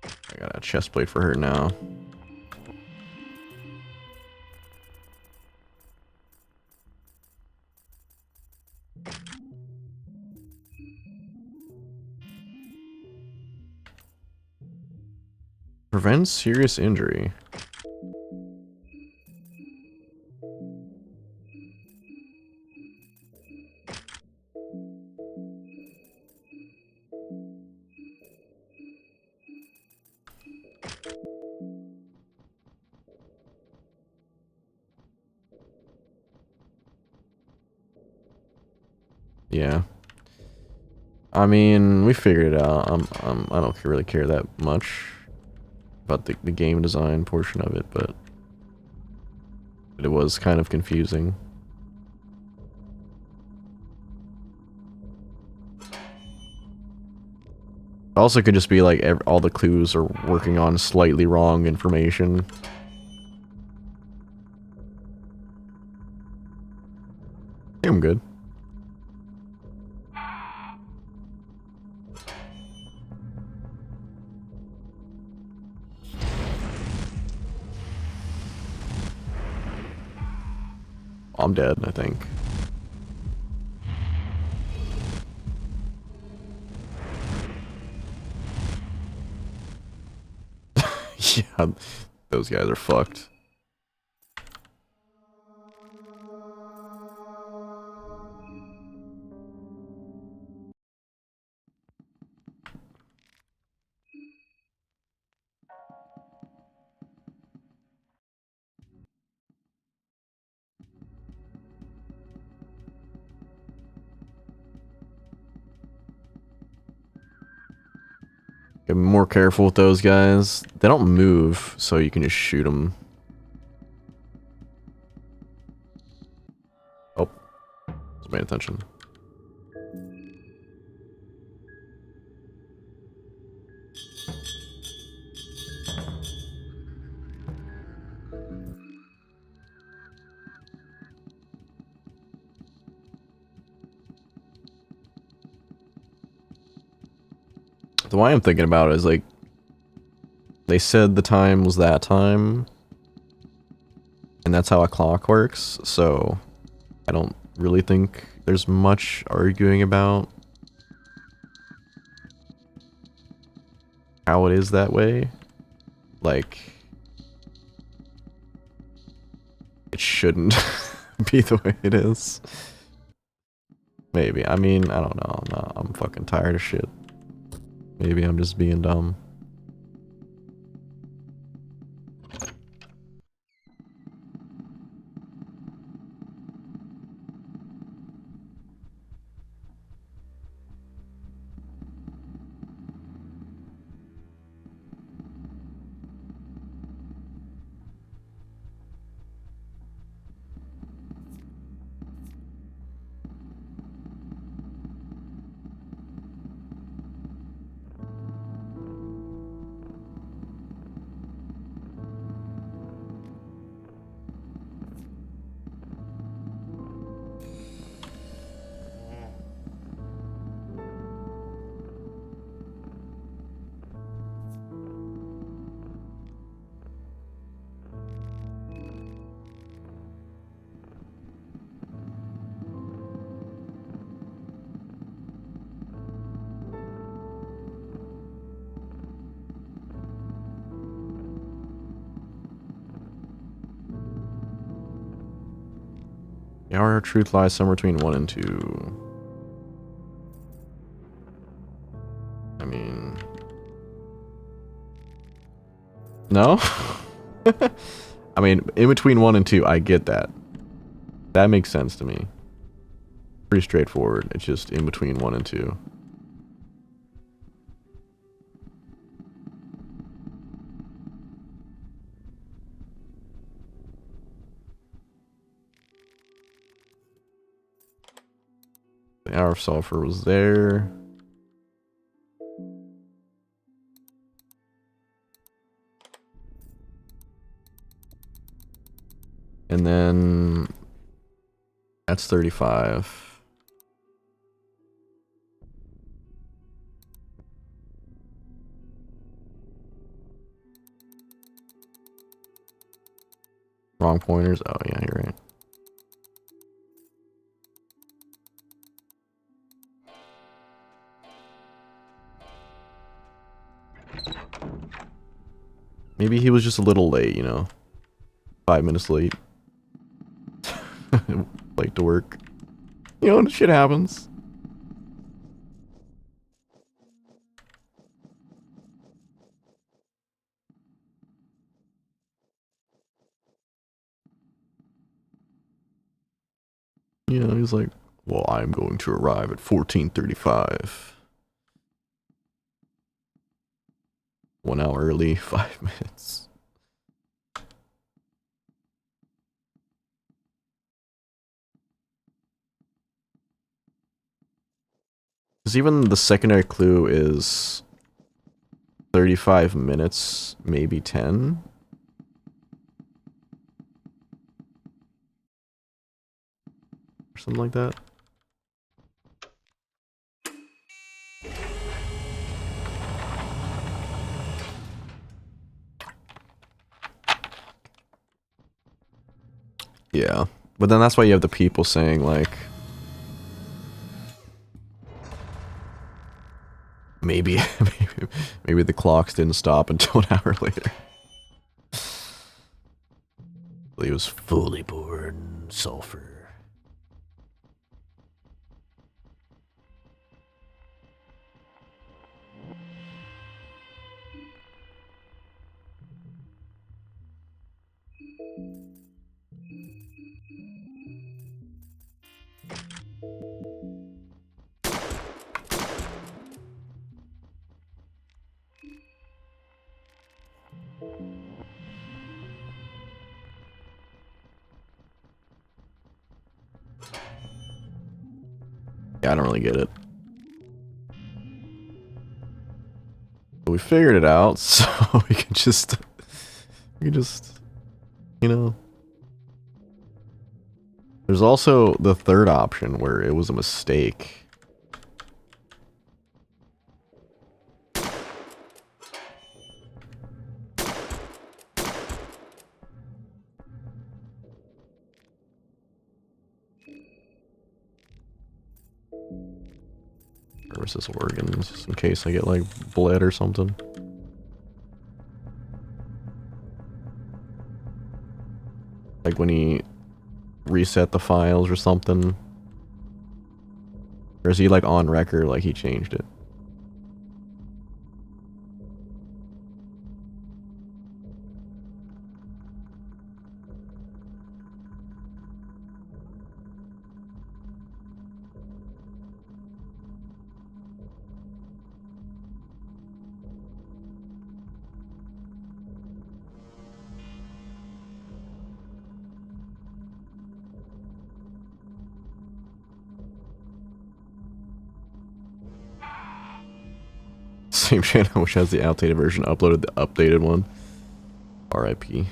A: I got a chest plate for her now. Prevents serious injury. Yeah. I mean, we figured it out. I don't really care that much about the game design portion of it, but it was kind of confusing. Also could just be like all the clues are working on slightly wrong information. I think I'm good. I'm dead, I think. Yeah, those guys are fucked. Get more careful with those guys. They don't move, so you can just shoot them. Oh, just paying attention. The way I'm thinking about it is like, they said the time was that time, and that's how a clock works, so I don't really think there's much arguing about how it is that way. Like, it shouldn't be the way it is. Maybe. I mean, I don't know. I'm fucking tired of shit. Maybe I'm just being dumb. The hour of truth lies somewhere between 1 and 2. I mean... No? I mean, in between 1 and 2, I get that. That makes sense to me. Pretty straightforward. It's just in between 1 and 2. The hour of sulfur was there. And then that's 35. Wrong pointers. Oh yeah, you're right. Maybe he was just a little late, you know. 5 minutes late. Late to work. You know, shit happens. You know, he's like, well, I'm going to arrive at 14:35. 1 hour early, 5 minutes. Because even the secondary clue is 35 minutes, maybe 10. Or something like that. Yeah. But then that's why you have the people saying, like, maybe maybe the clocks didn't stop until an hour later. He was
B: Fully born sulfur.
A: Yeah, I don't really get it. But we figured it out, so we can just, you know. There's also the third option where it was a mistake. Versus organs, just in case I get like bled or something. Like when he reset the files or something. Or is he like on record like he changed it? Same channel which has the outdated version uploaded the updated one. RIP.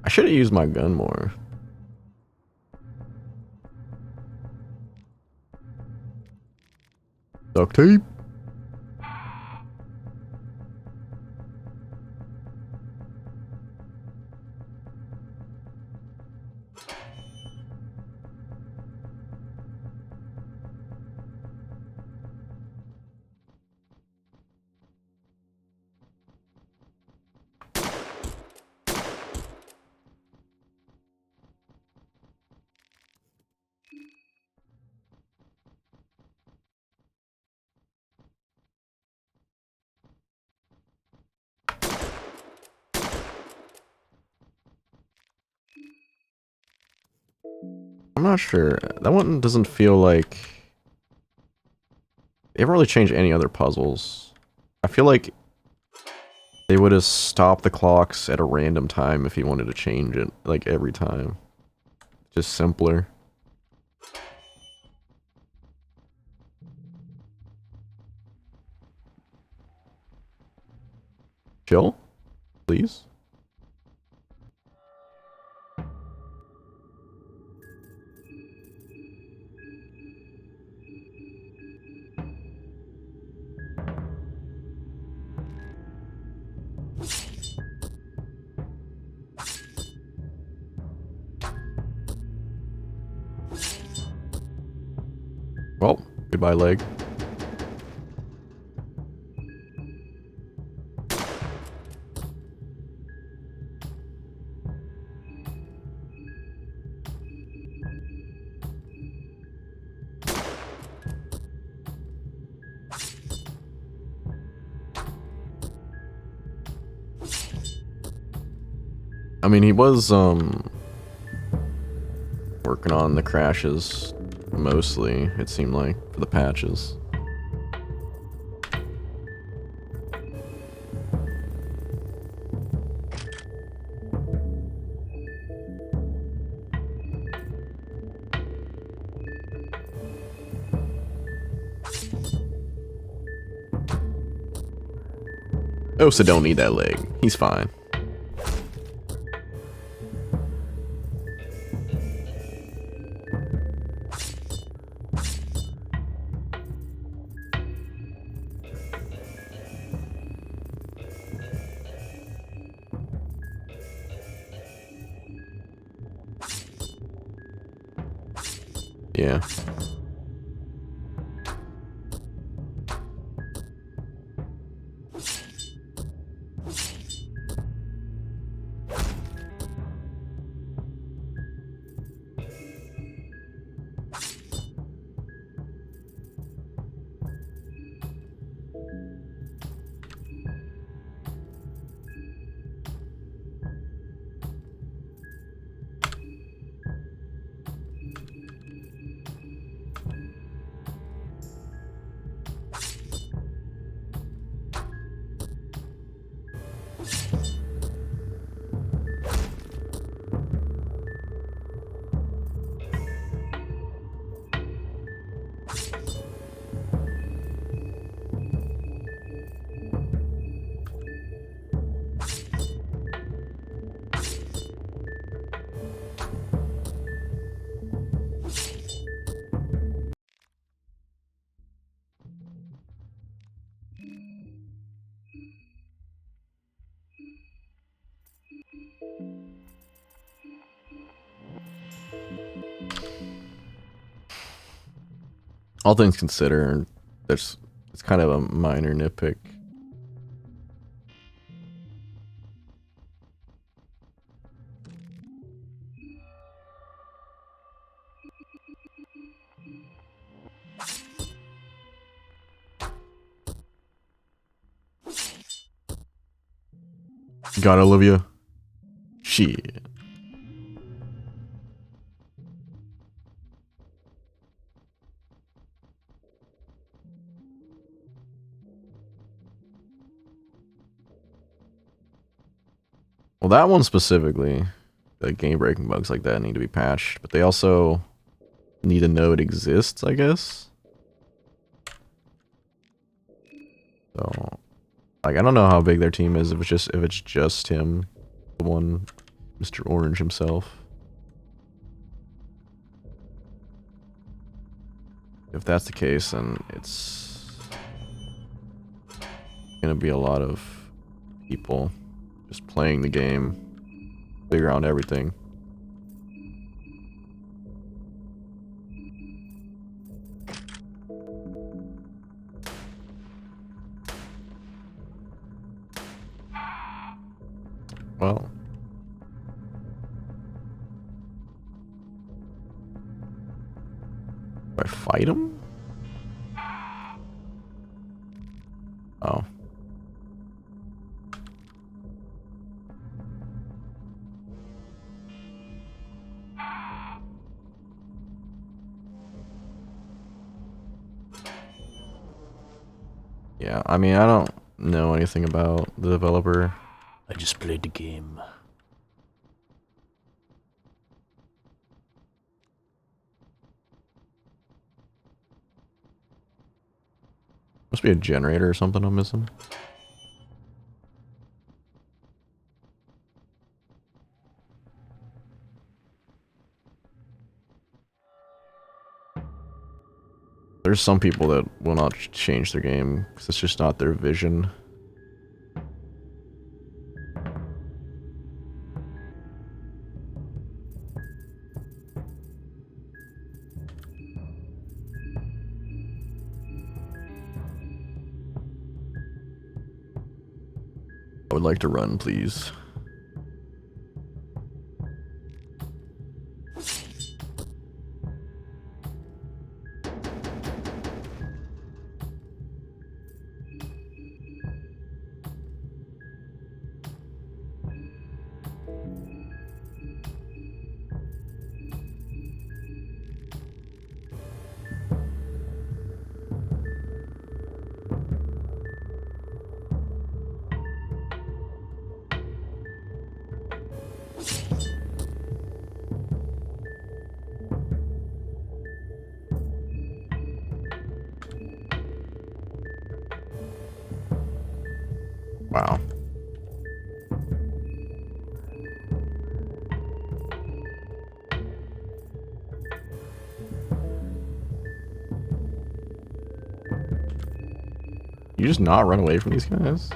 A: I should have used my gun more. Duct tape. I'm not sure. That one doesn't feel like... They haven't really changed any other puzzles. I feel like they would have stopped the clocks at a random time if you wanted to change it, like every time. Just simpler. Chill, please. Well, goodbye, leg. I mean, he was, working on the crashes, mostly, it seemed like, for the patches. Osa don't need that leg. He's fine. Yeah. All things considered, it's kind of a minor nitpick. Got Olivia. Shit. Well, that one specifically, like game-breaking bugs like that need to be patched, but they also need to know it exists, I guess. So, like, I don't know how big their team is. If it's just him, the one, Mr. Orange himself. If that's the case, then it's gonna be a lot of people just playing the game, figure out everything. Well, do I fight him? Oh. Yeah, I mean, I don't know anything about the developer.
B: I just played the game.
A: Must be a generator or something I'm missing. There's some people that will not change their game because it's just not their vision. I would like to run, please. Wow. You just not run away from these guys?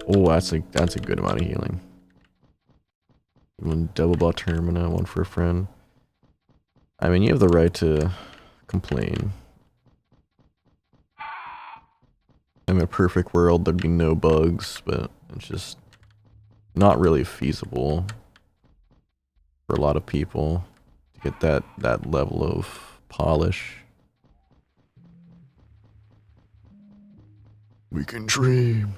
A: Oh, that's a good amount of healing. One double bought Termina, one for a friend. I mean, you have the right to complain. In a perfect world, there'd be no bugs, but it's just not really feasible for a lot of people to get that level of polish. We can dream.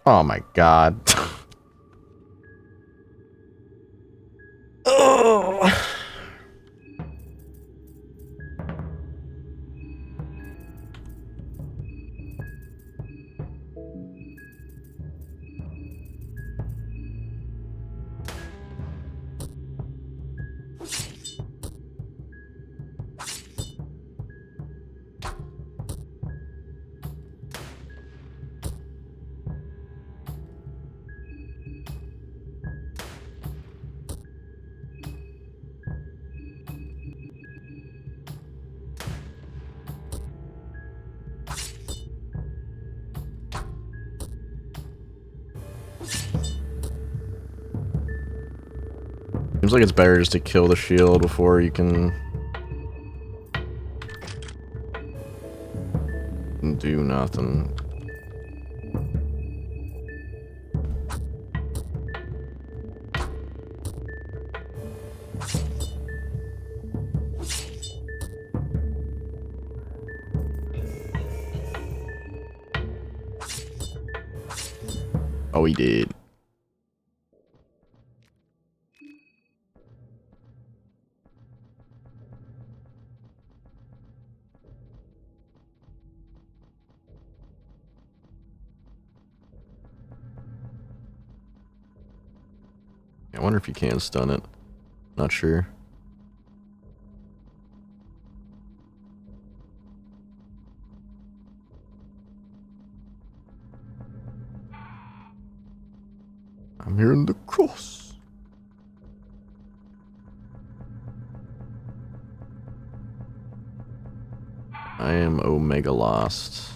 A: Oh my god. Oh. Seems like it's better just to kill the shield before you can do nothing. Oh, he did. I wonder if you can stun it. Not sure. I'm hearing the cross. I am Omega lost.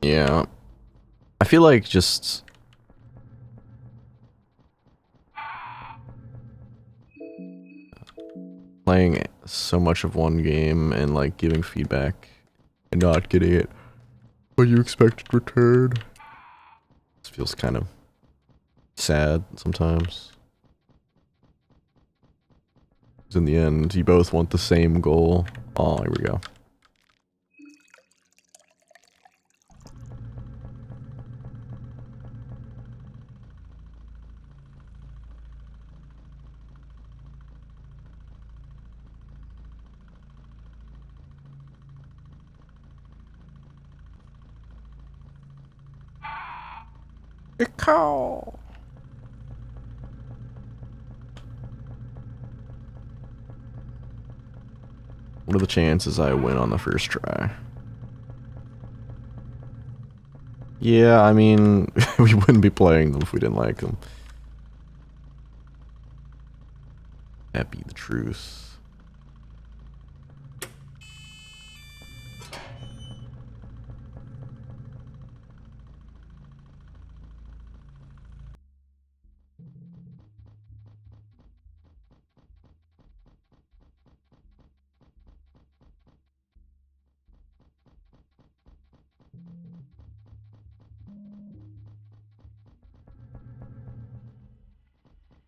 A: Yeah. I feel like just... playing so much of one game and like giving feedback and not getting it what you expected return. This feels kind of sad sometimes. 'Cause in the end, you both want the same goal. Oh, here we go. A cow. What are the chances I win on the first try? Yeah, I mean, we wouldn't be playing them if we didn't like them. That be the truth.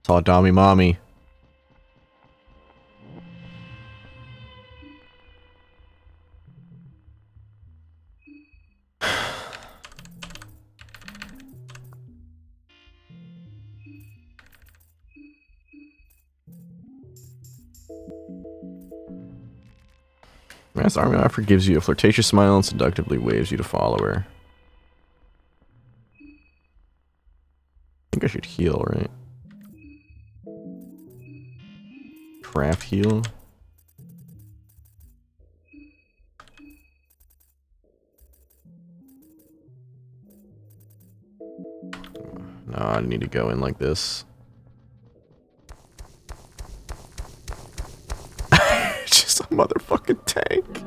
A: Saw Dommy Mommy. Mass Army Offer gives you a flirtatious smile and seductively waves you to follow her. I think I should heal, right? Craft heal? No, I need to go in like this. Just a motherfucking tank.